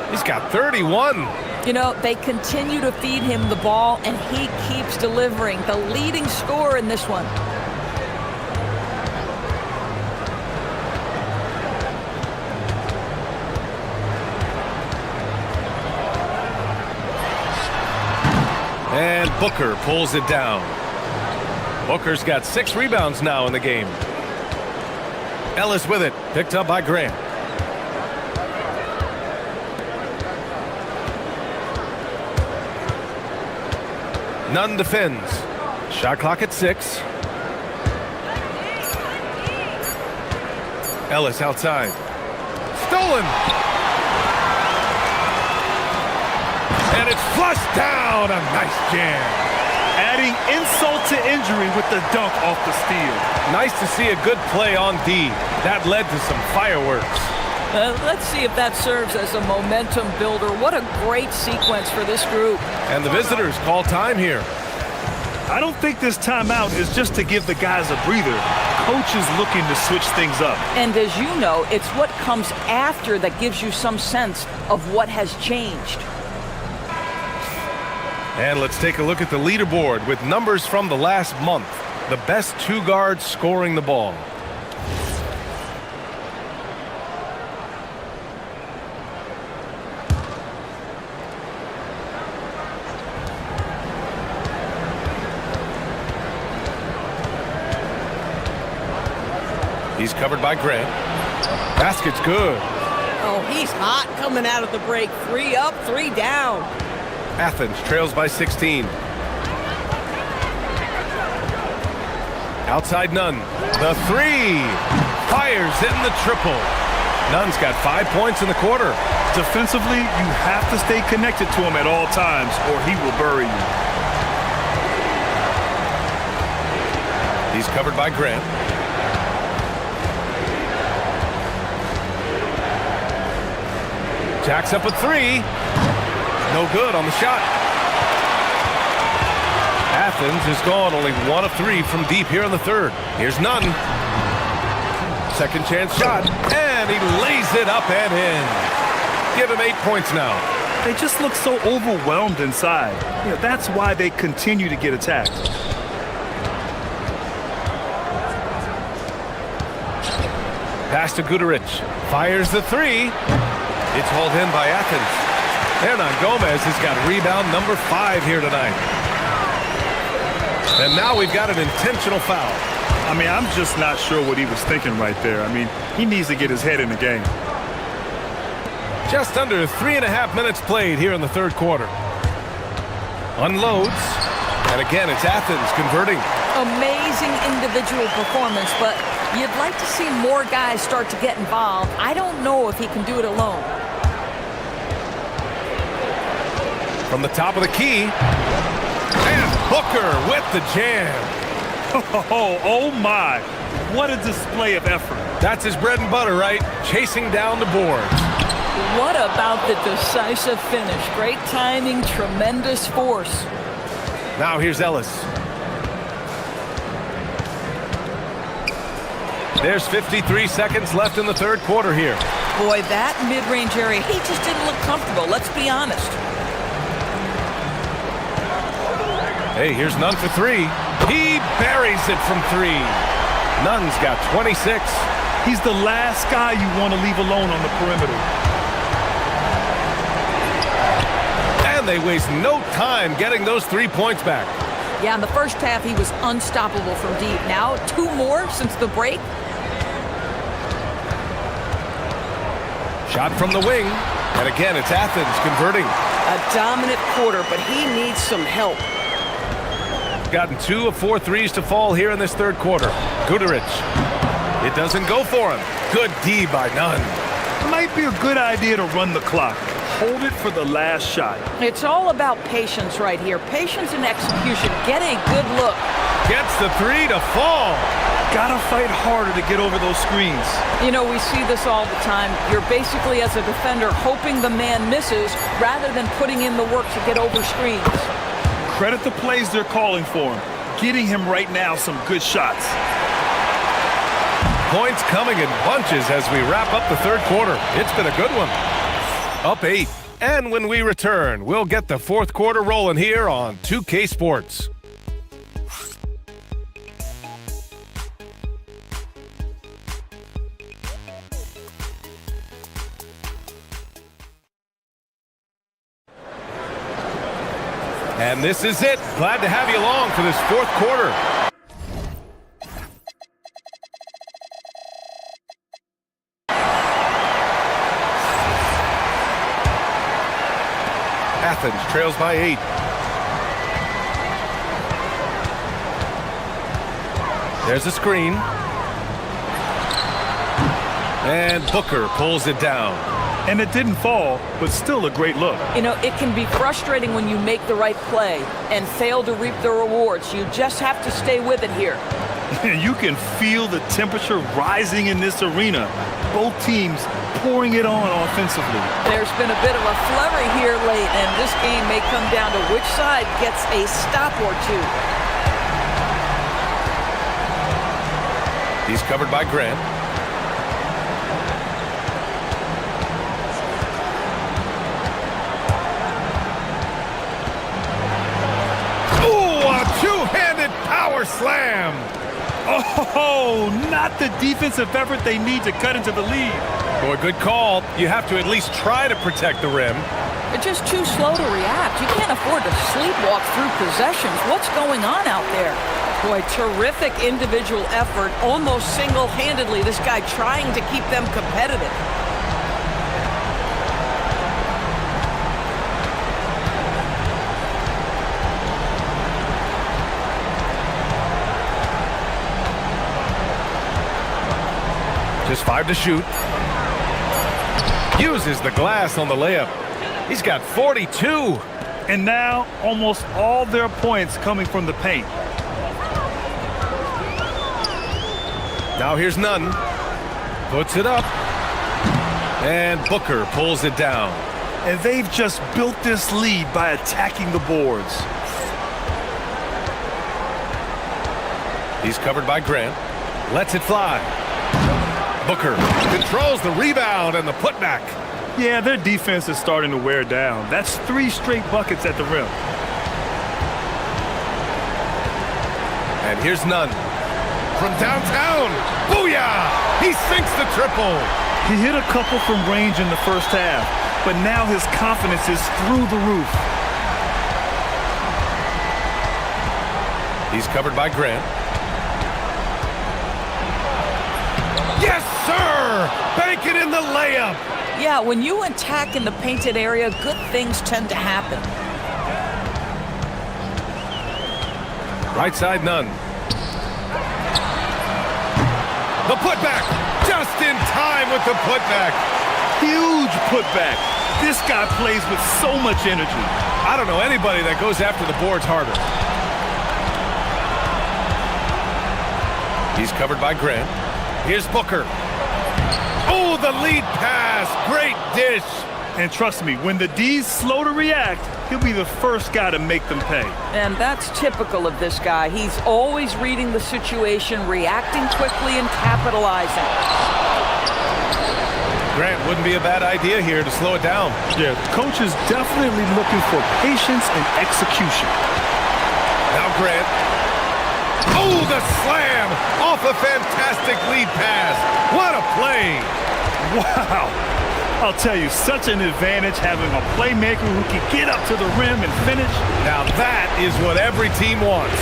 He's got 31. You know, they continue to feed him the ball, and he keeps delivering. The leading scorer in this one. And Booker pulls it down. Booker's got 6 rebounds now in the game. Ellis with it, picked up by Grant. Nunn defends. Shot clock at 6. Ellis outside. Stolen. And it's flushed down. A nice jam. Adding insult to injury with the dunk off the steal. Nice to see a good play on D. That led to some fireworks. Let's see if that serves as a momentum builder. What a great sequence for this group. And the visitors call time here. I don't think this timeout is just to give the guys a breather. Coach is looking to switch things up. And as you know, it's what comes after that gives you some sense of what has changed. And let's take a look at the leaderboard with numbers from the last month. The best 2 guards scoring the ball. He's covered by Grant. Basket's good. Oh, he's hot coming out of the break. 3 up, 3 down. Athens trails by 16. Outside Nunn. The 3. Fires in the triple. Nunn's got 5 points in the quarter. Defensively, you have to stay connected to him at all times or he will bury you. He's covered by Grant. Jacks up a 3. No good on the shot. Athens has gone only 1 of 3 from deep here in the third. Here's Nunn. Second chance shot. And he lays it up and in. Give him 8 points now. They just look so overwhelmed inside. You know, that's why they continue to get attacked. Pass to Guduric. Fires the 3. It's hauled in by Athens. Hernan Gomez has got rebound number 5 here tonight. And now we've got an intentional foul. I mean, I'm just not sure what he was thinking right there. I mean, he needs to get his head in the game. Just under 3.5 minutes played here in the third quarter. Unloads. And again, it's Athens converting. Amazing individual performance, but you'd like to see more guys start to get involved. I don't know if he can do it alone. From the top of the key. And Booker with the jam. Oh my. What a display of effort. That's his bread and butter, right? Chasing down the boards. What about the decisive finish? Great timing, tremendous force. Now here's Ellis. There's 53 seconds left in the third quarter here. Boy, that mid-range area, he just didn't look comfortable. Let's be honest. Hey, here's Nunn for 3. He buries it from 3. Nunn's got 26. He's the last guy you want to leave alone on the perimeter. And they waste no time getting those 3 points back. Yeah, in the first half, he was unstoppable from deep. Now, 2 more since the break. Shot from the wing. And again, it's Athens converting. A dominant quarter, but he needs some help. Gotten 2 of 4 threes to fall here in this third quarter. Guduric. It doesn't go for him. Good D by Nunn. Might be a good idea to run the clock. Hold it for the last shot. It's all about patience right here. Patience and execution. Get a good look. Gets the 3 to fall. Gotta fight harder to get over those screens. You know, we see this all the time. You're basically, as a defender, hoping the man misses rather than putting in the work to get over screens. Credit the plays they're calling for him. Getting him right now some good shots. Points coming in bunches as we wrap up the third quarter. It's been a good one. Up 8. And when we return, we'll get the fourth quarter rolling here on 2K Sports. And this is it. Glad to have you along for this fourth quarter. Athens trails by 8. There's a screen. And Booker pulls it down. And it didn't fall, but still a great look. You know, it can be frustrating when you make the right play and fail to reap the rewards. You just have to stay with it here. You can feel the temperature rising in this arena. Both teams pouring it on offensively. There's been a bit of a flurry here late, and this game may come down to which side gets a stop or 2. He's covered by Grant. Two-handed power slam. Oh, not the defensive effort they need to cut into the lead. Boy, good call. You have to at least try to protect the rim. They're just too slow to react. You can't afford to sleepwalk through possessions. What's going on out there? Boy, terrific individual effort, almost single-handedly. This guy trying to keep them competitive. Just 5 to shoot. Uses the glass on the layup. He's got 42. And now almost all their points coming from the paint. Now here's Nunn. Puts it up. And Booker pulls it down. And they've just built this lead by attacking the boards. He's covered by Grant. Lets it fly. Booker controls the rebound and the putback. Yeah, their defense is starting to wear down. That's 3 straight buckets at the rim. And here's Nunn. From downtown. Booyah! He sinks the triple. He hit a couple from range in the first half, but now his confidence is through the roof. He's covered by Grant. Yes, sir! Bank it in the layup. Yeah, when you attack in the painted area, good things tend to happen. Right side, Nunn. The putback! Just in time with the putback. Huge putback. This guy plays with so much energy. I don't know anybody that goes after the boards harder. He's covered by Grant. Here's Booker. Oh, the lead pass. Great dish. And trust me, when the D's slow to react, he'll be the first guy to make them pay. And that's typical of this guy. He's always reading the situation, reacting quickly and capitalizing. Grant wouldn't be a bad idea here to slow it down. Yeah, the coach is definitely looking for patience and execution. Now Grant. Oh, the slam off a fantastic lead pass. What a play. Wow. I'll tell you, such an advantage having a playmaker who can get up to the rim and finish. Now that is what every team wants.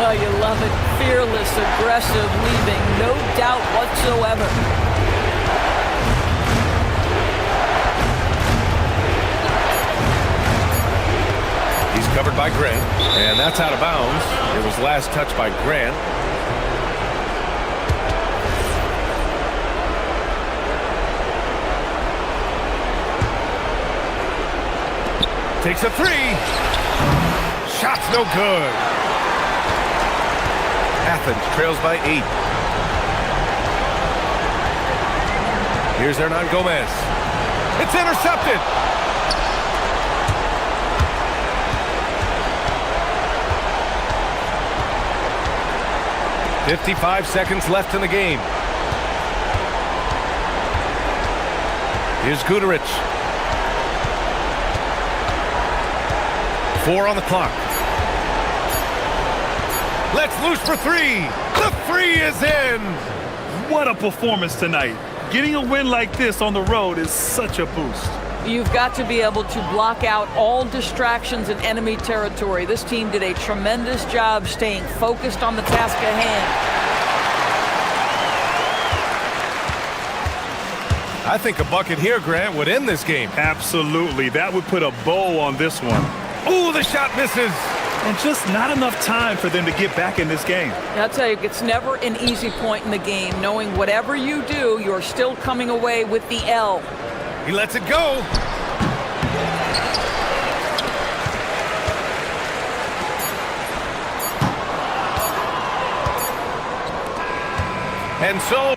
Oh, you love it. Fearless, aggressive, leaving no doubt whatsoever. He's covered by Grant, and that's out of bounds. It was last touched by Grant. Takes a three. Shot's no good. Athens trails by 8. Here's Hernan Gomez. It's intercepted. "55 seconds left in the game. Here's Guterich. 4 on the clock. Let's loose for 3. The 3 is in. What a performance tonight. Getting a win like this on the road is such a boost. You've got to be able to block out all distractions in enemy territory. This team did a tremendous job staying focused on the task at hand. I think a bucket here, Grant, would end this game. Absolutely. That would put a bow on this one. Ooh, the shot misses. And just not enough time for them to get back in this game. I'll tell you, it's never an easy point in the game, knowing whatever you do, you're still coming away with the L. He lets it go. And so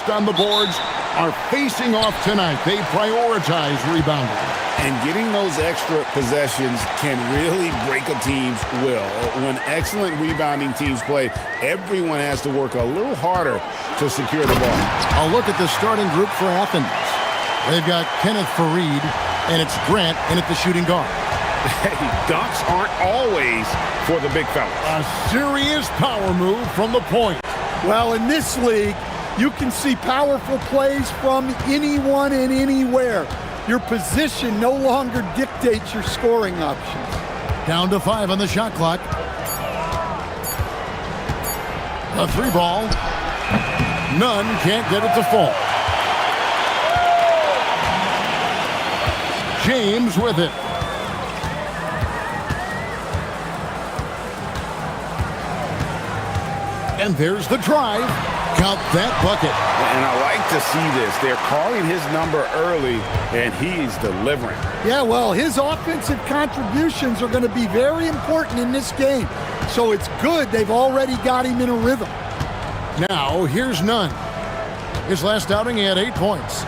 best on the boards are facing off tonight. They prioritize rebounding. And getting those extra possessions can really break a team's will. When excellent rebounding teams play, everyone has to work a little harder to secure the ball. A look at the starting group for Athens. They've got Kenneth Fareed, and it's Grant in at the shooting guard. Hey, dunks aren't always for the big fellas. A serious power move from the point. Well, in this league, you can see powerful plays from anyone and anywhere. Your position no longer dictates your scoring options. Down to 5 on the shot clock. A 3 ball. None can't get it to fall. James with it. And there's the drive. Count that bucket. And I like to see this. They're calling his number early, and he's delivering. Yeah, well, his offensive contributions are going to be very important in this game. So it's good they've already got him in a rhythm. Now, here's Nunn. His last outing, he had 8 points.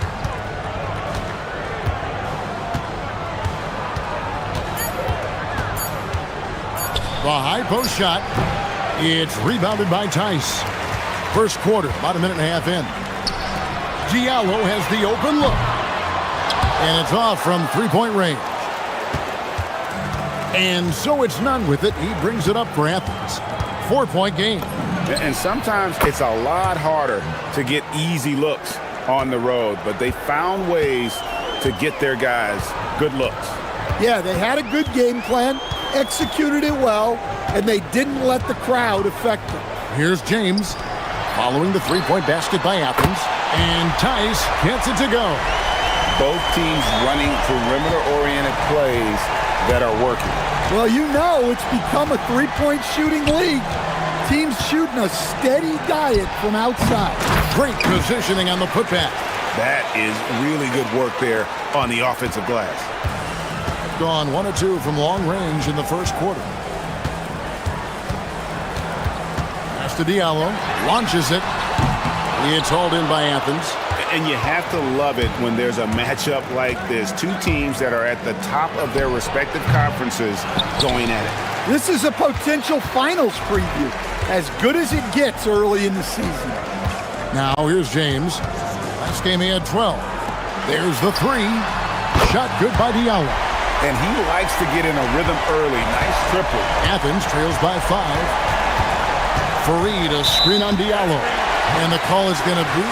The high post shot. It's rebounded by Tice. First quarter, about a minute and a half in. Diallo has the open look. And it's off from three-point range. And so it's Nunn with it. He brings it up for Athens. 4-point game. And sometimes it's a lot harder to get easy looks on the road, but they found ways to get their guys good looks. Yeah, they had a good game plan, executed it well, and they didn't let the crowd affect them. Here's James following the three-point basket by Athens, and Tice gets it to go. Both teams running perimeter-oriented plays that are working. Well, you know it's become a three-point shooting league. Teams shooting a steady diet from outside. Great positioning on the putback. That is really good work there on the offensive glass. Gone 1 of 2 from long range in the first quarter. Pass to Diallo. Launches it. It's hauled in by Athens. And you have to love it when there's a matchup like this. Two teams that are at the top of their respective conferences going at it. This is a potential finals preview. As good as it gets early in the season. Now here's James. Last game he had 12. There's the 3. Shot good by Diallo. And he likes to get in a rhythm early. Nice triple. Athens trails by 5. Fareed, a screen on Diallo. And the call is going to be,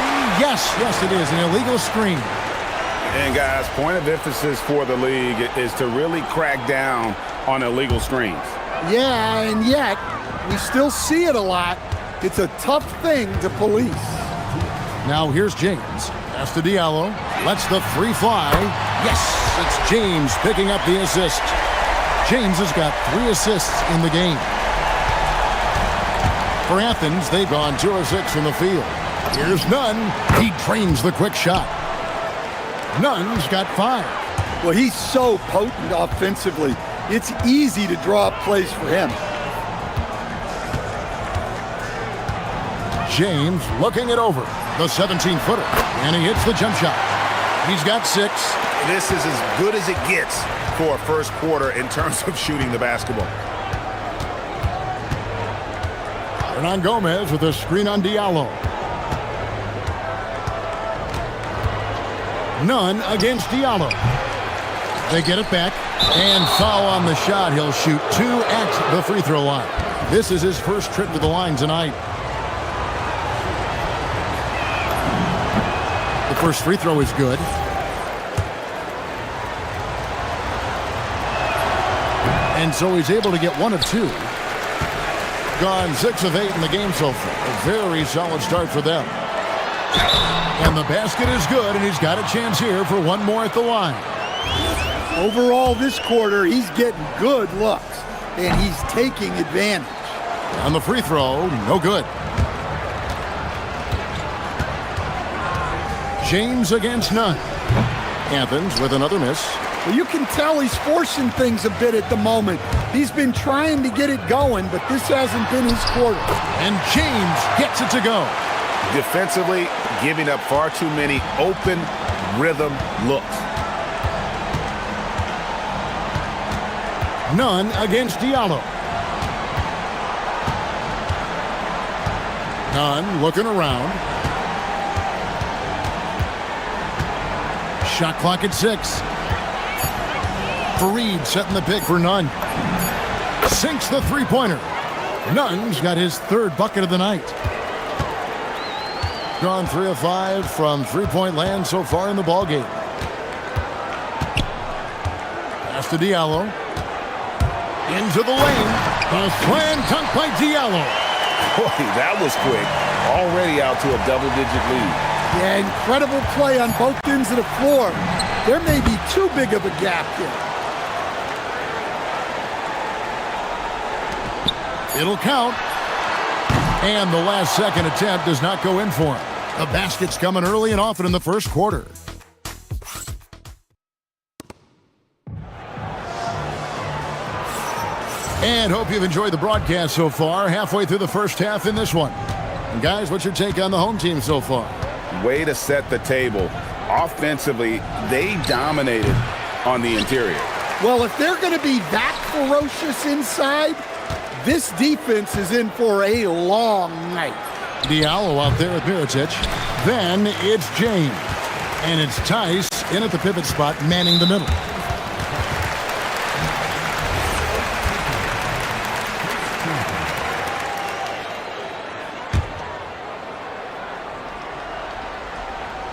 yes, it is, an illegal screen. And guys, point of emphasis for the league is to really crack down on illegal screens. Yeah, and yet, we still see it a lot. It's a tough thing to police. Now here's James. Pass to Diallo. Lets the 3 fly. Yes, it's James picking up the assist. James has got 3 assists in the game. For Athens, they've gone 2 of 6 from the field. Here's Nunn. He drains the quick shot. Nunn's got 5. Well, he's so potent offensively. It's easy to draw up plays for him. James looking it over. The 17-footer. And he hits the jump shot. He's got 6. This is as good as it gets for a first quarter in terms of shooting the basketball. Hernan Gomez with a screen on Diallo. Nunn against Diallo. They get it back. And foul on the shot. He'll shoot 2 at the free throw line. This is his first trip to the line tonight. The first free throw is good. And so he's able to get 1 of 2. Gone 6 of 8 in the game so far. A very solid start for them. And the basket is good, and he's got a chance here for 1 more at the line. Overall, this quarter, he's getting good looks, and he's taking advantage. On the free throw, no good. James against Nunn. Athens with another miss. Well, you can tell he's forcing things a bit at the moment. He's been trying to get it going, but this hasn't been his quarter. And James gets it to go. Defensively, giving up far too many open rhythm looks. None against Diallo. Nunn looking around. Shot clock at 6. Fareed setting the pick for Nunn. Sinks the three-pointer. Nunn's got his third bucket of the night. Gone 3 of 5 from three-point land so far in the ballgame. Pass to Diallo. Into the lane. A slam dunk by Diallo. Boy, that was quick. Already out to a double-digit lead. Yeah, incredible play on both ends of the floor. There may be too big of a gap here. It'll count. And the last second attempt does not go in for him. The basket's coming early and often in the first quarter. And hope you've enjoyed the broadcast so far. Halfway through the first half in this one. And guys, what's your take on the home team so far? Way to set the table. Offensively, they dominated on the interior. Well, if they're going to be that ferocious inside, this defense is in for a long night. Diallo out there with Mirotic. Then it's James. And it's Tice in at the pivot spot, manning the middle.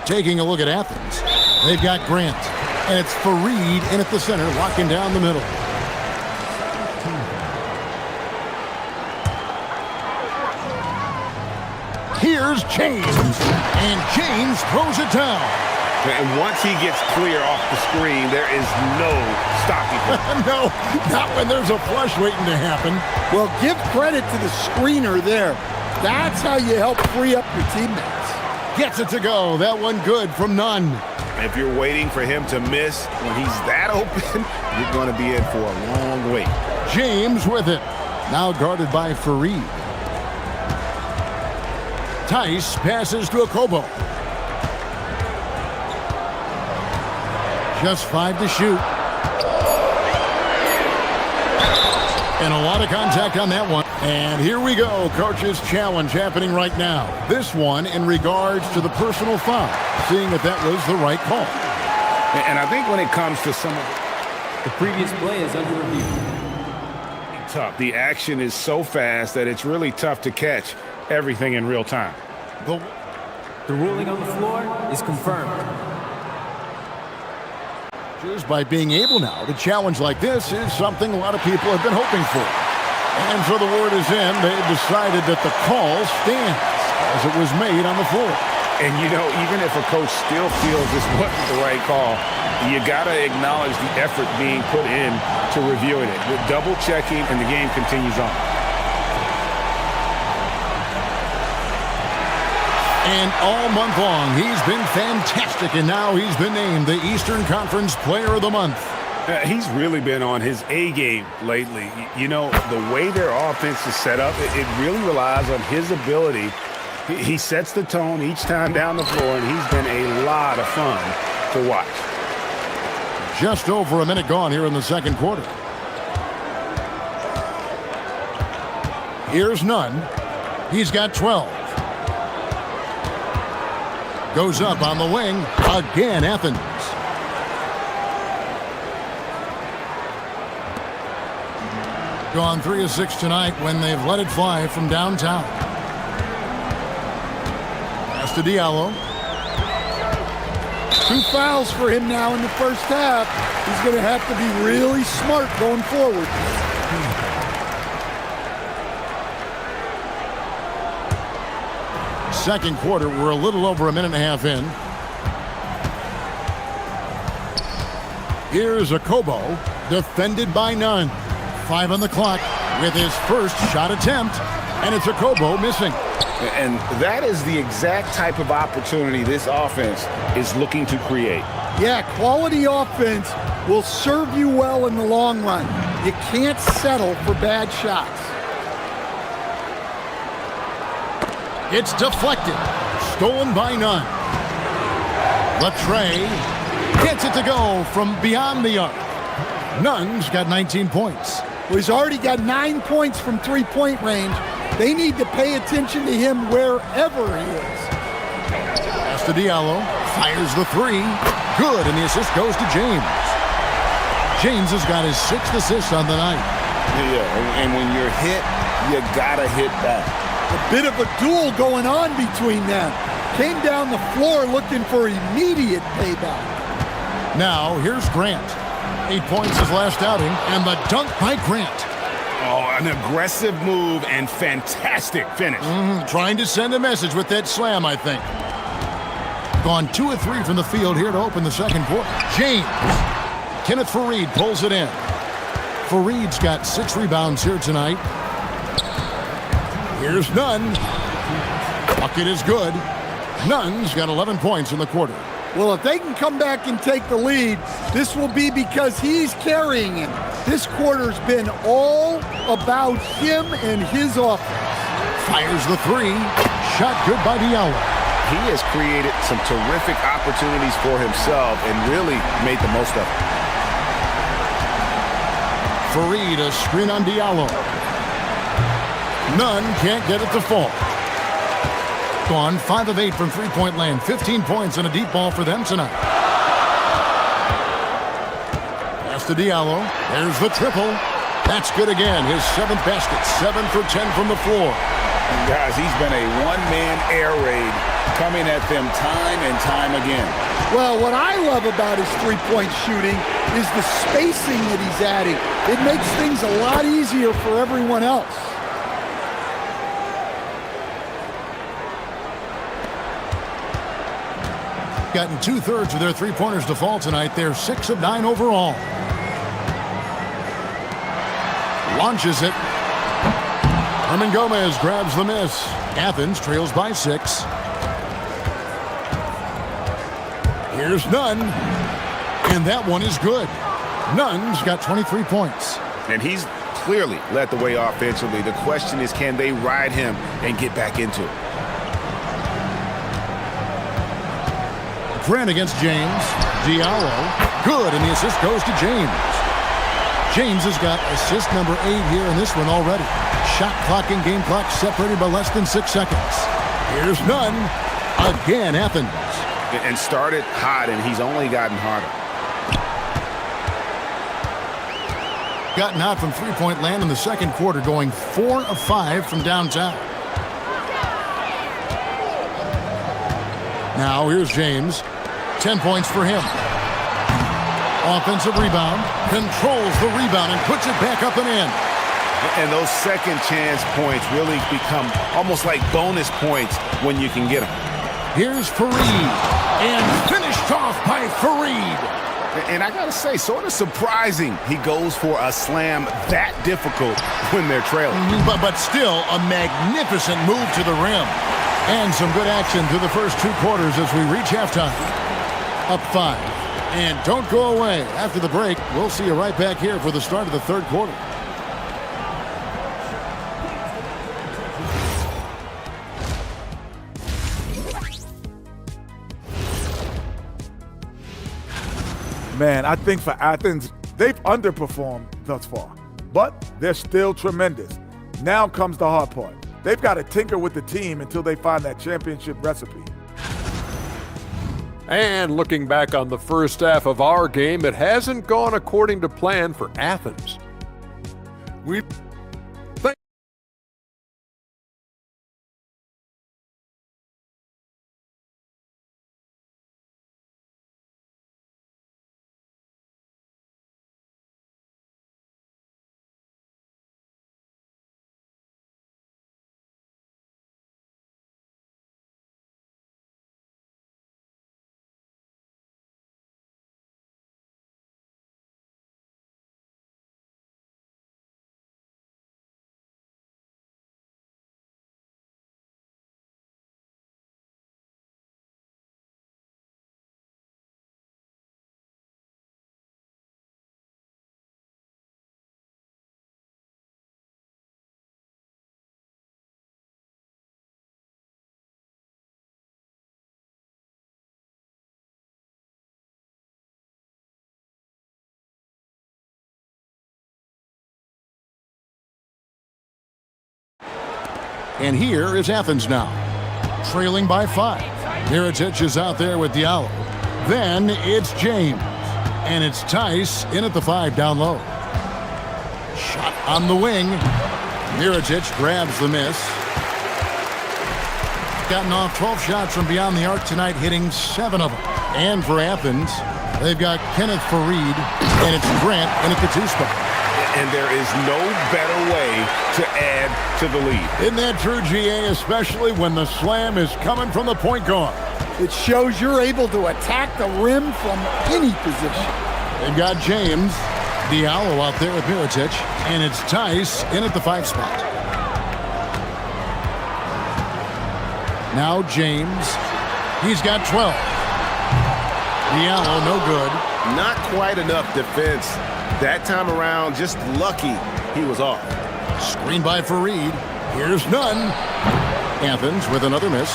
Taking a look at Athens. They've got Grant. And it's Fareed in at the center, locking down the middle. Here's James. And James throws it down. And once he gets clear off the screen, there is no stopping him. No, not when there's a flush waiting to happen. Well, give credit to the screener there. That's how you help free up your teammates. Gets it to go. That one good from Nunn. If you're waiting for him to miss when he's that open, you're going to be in for a long wait. James with it. Now guarded by Fareed. Tice passes to Okobo. Just 5 to shoot. And a lot of contact on that one. And here we go. Coach's challenge happening right now. This one in regards to the personal foul. Seeing if that was the right call. And I think when it comes to some of the previous play is under review. Tough. The action is so fast that it's really tough to catch everything in real time. The ruling on the floor is confirmed. Just by being able now to challenge like this is something a lot of people have been hoping for. And so the word is in. They've decided that the call stands as it was made on the floor. And, you know, even if a coach still feels this wasn't the right call, you got to acknowledge the effort being put in to reviewing it. With double checking, and the game continues on. And all month long, he's been fantastic, and now he's been named the Eastern Conference Player of the Month. He's really been on his A game lately. You know, the way their offense is set up, it really relies on his ability. He sets the tone each time down the floor, and he's been a lot of fun to watch. Just over a minute gone here in the second quarter. Here's Nunn. He's got 12. Goes up on the wing. Again, Athens. Gone 3 of 6 tonight when they've let it fly from downtown. Pass to Diallo. 2 fouls for him now in the first half. He's going to have to be really smart going forward. Second quarter, we're a little over a minute and a half in. Here's Okobo, defended by Nunn. 5 on the clock with his first shot attempt, and it's Okobo missing. And that is the exact type of opportunity this offense is looking to create. Yeah, quality offense will serve you well in the long run. You can't settle for bad shots. It's deflected. stolen by none. Latrey gets it to go from beyond the arc. Nunn's got 19 points. Well, he's already got 9 points from three-point range. They need to pay attention to him wherever he is. Pass to Diallo. Fires the three. Good, and the assist goes to James. James has got his 6th assist on the night. Yeah, and when you're hit, you gotta hit back. A bit of a duel going on between them. Came down the floor looking for immediate payback. Now, here's Grant. 8 points his last outing, and the dunk by Grant. Oh, an aggressive move and fantastic finish. Trying to send a message with that slam, I think. Gone 2 of 3 from the field here to open the second quarter. James. Kenneth Fareed pulls it in. Fareed's got 6 rebounds here tonight. Here's Nunn. Bucket is good. Nunn's got 11 points in the quarter. Well, if they can come back and take the lead, this will be because he's carrying him. This quarter's been all about him and his offense. Fires the three. Shot good by Diallo. He has created some terrific opportunities for himself and really made the most of it. Fareed, a screen on Diallo. Nunn can't get it to fall. Gone 5 of 8 from three-point land. 15 points and a deep ball for them tonight. Pass to Diallo. There's the triple. That's good again. His 7th basket. 7 for 10 from the floor. And guys, he's been a one-man air raid coming at them time and time again. Well, what I love about his three-point shooting is the spacing that he's adding. It makes things a lot easier for everyone else. Gotten 2/3 of their three-pointers to fall tonight. They're 6 of 9 overall. Launches it. Herman Gomez grabs the miss. Athens trails by 6. Here's Nunn. And that one is good. Nunn's got 23 points. And he's clearly led the way offensively. The question is, can they ride him and get back into it? Grant against James. Diallo. Good, and the assist goes to James. James has got assist number 8 here in this one already. Shot clock and game clock separated by less than 6 seconds. Here's Nunn. Again, Athens. And started hot, and he's only gotten harder. Gotten out from three-point land in the second quarter, going 4 of 5 from downtown. Now here's James. 10 points for him. Offensive rebound. Controls the rebound and puts it back up and in. And those second chance points really become almost like bonus points when you can get them. Here's Fareed. And finished off by Fareed. And I gotta say, sort of surprising he goes for a slam that difficult when they're trailing. But still a magnificent move to the rim. And some good action through the first 2 quarters as we reach halftime. Up 5. And don't go away. After the break, we'll see you right back here for the start of the third quarter. Man, I think for Athens, they've underperformed thus far, but they're still tremendous. Now comes the hard part. They've got to tinker with the team until they find that championship recipe. And looking back on the first half of our game, it hasn't gone according to plan for Athens. We And here is Athens now, trailing by 5. Mirotic is out there with Diallo. Then it's James. And it's Tice in at the 5 down low. Shot on the wing. Mirotic grabs the miss. Gotten off 12 shots from beyond the arc tonight, hitting 7 of them. And for Athens, they've got Kenneth Fareed, and it's Grant in at the 2 spot. And there is no better way to add to the lead. Isn't that true, GA, especially when the slam is coming from the point guard? It shows you're able to attack the rim from any position. They've got James, Diallo out there with Mirotic, and it's Tice in at the 5 spot. Now James, he's got 12. Diallo, no good. Not quite enough defense. That time around, just lucky he was off. Screen by Fareed. Here's none. Athens with another miss.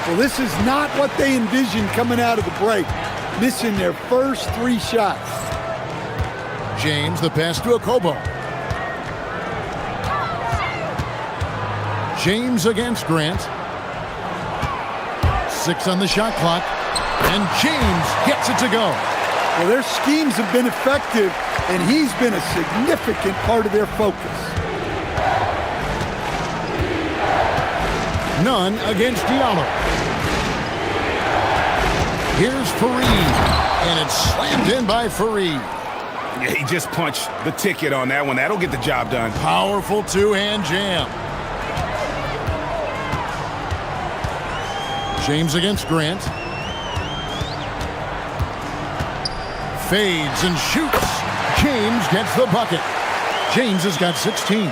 Well, this is not what they envisioned coming out of the break. Missing their first 3 shots. James, the pass to Okobo. James against Grant. 6 on the shot clock. And James gets it to go. Well, their schemes have been effective, and he's been a significant part of their focus. None against Diallo. Here's Fareed, and it's slammed in by Fareed. Yeah, he just punched the ticket on that one. That'll get the job done. Powerful 2-hand jam. James against Grant. Fades and shoots. James gets the bucket. James has got 16.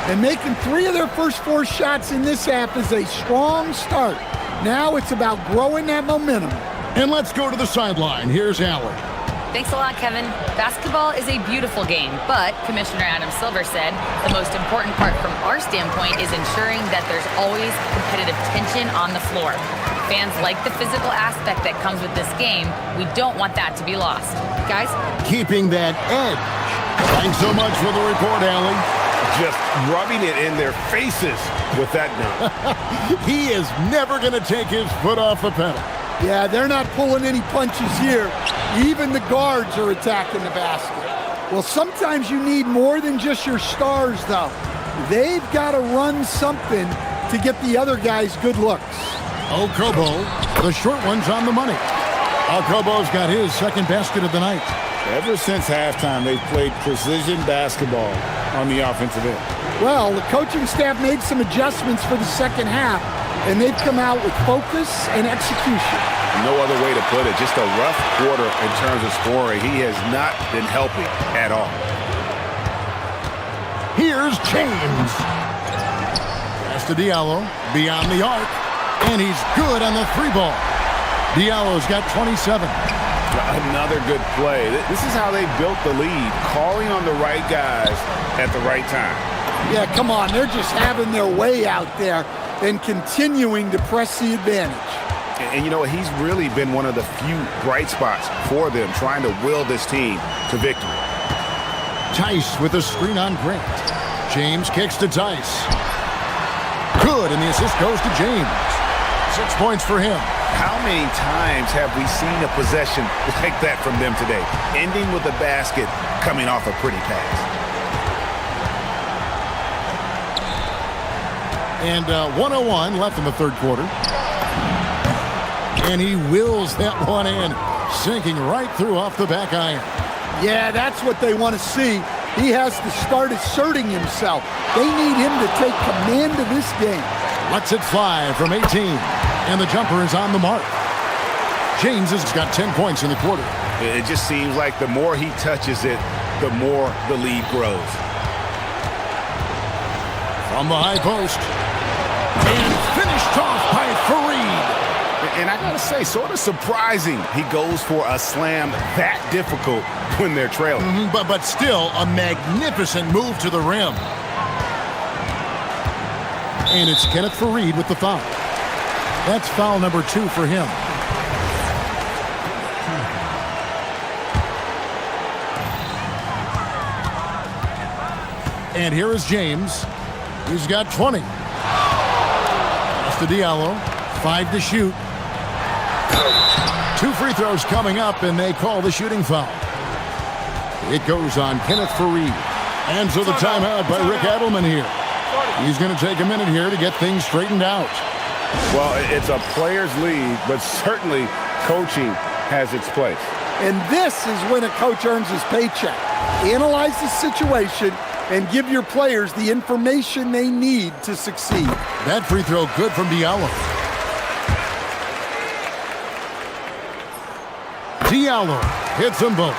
And making 3 of their first 4 shots in this half is a strong start. Now it's about growing that momentum. And let's go to the sideline. Here's Allen. Thanks a lot, Kevin. Basketball is a beautiful game, but Commissioner Adam Silver said the most important part from our standpoint is ensuring that there's always competitive tension on the floor. Fans like the physical aspect that comes with this game. We don't want that to be lost. Guys? Keeping that edge. Thanks so much for the report, Allie. Just rubbing it in their faces with that dunk. He is never going to take his foot off the pedal. Yeah, they're not pulling any punches here. Even the guards are attacking the basket. Well, sometimes you need more than just your stars, though. They've got to run something to get the other guys good looks. Okobo, the short one's on the money. Okobo's got his second basket of the night. Ever since halftime, they've played precision basketball on the offensive end. Well, the coaching staff made some adjustments for the second half, and they've come out with focus and execution. No other way to put it. Just a rough quarter in terms of scoring. He has not been helping at all. Here's James. Pass to Diallo, beyond the arc, and he's good on the 3-ball. Diallo's got 27. Another good play. This is how they built the lead, calling on the right guys at the right time. Yeah, come on. They're just having their way out there and continuing to press the advantage. And you know, he's really been one of the few bright spots for them, trying to will this team to victory. Tice with a screen on Grant. James kicks to Tice. Good, and the assist goes to James. 6 points for him. How many times have we seen a possession like that from them today? Ending with a basket, coming off a pretty pass. And 1:01 left in the third quarter. And he wills that one in, sinking right through off the back iron. Yeah, that's what they want to see. He has to start asserting himself. They need him to take command of this game. Lets it fly from 18, and the jumper is on the mark. James has got 10 points in the quarter. It just seems like the more he touches it, the more the lead grows. From the high post, and finished off by Fareed. And I gotta say, sort of surprising he goes for a slam that difficult when they're trailing. But still a magnificent move to the rim. And it's Kenneth Fareed with the foul. That's foul number 2 for him. And here is James. He's got 20. to Diallo. 5 to shoot. 2 free throws coming up, and they call the shooting foul. It goes on Kenneth Fareed. And so the timeout by Rick Adelman here. He's going to take a minute here to get things straightened out. Well, it's a player's league, but certainly coaching has its place. And this is when a coach earns his paycheck. Analyze the situation and give your players the information they need to succeed. That free throw good from Diallo. Diallo hits them both.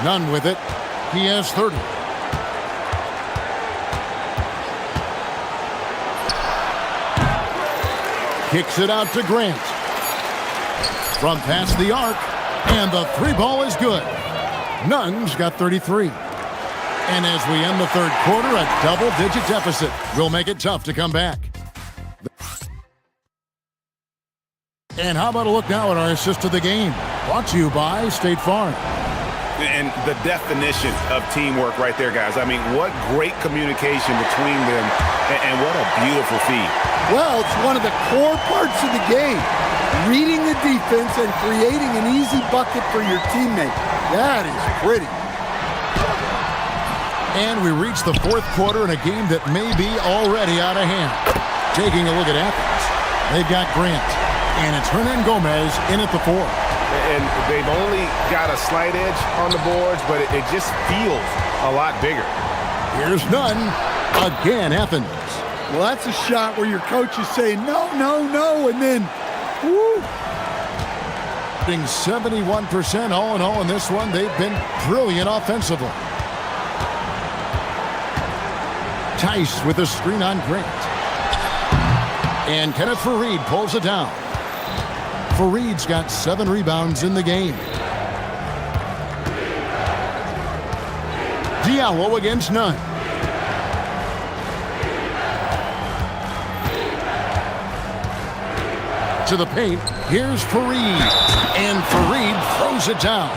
None with it. He has 30. Kicks it out to Grant. From past the arc, and the 3-ball is good. Nunn's got 33. And as we end the third quarter, a double-digit deficit will make it tough to come back. And how about a look now at our assist to the game? Brought to you by State Farm. And the definition of teamwork right there, guys. I mean, what great communication between them, and what a beautiful feed. Well, it's one of the core parts of the game. Reading the defense and creating an easy bucket for your teammate. That is pretty. And we reach the fourth quarter in a game that may be already out of hand. Taking a look at Athens, they've got Grant, and it's Hernan Gomez in at the 4. And they've only got a slight edge on the boards, but it just feels a lot bigger. Here's Nunn. Again, Athens. Well, that's a shot where your coach is saying, no, no, no, and then, woo. 71% all in all in this one. They've been brilliant offensively. Tice with a screen on Grant. And Kenneth Fareed pulls it down. Fareed's got 7 rebounds in the game. Diallo against Nunn. To the paint, here's Fareed. And Fareed throws it down.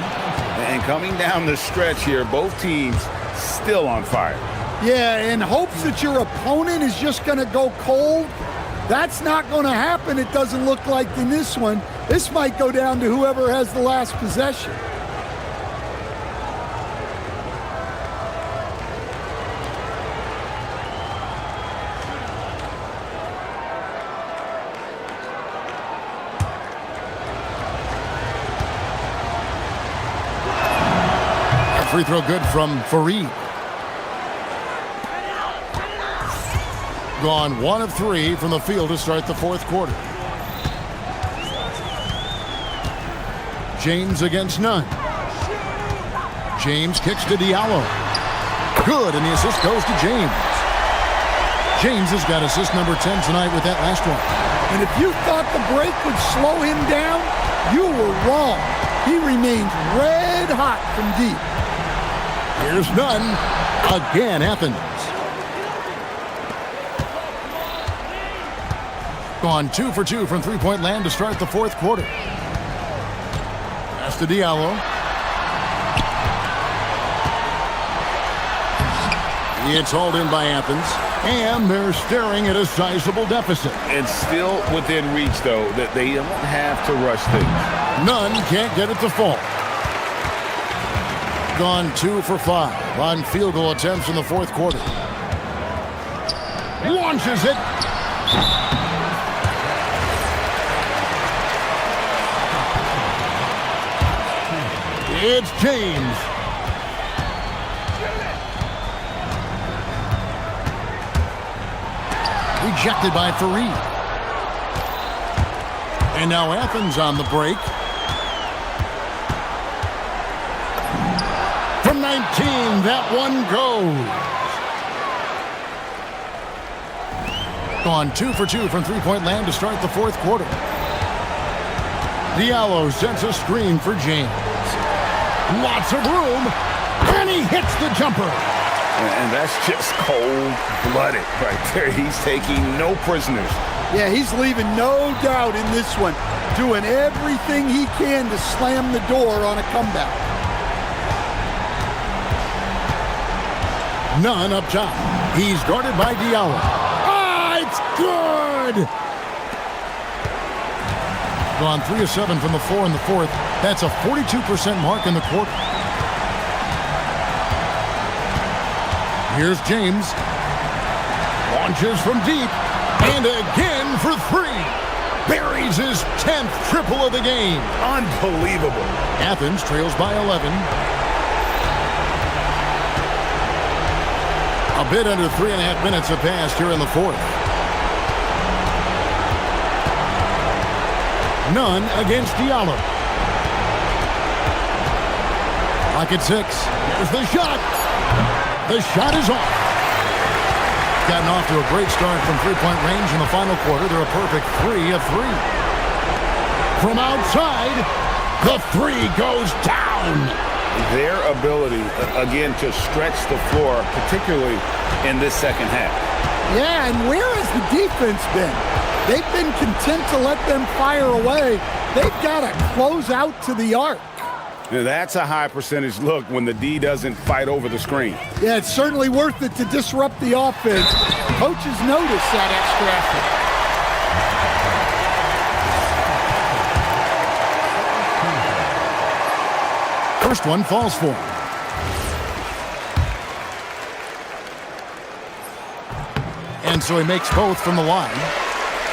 And coming down the stretch here, both teams still on fire. Yeah, in hopes that your opponent is just going to go cold. That's not going to happen, it doesn't look like in this one. This might go down to whoever has the last possession. A free throw good from Fareed. Gone 1 of 3 from the field to start the fourth quarter. James against Nunn. James kicks to Diallo. Good, and the assist goes to James. James has got assist number 10 tonight with that last one. And if you thought the break would slow him down, you were wrong. He remains red hot from deep. Here's Nunn. Again, Athens. Gone 2 for 2 from three-point land to start the fourth quarter. Pass to Diallo. It's hauled in by Athens, and they're staring at a sizable deficit. And still within reach, though, that they don't have to rush things. Nunn can't get it to fall. Gone 2 for 5 on field goal attempts in the fourth quarter. Launches it. It's James. Rejected by Fareed. And now Athens on the break. From 19, that one goes. Gone 2 for 2 from three-point land to start the fourth quarter. Diallo sends a screen for James. Lots of room, and he hits the jumper. And that's just cold-blooded right there. He's taking no prisoners. Yeah, he's leaving no doubt in this one, doing everything he can to slam the door on a comeback. Nunn up top. He's guarded by Diallo. Ah, it's good! Gone 3 of 7 from the floor in the fourth. That's a 42% mark in the quarter. Here's James. Launches from deep. And again for 3. Buries his 10th triple of the game. Unbelievable. Athens trails by 11. A bit under 3.5 minutes have passed here in the fourth. None against Diallo. Lock at 6. Here's the shot. The shot is off. Gotten off to a great start from three-point range in the final quarter. They're a perfect 3 of 3. From outside, the 3 goes down. Their ability, again, to stretch the floor, particularly in this second half. Yeah, and where has the defense been? They've been content to let them fire away. They've got to close out to the arc. Now, that's a high percentage look when the D doesn't fight over the screen. Yeah, it's certainly worth it to disrupt the offense. Coaches notice that extra effort. First one falls for him. And so he makes both from the line.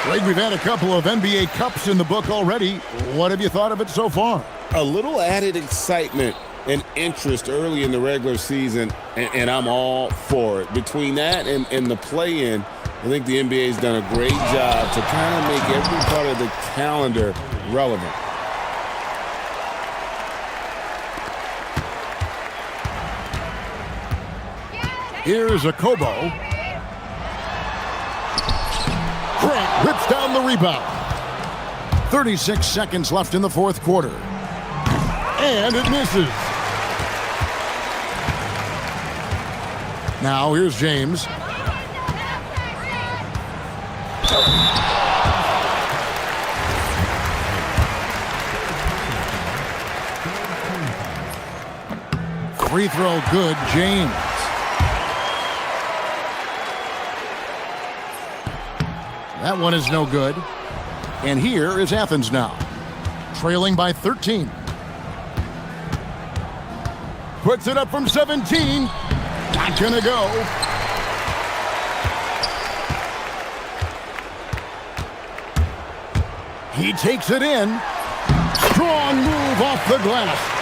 Greg, we've had a couple of NBA Cups in the book already. What have you thought of it so far? A little added excitement and interest early in the regular season, and I'm all for it. Between that and the play-in, I think the NBA's done a great job to kind of make every part of the calendar relevant. Here's a Kobo. Grant rips down the rebound. 36 seconds left in the fourth quarter. And it misses. Now here's James. Free throw good, James. That one is no good. And here is Athens now, trailing by 13. Puts it up from 17. Not gonna go. He takes it in. Strong move off the glass.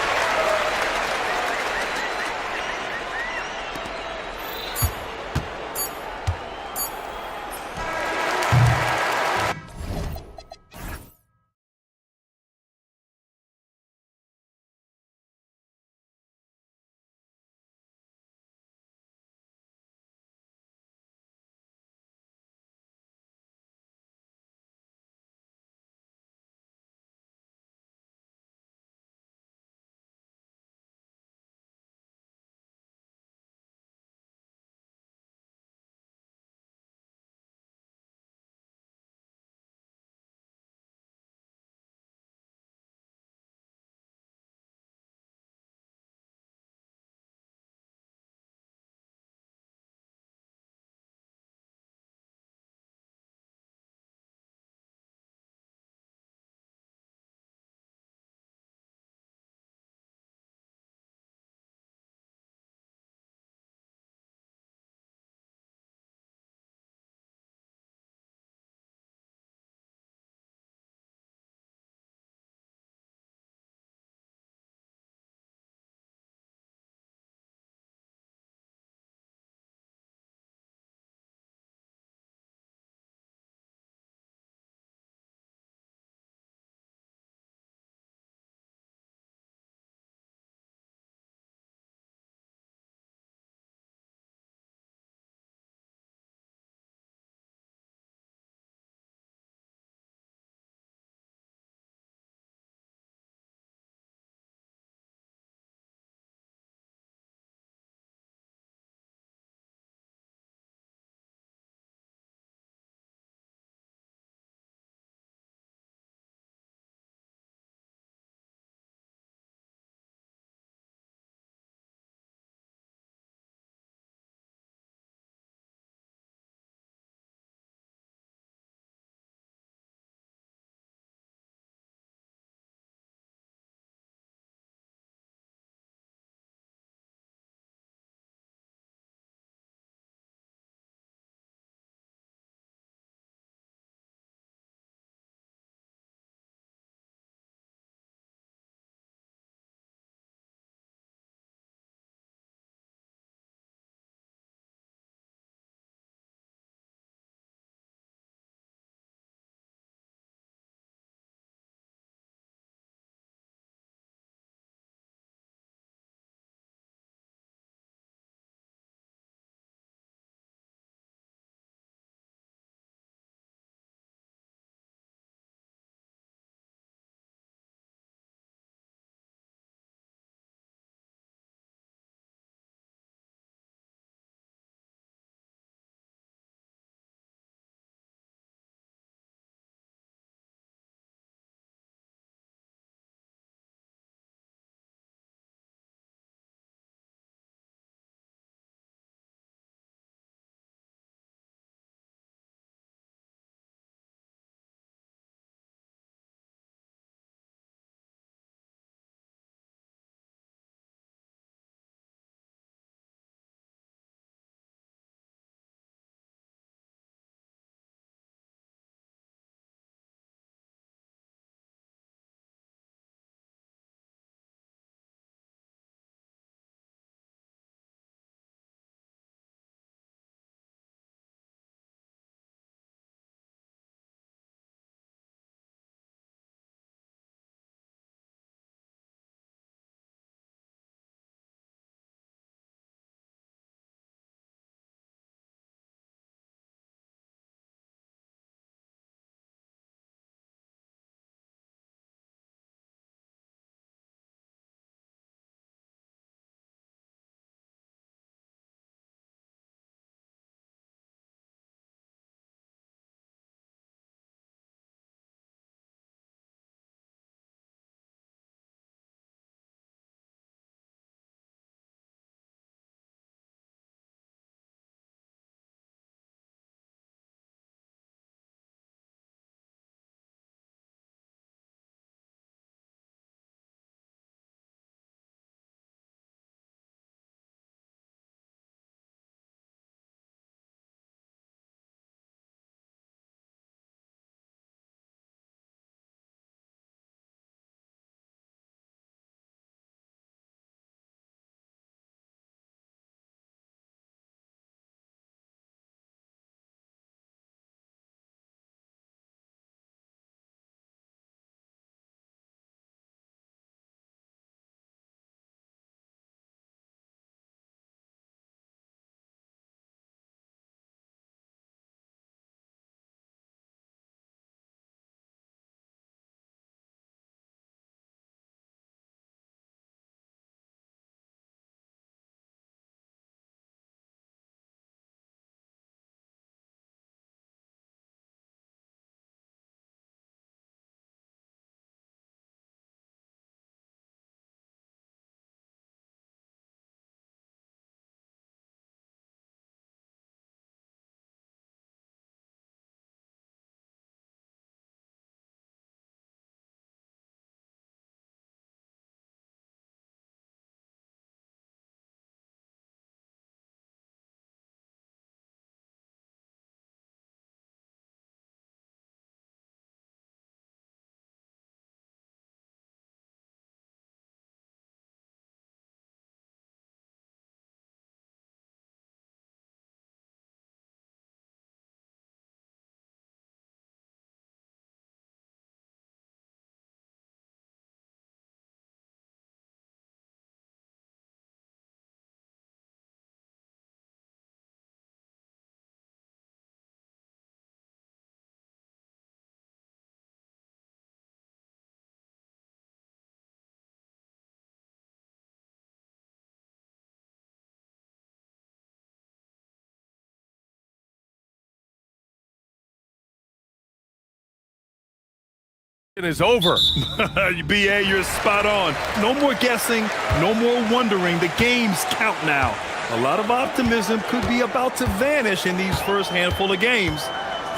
It is over. BA, you're spot on. No more guessing, no more wondering. The games count now. A lot of optimism could be about to vanish in these first handful of games.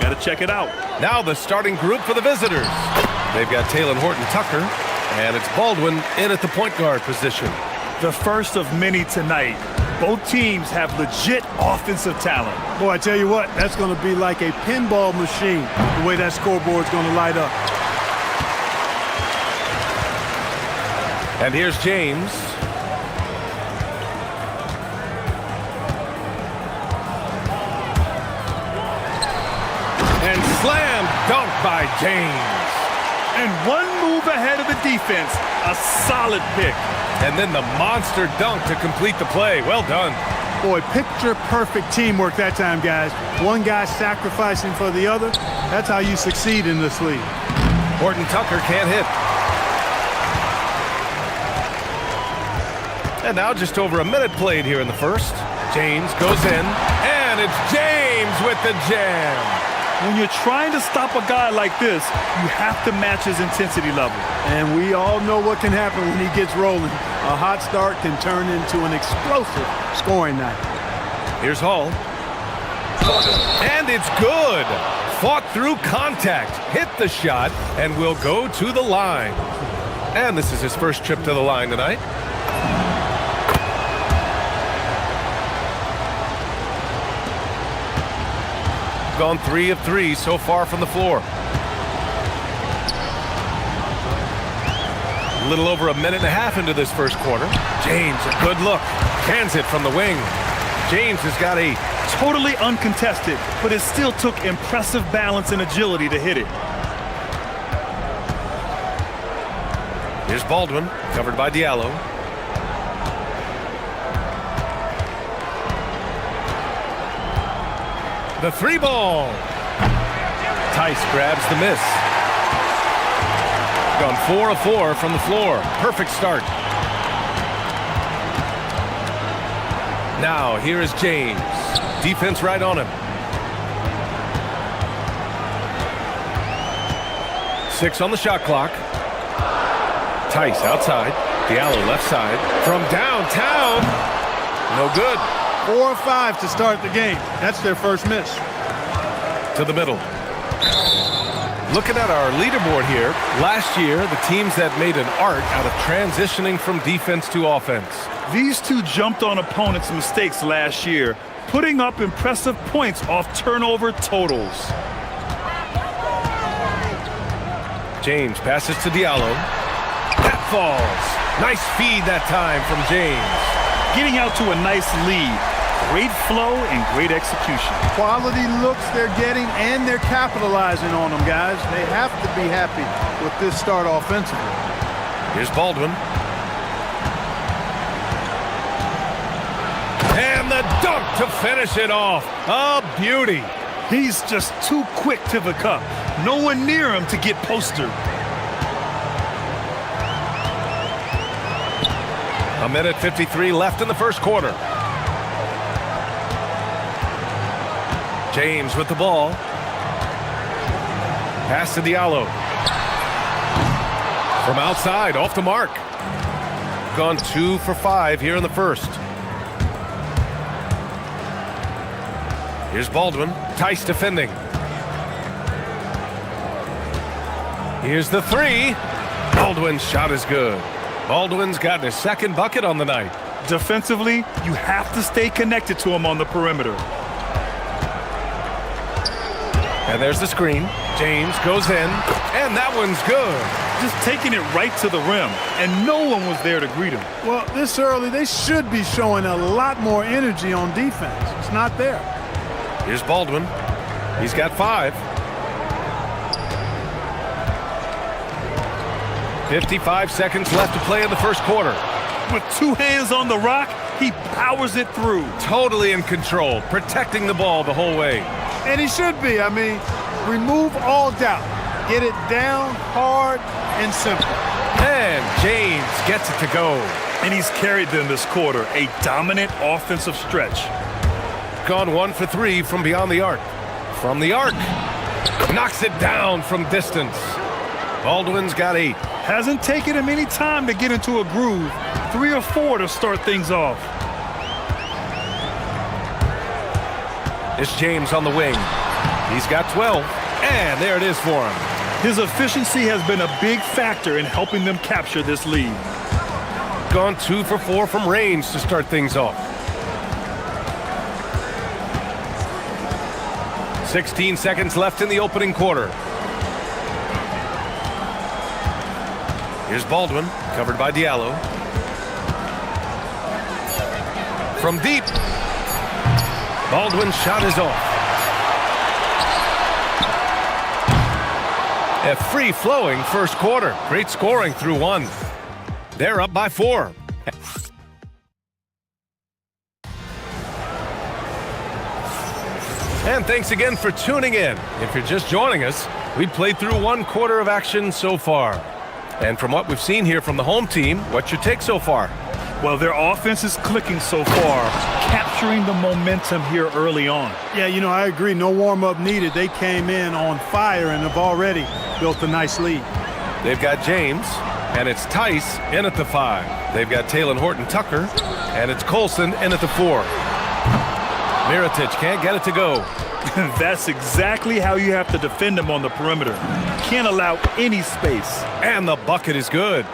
Got to check it out. Now the starting group for the visitors. They've got Taylor Horton-Tucker, and it's Baldwin in at the point guard position. The first of many tonight. Both teams have legit offensive talent. Boy, I tell you what, that's going to be like a pinball machine, the way that scoreboard's going to light up. And here's James. And slam dunk by James. And one move ahead of the defense. A solid pick. And then the monster dunk to complete the play. Well done. Boy, picture-perfect teamwork that time, guys. One guy sacrificing for the other. That's how you succeed in this league. Horton-Tucker can't hit. And now just over a minute played here in the first. James goes in, and it's James with the jam. When you're trying to stop a guy like this, you have to match his intensity level. And we all know what can happen when he gets rolling. A hot start can turn into an explosive scoring night. Here's Hall. And it's good. Fought through contact, hit the shot, and will go to the line. And this is his first trip to the line tonight. Gone 3 of 3 so far from the floor. A little over a minute and a half into this first quarter. James, a good look. Cans it from the wing. James has got a totally uncontested, but it still took impressive balance and agility to hit it. Here's Baldwin, covered by Diallo. The 3-ball. Tice grabs the miss. Gone 4 of 4 from the floor. Perfect start. Now here is James. Defense right on him. 6 on the shot clock. Tice outside. Diallo left side. From downtown. No good. 4 or 5 to start the game. That's their first miss. To the middle. Looking at our leaderboard here, last year, the teams that made an art out of transitioning from defense to offense. These two jumped on opponents' mistakes last year, putting up impressive points off turnover totals. James passes to Diallo. That falls. Nice feed that time from James. Getting out to a nice lead. Great flow and great execution. Quality looks they're getting, and they're capitalizing on them, guys. They have to be happy with this start offensively. Here's Baldwin. And the dunk to finish it off. A beauty. He's just too quick to the cup. No one near him to get postered. A minute 53 left in the first quarter. James with the ball. Pass to Diallo. From outside, off the mark. Gone 2 for 5 here in the first. Here's Baldwin. Tice defending. Here's the 3. Baldwin's shot is good. Baldwin's gotten his second bucket on the night. Defensively, you have to stay connected to him on the perimeter. And there's the screen. James goes in, and that one's good. Just taking it right to the rim, and no one was there to greet him. Well, this early, they should be showing a lot more energy on defense. It's not there. Here's Baldwin. He's got 5. 55 seconds left to play in the first quarter. With 2 hands on the rock, he powers it through. Totally in control, protecting the ball the whole way. And he should be. I mean, remove all doubt. Get it down, hard, and simple. And James gets it to go. And he's carried them this quarter. A dominant offensive stretch. Gone 1 for 3 from beyond the arc. From the arc. Knocks it down from distance. Baldwin's got 8. Hasn't taken him any time to get into a groove. 3 or 4 to start things off. It's James on the wing. He's got 12, and there it is for him. His efficiency has been a big factor in helping them capture this lead. Gone 2 for 4 from range to start things off. 16 seconds left in the opening quarter. Here's Baldwin, covered by Diallo. From deep. Baldwin's shot is off. A free-flowing first quarter. Great scoring through 1. They're up by 4. And thanks again for tuning in. If you're just joining us, we've played through 1 quarter of action so far. And from what we've seen here from the home team, what's your take so far? Well, their offense is clicking so far, capturing the momentum here early on. Yeah, you know, I agree. No warm-up needed. They came in on fire and have already built a nice lead. They've got James, and it's Tice in at the 5. They've got Taylor Horton-Tucker, and it's Colson in at the 4. Mirotic can't get it to go. That's exactly how you have to defend them on the perimeter. Can't allow any space. And the bucket is good.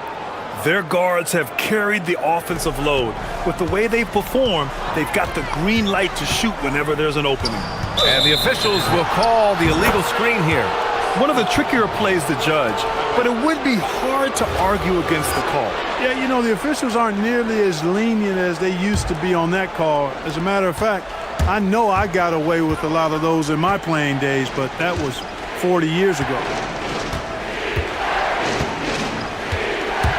Their guards have carried the offensive load. With the way they perform, they've got the green light to shoot whenever there's an opening. And the officials will call the illegal screen here. One of the trickier plays to judge, but it would be hard to argue against the call. Yeah, you know, the officials aren't nearly as lenient as they used to be on that call. As a matter of fact, I know I got away with a lot of those in my playing days, but that was 40 years ago.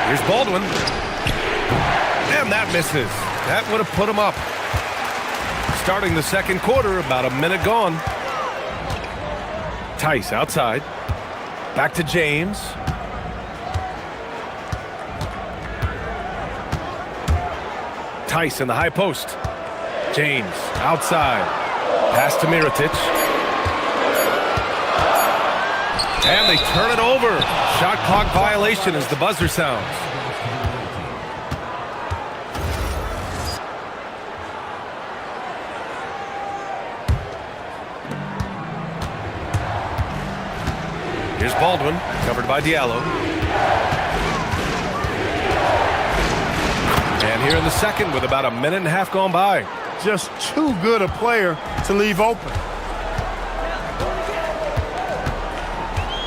Here's Baldwin. And that misses. That would have put him up. Starting the second quarter, about a minute gone. Tice outside. Back to James. Tice in the high post. James outside. Pass to Mirotic. And they turn it over. Shot clock violation as the buzzer sounds. Here's Baldwin, covered by Diallo. And here in the second with about a minute and a half gone by. Just too good a player to leave open.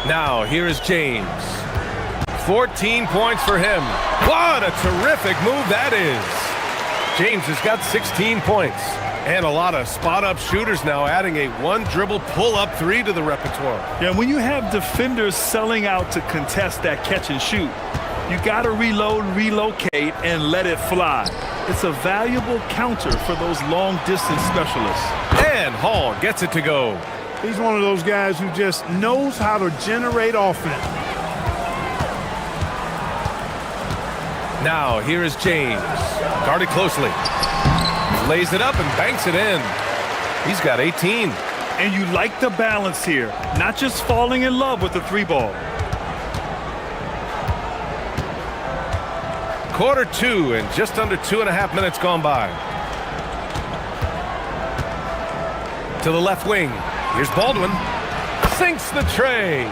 Now, here is James. 14 points for him. What a terrific move that is. James has got 16 points. And a lot of spot-up shooters now, adding a one-dribble pull-up 3 to the repertoire. Yeah, when you have defenders selling out to contest that catch and shoot, you got to reload, relocate, and let it fly. It's a valuable counter for those long-distance specialists. And Hall gets it to go. He's one of those guys who just knows how to generate offense. Now, here is James. Guarded closely. Lays it up and banks it in. He's got 18. And you like the balance here, not just falling in love with the 3-ball. Quarter 2 and just under 2.5 minutes gone by. To the left wing. Here's Baldwin. Sinks the tray.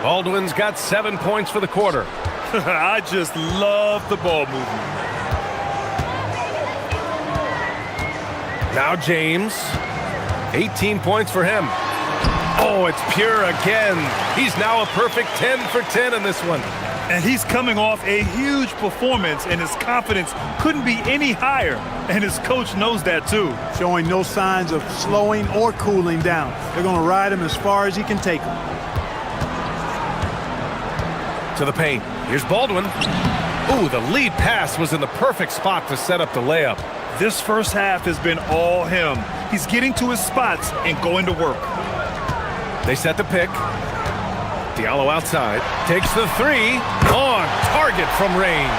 Baldwin's got 7 points for the quarter. I just love the ball movement. Now James. 18 points for him. Oh, it's pure again. He's now a perfect 10 for 10 in this one. And he's coming off a huge performance, and his confidence couldn't be any higher. And his coach knows that, too. Showing no signs of slowing or cooling down. They're going to ride him as far as he can take him. To the paint. Here's Baldwin. Ooh, the lead pass was in the perfect spot to set up the layup. This first half has been all him. He's getting to his spots and going to work. They set the pick. Diallo outside. Takes the 3. On target from range.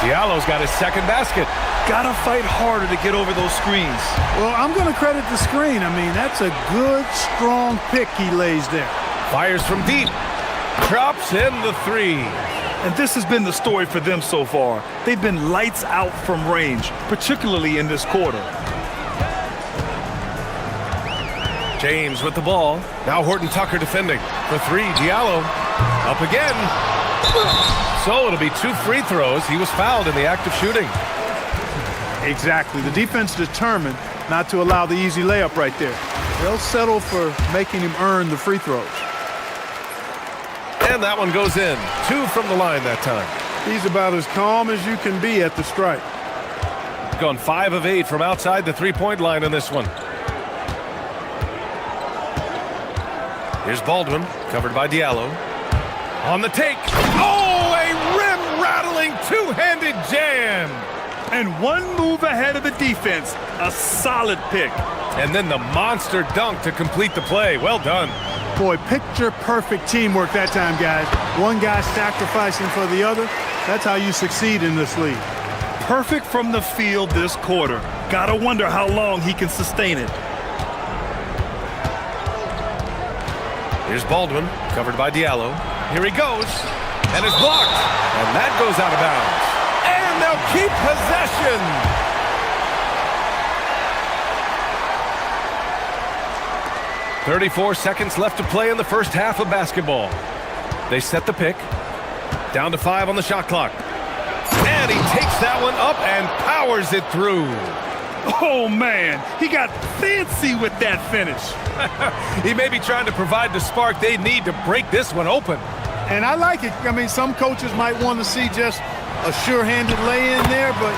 Diallo's got his second basket. Gotta fight harder to get over those screens. Well, I'm going to credit the screen. I mean, that's a good, strong pick he lays there. Fires from deep. Drops in the three. And this has been the story for them so far. They've been lights out from range, particularly in this quarter. James with the ball. Now Horton Tucker defending. For three, Diallo. Up again. So it'll be 2 free throws. He was fouled in the act of shooting. Exactly. The defense determined not to allow the easy layup right there. They'll settle for making him earn the free throws. And that one goes in. 2 from the line that time. He's about as calm as you can be at the strike. Gone 5 of 8 from outside the three-point line in this one. Here's Baldwin, covered by Diallo. On the take. Oh, a rim-rattling two-handed jam. And one move ahead of the defense. A solid pick. And then the monster dunk to complete the play. Well done. Boy, picture-perfect teamwork that time, guys. One guy sacrificing for the other. That's how you succeed in this league. Perfect from the field this quarter. Gotta wonder how long he can sustain it. Here's Baldwin, covered by Diallo. Here he goes, and it's blocked. And that goes out of bounds. And they'll keep possession. .34 seconds left to play in the first half of basketball. They set the pick. Down to 5 on the shot clock. And he takes that one up and powers it through. Oh, man, he got fancy with that finish. He may be trying to provide the spark they need to break this one open. And I like it. I mean, some coaches might want to see just a sure-handed lay-in there, but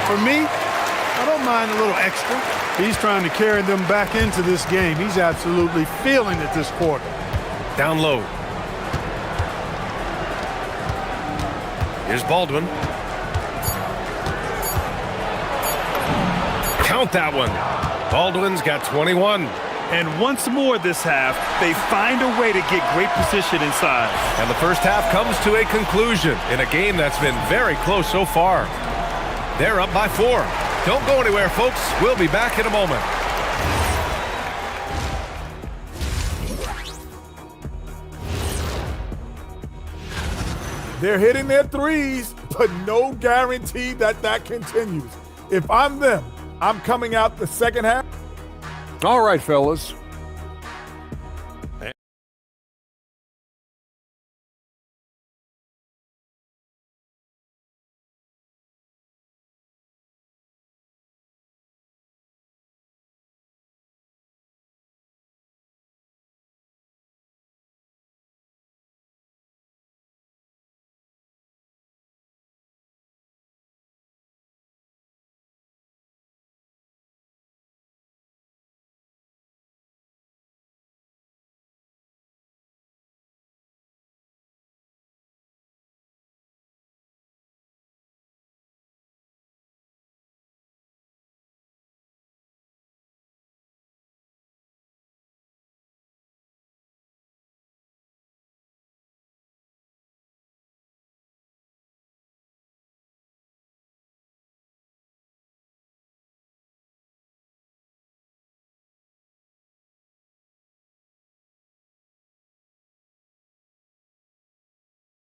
for me, I don't mind a little extra. He's trying to carry them back into this game. He's absolutely feeling it this quarter. Down low. Here's Baldwin. Count that one. Baldwin's got 21. And once more this half, they find a way to get great position inside. And the first half comes to a conclusion in a game that's been very close so far. They're up by 4. Don't go anywhere, folks. We'll be back in a moment. They're hitting their threes, but no guarantee that that continues. If I'm them, I'm coming out the second half. All right, fellas.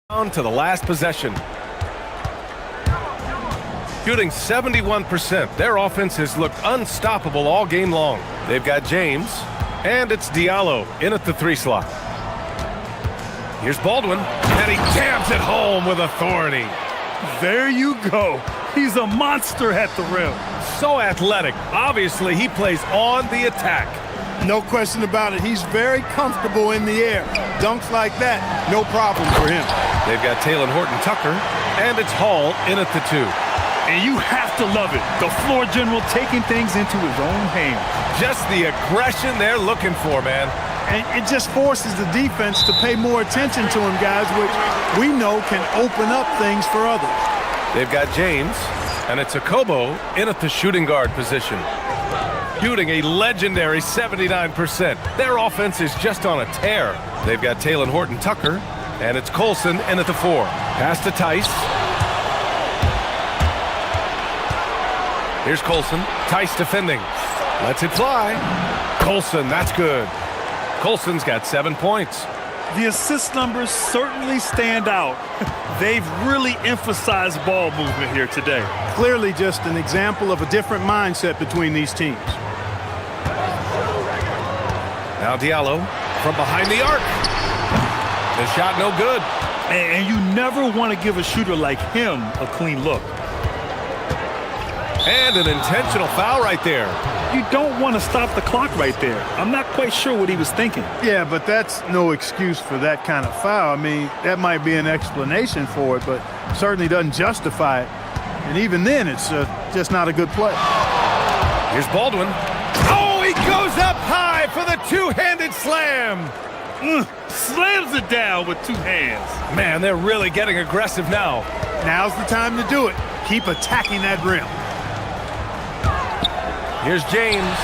On to the last possession. Shooting 71%. Their offense has looked unstoppable all game long. They've got James, and it's Diallo in at the 3 slot. Here's Baldwin, and he jams it home with authority. There you go. He's a monster at the rim. So athletic. Obviously, he plays on the attack. No question about it. He's very comfortable in the air. Dunks like that, no problem for him. They've got Taylor Horton Tucker, and it's Hall in at the 2. And you have to love it. The floor general taking things into his own hands. Just the aggression they're looking for, man. And it just forces the defense to pay more attention to him, guys, which we know can open up things for others. They've got James, and it's Akobo in at the shooting guard position. Shooting a legendary 79%. Their offense is just on a tear. They've got Taylor Horton Tucker, and it's Colson in at the 4. Pass to Tice. Here's Colson. Tice defending. Lets it fly. Colson, that's good. Colson's got 7 points. The assist numbers certainly stand out. They've really emphasized ball movement here today. Clearly just an example of a different mindset between these teams. Now Diallo from behind the arc. The shot no good. And you never want to give a shooter like him a clean look. And an intentional foul right there. You don't want to stop the clock right there. I'm not quite sure what he was thinking. Yeah, but that's no excuse for that kind of foul. I mean, that might be an explanation for it, but certainly doesn't justify it. And even then, it's just not a good play. Here's Baldwin. Oh, he goes up high for the two-handed slam. Slams it down with two hands. Man, they're really getting aggressive now. Now's the time to do it. Keep attacking that rim. Here's James.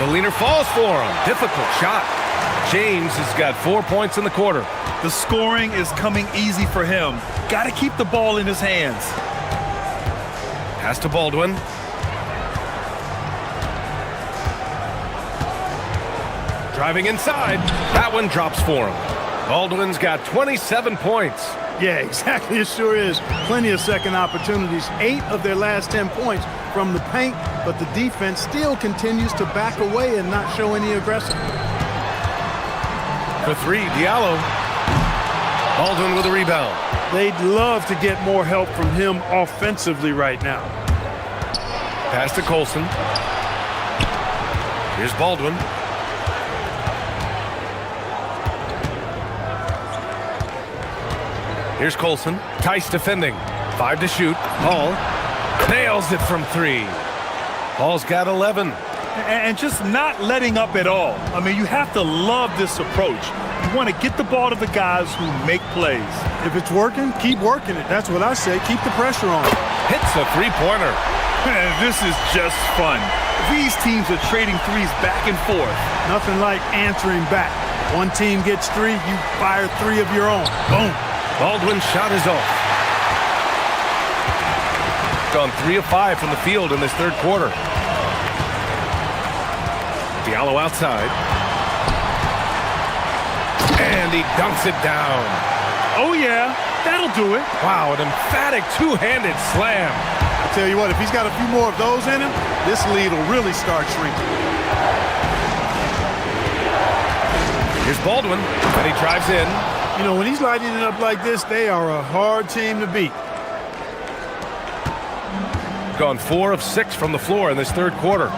The leaner falls for him. Difficult shot. James has got 4 points in the quarter. The scoring is coming easy for him. Got to keep the ball in his hands. Pass to Baldwin. Driving inside. That one drops for him. Baldwin's got 27 points. Yeah, exactly. It sure is. Plenty of second opportunities. 8 of their last 10 points from the paint, but the defense still continues to back away and not show any aggression. For three, Diallo. Baldwin with a rebound. They'd love to get more help from him offensively right now. Pass to Colson. Here's Baldwin. Here's Colson. Tice defending. 5 to shoot. Hall nails it from 3. Hall's got 11. And just not letting up at all. I mean, you have to love this approach. You want to get the ball to the guys who make plays. If it's working, keep working it. That's what I say. Keep the pressure on. Hits a three-pointer. Man, this is just fun. These teams are trading threes back and forth. Nothing like answering back. One team gets 3, you fire 3 of your own. Boom. Baldwin's shot is off. Gone 3 of 5 from the field in this third quarter. Diallo outside. And he dunks it down. Oh, yeah. That'll do it. Wow, an emphatic two-handed slam. I tell you what, if he's got a few more of those in him, this lead will really start shrinking. Here's Baldwin, and he drives in. You know, when he's lighting it up like this, they are a hard team to beat. Gone 4 of 6 from the floor in this third quarter.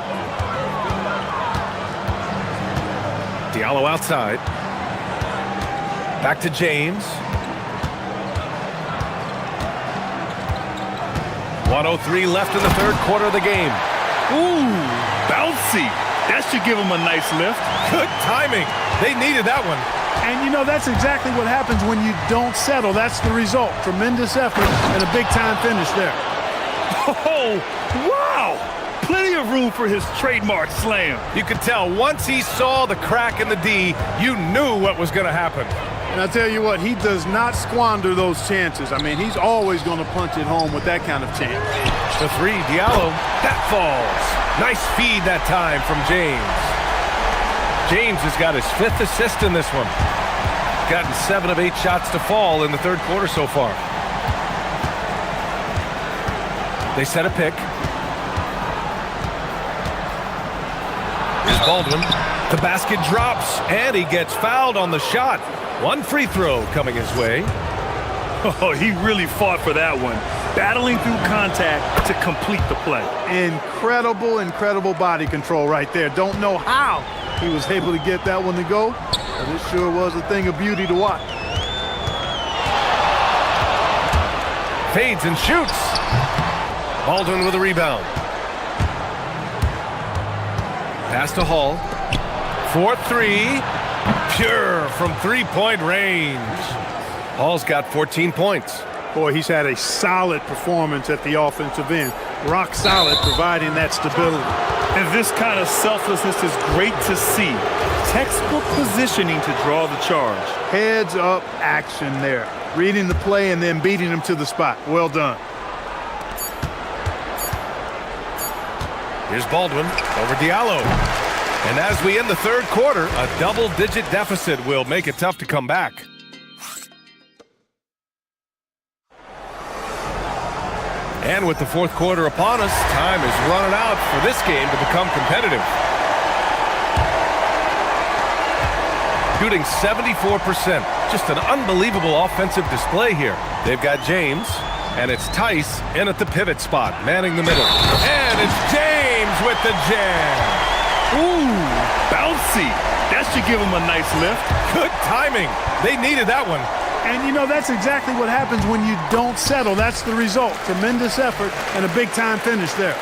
Diallo outside. Back to James. 1:03 left in the third quarter of the game. Ooh, bouncy. That should give him a nice lift. Good timing. They needed that one. And, you know, that's exactly what happens when you don't settle. That's the result. Tremendous effort and a big-time finish there. Oh, wow. Plenty of room for his trademark slam. You could tell once he saw the crack in the D, you knew what was going to happen. And I'll tell you what, he does not squander those chances. I mean, he's always going to punch it home with that kind of chance. The 3, Diallo. That falls. Nice feed that time from James. James has got his 5th assist in this one. Gotten 7 of 8 shots to fall in the third quarter so far. They set a pick. Here's Baldwin. The basket drops, and he gets fouled on the shot. 1 free throw coming his way. Oh, he really fought for that one. Battling through contact to complete the play. Incredible body control right there. Don't know how he was able to get that one to go, but it sure was a thing of beauty to watch. Fades and shoots. Baldwin with a rebound. Pass to Hall. 4-3. Pure from three-point range. Hall's got 14 points. Boy, he's had a solid performance at the offensive end. Rock solid, providing that stability. And this kind of selflessness is great to see. Textbook positioning to draw the charge. Heads up action there. Reading the play and then beating him to the spot. Well done. Here's Baldwin over Diallo. And as we end the third quarter, a double-digit deficit will make it tough to come back. And with the fourth quarter upon us, time is running out for this game to become competitive. Shooting 74%. Just an unbelievable offensive display here. They've got James, and it's Tice in at the pivot spot, manning the middle. And it's James with the jam. Ooh, bouncy. That should give him a nice lift. Good timing. They needed that one. And, you know, that's exactly what happens when you don't settle. That's the result. Tremendous effort and a big-time finish there.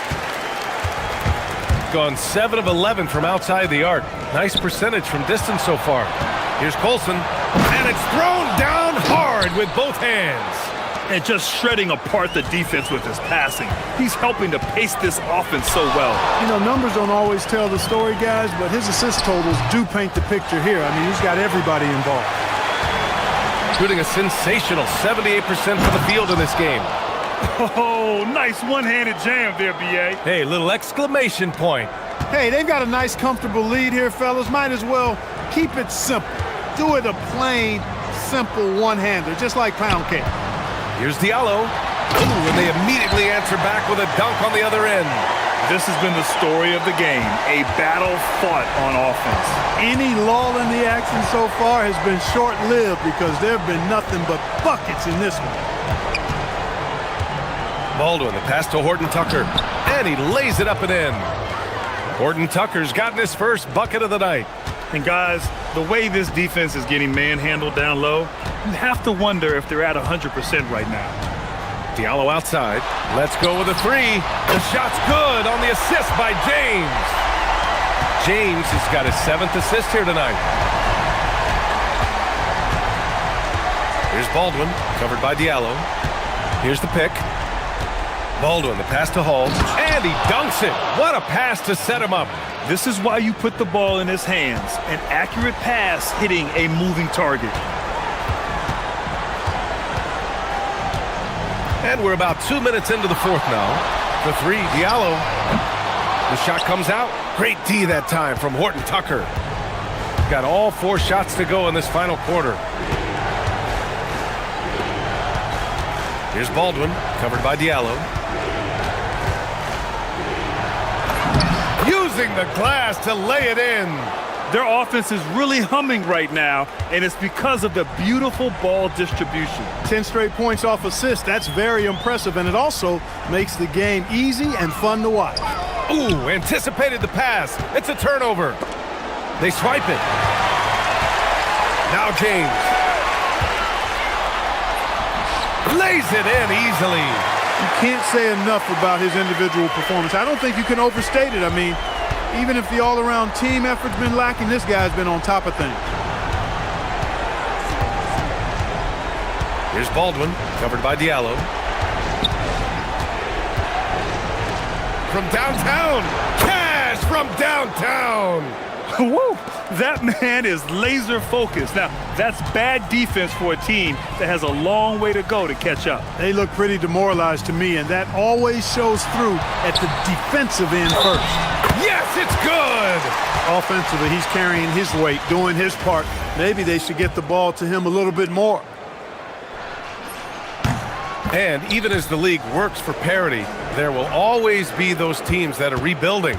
Gone 7 of 11 from outside the arc. Nice percentage from distance so far. Here's Colson, and it's thrown down hard with both hands. And just shredding apart the defense with his passing. He's helping to pace this offense so well. You know, numbers don't always tell the story, guys, but his assist totals do paint the picture here. I mean, he's got everybody involved. Shooting a sensational 78% for the field in this game. Oh, nice one-handed jam there, B.A. Hey, little exclamation point. Hey, they've got a nice, comfortable lead here, fellas. Might as well keep it simple. Do it a plain, simple one-hander, just like pound cake. Here's Diallo. Ooh, and they immediately answer back with a dunk on the other end. This has been the story of the game, a battle fought on offense. Any lull in the action so far has been short-lived because there have been nothing but buckets in this one. Baldwin, the pass to Horton Tucker, and he lays it up and in. Horton Tucker's gotten his first bucket of the night. And guys, the way this defense is getting manhandled down low, you have to wonder if they're at 100% right now. Diallo outside. Let's go with a three. The shot's good on the assist by James. James has got his 7th assist here tonight. Here's Baldwin, covered by Diallo. Here's the pick. Baldwin, the pass to Hall, and he dunks it. What a pass to set him up. This is why you put the ball in his hands. An accurate pass hitting a moving target. And we're about 2 minutes into the fourth now. The three, Diallo. The shot comes out. Great D that time from Horton Tucker. Got all 4 shots to go in this final quarter. Here's Baldwin, covered by Diallo. Using the glass to lay it in. Their offense is really humming right now, and it's because of the beautiful ball distribution. 10 straight points off assists. That's very impressive, and it also makes the game easy and fun to watch. Ooh, anticipated the pass. It's a turnover. They swipe it. Now James. Lays it in easily. You can't say enough about his individual performance. I don't think you can overstate it. I mean, even if the all-around team effort's been lacking, this guy's been on top of things. Here's Baldwin, covered by Diallo. From downtown, Cash from downtown. Woo! That man is laser focused. Now, that's bad defense for a team that has a long way to go to catch up. They look pretty demoralized to me, and that always shows through at the defensive end first. Yes, it's good! Offensively, he's carrying his weight, doing his part. Maybe they should get the ball to him a little bit more. And even as the league works for parity, there will always be those teams that are rebuilding.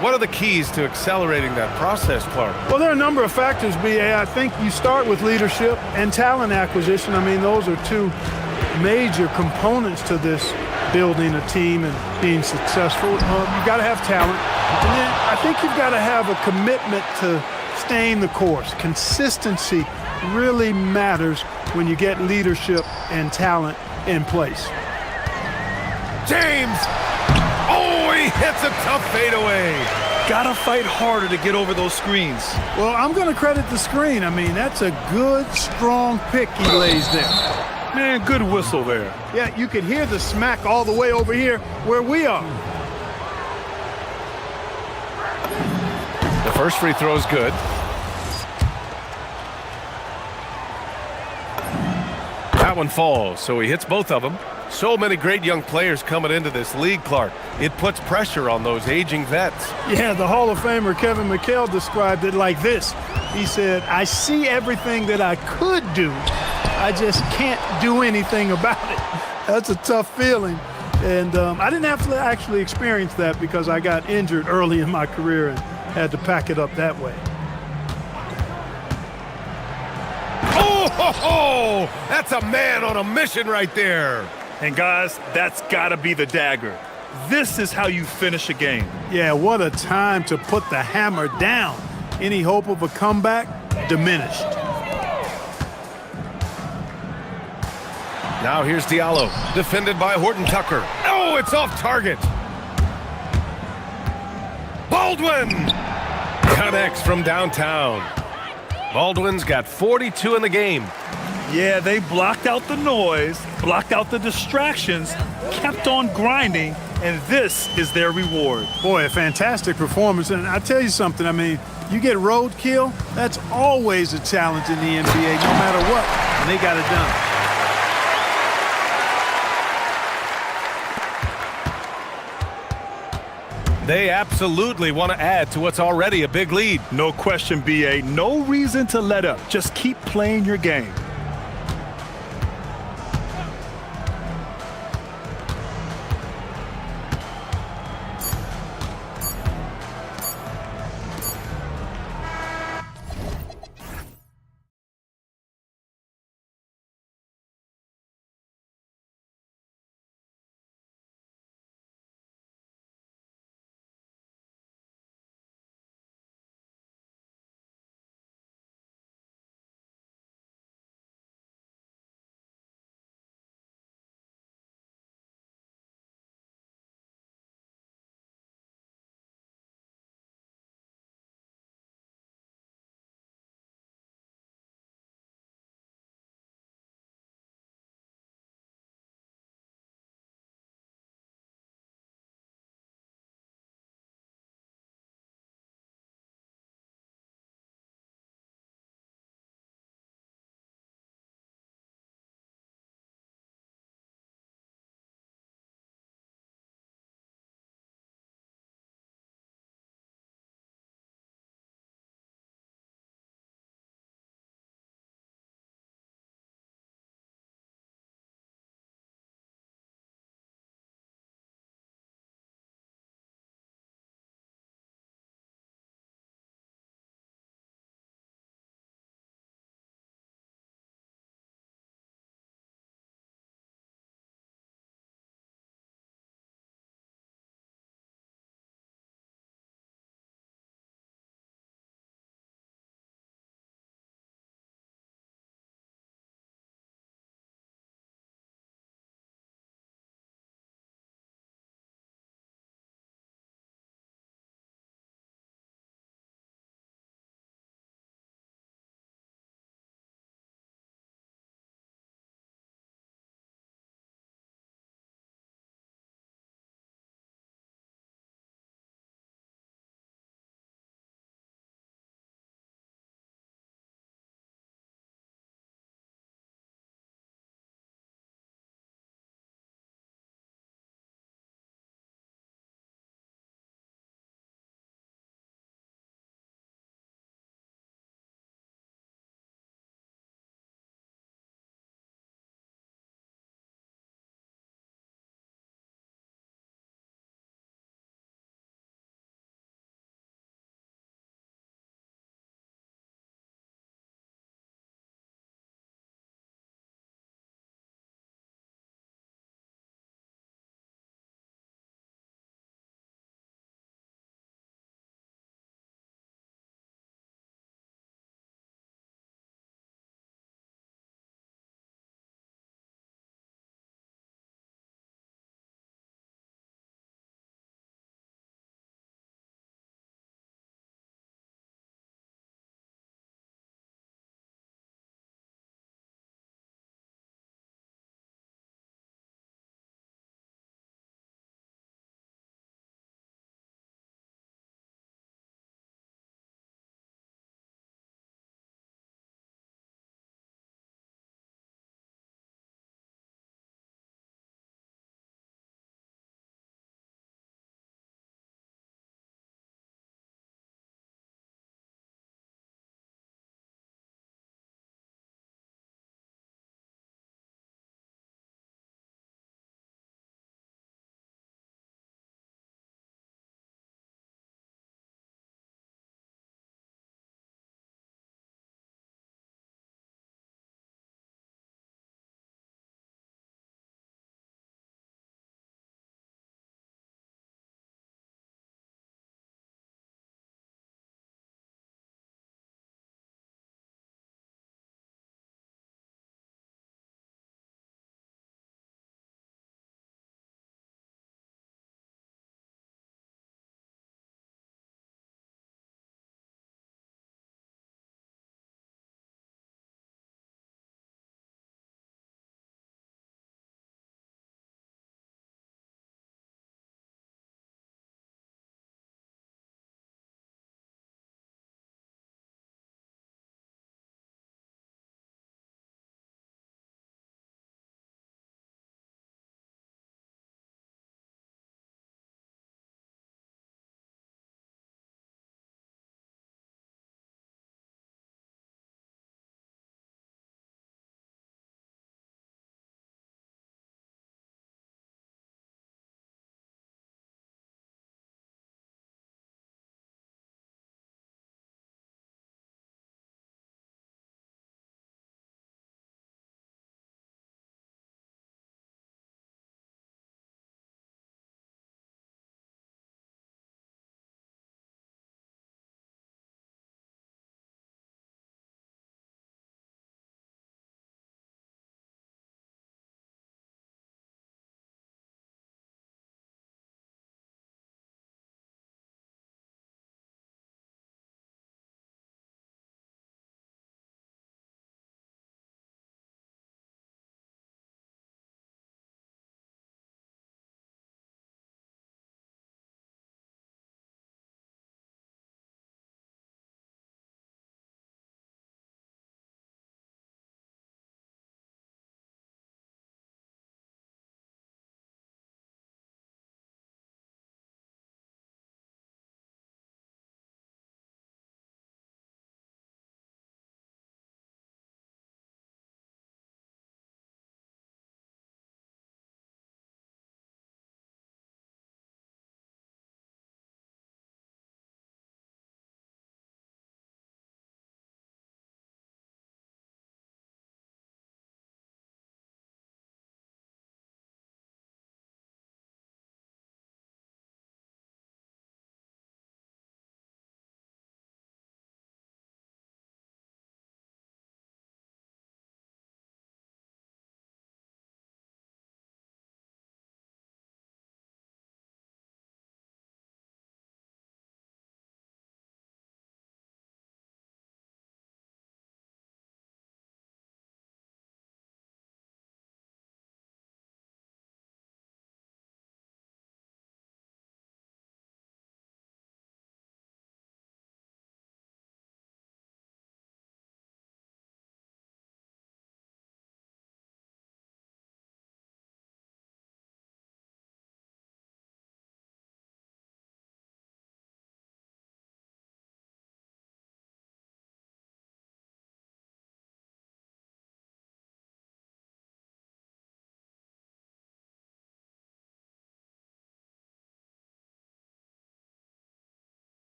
What are the keys to accelerating that process, Clark? Well, there are a number of factors, B.A. I think you start with leadership and talent acquisition. I mean, those are 2 major components to this building a team and being successful. You've got to have talent. And then I think you've got to have a commitment to staying the course. Consistency really matters when you get leadership and talent in place. James! Oh, he hits a tough fadeaway. Gotta fight harder to get over those screens. Well, I'm going to credit the screen. I mean, that's a good, strong pick he lays there. Man, good whistle there. Yeah, you can hear the smack all the way over here where we are. The first free throw is good. That one falls, so he hits both of them. So many great young players coming into this league, Clark. It puts pressure on those aging vets. Yeah, the Hall of Famer Kevin McHale described it like this. He said, I see everything that I could do. I just can't do anything about it. That's a tough feeling. And I didn't have to actually experience that because I got injured early in my career and had to pack it up that way. Oh, that's a man on a mission right there. And guys, that's got to be the dagger. This is how you finish a game. Yeah, what a time to put the hammer down. Any hope of a comeback diminished. Now here's Diallo, defended by Horton Tucker. Oh, it's off target. Baldwin connects from downtown. Baldwin's got 42 in the game. Yeah, they blocked out the noise, blocked out the distractions, kept on grinding, and this is their reward. Boy, a fantastic performance. And I tell you something, I mean, you get roadkill, that's always a challenge in the NBA, no matter what, and they got it done. They absolutely want to add to what's already a big lead. No question, BA. No reason to let up. Just keep playing your game.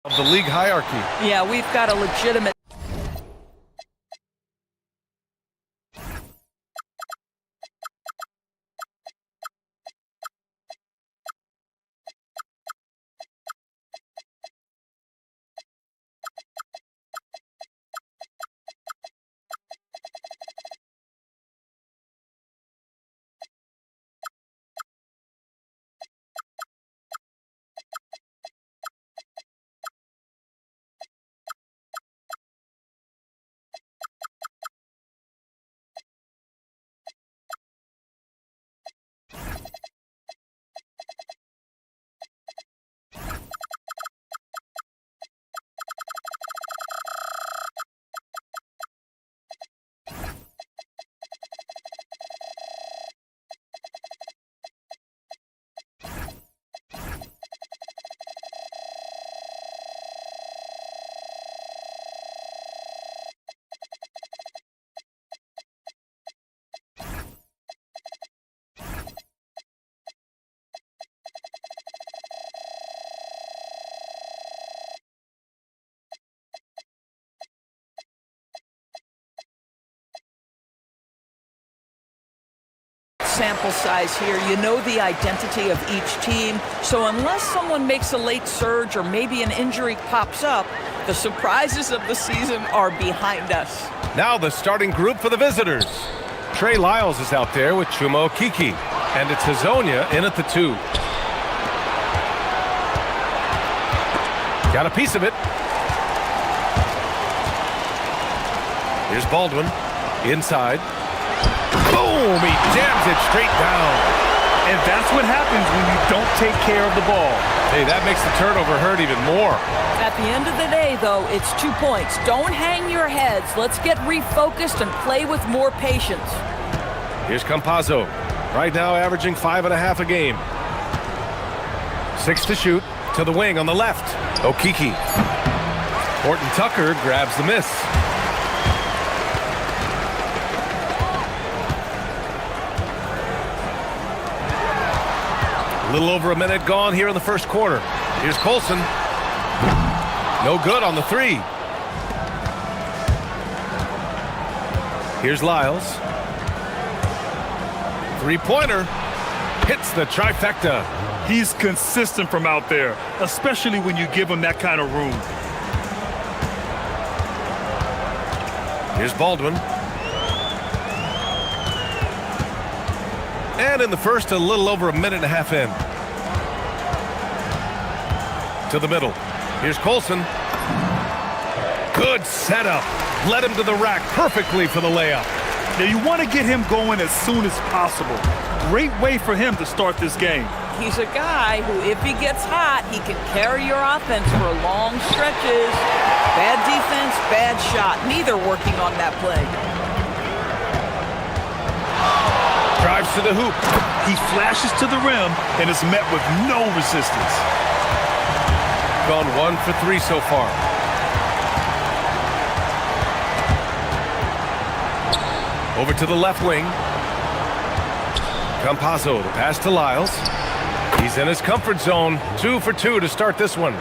of the league hierarchy. Yeah, we've got a legitimate sample size here. You know the identity of each team, so unless someone makes a late surge or maybe an injury pops up, the surprises of the season are behind us. Now the starting group for the visitors. Trey Lyles is out there with Chuma Okeke, and it's Hazonia in at the 2. Got a piece of it. Here's Baldwin, inside. Boom, he jams it straight down. And that's what happens when you don't take care of the ball. Hey, that makes the turnover hurt even more. At the end of the day, though, it's 2 points. Don't hang your heads. Let's get refocused and play with more patience. Here's Campazzo, right now averaging 5.5 a game. 6 to shoot, to the wing on the left. Okeke. Horton Tucker grabs the miss. A little over a minute gone here in the first quarter. Here's Colson. No good on the 3. Here's Lyles. Three-pointer. Hits the trifecta. He's consistent from out there, especially when you give him that kind of room. Here's Baldwin. And in the first, a little over a minute and a half in. To the middle. Here's Colson. Good setup. Led him to the rack perfectly for the layup. Now you want to get him going as soon as possible. Great way for him to start this game. He's a guy who, if he gets hot, he can carry your offense for long stretches. Bad defense, bad shot. Neither working on that play. Drives to the hoop. He flashes to the rim and is met with no resistance. Gone 1 for 3 so far. Over to the left wing. Campazzo, the pass to Lyles. He's in his comfort zone. 2 for 2 to start this one.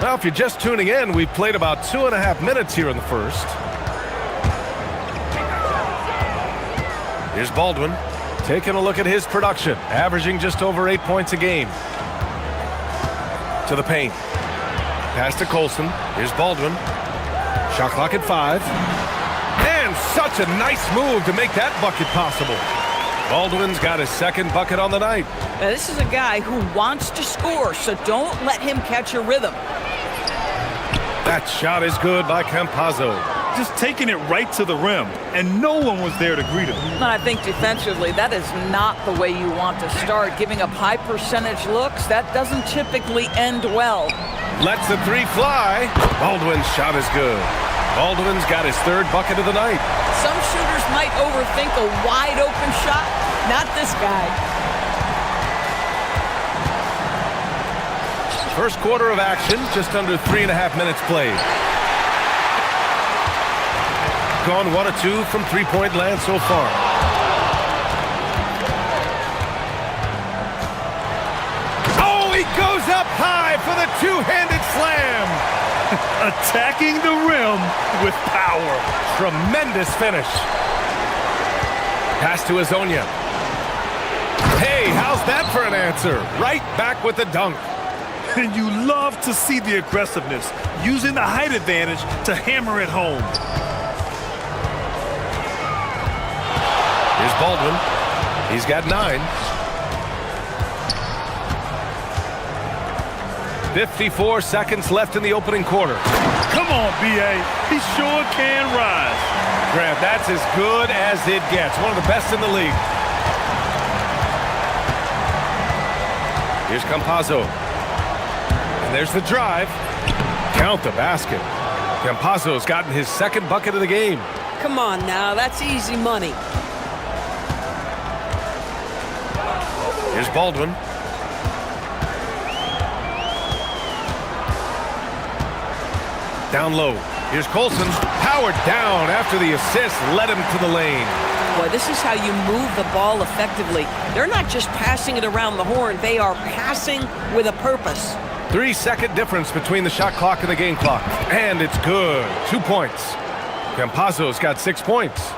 Well, if you're just tuning in, we've played about 2.5 minutes here in the first. Here's Baldwin, taking a look at his production, averaging just over 8 points a game. To the paint. Pass to Colson. Here's Baldwin. Shot clock at 5. And such a nice move to make that bucket possible. Baldwin's got his second bucket on the night. Now, this is a guy who wants to score, so don't let him catch a rhythm. That shot is good by Campazzo. Just taking it right to the rim, and no one was there to greet him. And I think defensively, that is not the way you want to start. Giving up high percentage looks, that doesn't typically end well. Lets the 3 fly. Baldwin's shot is good. Baldwin's got his 3rd bucket of the night. Some shooters might overthink a wide open shot. Not this guy. First quarter of action, just under 3.5 minutes played. Gone 1 of 2 from three-point land so far. Oh, he goes up high for the two-handed slam. Attacking the rim with power. Tremendous finish. Pass to Azonia. Hey, how's that for an answer? Right back with the dunk. And you love to see the aggressiveness, using the height advantage to hammer it home. Here's Baldwin. He's got 9. 54 seconds left in the opening quarter. Come on, B.A. He sure can rise. Grant, that's as good as it gets. One of the best in the league. Here's Campazzo. And there's the drive. Count the basket. Campazzo's gotten his second bucket of the game. Come on now, that's easy money. Here's Baldwin. Down low. Here's Colson. Powered down after the assist led him to the lane. Boy, this is how you move the ball effectively. They're not just passing it around the horn. They are passing with a purpose. 3-second difference between the shot clock and the game clock. And it's good. 2 points. Campazzo's got 6 points.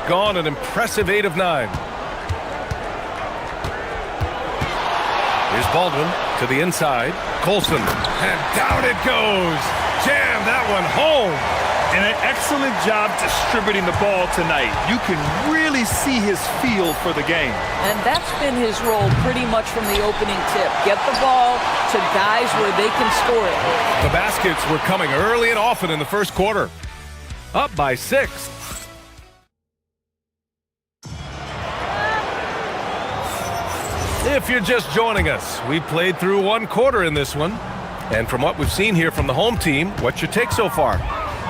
Gone an impressive 8 of 9. Here's Baldwin to the inside. Colson. And down it goes. Jam that one home. And an excellent job distributing the ball tonight. You can really see his feel for the game. And that's been his role pretty much from the opening tip. Get the ball to guys where they can score it. The baskets were coming early and often in the first quarter. Up by 6. If you're just joining us, we played through 1 quarter in this one. And from what we've seen here from the home team, what's your take so far?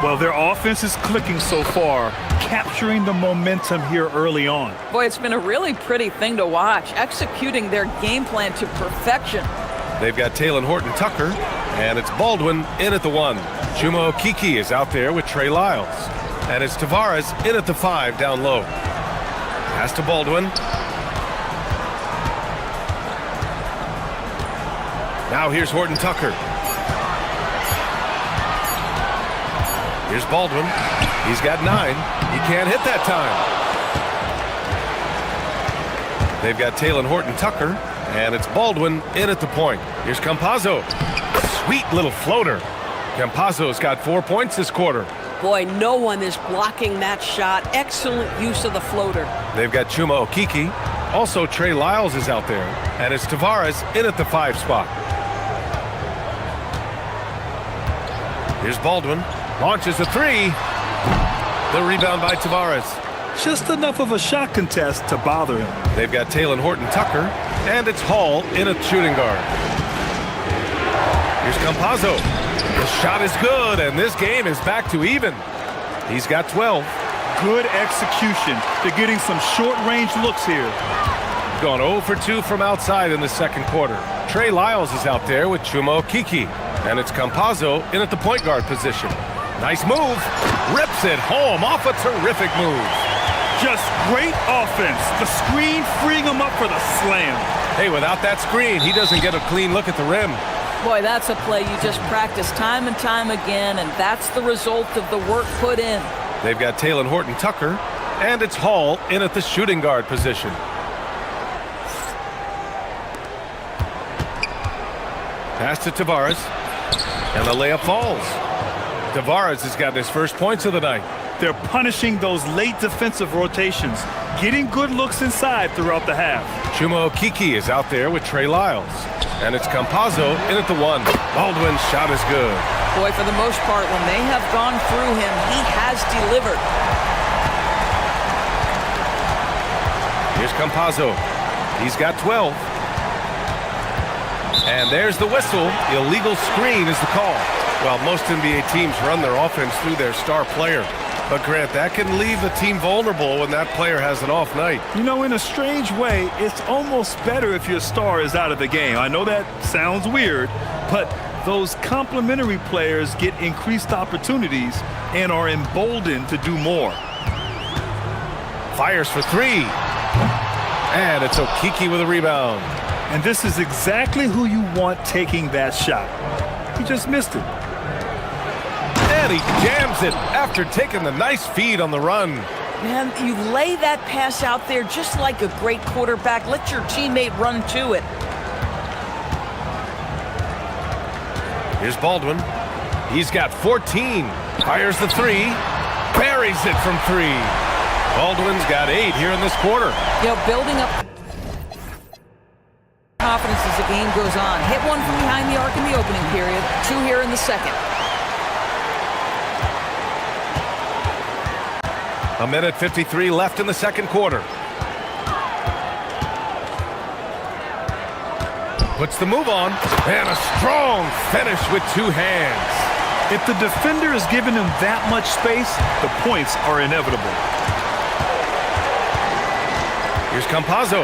Well, their offense is clicking so far, capturing the momentum here early on. Boy, it's been a really pretty thing to watch, executing their game plan to perfection. They've got Taylor Horton-Tucker, and it's Baldwin in at the 1. Chuma Okeke is out there with Trey Lyles. And it's Tavares in at the 5 down low. Pass to Baldwin. Now here's Horton-Tucker. Here's Baldwin. He's got 9. He can't hit that time. They've got Taylor Horton-Tucker, and it's Baldwin in at the point. Here's Campazzo. Sweet little floater. Campazzo's got 4 points this quarter. Boy, no one is blocking that shot. Excellent use of the floater. They've got Chuma Okeke. Also, Trey Lyles is out there, and it's Tavares in at the 5 spot. Here's Baldwin. Launches a 3. The rebound by Tavares. Just enough of a shot contest to bother him. They've got Taylor Horton-Tucker, and it's Hall in at shooting guard. Here's Campazzo. The shot is good, and this game is back to even. He's got 12. Good execution. They're getting some short-range looks here. Gone 0 for 2 from outside in the second quarter. Trey Lyles is out there with Chuma Okeke, and it's Campazzo in at the point guard position. Nice move. Rips it home off a terrific move. Just great offense. The screen freeing him up for the slam. Hey, without that screen, he doesn't get a clean look at the rim. Boy, that's a play you just practice time and time again, and that's the result of the work put in. They've got Taylor Horton-Tucker, and it's Hall in at the shooting guard position. Pass to Tavares, and the layup falls. Tavares has gotten his first points of the night. They're punishing those late defensive rotations, getting good looks inside throughout the half. Chuma Okeke is out there with Trey Lyles, and it's Campazzo in at the 1. Baldwin's shot is good. Boy, for the most part, when they have gone through him, he has delivered. Here's Campazzo. He's got 12. And there's the whistle. Illegal screen is the call. Well, most NBA teams run their offense through their star player. But, Grant, that can leave the team vulnerable when that player has an off night. You know, in a strange way, it's almost better if your star is out of the game. I know that sounds weird, but those complementary players get increased opportunities and are emboldened to do more. Fires for 3. And it's Okeke with a rebound. And this is exactly who you want taking that shot. He just missed it. And he jams it after taking the nice feed on the run. Man, you lay that pass out there just like a great quarterback. Let your teammate run to it. Here's Baldwin. He's got 14. Fires the three. Buries it from three. Baldwin's got 8 here in this quarter. You know, building up confidence as the game goes on. Hit one from behind the arc in the opening period. 2 here in the second. A minute 53 left in the second quarter. Puts the move on, and a strong finish with 2 hands. If the defender is giving him that much space, the points are inevitable. Here's Campazzo.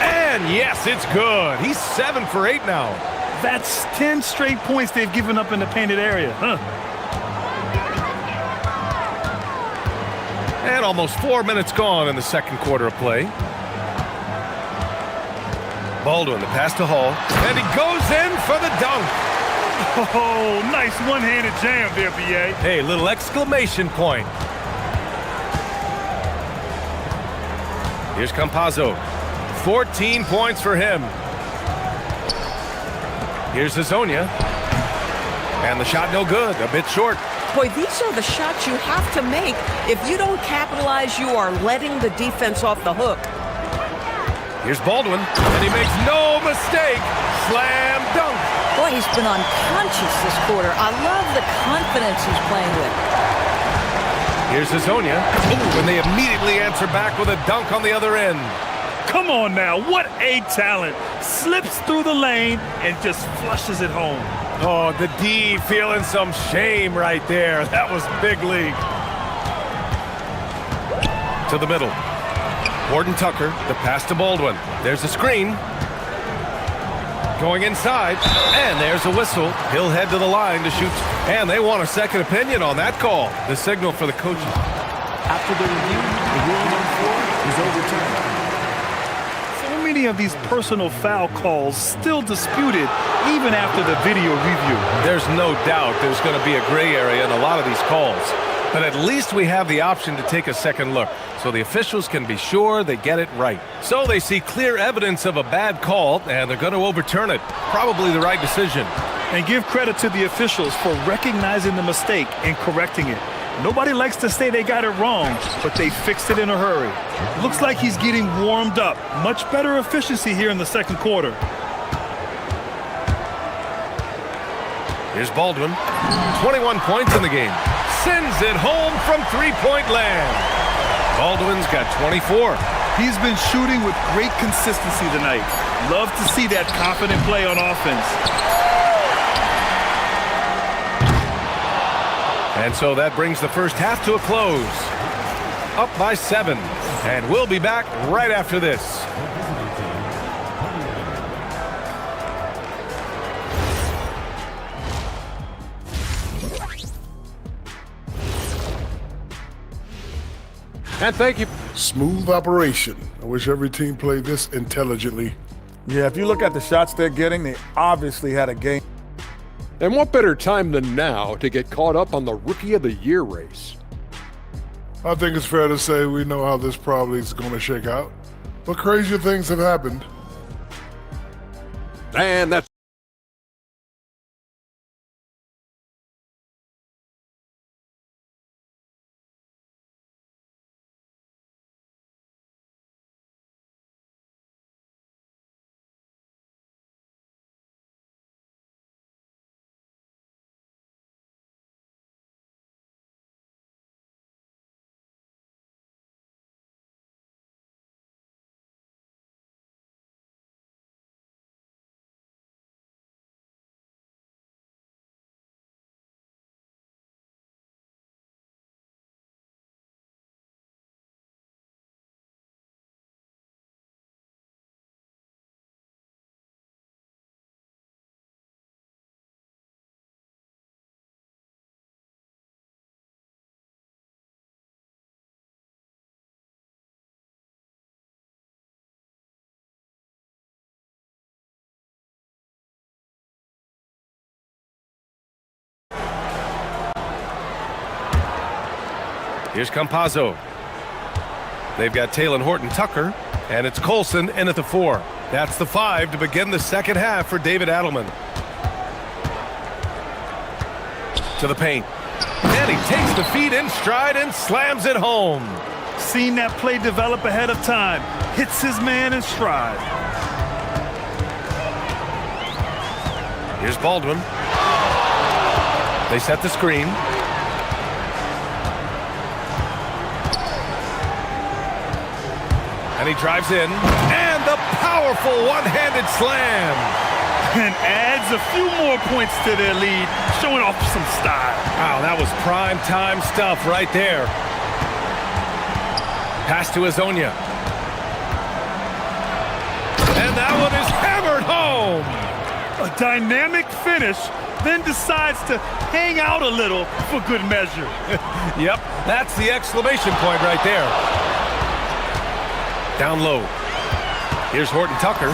And yes, it's good. He's 7 for 8 now. That's 10 straight points they've given up in the painted area, huh? And almost 4 minutes gone in the second quarter of play. Baldwin, the pass to Hall, and he goes in for the dunk. Oh, nice one-handed jam there, B.A. Hey, little exclamation point. Here's Campazzo. 14 points for him. Here's Hazonia. And the shot no good, a bit short. Boy, these are the shots you have to make. If you don't capitalize, you are letting the defense off the hook. Here's Baldwin, and he makes no mistake. Slam dunk. Boy, he's been unconscious this quarter. I love the confidence he's playing with. Here's Hazonia. Ooh, and they immediately answer back with a dunk on the other end. Come on now, what a talent. Slips through the lane and just flushes it home. Oh, the D feeling some shame right there. That was big league. To the middle. Gordon Tucker, the pass to Baldwin. There's a screen. Going inside, and there's a whistle. He'll head to the line to shoot, and they want a second opinion on that call. The signal for the coaches. After the review, the ruling on the floor is overturned. So many of these personal foul calls still disputed even after the video review. There's no doubt there's going to be a gray area in a lot of these calls. But at least we have the option to take a second look, so the officials can be sure they get it right. So they see clear evidence of a bad call, and they're going to overturn it. Probably the right decision. And give credit to the officials for recognizing the mistake and correcting it. Nobody likes to say they got it wrong, but they fixed it in a hurry. Looks like he's getting warmed up. Much better efficiency here in the second quarter. Here's Baldwin. 21 points in the game. Sends it home from three-point land. Baldwin's got 24. He's been shooting with great consistency tonight. Love to see that confident play on offense. And so that brings the first half to a close. Up by 7. And we'll be back right after this. And thank you. Smooth operation. I wish every team played this intelligently. Yeah, if you look at the shots they're getting, they obviously had a game. And what better time than now to get caught up on the Rookie of the Year race? I think it's fair to say we know how this probably is going to shake out. But crazier things have happened. And that's Here's Campazzo. They've got Taylor Horton-Tucker, and it's Colson in at the 4. That's the 5 to begin the second half for David Adelman. To the paint. And he takes the feed in stride and slams it home. Seen that play develop ahead of time. Hits his man in stride. Here's Baldwin. They set the screen. And he drives in. And the powerful one-handed slam. And adds a few more points to their lead, showing off some style. Wow, that was prime time stuff right there. Pass to Azonia. And that one is hammered home. A dynamic finish, then decides to hang out a little for good measure. Yep, that's the exclamation point right there. Down low. Here's Horton-Tucker.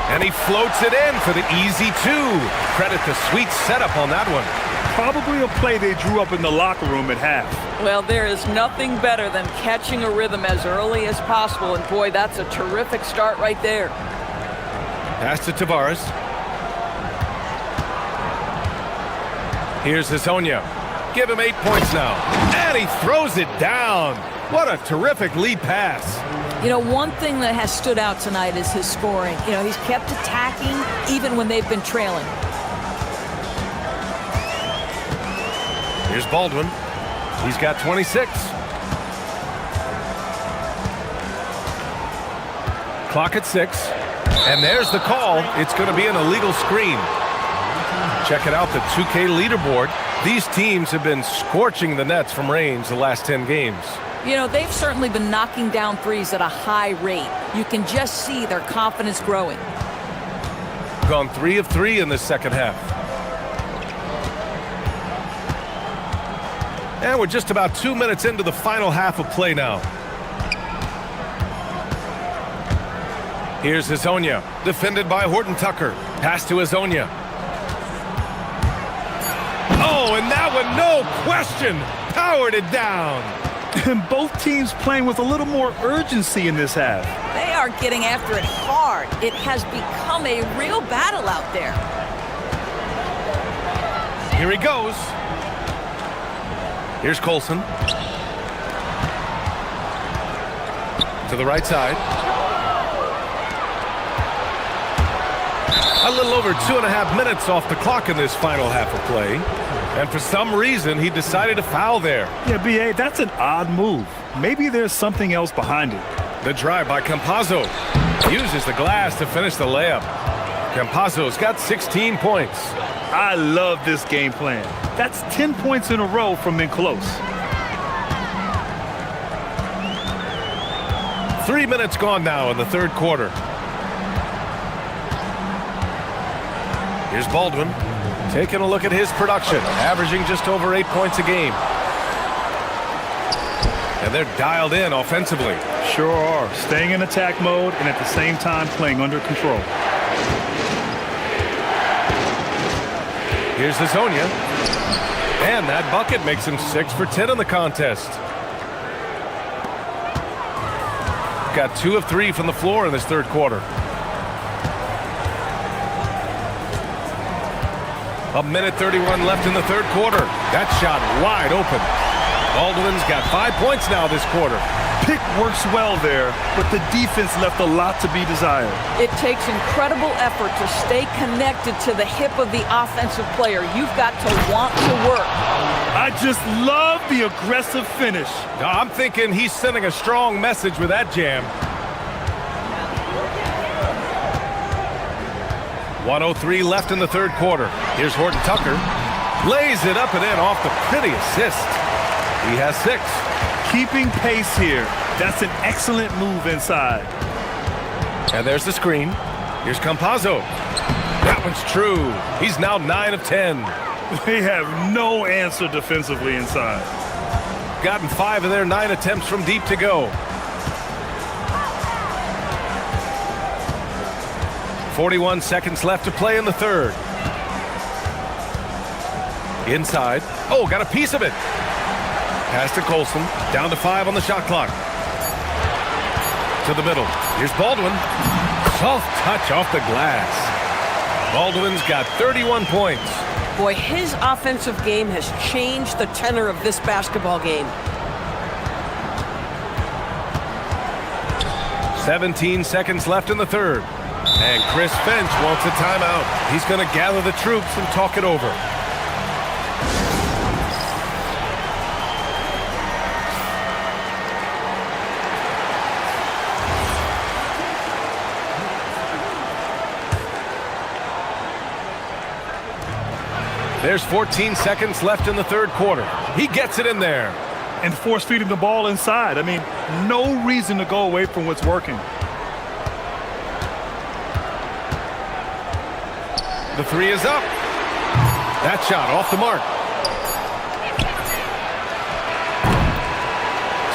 And he floats it in for the easy 2. Credit the sweet setup on that one. Probably a play they drew up in the locker room at half. Well, there is nothing better than catching a rhythm as early as possible, and boy, that's a terrific start right there. Pass to Tavares. Here's Azonia. Give him 8 points now. And he throws it down. What a terrific lead pass. You know, one thing that has stood out tonight is his scoring. You know, he's kept attacking even when they've been trailing. Here's Baldwin. He's got 26. Clock at 6. And there's the call. It's going to be an illegal screen. Checking out the 2K leaderboard. These teams have been scorching the nets from range the last 10 games. You know, they've certainly been knocking down threes at a high rate. You can just see their confidence growing. Gone 3 of 3 in this second half. And we're just about 2 minutes into the final half of play now. Here's Azonia, defended by Horton-Tucker. Pass to Azonia. Oh, and that one, no question, powered it down. And both teams playing with a little more urgency in this half. They are getting after it hard. It has become a real battle out there. Here he goes. Here's Colson. To the right side. A little over 2.5 minutes off the clock in this final half of play. And for some reason, he decided to foul there. Yeah, B.A., that's an odd move. Maybe there's something else behind it. The drive by Campazzo. Uses the glass to finish the layup. Campazzo's got 16 points. I love this game plan. That's 10 points in a row from in close. 3 minutes gone now in the third quarter. Here's Baldwin. Taking a look at his production, averaging just over 8 points a game. And they're dialed in offensively. Sure are. Staying in attack mode and at the same time playing under control. Here's Azonia. And that bucket makes him 6 for 10 in the contest. Got 2 of 3 from the floor in this third quarter. A minute 31 left in the third quarter. That shot wide open. Baldwin's got 5 points now this quarter. Pick works well there, but the defense left a lot to be desired. It takes incredible effort to stay connected to the hip of the offensive player. You've got to want to work. I just love the aggressive finish. I'm thinking he's sending a strong message with that jam. 1:03 left in the third quarter. Here's Horton-Tucker. Lays it up and in off the pretty assist. He has 6. Keeping pace here. That's an excellent move inside. And there's the screen. Here's Campazzo. That one's true. He's now 9 of 10. They have no answer defensively inside. Gotten 5 of their 9 attempts from deep to go. 41 seconds left to play in the third. Inside. Oh, got a piece of it. Pass to Colson. Down to 5 on the shot clock. To the middle. Here's Baldwin. Soft touch off the glass. Baldwin's got 31 points. Boy, his offensive game has changed the tenor of this basketball game. 17 seconds left in the third. And Chris Finch wants a timeout. He's going to gather the troops and talk it over. There's 14 seconds left in the third quarter. He gets it in there. And force-feeding the ball inside. I mean, no reason to go away from what's working. The three is up. That shot off the mark.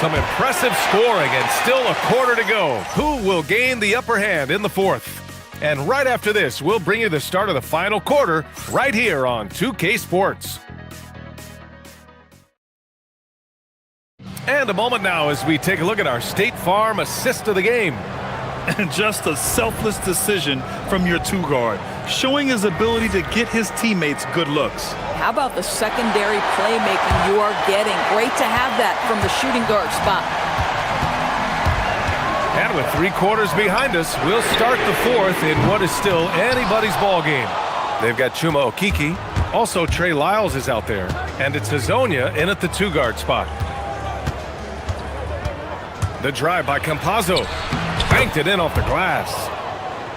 Some impressive scoring and still a quarter to go. Who will gain the upper hand in the fourth? And right after this, we'll bring you the start of the final quarter right here on 2K Sports. And a moment now as we take a look at our State Farm assist of the game. And just a selfless decision from your two-guard, showing his ability to get his teammates good looks. How about the secondary playmaking you are getting? Great to have that from the shooting guard spot. And with 3 quarters behind us, we'll start the fourth in what is still anybody's ball game. They've got Chuma Okeke. Also, Trey Lyles is out there. And it's Hazonia in at the 2-guard spot. The drive by Campazzo. Banked it in off the glass.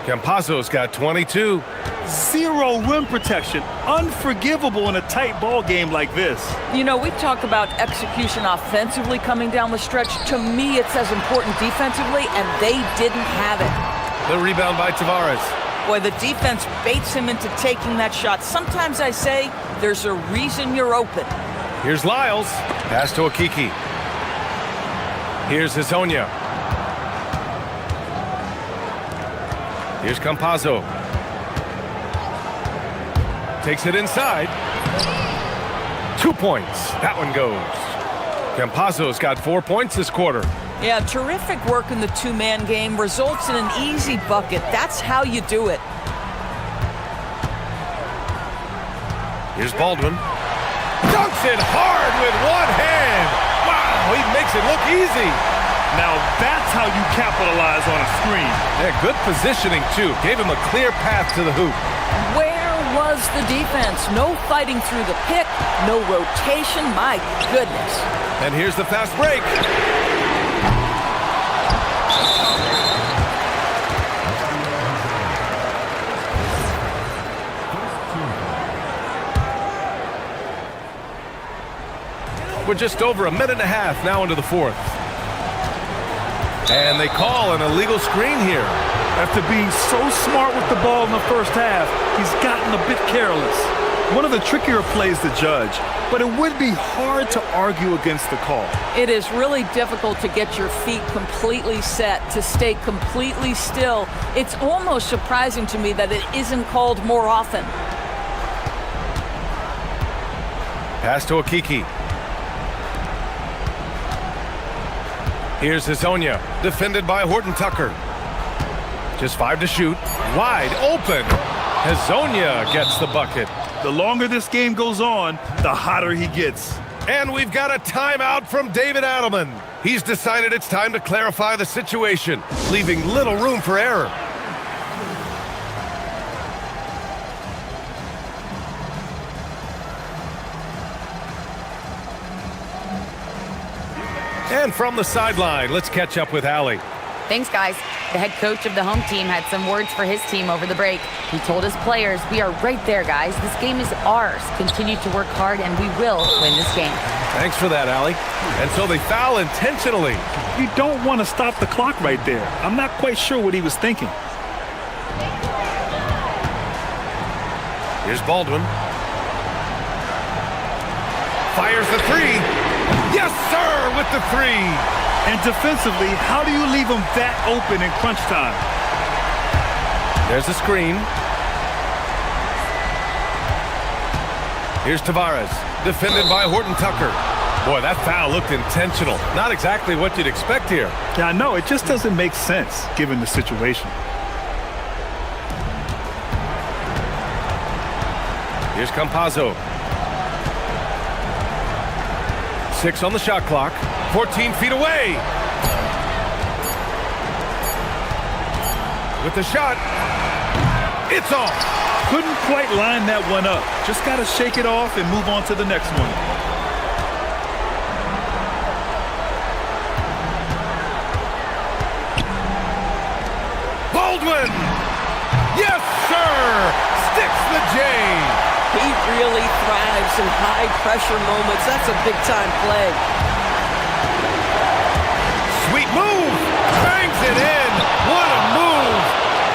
Campazzo's got 22. Zero rim protection. Unforgivable in a tight ball game like this. You know, we talk about execution offensively coming down the stretch. To me, it's as important defensively, and they didn't have it. The rebound by Tavares. Boy, the defense baits him into taking that shot. Sometimes I say there's a reason you're open. Here's Lyles. Pass to Okeke. Here's Hazonia. Here's Campazzo. Takes it inside. 2 points. That one goes. Campazzo's got 4 points this quarter. Yeah, terrific work in the two-man game. Results in an easy bucket. That's how you do it. Here's Baldwin. Dunks it hard with one hand. Wow, he makes it look easy. Now that's how you capitalize on a screen. Yeah, good positioning, too. Gave him a clear path to the hoop. Where was the defense? No fighting through the pick, no rotation. My goodness. And here's the fast break. We're just over a minute and a half now into the fourth. And they call an illegal screen here. After being so smart with the ball in the first half, he's gotten a bit careless. One of the trickier plays to judge, but it would be hard to argue against the call. It is really difficult to get your feet completely set, to stay completely still. It's almost surprising to me that it isn't called more often. Pass to Okeke. Here's Hazonia, defended by Horton Tucker. Just 5 to shoot. Wide open. Hazonia gets the bucket. The longer this game goes on, the hotter he gets. And we've got a timeout from David Adelman. He's decided it's time to clarify the situation, leaving little room for error. And from the sideline, let's catch up with Allie. Thanks, guys. The head coach of the home team had some words for his team over the break. He told his players, "We are right there, guys. This game is ours. Continue to work hard, and we will win this game." Thanks for that, Allie. And so they foul intentionally. You don't want to stop the clock right there. I'm not quite sure what he was thinking. Here's Baldwin. Fires the three. Yes, sir, with the three. And defensively, how do you leave him that open in crunch time? There's the screen. Here's Tavares, defended by Horton Tucker. Boy, that foul looked intentional. Not exactly what you'd expect here. Yeah, I know. It just doesn't make sense given the situation. Here's Campazzo. 6 on the shot clock. 14 feet away. With the shot. It's off. Couldn't quite line that one up. Just got to shake it off and move on to the next one. Baldwin! Yes, sir! Sticks the J. He really thrives in high-pressure moments. That's a big-time play. Sweet move! Bangs it in! What a move!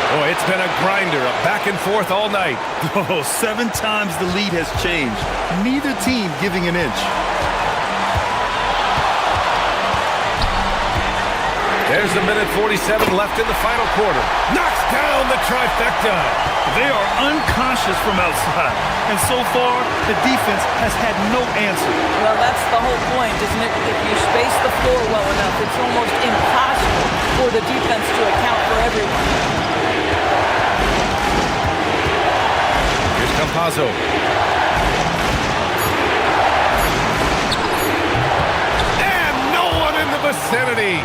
Boy, it's been a grinder, a back and forth all night. Oh, 7 times the lead has changed. Neither team giving an inch. There's a minute 47 left in the final quarter. Knocks down the trifecta. They are unconscious from outside. And so far, the defense has had no answer. Well, that's the whole point, isn't it? If you space the floor well enough, it's almost impossible for the defense to account for everyone. Here's Campazzo. And no one in the vicinity.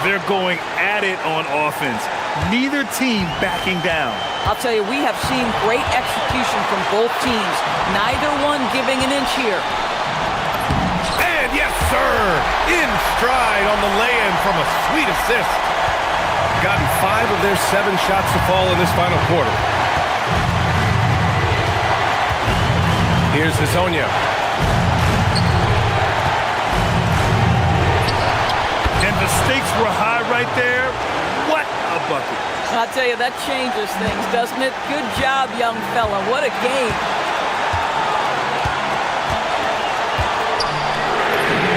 They're going at it on offense. Neither team backing down. I'll tell you, we have seen great execution from both teams. Neither one giving an inch here. And yes, sir, in stride on the lay-in from a sweet assist. Gotten 5 of their 7 shots to fall in this final quarter. Here's Hezonja. And the stakes were high right there. What a bucket. I'll tell you, that changes things, doesn't it? Good job, young fella. What a game.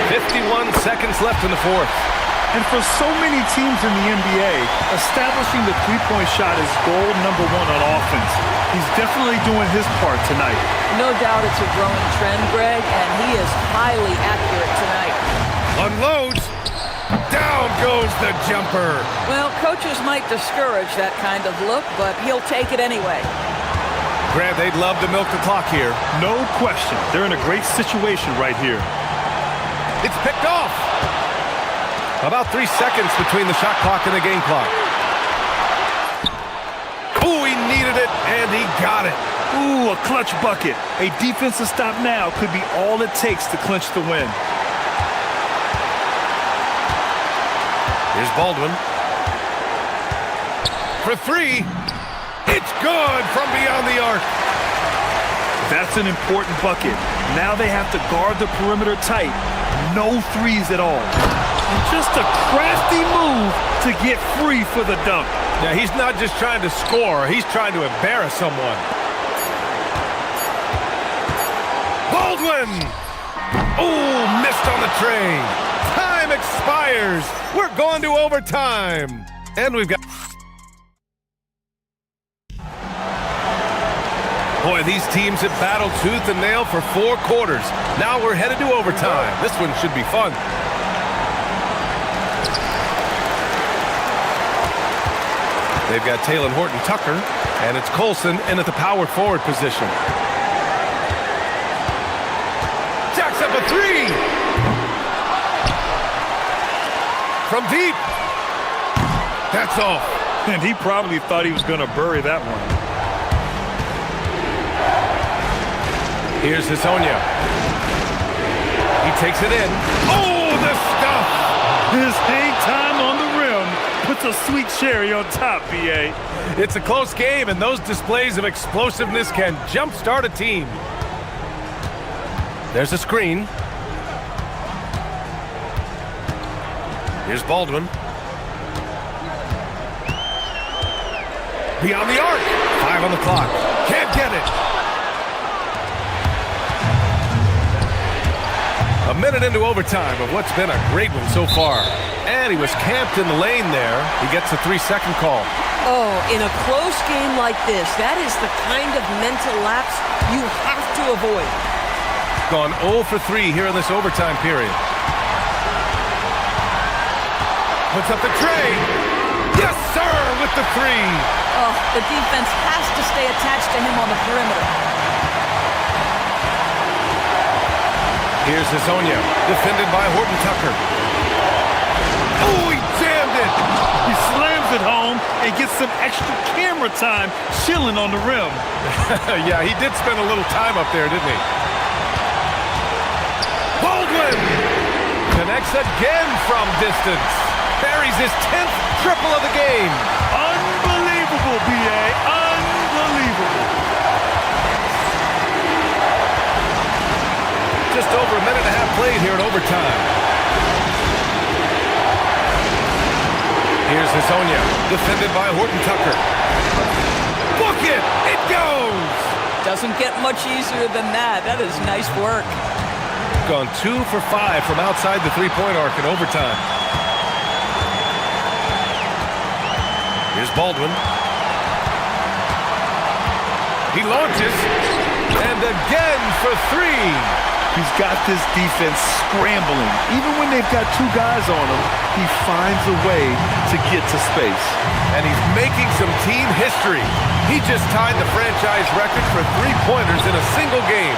51 seconds left in the fourth. And for so many teams in the NBA, establishing the three-point shot is goal number 1 on offense. He's definitely doing his part tonight. No doubt it's a growing trend, Greg, and he is highly accurate tonight. Unloads. Down goes the jumper. Well, coaches might discourage that kind of look, but he'll take it anyway. Grant, they'd love to milk the clock here. No question. They're in a great situation right here. It's picked off. About 3 seconds between the shot clock and the game clock. Ooh, he needed it, and he got it. Ooh, a clutch bucket. A defensive stop now could be all it takes to clinch the win. Here's Baldwin. For 3. It's good from beyond the arc. That's an important bucket. Now they have to guard the perimeter tight. No threes at all. And just a crafty move to get free for the dunk. Yeah, he's not just trying to score. He's trying to embarrass someone. Baldwin! Oh, missed on the train. Time expires. We're going to overtime. And we've got... Boy, these teams have battled tooth and nail for 4 quarters. Now we're headed to overtime. This one should be fun. They've got Taylor Horton-Tucker, and it's Colson in at the power forward position. Jacks up a 3! From deep. That's off. And he probably thought he was going to bury that one. Here's Hezonja. He takes it in. Oh, the stuff! His hang time on the rim puts a sweet cherry on top, B.A. It's a close game, and those displays of explosiveness can jumpstart a team. There's a screen. Here's Baldwin. Beyond the arc. 5 on the clock. Can't get it. A minute into overtime of what's been a great one so far. And he was camped in the lane there. He gets a 3-second call. Oh, in a close game like this, that is the kind of mental lapse you have to avoid. Gone 0 for 3 here in this overtime period. Puts up the tray. Yes, sir, with the 3. Oh, the defense has to stay attached to him on the perimeter. Here's Hazonia, defended by Horton Tucker. Oh, he jammed it! He slams it home and gets some extra camera time chilling on the rim. Yeah, he did spend a little time up there, didn't he? Baldwin connects again from distance. Buries his 10th triple of the game. Unbelievable, B.A. Unbelievable. Just over a minute and a half played here in overtime. Here's Hazonia, defended by Horton Tucker. Book it! It goes! Doesn't get much easier than that. That is nice work. Gone 2 for 5 from outside the three-point arc in overtime. Here's Baldwin. He launches, and again for 3. He's got this defense scrambling. Even when they've got 2 guys on him, he finds a way to get to space. And he's making some team history. He just tied the franchise record for three-pointers in a single game.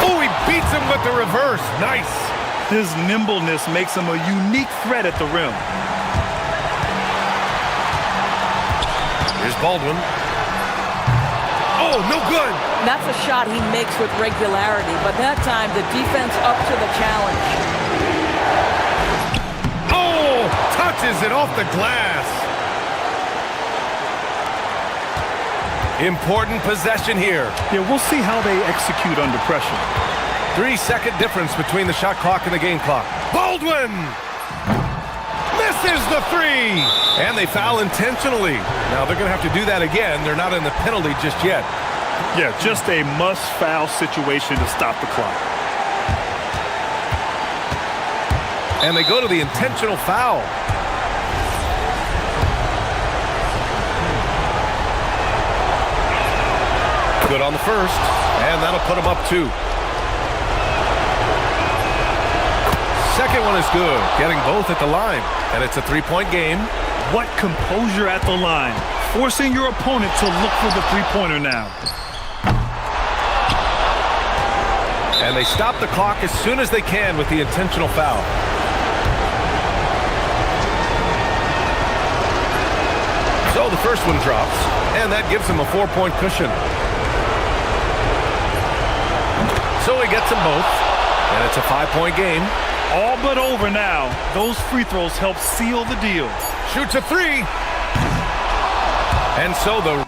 Oh, he beats him with the reverse. Nice. His nimbleness makes him a unique threat at the rim. Here's Baldwin. Oh, no good. That's a shot he makes with regularity, but that time the defense up to the challenge. Oh, touches it off the glass. Important possession here. Yeah, we'll see how they execute under pressure. 3-second difference between the shot clock and the game clock. Baldwin misses the 3, and they foul intentionally. Now they're going to have to do that again. They're not in the penalty just yet. Yeah, just a must-foul situation to stop the clock. And they go to the intentional foul. Good on the first, and that'll put them up 2. Second one is good, getting both at the line, and it's a 3-point game. What composure at the line, forcing your opponent to look for the three-pointer now. And they stop the clock as soon as they can with the intentional foul. So the first one drops, and that gives them a 4-point cushion. So he gets them both, and it's a 5-point game. All but over now. Those free throws help seal the deal. Shoots a 3. And so the